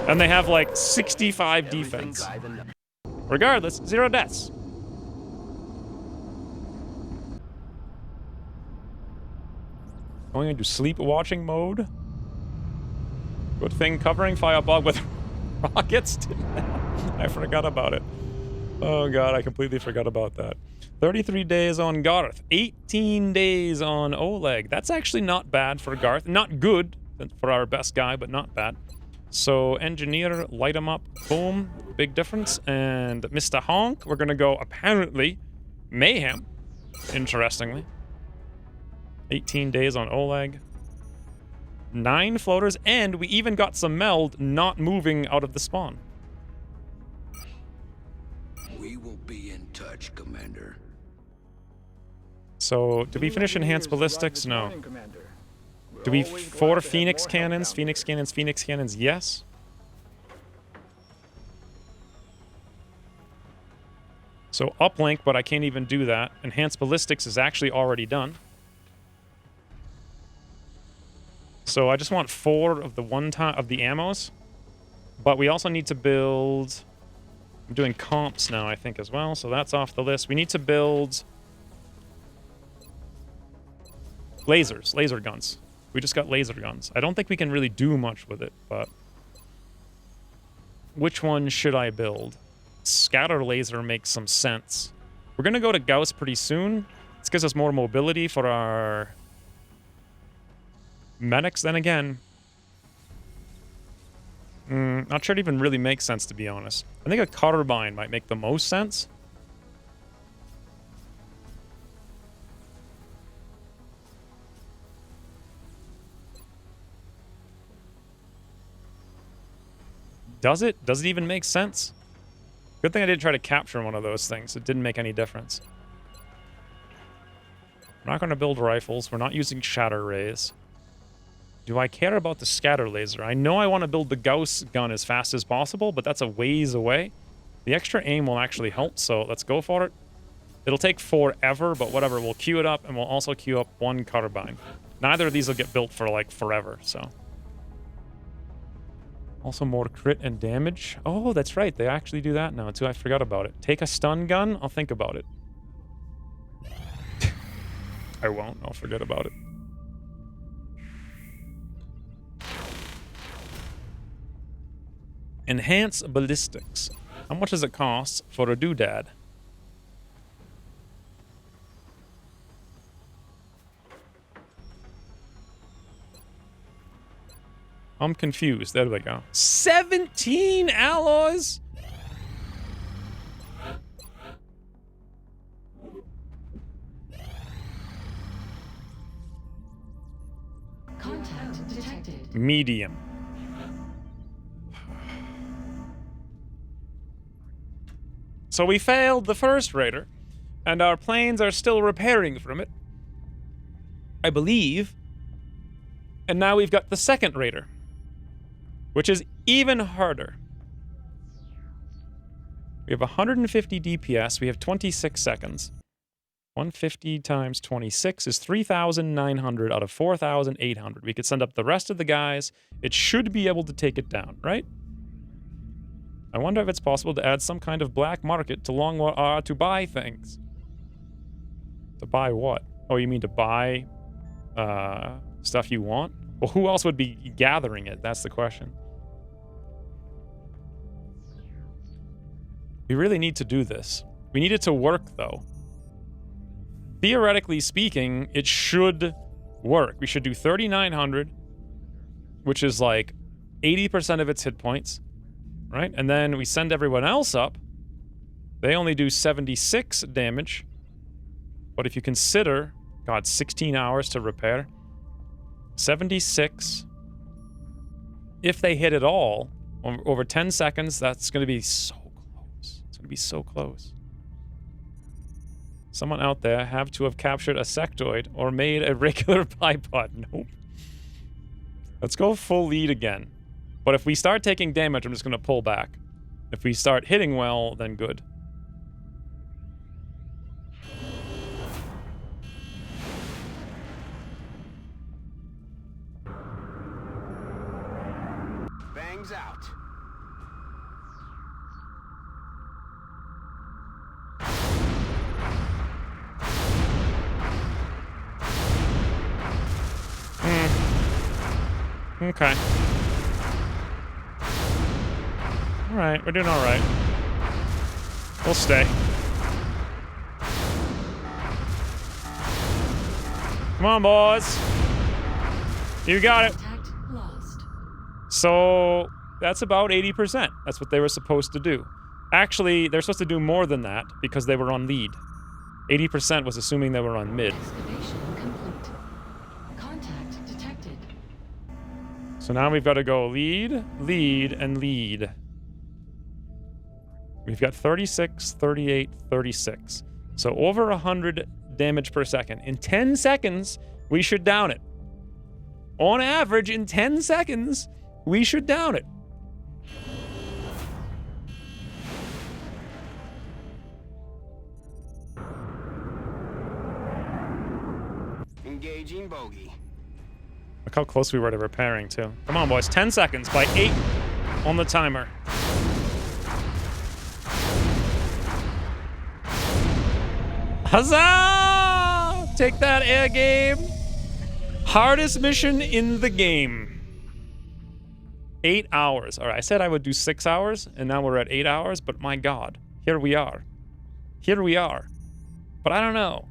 And they have, like, 65 defense. Regardless, 0 deaths. Going into sleep watching mode. Good thing covering Firebug with rockets didn't I forgot about it. Oh god, I completely forgot about that. 33 days on Garth. 18 days on Oleg. That's actually not bad for Garth. Not good for our best guy, but not bad. So, Engineer, light him up. Boom. Big difference. And Mr. Honk, we're going to go, apparently, Mayhem. Interestingly. 18 days on Oleg. 9 floaters, and we even got some meld not moving out of the spawn. We will be in touch, Commander. So, do we finish Enhanced Ballistics? No. Do we 4 Phoenix Cannons? Phoenix Cannons, Phoenix Cannons, yes. So, uplink, but I can't even do that. Enhanced Ballistics is actually already done. So, I just want 4 of the ammos. But we also need to build... I'm doing comps now, I think, as well. So, that's off the list. We need to build... lasers, laser guns. We just got laser guns. I don't think we can really do much with it, but... which one should I build? Scatter laser makes some sense. We're gonna go to Gauss pretty soon. This gives us more mobility for our... medics, then again. Not sure it even really makes sense, to be honest. I think a carbine might make the most sense. Does it? Does it even make sense? Good thing I didn't try to capture one of those things. It didn't make any difference. We're not going to build rifles. We're not using shatter rays. Do I care about the scatter laser? I know I want to build the Gauss gun as fast as possible, but that's a ways away. The extra aim will actually help, so let's go for it. It'll take forever, but whatever. We'll queue it up, and we'll also queue up one carbine. Neither of these will get built for, like, forever, so. Also more crit and damage. Oh, that's right. They actually do that now, too. I forgot about it. Take a stun gun? I'll think about it. I won't. I'll forget about it. Enhance ballistics. How much does it cost for a doodad? I'm confused. There we go. 17 alloys? Contact detected. Medium. So we failed the first raider, and our planes are still repairing from it, I believe. And now we've got the second raider, which is even harder. We have 150 DPS. We have 26 seconds. 150 times 26 is 3,900 out of 4,800. We could send up the rest of the guys. It should be able to take it down, right? I wonder if it's possible to add some kind of black market to Longwa to buy things. To buy what? Oh, you mean to buy stuff you want? Well, who else would be gathering it? That's the question. We really need to do this. We need it to work, though. Theoretically speaking, it should work. We should do 3,900, which is like 80% of its hit points, right? And then we send everyone else up. They only do 76 damage. But if you consider, God, 16 hours to repair, 76. If they hit it all, over 10 seconds, that's going to be so close. It's going to be so close. Someone out there have to have captured a sectoid or made a regular bipod. Nope. Let's go full lead again. But if we start taking damage, I'm just going to pull back. If we start hitting well, then good. Bangs out. Okay. Alright, we're doing alright. We'll stay. Come on, boys. You got it. So, that's about 80%. That's what they were supposed to do. Actually, they're supposed to do more than that because they were on lead. 80% was assuming they were on mid. So now we've got to go lead, lead, and lead. We've got 36, 38, 36. So over 100 damage per second. In 10 seconds, we should down it. On average, in 10 seconds, we should down it. Engaging bogey. Look how close we were to repairing, too. Come on, boys. 10 seconds by 8 on the timer. Huzzah! Take that, air game. Hardest mission in the game. 8 hours. All right, I said I would do 6 hours, and now we're at 8 hours, but my God. Here we are. Here we are. But I don't know.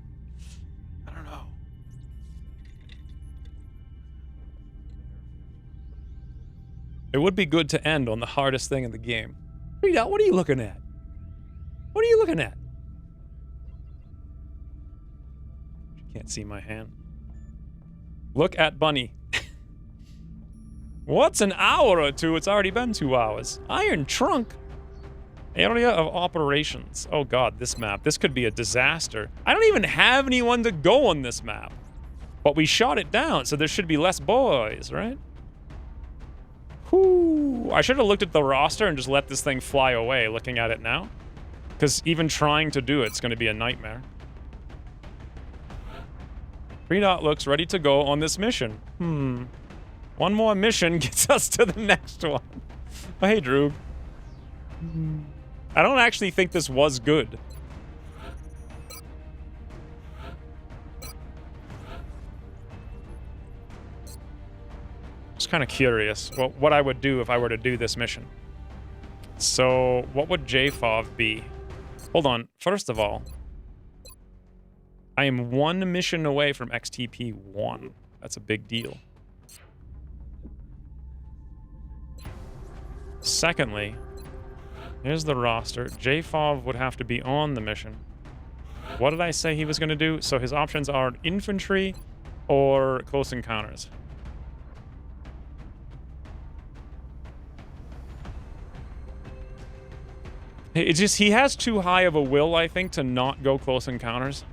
It would be good to end on the hardest thing in the game. Read out, what are you looking at? What are you looking at? You can't see my hand. Look at Bunny. What's an hour or two? It's already been 2 hours. Iron Trunk. Area of operations. Oh god, this map. This could be a disaster. I don't even have anyone to go on this map. But we shot it down, so there should be less boys, right? Whew. I should have looked at the roster and just let this thing fly away looking at it now. Because even trying to do it's going to be a nightmare. 3-Dot looks ready to go on this mission. One more mission gets us to the next one. Oh, hey, Droog. I don't actually think this was good. Just kind of curious what I would do if I were to do this mission. So, what would JFOV be? Hold on. First of all, I am 1 mission away from XTP 1. That's a big deal. Secondly, here's the roster. JFOV would have to be on the mission. What did I say he was going to do? So his options are infantry or close encounters. It's just, he has too high of a will, I think, to not go close encounters.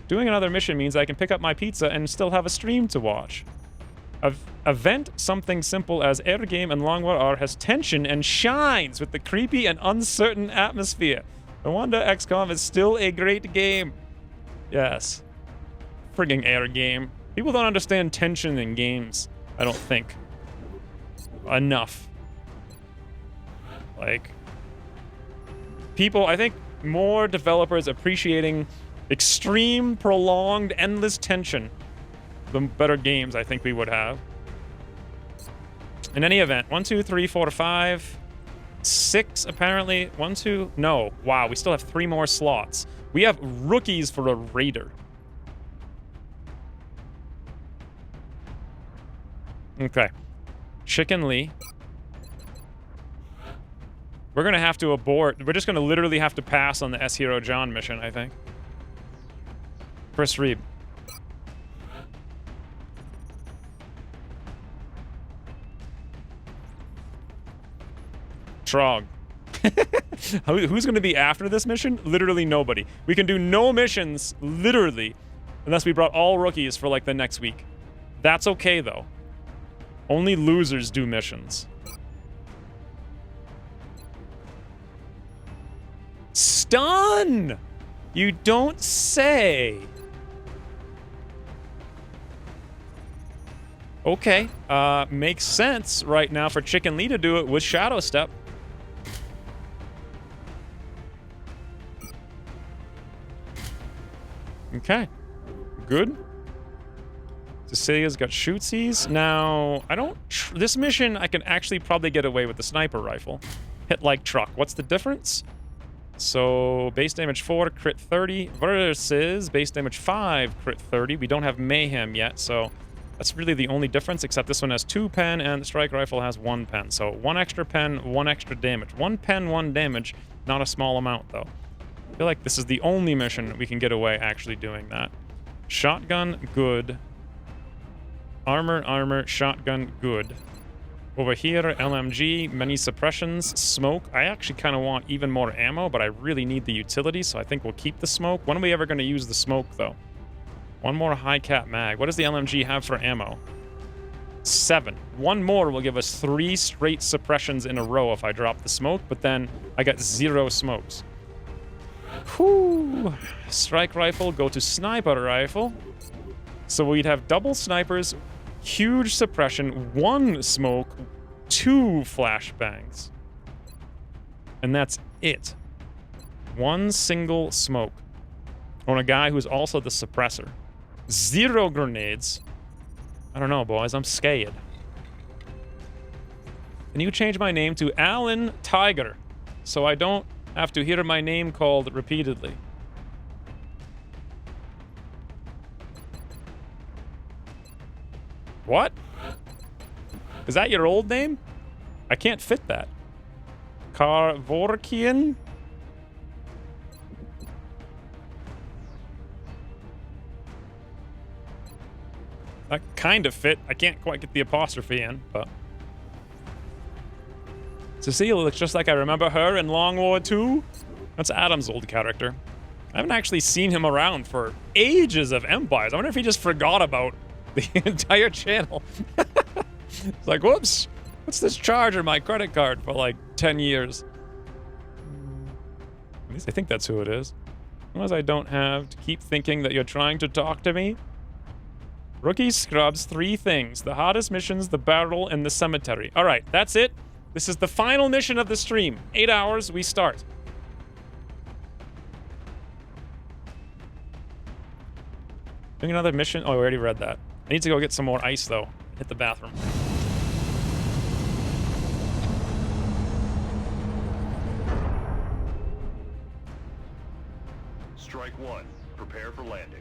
Doing another mission means I can pick up my pizza and still have a stream to watch. Event something simple as Air Game and Long War R has tension and shines with the creepy and uncertain atmosphere. No wonder XCOM is still a great game. Yes. Frigging Air Game. People don't understand tension in games, I don't think. Enough. Like, people, I think more developers appreciating extreme, prolonged, endless tension, the better games I think we would have. In any event, 1, 2, 3, 4, 5, 6 apparently. 1, 2, no. Wow, we still have 3 more slots. We have rookies for a raider. Okay. Chicken Lee. We're gonna have to abort. We're just gonna literally have to pass on the S Hero John mission, I think. Chris Reeb. Trog. Who's going to be after this mission? Literally nobody. We can do no missions, literally, unless we brought all rookies for, like, the next week. That's okay, though. Only losers do missions. Stun! You don't say. Okay. Makes sense right now for Chicken Lee to do it with Shadow Step. Okay. Good. Cecilia's got shootsies. Now, I don't... this mission, I can actually probably get away with the sniper rifle. Hit like truck. What's the difference? So, base damage 4, crit 30, versus base damage 5, crit 30. We don't have Mayhem yet, so that's really the only difference, except this one has 2 pen and the strike rifle has 1 pen. So, 1 extra pen, 1 extra damage. 1 pen, 1 damage. Not a small amount, though. I feel like this is the only mission we can get away actually doing that. Shotgun, good. Armor, shotgun, good. Over here, LMG, many suppressions, smoke. I actually kind of want even more ammo, but I really need the utility, so I think we'll keep the smoke. When are we ever going to use the smoke, though? 1 more high cap mag. What does the LMG have for ammo? 7. 1 more will give us 3 straight suppressions in a row if I drop the smoke, but then I got 0 smokes. Whew. Strike rifle, go to sniper rifle. So we'd have double snipers, huge suppression, 1 smoke, 2 flashbangs. And that's it. 1 single smoke. On a guy who's also the suppressor. 0 grenades. I don't know, boys. I'm scared. Can you change my name to Alan Tiger so I don't have to hear my name called repeatedly? What? Is that your old name? I can't fit that. Karvorkian? That kind of fit. I can't quite get the apostrophe in, but... Cecile looks just like I remember her in Long War 2. That's Adam's old character. I haven't actually seen him around for ages of Empires. I wonder if he just forgot about the entire channel. It's like, whoops, what's this charge on my credit card for like 10 years? At least I think that's who it is. Unless I don't have to keep thinking that you're trying to talk to me. Rookie scrubs 3 things. The hardest missions, the barrel, and the cemetery. Alright, that's it. This is the final mission of the stream. 8 hours, we start. Doing another mission? Oh, we already read that. I need to go get some more ice, though. Hit the bathroom. Strike 1. Prepare for landing.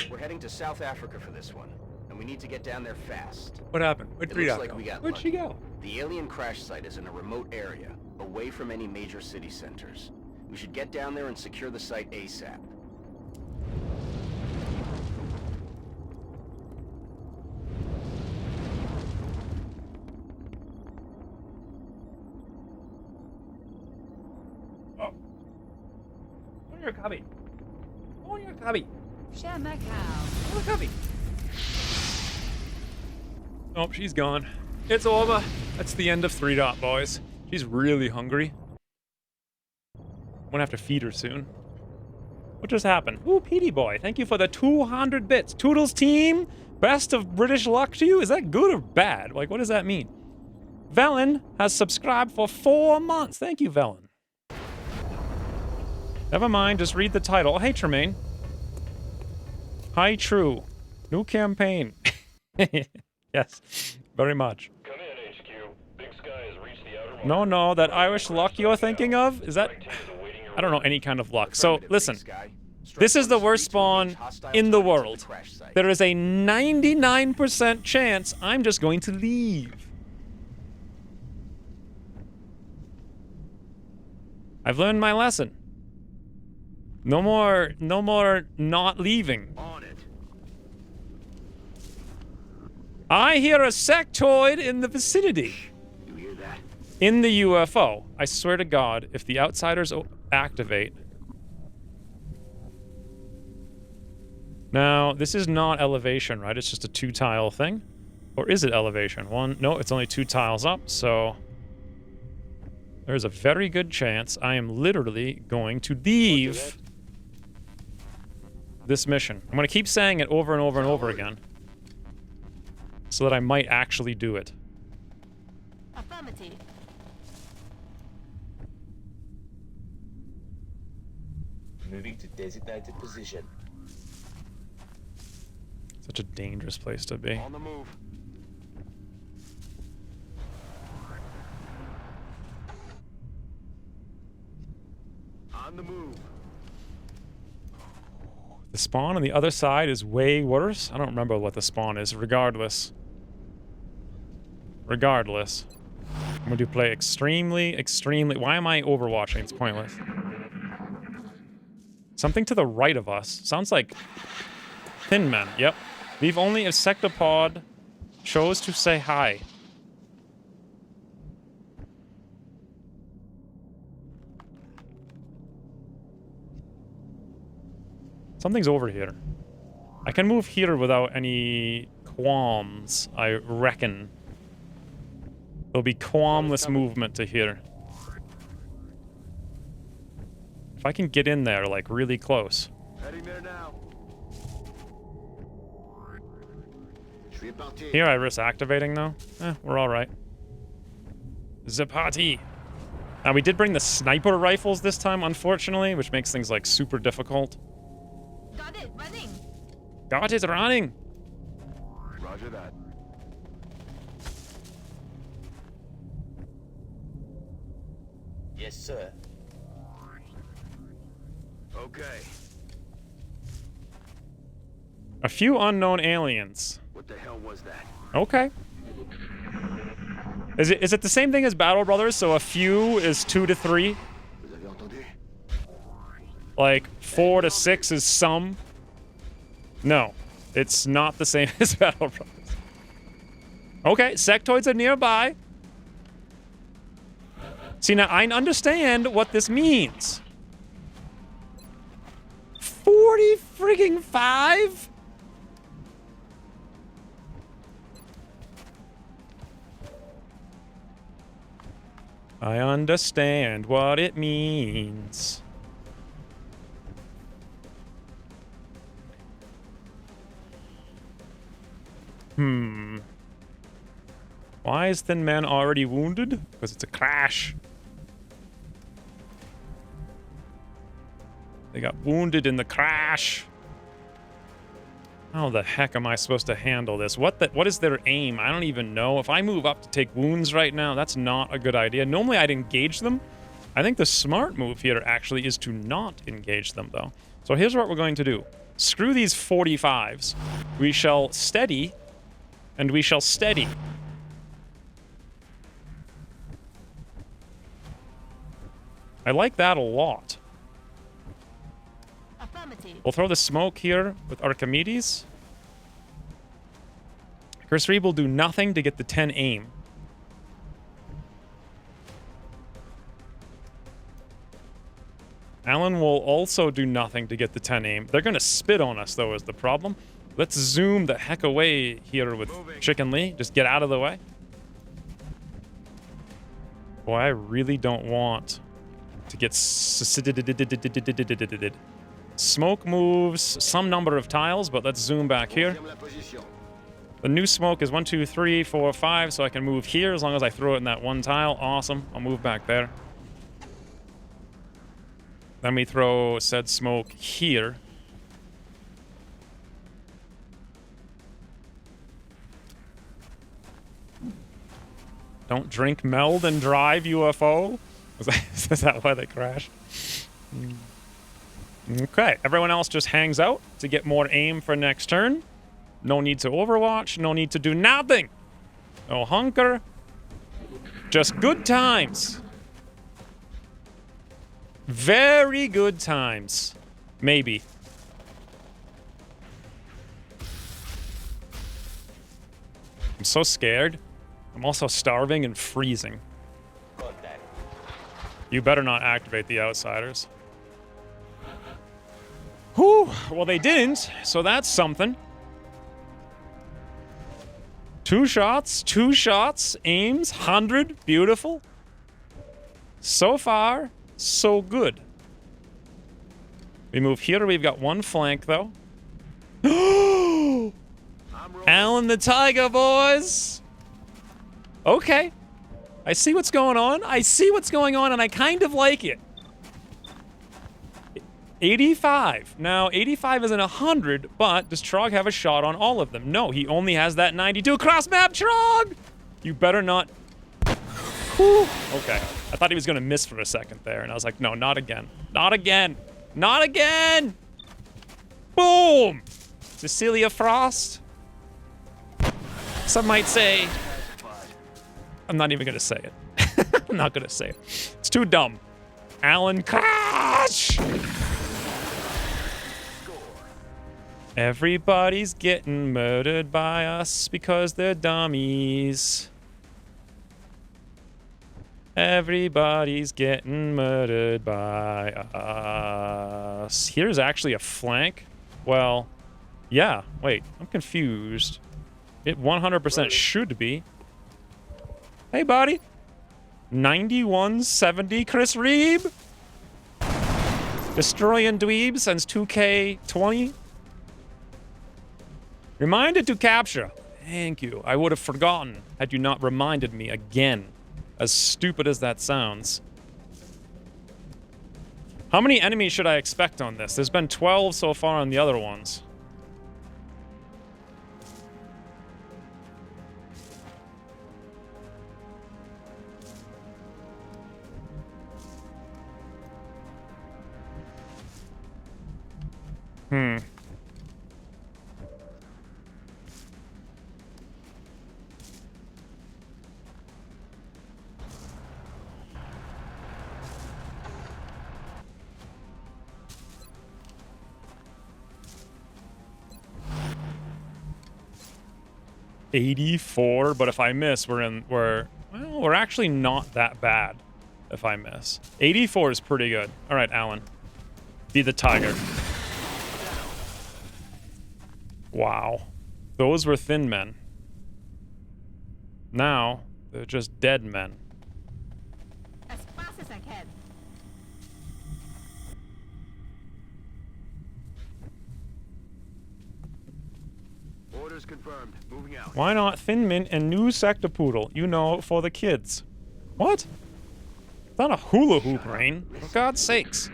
We're heading to South Africa for this one, and we need to get down there fast. What happened? Where'd Rita like go? we got Where'd lucky. she go? The alien crash site is in a remote area, away from any major city centers. We should get down there and secure the site ASAP. Oh. On your cubby. On your cubby. Share my cow. On your cubby. Oh, she's gone. It's over. That's the end of 3 Dot, boys. She's really hungry. I'm gonna have to feed her soon. What just happened? Ooh, Petey boy, thank you for the 200 bits. Toodles team, best of British luck to you. Is that good or bad? Like, what does that mean? Velen has subscribed for 4 months. Thank you, Velen. Never mind, just read the title. Oh, hey, Tremaine. Hi, True. New campaign. Yes, very much. Come in, HQ. Big Sky has reached the outer No, no, that Irish luck you're thinking of? Is that... I don't know any kind of luck. So, listen. This is the worst spawn in the world. There is a 99% chance I'm just going to leave. I've learned my lesson. No more not leaving. On it. I hear a sectoid in the vicinity. You hear that? In the UFO. I swear to God, if the outsiders activate... Now, this is not elevation, right? It's just a 2-tile thing? Or is it elevation? No, it's only 2 tiles up, so... There's a very good chance I am literally going to leave this mission. I'm going to keep saying it over and over and over again. So that I might actually do it. Affirmative. Moving to designated position. Such a dangerous place to be. On the move. On the move. The spawn on the other side is way worse. I don't remember what the spawn is. Regardless. I'm going to play extremely... Why am I overwatching? It's pointless. Something to the right of us. Sounds like... Thin Men. Yep. We've only a sectopod chose to say hi. Something's over here. I can move here without any qualms, I reckon. There'll be qualmless movement to here. If I can get in there, like, really close. Heading there now. Here I risk activating, though. We're alright. The party! Now, we did bring the sniper rifles this time, unfortunately, which makes things, like, super difficult. Got it, running. Got it, running! Roger that. Yes, sir. Okay. A few unknown aliens. What the hell was that? Okay. Is it the same thing as Battle Brothers? So a few is 2 to 3? Like 4 to 6 is some? No. It's not the same as Battle Brothers. Okay, sectoids are nearby. See, now I understand what this means. 40 frigging 5? I understand what it means. Why is Thin Man already wounded? Because it's a crash. They got wounded in the crash. How the heck am I supposed to handle this? What is their aim? I don't even know. If I move up to take wounds right now, that's not a good idea. Normally I'd engage them. I think the smart move here actually is to not engage them, though. So here's what we're going to do. Screw these 45s. We shall steady, and we shall steady. I like that a lot. We'll throw the smoke here with Archimedes. Curse Reed will do nothing to get the 10 aim. Alan will also do nothing to get the 10 aim. They're going to spit on us, though, is the problem. Let's zoom the heck away here with Chicken Lee. Just get out of the way. Boy, I really don't want to get... Smoke moves some number of tiles, but let's zoom back here. The new smoke is 1, 2, 3, 4, 5, so I can move here as long as I throw it in that one tile. Awesome. I'll move back there. Then we throw said smoke here. Don't drink, meld, and drive, UFO? Is that why they crashed? Okay, everyone else just hangs out to get more aim for next turn. No need to overwatch, no need to do nothing. No hunker. Just good times. Very good times. Maybe. I'm so scared. I'm also starving and freezing. You better not activate the outsiders. Whew, well they didn't, so that's something. 2 shots, aims, 100, beautiful. So far, so good. We move here, we've got 1 flank though. Alan the Tiger, boys. Okay. I see what's going on. I see what's going on, and I kind of like it. 85. Now, 85 isn't 100, but does Trog have a shot on all of them? No, he only has that 92 cross-map, Trog! You better not... Whew. Okay. I thought he was going to miss for a second there, and I was like, no, not again. Not again. Not again! Boom! Cecilia Frost? Some might say... I'm not even going to say it. I'm not going to say it. It's too dumb. Alan Crash! Everybody's getting murdered by us because they're dummies. Everybody's getting murdered by us. Here's actually a flank. Well, yeah. Wait, I'm confused. It 100% should be. Hey, buddy. 9170 Chris Reeb. Destroying dweebs since 2K20. Reminded to capture. Thank you. I would have forgotten had you not reminded me again. As stupid as that sounds. How many enemies should I expect on this? There's been 12 so far on the other ones. Hmm. $84, but if I miss, we're actually not that bad if I miss. 84 is pretty good. All right, Alan. Be the tiger. Wow. Those were thin men. Now, they're just dead men. As fast as I can. Orders confirmed. Moving out. Why not Thin Mint and new Sector Poodle? You know, for the kids. What? It's not a hula hoop, Rain. For God's sakes.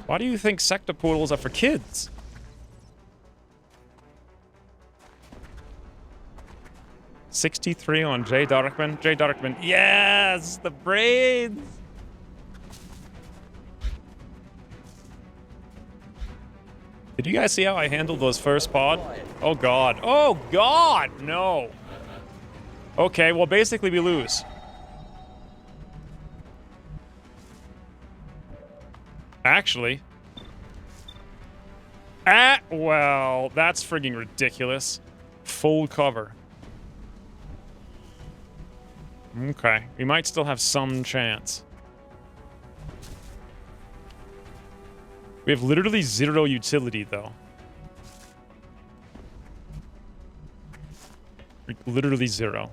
Why do you think Sector Poodles are for kids? $63 on Jay Darkman. Jay Darkman. Yes! The braids! Did you guys see how I handled those first pod? Oh god. Oh god! No. Okay, well basically we lose. Actually. Well, that's frigging ridiculous. Full cover. Okay, we might still have some chance. We have literally zero utility, though. Literally zero.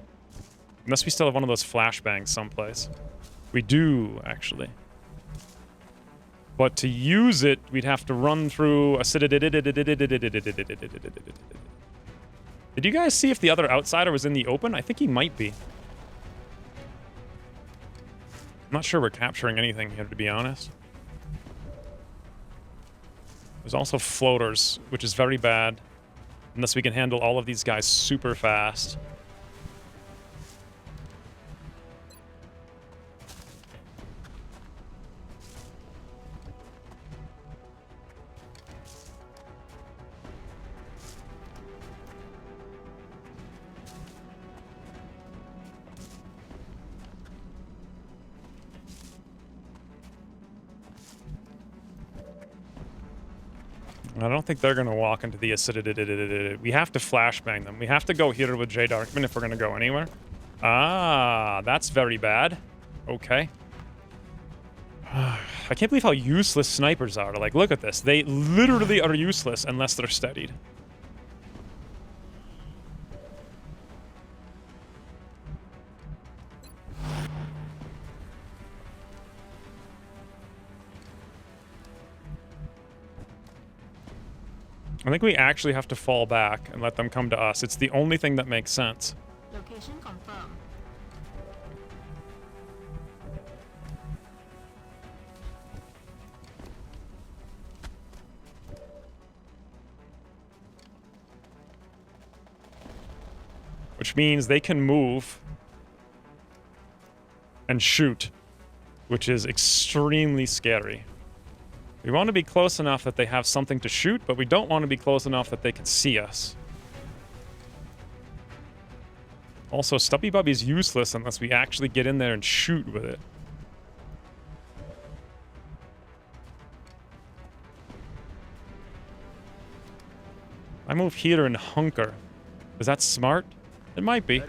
Unless we still have one of those flashbangs someplace. We do, actually. But to use it, we'd have to run through a... Did you guys see if the other outsider was in the open? I think he might be. I'm not sure we're capturing anything here, to be honest. There's also floaters, which is very bad. Unless we can handle all of these guys super fast. I don't think they're going to walk into the acidity. We have to flashbang them. We have to go here with Jay Darkman if we're going to go anywhere. Ah, that's very bad. Okay. I can't believe how useless snipers are. Like, look at this. They literally are useless unless they're steadied. I think we actually have to fall back and let them come to us. It's the only thing that makes sense. Location confirmed. Which means they can move and shoot, which is extremely scary. We want to be close enough that they have something to shoot, but we don't want to be close enough that they can see us. Also, Stubby Bubby's useless unless we actually get in there and shoot with it. I move here and hunker. Is that smart? It might be.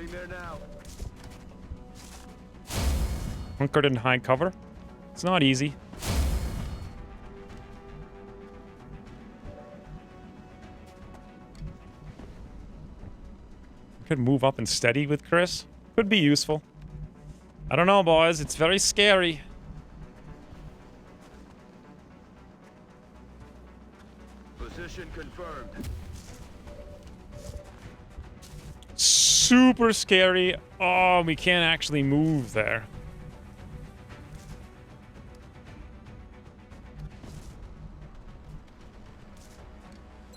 Hunkered in high cover. It's not easy. Could move up and steady with Chris. Could be useful. I don't know, boys. It's very scary. Position confirmed. Super scary. Oh, we can't actually move there.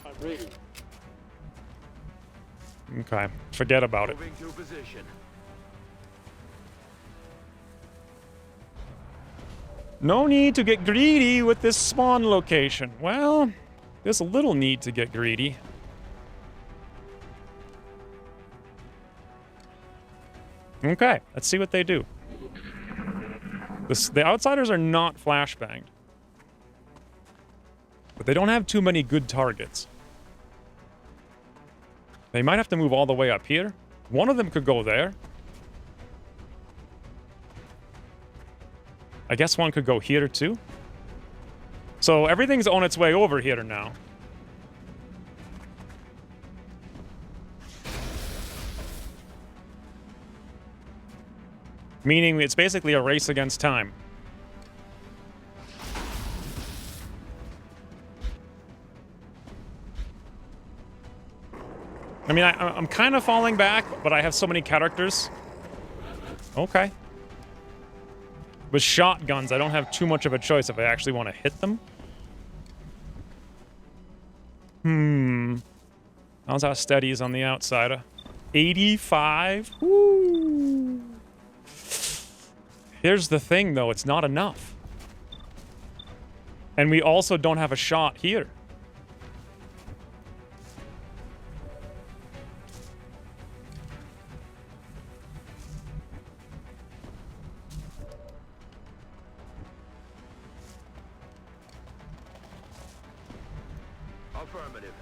I'm ready. Okay, forget about it. Moving to position. No need to get greedy with this spawn location. Well, there's a little need to get greedy. Okay, let's see what they do. The outsiders are not flashbanged. But they don't have too many good targets. They might have to move all the way up here. One of them could go there. I guess one could go here too. So everything's on its way over here now. Meaning it's basically a race against time. I mean, I'm kind of falling back, but I have so many characters. Okay. With shotguns, I don't have too much of a choice if I actually want to hit them. How's our steadies on the outsider? 85? Woo! Here's the thing, though. It's not enough. And we also don't have a shot here. Affirmative.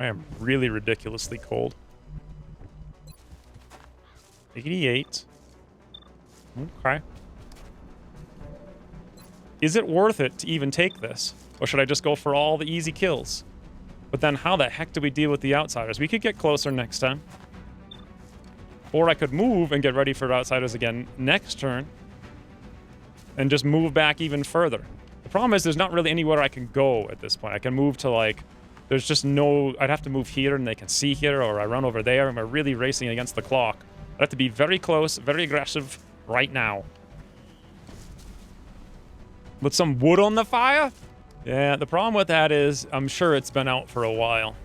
I am really ridiculously cold. 88. Okay. Is it worth it to even take this? Or should I just go for all the easy kills? But then how the heck do we deal with the outsiders? We could get closer next time. Or I could move and get ready for outsiders again next turn. And just move back even further. The problem is there's not really anywhere I can go at this point. I can move to like... There's just no... I'd have to move here and they can see here, or I run over there and we're really racing against the clock. I'd have to be very close, very aggressive right now. With some wood on the fire? Yeah, the problem with that is I'm sure it's been out for a while.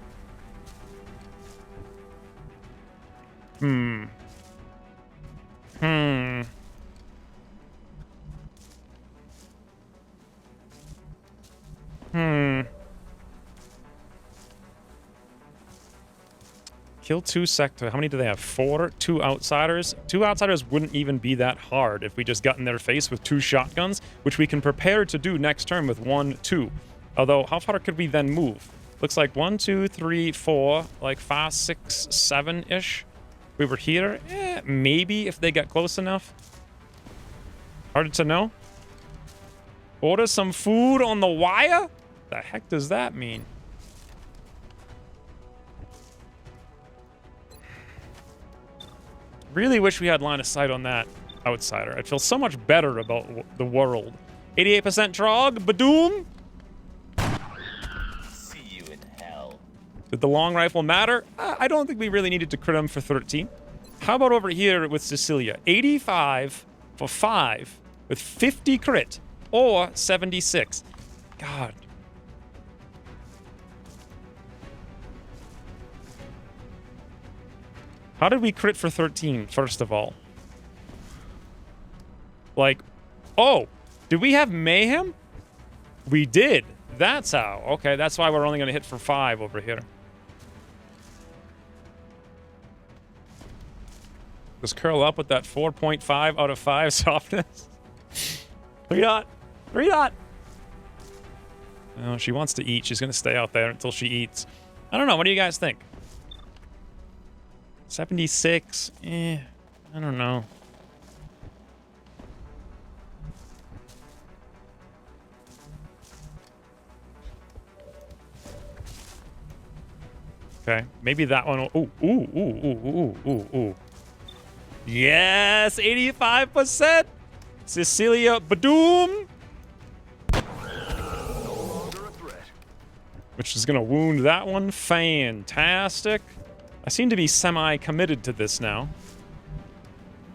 Kill 2 sector. How many do they have? 4? 2 outsiders? 2 outsiders wouldn't even be that hard if we just got in their face with 2 shotguns, which we can prepare to do next turn with 1, 2. Although, how far could we then move? Looks like 1, 2, 3, 4, like 5, 6, 7-ish. We were here. Maybe if they get close enough. Hard to know. Order some food on the wire? The heck does that mean? Really wish we had line of sight on that outsider. I'd feel so much better about the world. 88% Trog, Badoom. See you in hell. Did the long rifle matter? I don't think we really needed to crit him for 13. How about over here with Cecilia? 85 for 5 with 50 crit or 76. God. How did we crit for 13, first of all? Like, oh, did we have Mayhem? We did. That's how. Okay, that's why we're only going to hit for 5 over here. Just curl up with that 4.5 out of 5 softness. 3 dot. 3 dot. Oh, she wants to eat. She's going to stay out there until she eats. I don't know. What do you guys think? 76. I don't know. Okay, maybe that one. Ooh. Yes, 85%. Cecilia Badoom. Which is going to wound that one. Fantastic. I seem to be semi-committed to this now.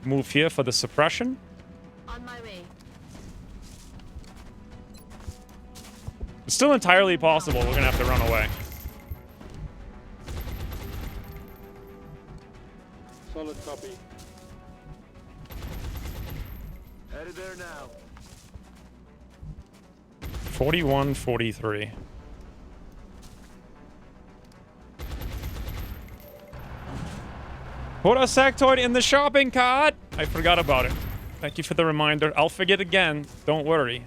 Move here for the suppression. On my way. It's still entirely possible we're going to have to run away. Solid copy. Headed there now. 41-43. Put a sectoid in the shopping cart! I forgot about it. Thank you for the reminder. I'll forget again. Don't worry.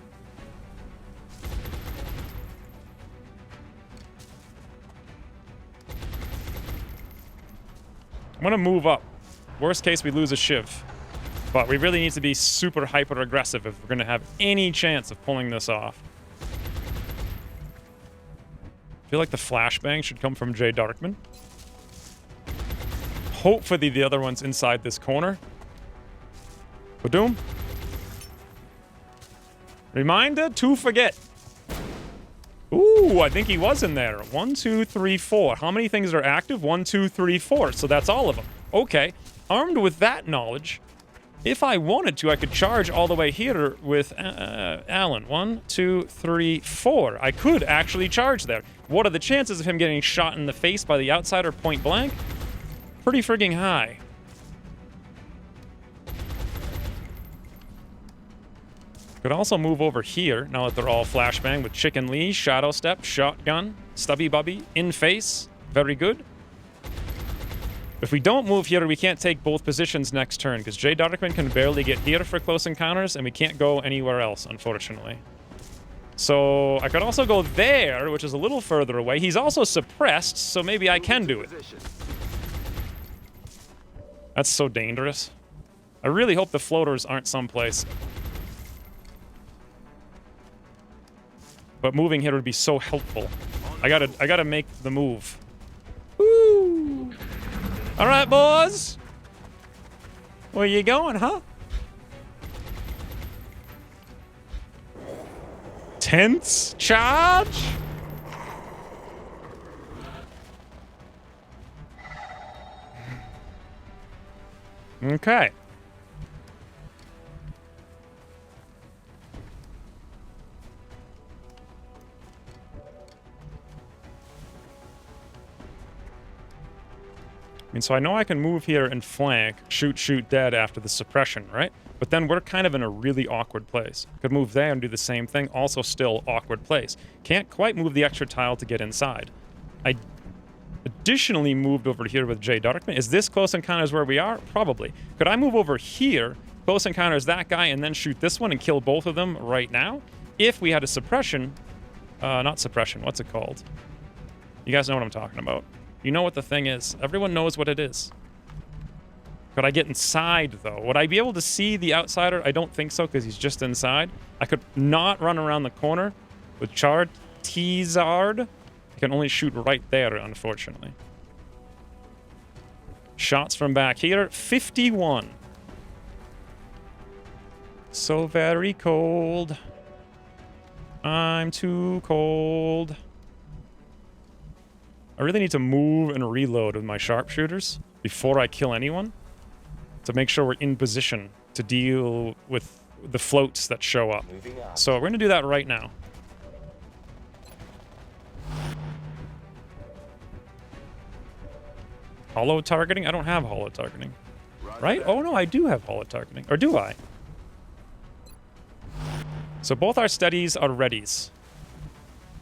I'm gonna move up. Worst case, we lose a Shiv. But we really need to be super hyper aggressive if we're gonna have any chance of pulling this off. I feel like the flashbang should come from Jay Darkman. Hopefully the other one's inside this corner. Badoom. Reminder to forget. Ooh, I think he was in there. 1, 2, 3, 4. How many things are active? 1, 2, 3, 4. So that's all of them. Okay. Armed with that knowledge, if I wanted to, I could charge all the way here with Alan. 1, 2, 3, 4. I could actually charge there. What are the chances of him getting shot in the face by the outsider point blank? Pretty frigging high. Could also move over here, now that they're all flashbang, with Chicken Lee, Shadow Step, Shotgun, Stubby Bubby, in face. Very good. If we don't move here, we can't take both positions next turn, because Jay Darkman can barely get here for close encounters, and we can't go anywhere else, unfortunately. So I could also go there, which is a little further away. He's also suppressed, so maybe I can do it. That's so dangerous. I really hope the floaters aren't someplace. But moving here would be so helpful. I gotta make the move. Woo! All right, boys. Where you going, huh? Tense charge. Okay. I mean, so I know I can move here and flank, shoot, dead after the suppression, right? But then we're kind of in a really awkward place. Could move there and do the same thing, also still awkward place. Can't quite move the extra tile to get inside. I additionally moved over here with Jay Darkman. Is this close encounters where we are? Probably. Could I move over here, close encounters that guy, and then shoot this one and kill both of them right now? If we had a suppression, not suppression, what's it called? You guys know what I'm talking about. You know what the thing is. Everyone knows what it is. Could I get inside, though? Would I be able to see the outsider? I don't think so, because he's just inside. I could not run around the corner with Chard T-Zard. I can only shoot right there, unfortunately. Shots from back here, 51. So very cold. I'm too cold. I really need to move and reload with my sharpshooters before I kill anyone to make sure we're in position to deal with the floats that show up. So we're going to do that right now. Hollow targeting? I don't have hollow targeting. Right? Oh no, I do have hollow targeting. Or do I? So both our steadies are readies.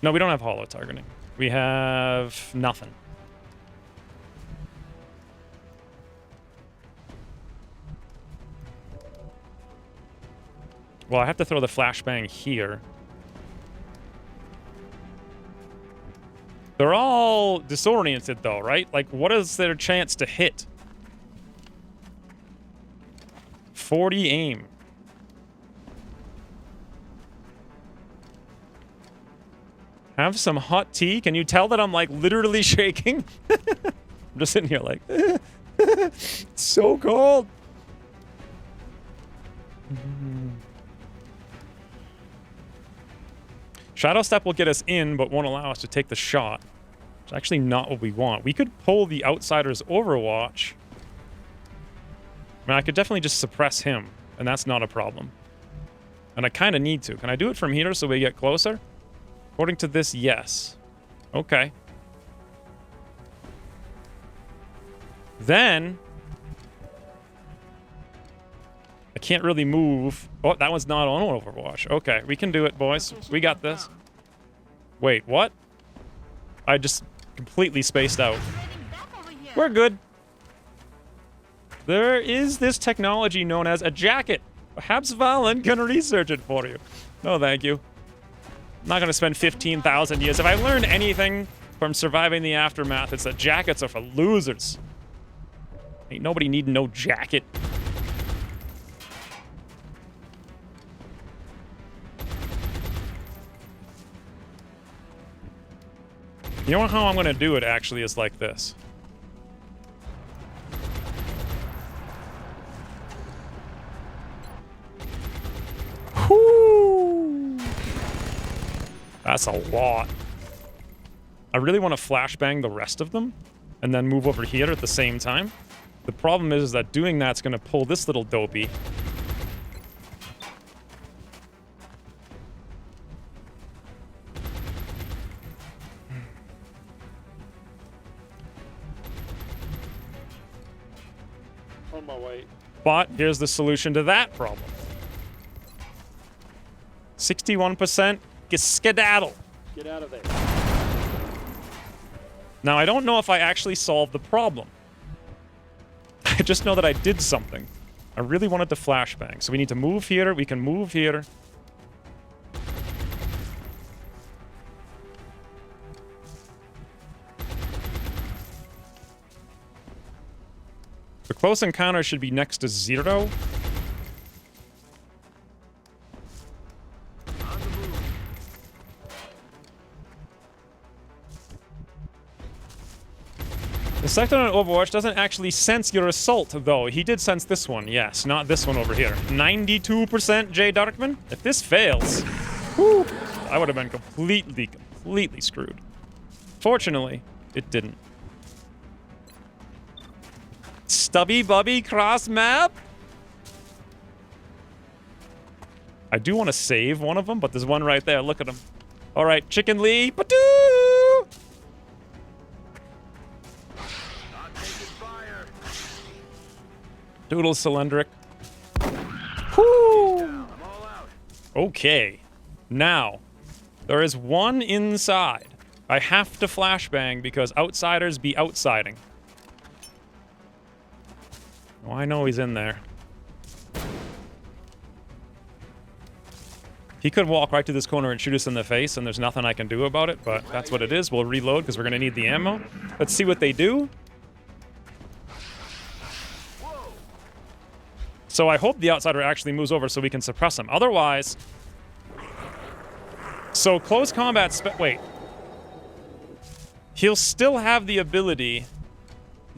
No, we don't have hollow targeting. We have nothing. Well, I have to throw the flashbang here. They're all disoriented though, right? Like, what is their chance to hit? 40 aim. Have some hot tea? Can you tell that I'm, like, literally shaking? I'm just sitting here like, it's so cold. Shadow Step will get us in, but won't allow us to take the shot. It's actually not what we want. We could pull the Outsider's Overwatch. I mean, I could definitely just suppress him, and that's not a problem. And I kind of need to. Can I do it from here so we get closer? According to this, yes. Okay. Then I can't really move. Oh, that one's not on Overwatch. Okay, we can do it, boys. We got this. Wait, what? I just completely spaced out. We're good. There is this technology known as a jacket. Perhaps Valen can research it for you. No, thank you. I'm not going to spend 15,000 years. If I learned anything from surviving the aftermath, it's that jackets are for losers. Ain't nobody needing no jacket. You know how I'm going to do it, actually, is like this. Whoo! That's a lot. I really want to flashbang the rest of them and then move over here at the same time. The problem is that doing that's going to pull this little dopey. On my way. But here's the solution to that problem. 61% skedaddle. Get out of there. Now, I don't know if I actually solved the problem. I just know that I did something. I really wanted to flashbang. So we need to move here. We can move here. The close encounter should be next to 0. The sector on Overwatch doesn't actually sense your assault, though. He did sense this one, yes, not this one over here. 92% J Darkman? If this fails, whew, I would have been completely screwed. Fortunately, it didn't. Stubby Bubby cross map? I do want to save one of them, but there's one right there. Look at him. All right, Chicken Lee. Badoo! Doodle Cylindric. Whoo! Okay. Now, there is one inside. I have to flashbang because outsiders be outsiding. Oh, I know he's in there. He could walk right to this corner and shoot us in the face, and there's nothing I can do about it, but that's what it is. We'll reload because we're going to need the ammo. Let's see what they do. So I hope the outsider actually moves over so we can suppress him. Otherwise... So close combat... Wait. He'll still have the ability...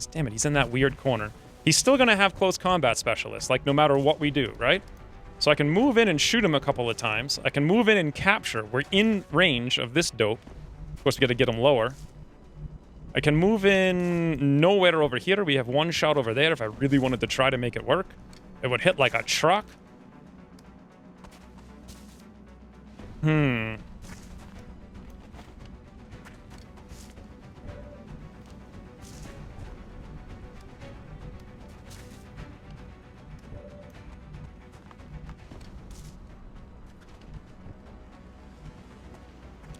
damn it, he's in that weird corner. He's still going to have close combat specialists, like no matter what we do, right? So I can move in and shoot him a couple of times. I can move in and capture. We're in range of this dope. Of course, we got to get him lower. I can move in nowhere over here. We have one shot over there if I really wanted to try to make it work. It would hit like a truck.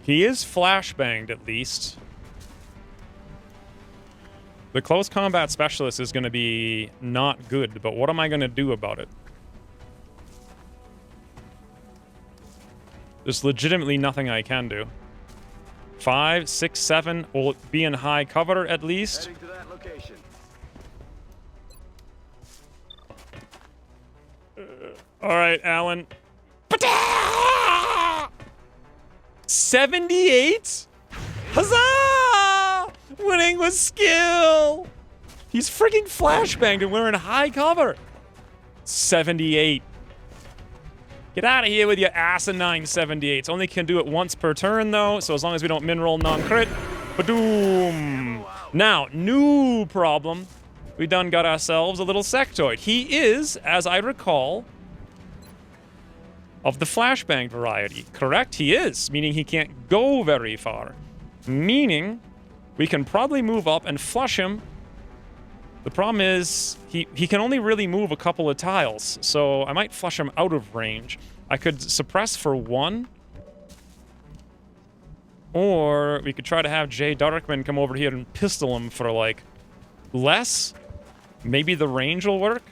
He is flashbanged, at least. The close combat specialist is going to be not good, but what am I going to do about it? There's legitimately nothing I can do. 5, 6, 7 will be in high cover, at least. Heading to that location. All right, Alan. 78? Huzzah! Winning with skill! He's freaking flashbanged and we're in high cover. 78. Get out of here with your asinine 78s. Only can do it once per turn, though, so as long as we don't min-roll non-crit. Badoom! Now, new problem. We done got ourselves a little sectoid. He is, as I recall, of the flashbang variety. Correct? He is, meaning he can't go very far. Meaning, we can probably move up and flush him. The problem is, he can only really move a couple of tiles, so I might flush him out of range. I could suppress for 1. Or we could try to have Jay Darkman come over here and pistol him for, like, less. Maybe the range will work.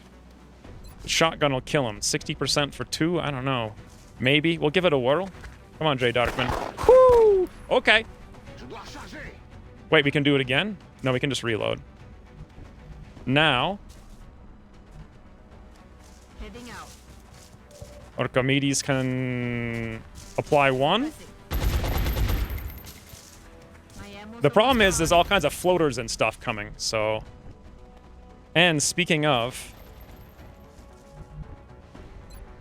The shotgun will kill him. 60% for 2? I don't know. Maybe. We'll give it a whirl. Come on, Jay Darkman. Whoo! Okay. Wait, we can do it again? No, we can just reload. Now. Heading out. Archimedes can apply 1. The problem is there's all kinds of floaters and stuff coming, so... And speaking of...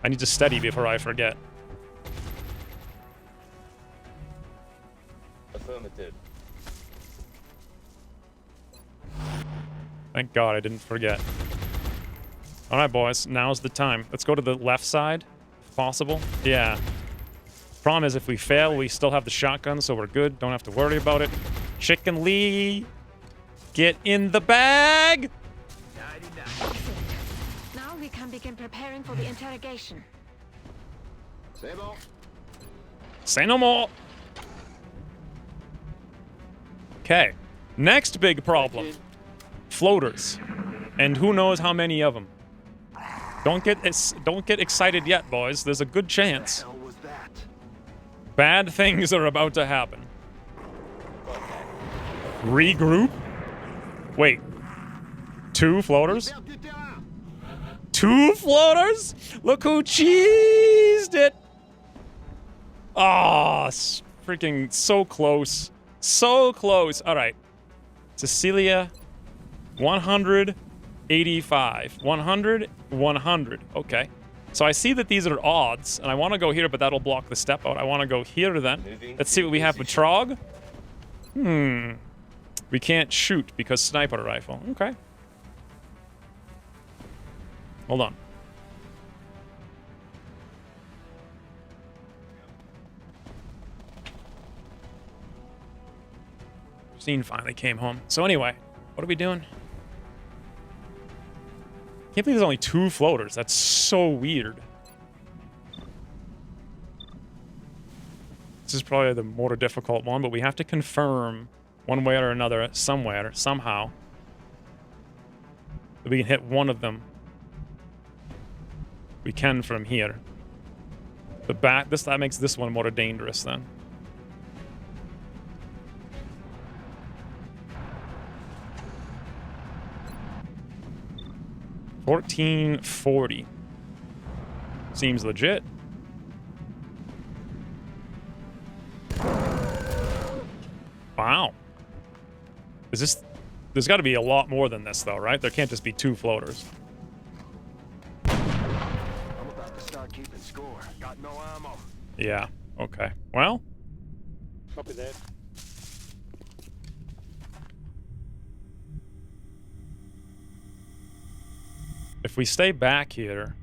I need to steady before I forget. Affirmative. Thank God I didn't forget. Alright, boys. Now's the time. Let's go to the left side, if possible. Yeah. Problem is, if we fail, we still have the shotgun, so we're good. Don't have to worry about it. Chicken Lee! Get in the bag! Now we can begin preparing for the interrogation. Say no more! Okay. Next big problem. Floaters. And who knows how many of them. Don't get excited yet, boys. There's a good chance. Bad things are about to happen. Regroup? Wait. 2 floaters? 2 floaters? Look who cheesed it! Ah, freaking so close. So close. Alright. Cecilia, 185. 100, 100. Okay. So I see that these are odds, and I want to go here, but that'll block the step out. I want to go here then. Let's see what we have with Trog. We can't shoot because sniper rifle. Okay. Hold on. Christine finally came home. So anyway, what are we doing? Can't believe there's only 2 floaters. That's so weird. This is probably the more difficult one, but we have to confirm one way or another, somewhere, somehow, that we can hit one of them. We can from here. The back, that makes this one more dangerous then. $14.40. Seems legit. Wow. Is this... There's got to be a lot more than this, though, right? There can't just be 2 floaters. I'm about to start keeping score. Got no ammo. Yeah, okay. Well, Copy that. if we stay back here,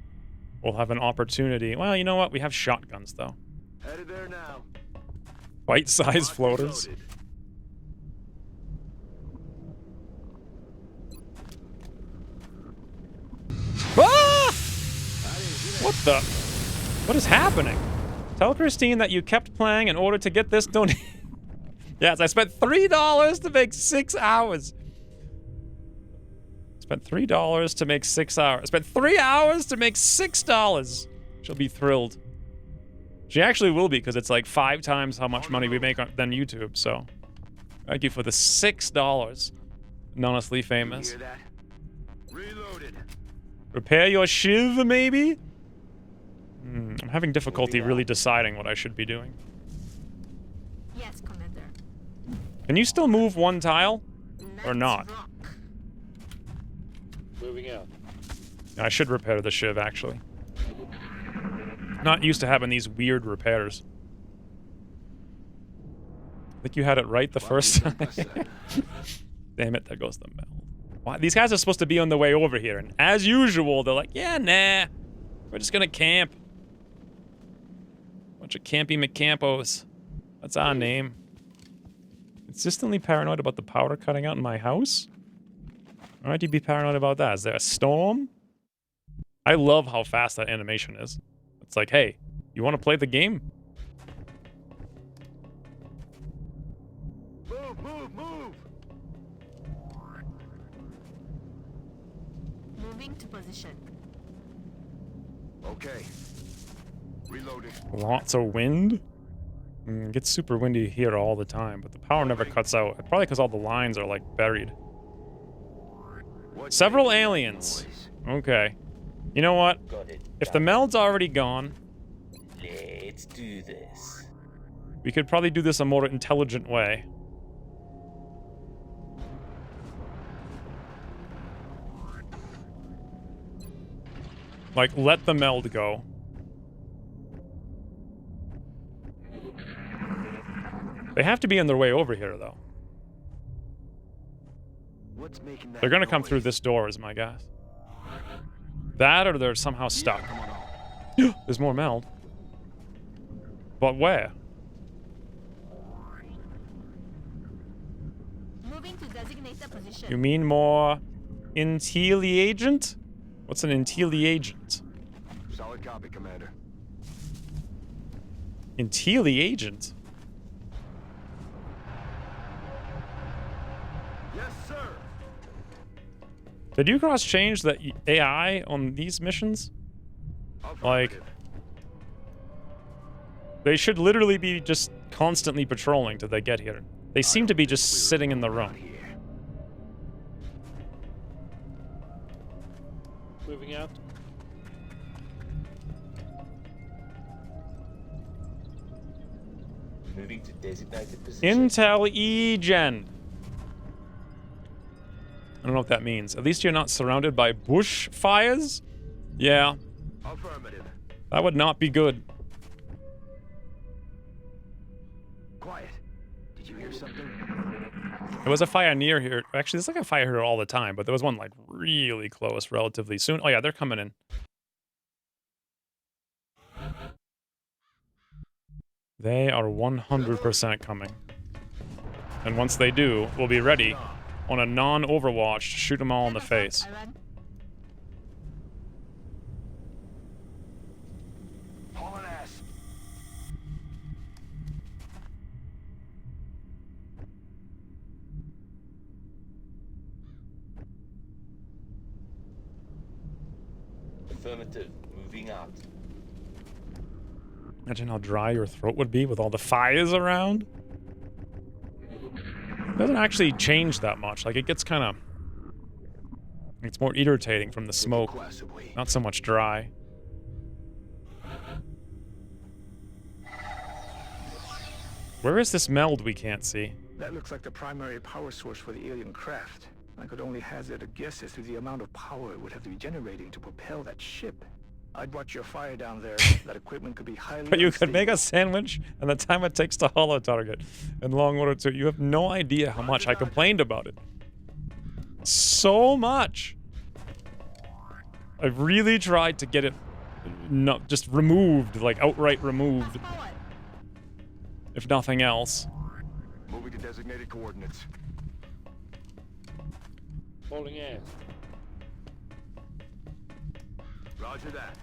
we'll have an opportunity. Well, you know what? We have shotguns, though. Headed there now. Bite-sized floaters. Loaded. Ah! What the? What is happening? Tell Christine that you kept playing in order to get this donation. Yes, I spent $3 to make 6 hours. Spent $3 to make 6 hours. Spent 3 hours to make $6. She'll be thrilled. She actually will be, because it's like 5 times how much money we make than YouTube, so. Thank you for the $6. Anonymously famous. Hear that? Reloaded. Repair your shiv, maybe? I'm having difficulty really deciding what I should be doing. Yes, Commander. Can you still move 1 tile? Or not? Moving out. I should repair the shiv, actually. Not used to having these weird repairs. I think you had it right the first time. Damn it, there goes the meld. Why? These guys are supposed to be on the way over here, and as usual, they're like, yeah, nah. We're just gonna camp. Bunch of campy McCampos. That's our name. Consistently paranoid about the power cutting out in my house? Why might you be paranoid about that? Is there a storm? I love how fast that animation is. It's like, hey, you want to play the game? Move, move, move! Moving to position. Okay. Reloaded. Lots of wind? It gets super windy here all the time, but the power never cuts out. Probably because all the lines are, like, buried. Several aliens. Okay. You know what? If the meld's already gone... Let's do this. We could probably do this a more intelligent way. Like, let the meld go. They have to be on their way over here, though. What's making that They're gonna come noise? through this door, is my guess. That, or they're somehow stuck. There's more meld. But where? Moving to designate a position. You mean more intelliagent? What's an intelliagent? Solid copy, Commander. Intelliagent? Yes, sir. Did Ucross change the AI on these missions? Like, they should literally be just constantly patrolling till they get here. They seem to be just sitting in the room. Moving out. Moving to designated position. Intelligent. I don't know what that means. At least you're not surrounded by bush fires? Yeah. Affirmative. That would not be good. Quiet. Did you hear something? There was a fire near here. Actually, there's like a fire here all the time, but there was one like really close relatively soon. Oh yeah, they're coming in. They are 100% coming. And once they do, we'll be ready on a non-Overwatch to shoot them all in the face. Hauling ass. Affirmative. Moving out. Imagine how dry your throat would be with all the fires around. It doesn't actually change that much. Like, it gets kind of... It's more irritating from the smoke. Not so much dry. Where is this meld we can't see? That looks like the primary power source for the alien craft. I could only hazard a guess as to the amount of power it would have to be generating to propel that ship. I'd watch your fire down there. That equipment could be highly But you could unstable. make a sandwich and the time it takes to hollow target in Long Order 2. You have no idea how much I complained about it. So much. I've really tried to get it just removed, like outright removed. If nothing else. Moving to designated coordinates. Falling air. Roger that.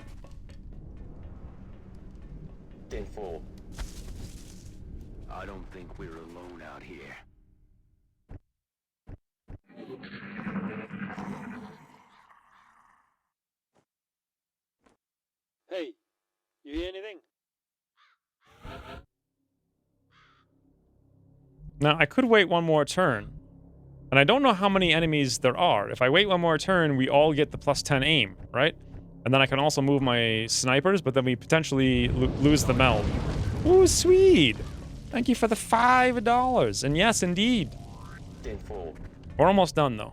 10-4. I don't think we're alone out here. Hey, you hear anything? Now, I could wait one more turn. And I don't know how many enemies there are. If I wait one more turn, we all get the +10 aim, right? And then I can also move my snipers, but then we potentially lose the meld. Ooh, sweet! Thank you for the $5. And yes, indeed. 10-4. We're almost done, though.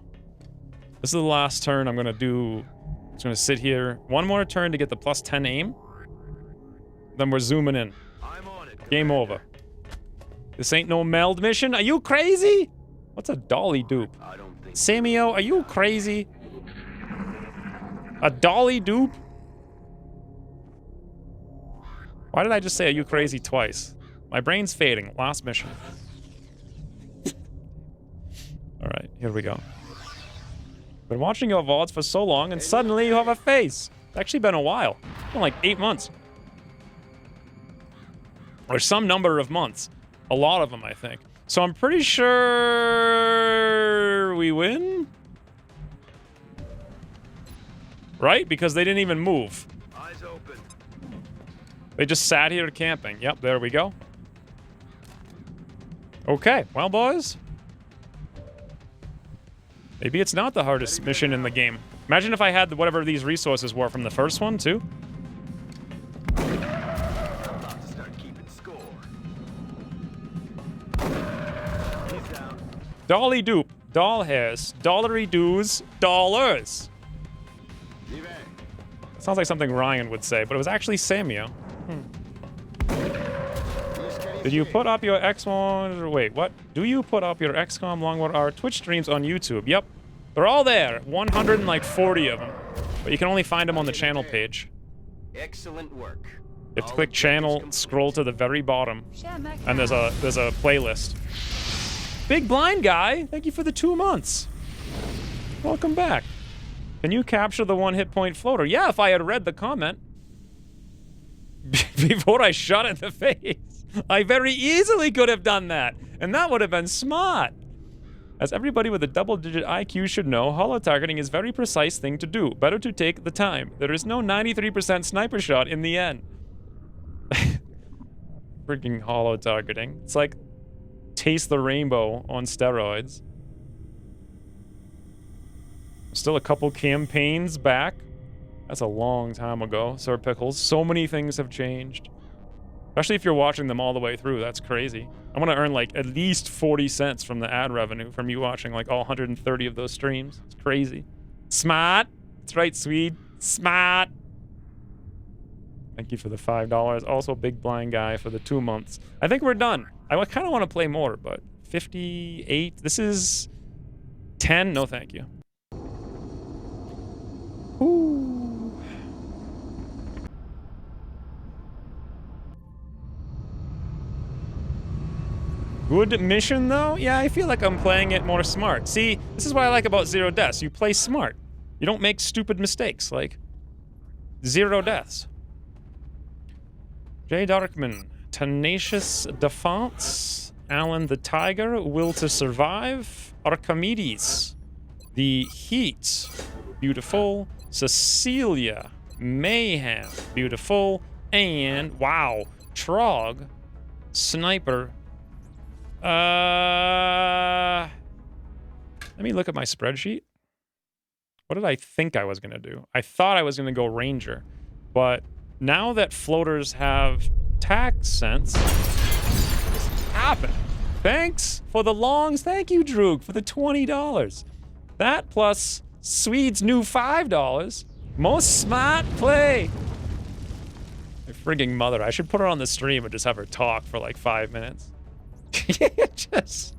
This is the last turn I'm gonna do. I'm just gonna sit here. One more turn to get the +10 aim. Then we're zooming in. I'm on it. Game over. This ain't no meld mission. Are you crazy? What's a dolly dupe? I don't think Samio, are you crazy? A dolly dupe? Why did I just say are you crazy twice? My brain's fading. Last mission. Alright, here we go. Been watching your VODs for so long and suddenly you have a face. It's actually been a while. It's been like 8 months. Or some number of months. A lot of them, I think. So I'm pretty sure we win? Right? Because they didn't even move. Eyes open. They just sat here camping. Yep, there we go. Okay, well, boys. Maybe it's not the hardest mission in the game. Imagine if I had whatever these resources were from the first one, too. About to start keeping score. He's down. Dolly dupe. Doll hairs. Dollary doos. Dollars. Sounds like something Ryan would say, but it was actually Samio. Did you put up your XCOM? Wait, what? Do you put up your XCOM Longboard R Twitch streams on YouTube? Yep. They're all there. 140 of them. But you can only find them on the channel page. Excellent work. You have to click channel, scroll to the very bottom, and there's a playlist. Big Blind Guy, thank you for the 2 months. Welcome back. Can you capture the 1 hit point floater? Yeah, if I had read the comment before I shot it in the face. I very easily could have done that, and that would have been smart. As everybody with a double-digit IQ should know, holo-targeting is a very precise thing to do. Better to take the time. There is no 93% sniper shot in the end. Freaking holo-targeting. It's like Taste the Rainbow on steroids. Still a couple campaigns back. That's a long time ago, Sir Pickles. So many things have changed. Especially if you're watching them all the way through. That's crazy. I want to earn like at least 40 cents from the ad revenue from you watching like all 130 of those streams. It's crazy. Smart. That's right, Swede. Smart. Thank you for the $5. Also, Big Blind Guy for the 2 months. I think we're done. I kind of want to play more, but 58. This is 10. No, thank you. Ooh. Good mission, though? Yeah, I feel like I'm playing it more smart. See, this is what I like about Zero Deaths. You play smart. You don't make stupid mistakes, like 0 deaths. Jay Darkman, Tenacious Defense, Alan the Tiger, Will to Survive, Archimedes, The Heat, beautiful, Cecilia, Mayhem, beautiful, and, wow, Trog, Sniper. Let me look at my spreadsheet. What did I think I was going to do? I thought I was going to go Ranger. But now that floaters have tac sense, this happened. Thanks for the longs. Thank you, Droog, for the $20. That plus Swede's new $5. Most smart play. My frigging mother. I should put her on the stream and just have her talk for like 5 minutes. Just...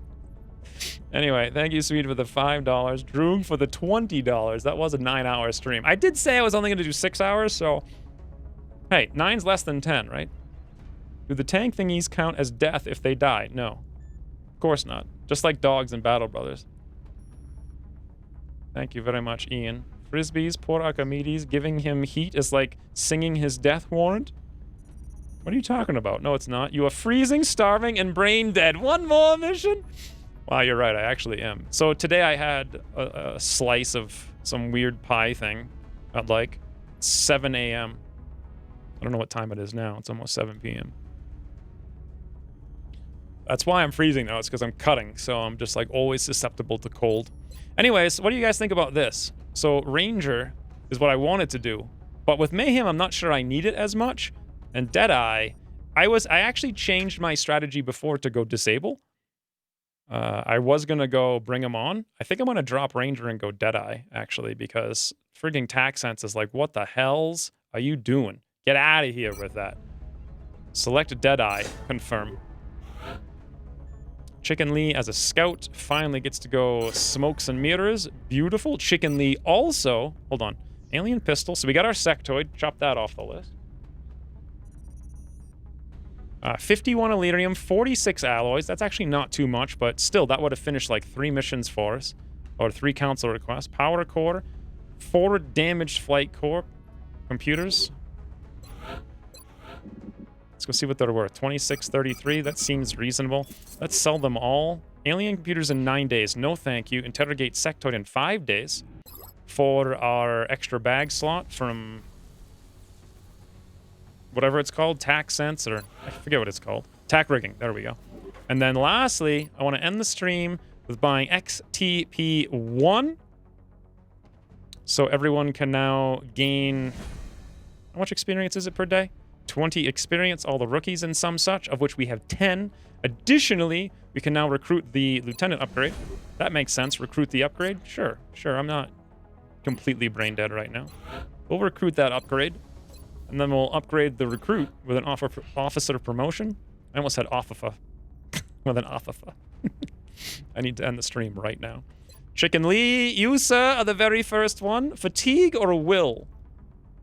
Anyway, thank you, Swede, for the $5. Droog for the $20. That was a 9-hour stream. I did say I was only going to do 6 hours, so... Hey, 9's less than 10, right? Do the tank thingies count as death if they die? No. Of course not. Just like dogs in Battle Brothers. Thank you very much, Ian. Frisbees, poor Archimedes, giving him heat is like singing his death warrant? What are you talking about? No, it's not. You are freezing, starving, and brain dead. One more mission? Wow, you're right. I actually am. So today I had a slice of some weird pie thing at like 7 a.m. I don't know what time it is now. It's almost 7 p.m. That's why I'm freezing, though. It's because I'm cutting, so I'm just like always susceptible to cold. Anyways, what do you guys think about this? So Ranger is what I wanted to do, but with Mayhem, I'm not sure I need it as much. And Deadeye, I actually changed my strategy before to go disable. I was gonna go bring him on. I think I'm gonna drop Ranger and go Deadeye, actually, because frigging TaxSense is like, what the hells are you doing? Get out of here with that. Select Deadeye, confirm. Chicken Lee as a scout finally gets to go smokes and mirrors. Beautiful. Chicken Lee also, hold on, alien pistol. So we got our sectoid, chop that off the list. 51 Elerium, 46 alloys. That's actually not too much, but still, that would have finished like 3 missions for us. Or 3 council requests. Power core, 4 damaged flight core. Computers. Let's go see what they're worth. 2633, that seems reasonable. Let's sell them all. Alien computers in 9 days. No thank you. Interrogate sectoid in 5 days. For our extra bag slot from... whatever it's called, TaxSense, or I forget what it's called. Tack rigging, there we go. And then lastly, I want to end the stream with buying XTP1. So everyone can now gain, how much experience is it per day? 20 experience, all the rookies and some such, of which we have 10. Additionally, we can now recruit the lieutenant upgrade. That makes sense, recruit the upgrade. Sure, I'm not completely brain dead right now. We'll recruit that upgrade. And then we'll upgrade the recruit with an officer promotion. I almost said offifa. With an offifa. I need to end the stream right now. Chicken Lee, you, sir, are the very first one. Fatigue or will?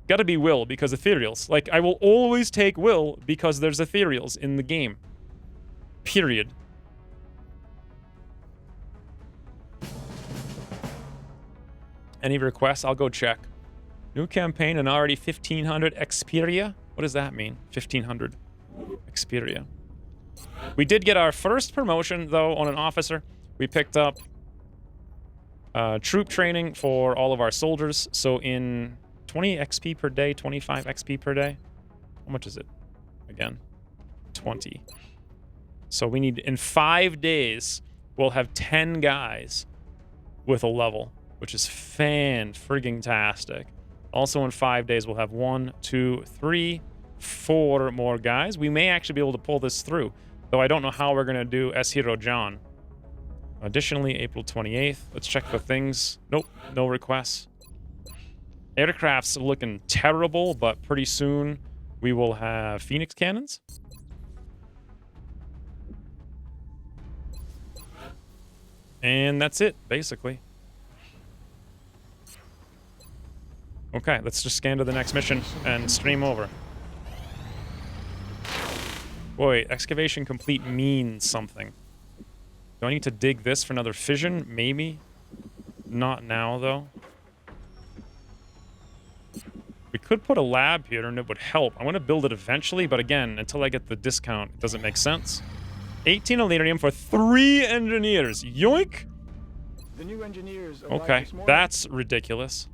Gotta be will, because ethereals. Like, I will always take will because there's ethereals in the game. Period. Any requests? I'll go check. New campaign and already 1,500 Xperia? What does that mean? 1,500 Xperia. We did get our first promotion, though, on an officer. We picked up troop training for all of our soldiers. So in 20 XP per day, 25 XP per day. How much is it? Again, 20. So we need, in 5 days, we'll have 10 guys with a level, which is fan-frigging-tastic. Also in 5 days, we'll have 1, 2, 3, 4 more guys. We may actually be able to pull this through, though I don't know how we're going to do S. Hero John. Additionally, April 28th. Let's check the things. Nope, no requests. Aircraft's looking terrible, but pretty soon we will have Phoenix cannons. And that's it, basically. Okay, let's just scan to the next mission and stream over. Boy, excavation complete means something. Do I need to dig this for another fission? Maybe. Not now, though. We could put a lab here and it would help. I want to build it eventually, but again, until I get the discount, it doesn't make sense. 18 Elerium for 3 engineers. Yoink! The new engineers okay, that's ridiculous.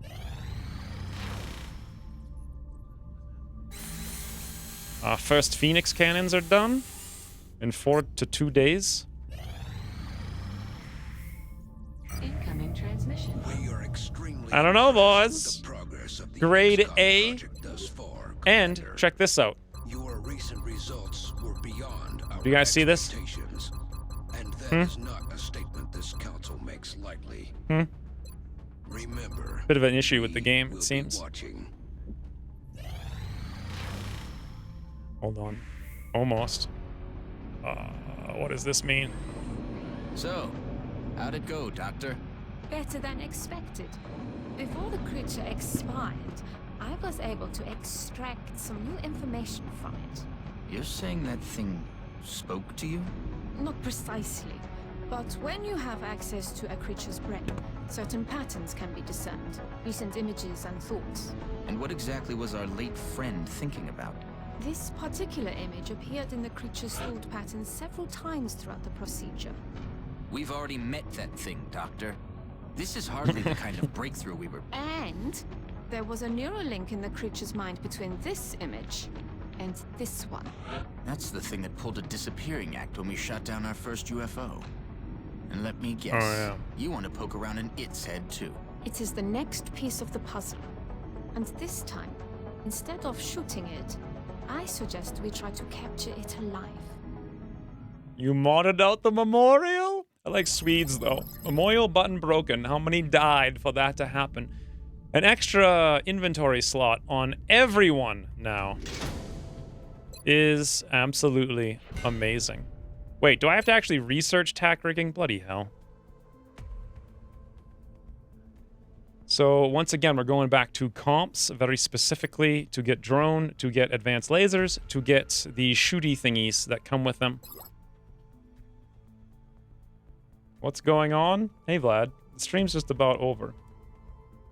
First Phoenix cannons are done in 4 to 2 days. Incoming transmission. I don't know, boys. Grade A. And check this out. Your recent results were beyond our Do you guys see this? And that is not a statement this council makes lightly. Remember, Bit of an issue with the game, it seems. watching. Hold on. Almost. What does this mean? So, how'd it go, Doctor? Better than expected. Before the creature expired, I was able to extract some new information from it. You're saying that thing spoke to you? Not precisely, but when you have access to a creature's brain, certain patterns can be discerned, recent images and thoughts. And what exactly was our late friend thinking about? This particular image appeared in the creature's thought patterns several times throughout the procedure. We've already met that thing, Doctor. This is hardly the kind of breakthrough we were... And there was a neural link in the creature's mind between this image and this one. That's the thing that pulled a disappearing act when we shot down our first UFO. And let me guess, you want to poke around in its head too. It is the next piece of the puzzle. And this time, instead of shooting it, I suggest we try to capture it alive. You modded out the memorial? I like Swedes, though. Memorial button broken. How many died for that to happen? An extra inventory slot on everyone now is absolutely amazing. Wait, do I have to actually research tack rigging? Bloody hell. So once again, we're going back to comps, very specifically to get drone, to get advanced lasers, to get the shooty thingies that come with them. What's going on? Hey, Vlad. The stream's just about over.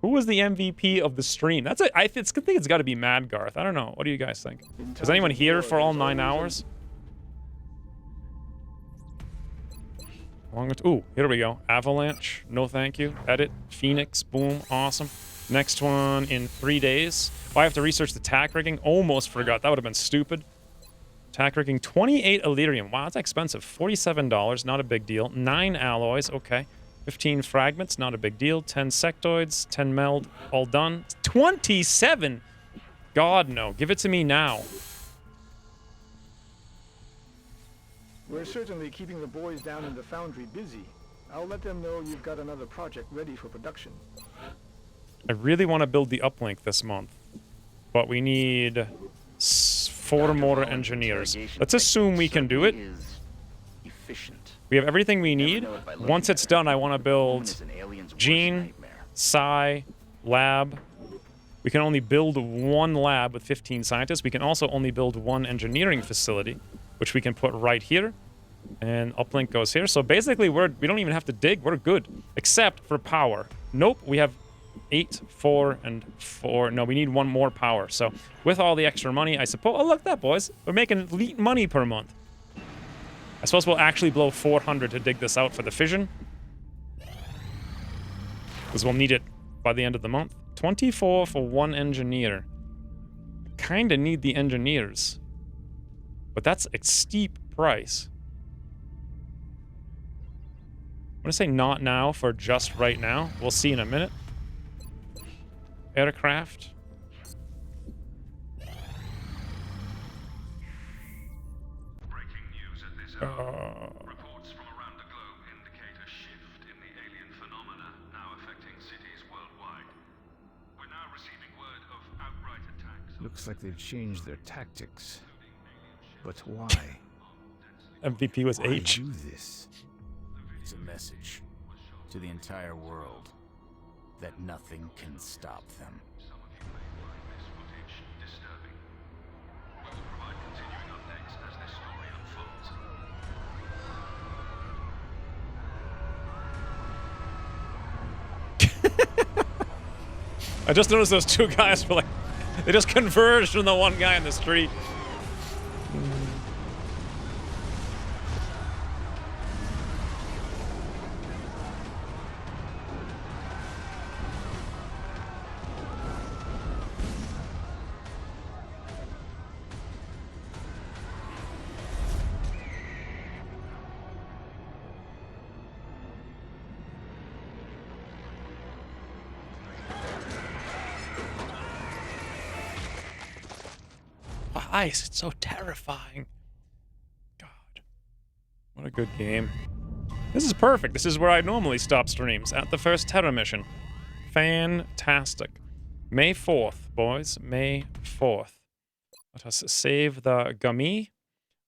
Who was the MVP of the stream? That's I think it's got to be Mad Garth. I don't know. What do you guys think? Is anyone here for all 9 hours? Ooh, here we go. Avalanche. No thank you. Edit. Phoenix. Boom. Awesome. Next one in 3 days. Oh, I have to research the tack rigging. Almost forgot. That would have been stupid. Tack rigging. 28 Elerium. Wow, that's expensive. $47. Not a big deal. 9 alloys. Okay. 15 fragments. Not a big deal. 10 sectoids. 10 meld. All done. 27! God, no. Give it to me now. We're certainly keeping the boys down in the foundry busy. I'll let them know you've got another project ready for production. I really want to build the uplink this month, but we need 4 more engineers. Let's assume we can do it. We have everything we need. Once it's done, I want to build Gene, Psi, Lab. We can only build 1 lab with 15 scientists. We can also only build 1 engineering facility, which we can put right here, and uplink goes here. So basically, we don't even have to dig. We're good, except for power. Nope, we have 8, 4, and 4. No, we need 1 more power. So with all the extra money, I suppose. Oh, look at that, boys. We're making elite money per month. I suppose we'll actually blow 400 to dig this out for the fission, because we'll need it by the end of the month. 24 for 1 engineer. Kind of need the engineers. But that's a steep price. I'm going to say not now for just right now. We'll see in a minute. Aircraft. Breaking news at this hour. Reports from around the globe indicate a shift in the alien phenomena now affecting cities worldwide. We're now receiving word of outright attacks. Looks like they've changed their tactics. But why? MVP was Why H. do this? It's a message to the entire world that nothing can stop them. Some of you may find this footage disturbing. We will provide continuing updates as this story unfolds. I just noticed those 2 guys were like, they just converged from the one guy in the street. Ice, it's so terrifying. God. What a good game. This is perfect. This is where I normally stop streams, at the first Terra mission. Fantastic. May 4th, boys. May 4th. Let us save the gummy.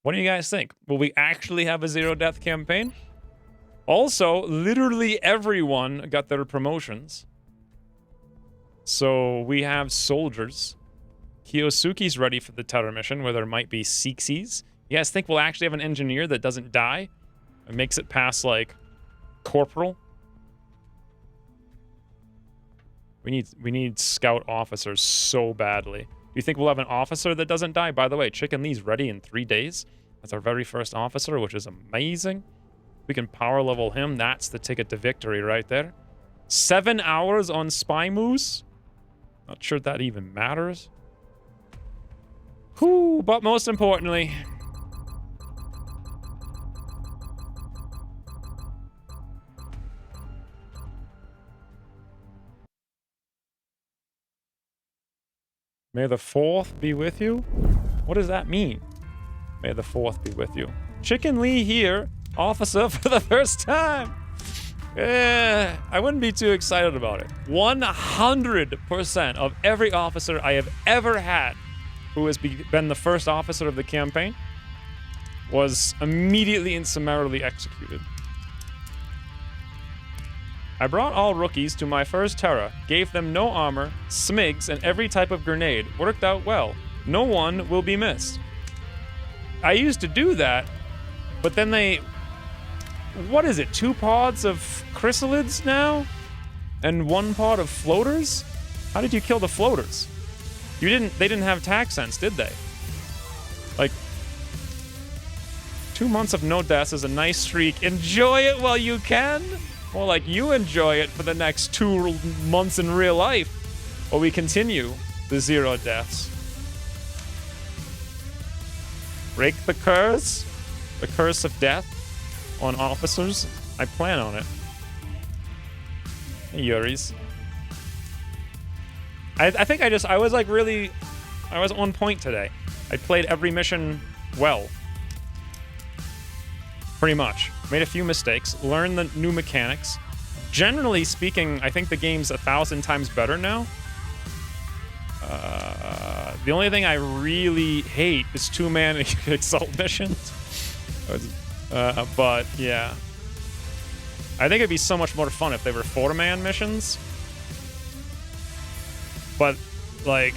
What do you guys think? Will we actually have a zero-death campaign? Also, literally everyone got their promotions. So we have soldiers. Kiyosuke's ready for the Terror mission, where there might be Sixes. You guys think we'll actually have an engineer that doesn't die? It makes it past, like, corporal? We need scout officers so badly. Do you think we'll have an officer that doesn't die? By the way, Chicken Lee's ready in 3 days. That's our very first officer, which is amazing. We can power level him. That's the ticket to victory right there. 7 hours on Spy Moose? Not sure that even matters. Whew, but most importantly... May the 4th be with you? What does that mean? May the 4th be with you. Chicken Lee here, officer for the first time. I wouldn't be too excited about it. 100% of every officer I have ever had who has been the first officer of the campaign was immediately and summarily executed. I brought all rookies to my first Terra, gave them no armor, smigs, and every type of grenade. Worked out well. No one will be missed. I used to do that, but then they... What is it? 2 pods of chrysalids now? And 1 pod of floaters? How did you kill the floaters? They didn't have tac sense, did they? Like, 2 months of no deaths is a nice streak. Enjoy it while you can. Well, like, you enjoy it for the next 2 months in real life, while we continue the 0 deaths. Break the curse of death on officers. I plan on it. Hey, Yuri's. I think I was like really, I was on point today. I played every mission well. Pretty much. Made a few mistakes, learned the new mechanics. Generally speaking, I think the game's 1,000 times better now. The only thing I really hate is 2-man Exalt missions. But yeah. I think it'd be so much more fun if they were 4-man missions. But, like,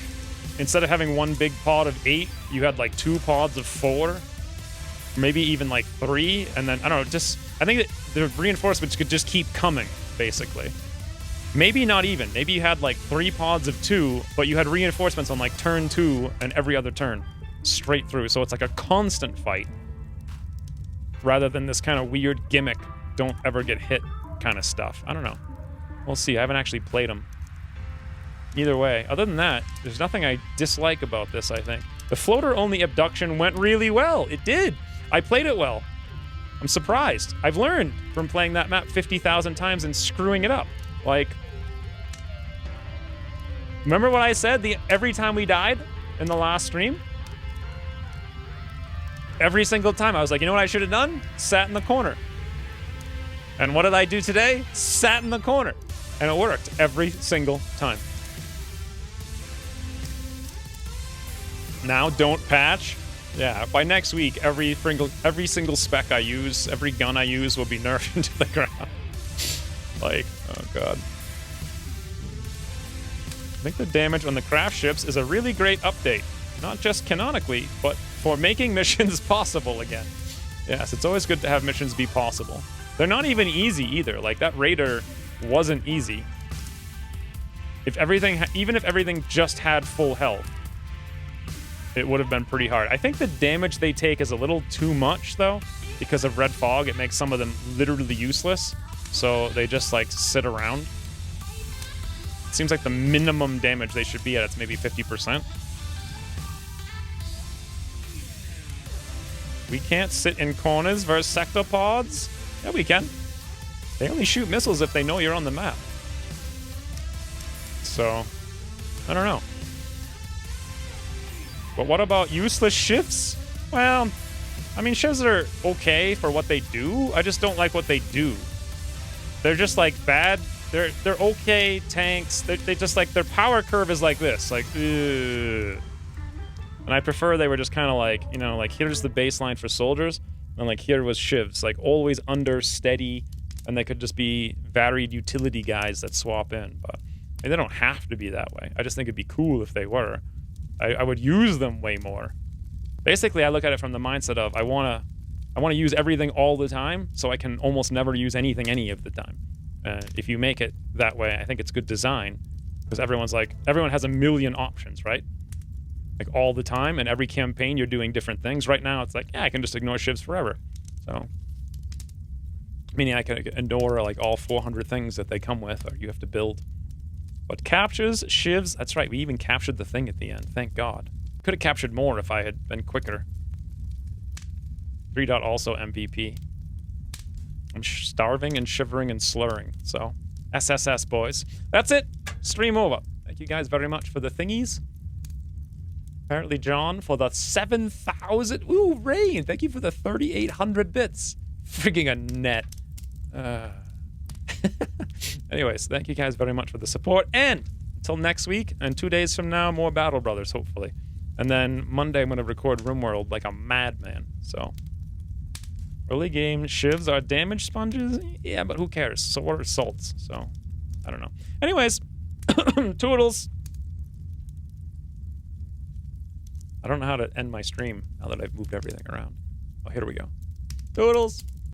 instead of having 1 big pod of 8, you had like 2 pods of 4. Maybe even like 3, and then, I don't know, just, I think that the reinforcements could just keep coming, basically. Maybe not even. Maybe you had like 3 pods of 2, but you had reinforcements on like turn 2 and every other turn. Straight through, so it's like a constant fight. Rather than this kind of weird gimmick, don't ever get hit kind of stuff. I don't know. We'll see. I haven't actually played them. Either way, other than that, there's nothing I dislike about this, I think. The floater-only abduction went really well. It did. I played it well. I'm surprised. I've learned from playing that map 50,000 times and screwing it up. Like, remember what I said every time we died in the last stream? Every single time I was like, you know what I should have done? Sat in the corner. And what did I do today? Sat in the corner. And it worked every single time. Now don't patch. Yeah, by next week, every single spec I use, every gun I use will be nerfed into the ground. Like, oh god. I think the damage on the craft ships is a really great update. Not just canonically, but for making missions possible again. Yes, it's always good to have missions be possible. They're not even easy either. Like, that raider wasn't easy. Even if everything just had full health, it would have been pretty hard. I think the damage they take is a little too much, though. Because of Red Fog, it makes some of them literally useless. So they just, like, sit around. It seems like the minimum damage they should be at, it's maybe 50%. We can't sit in corners versus sectopods? Yeah, we can. They only shoot missiles if they know you're on the map. So, I don't know. But what about useless shifts? Well, I mean, shifts are okay for what they do. I just don't like what they do. They're just like bad They're okay tanks. They just like their power curve is like this, like. Ugh. And I prefer they were just kind of like, you know, like here's the baseline for soldiers, and like here was shivs, like always under steady, and they could just be varied utility guys that swap in. But I mean, they don't have to be that way. I just think it'd be cool if they were. I would use them way more. Basically, I look at it from the mindset of I want to use everything all the time, so I can almost never use anything any of the time. If you make it that way, I think it's good design, because everyone has a million options, right? Like all the time, and every campaign you're doing different things. Right now, it's like, yeah, I can just ignore shivs forever. So, meaning I can ignore like all 400 things that they come with, or you have to build. But captures, shivs, that's right, we even captured the thing at the end, thank God. Could have captured more if I had been quicker. 3. Also MVP. I'm starving and shivering and slurring, so SSS, boys. That's it. Stream over. Thank you guys very much for the thingies. Apparently John for the 7,000. Ooh, Rain, thank you for the 3,800 bits. Freaking a net. Anyways, thank you guys very much for the support. And until next week, and 2 days from now, more Battle Brothers, hopefully. And then Monday, I'm going to record RimWorld like a madman. So, early game shivs are damage sponges? Yeah, but who cares? So what are salts? So, I don't know. Anyways, toodles. I don't know how to end my stream now that I've moved everything around. Oh, here we go. Toodles.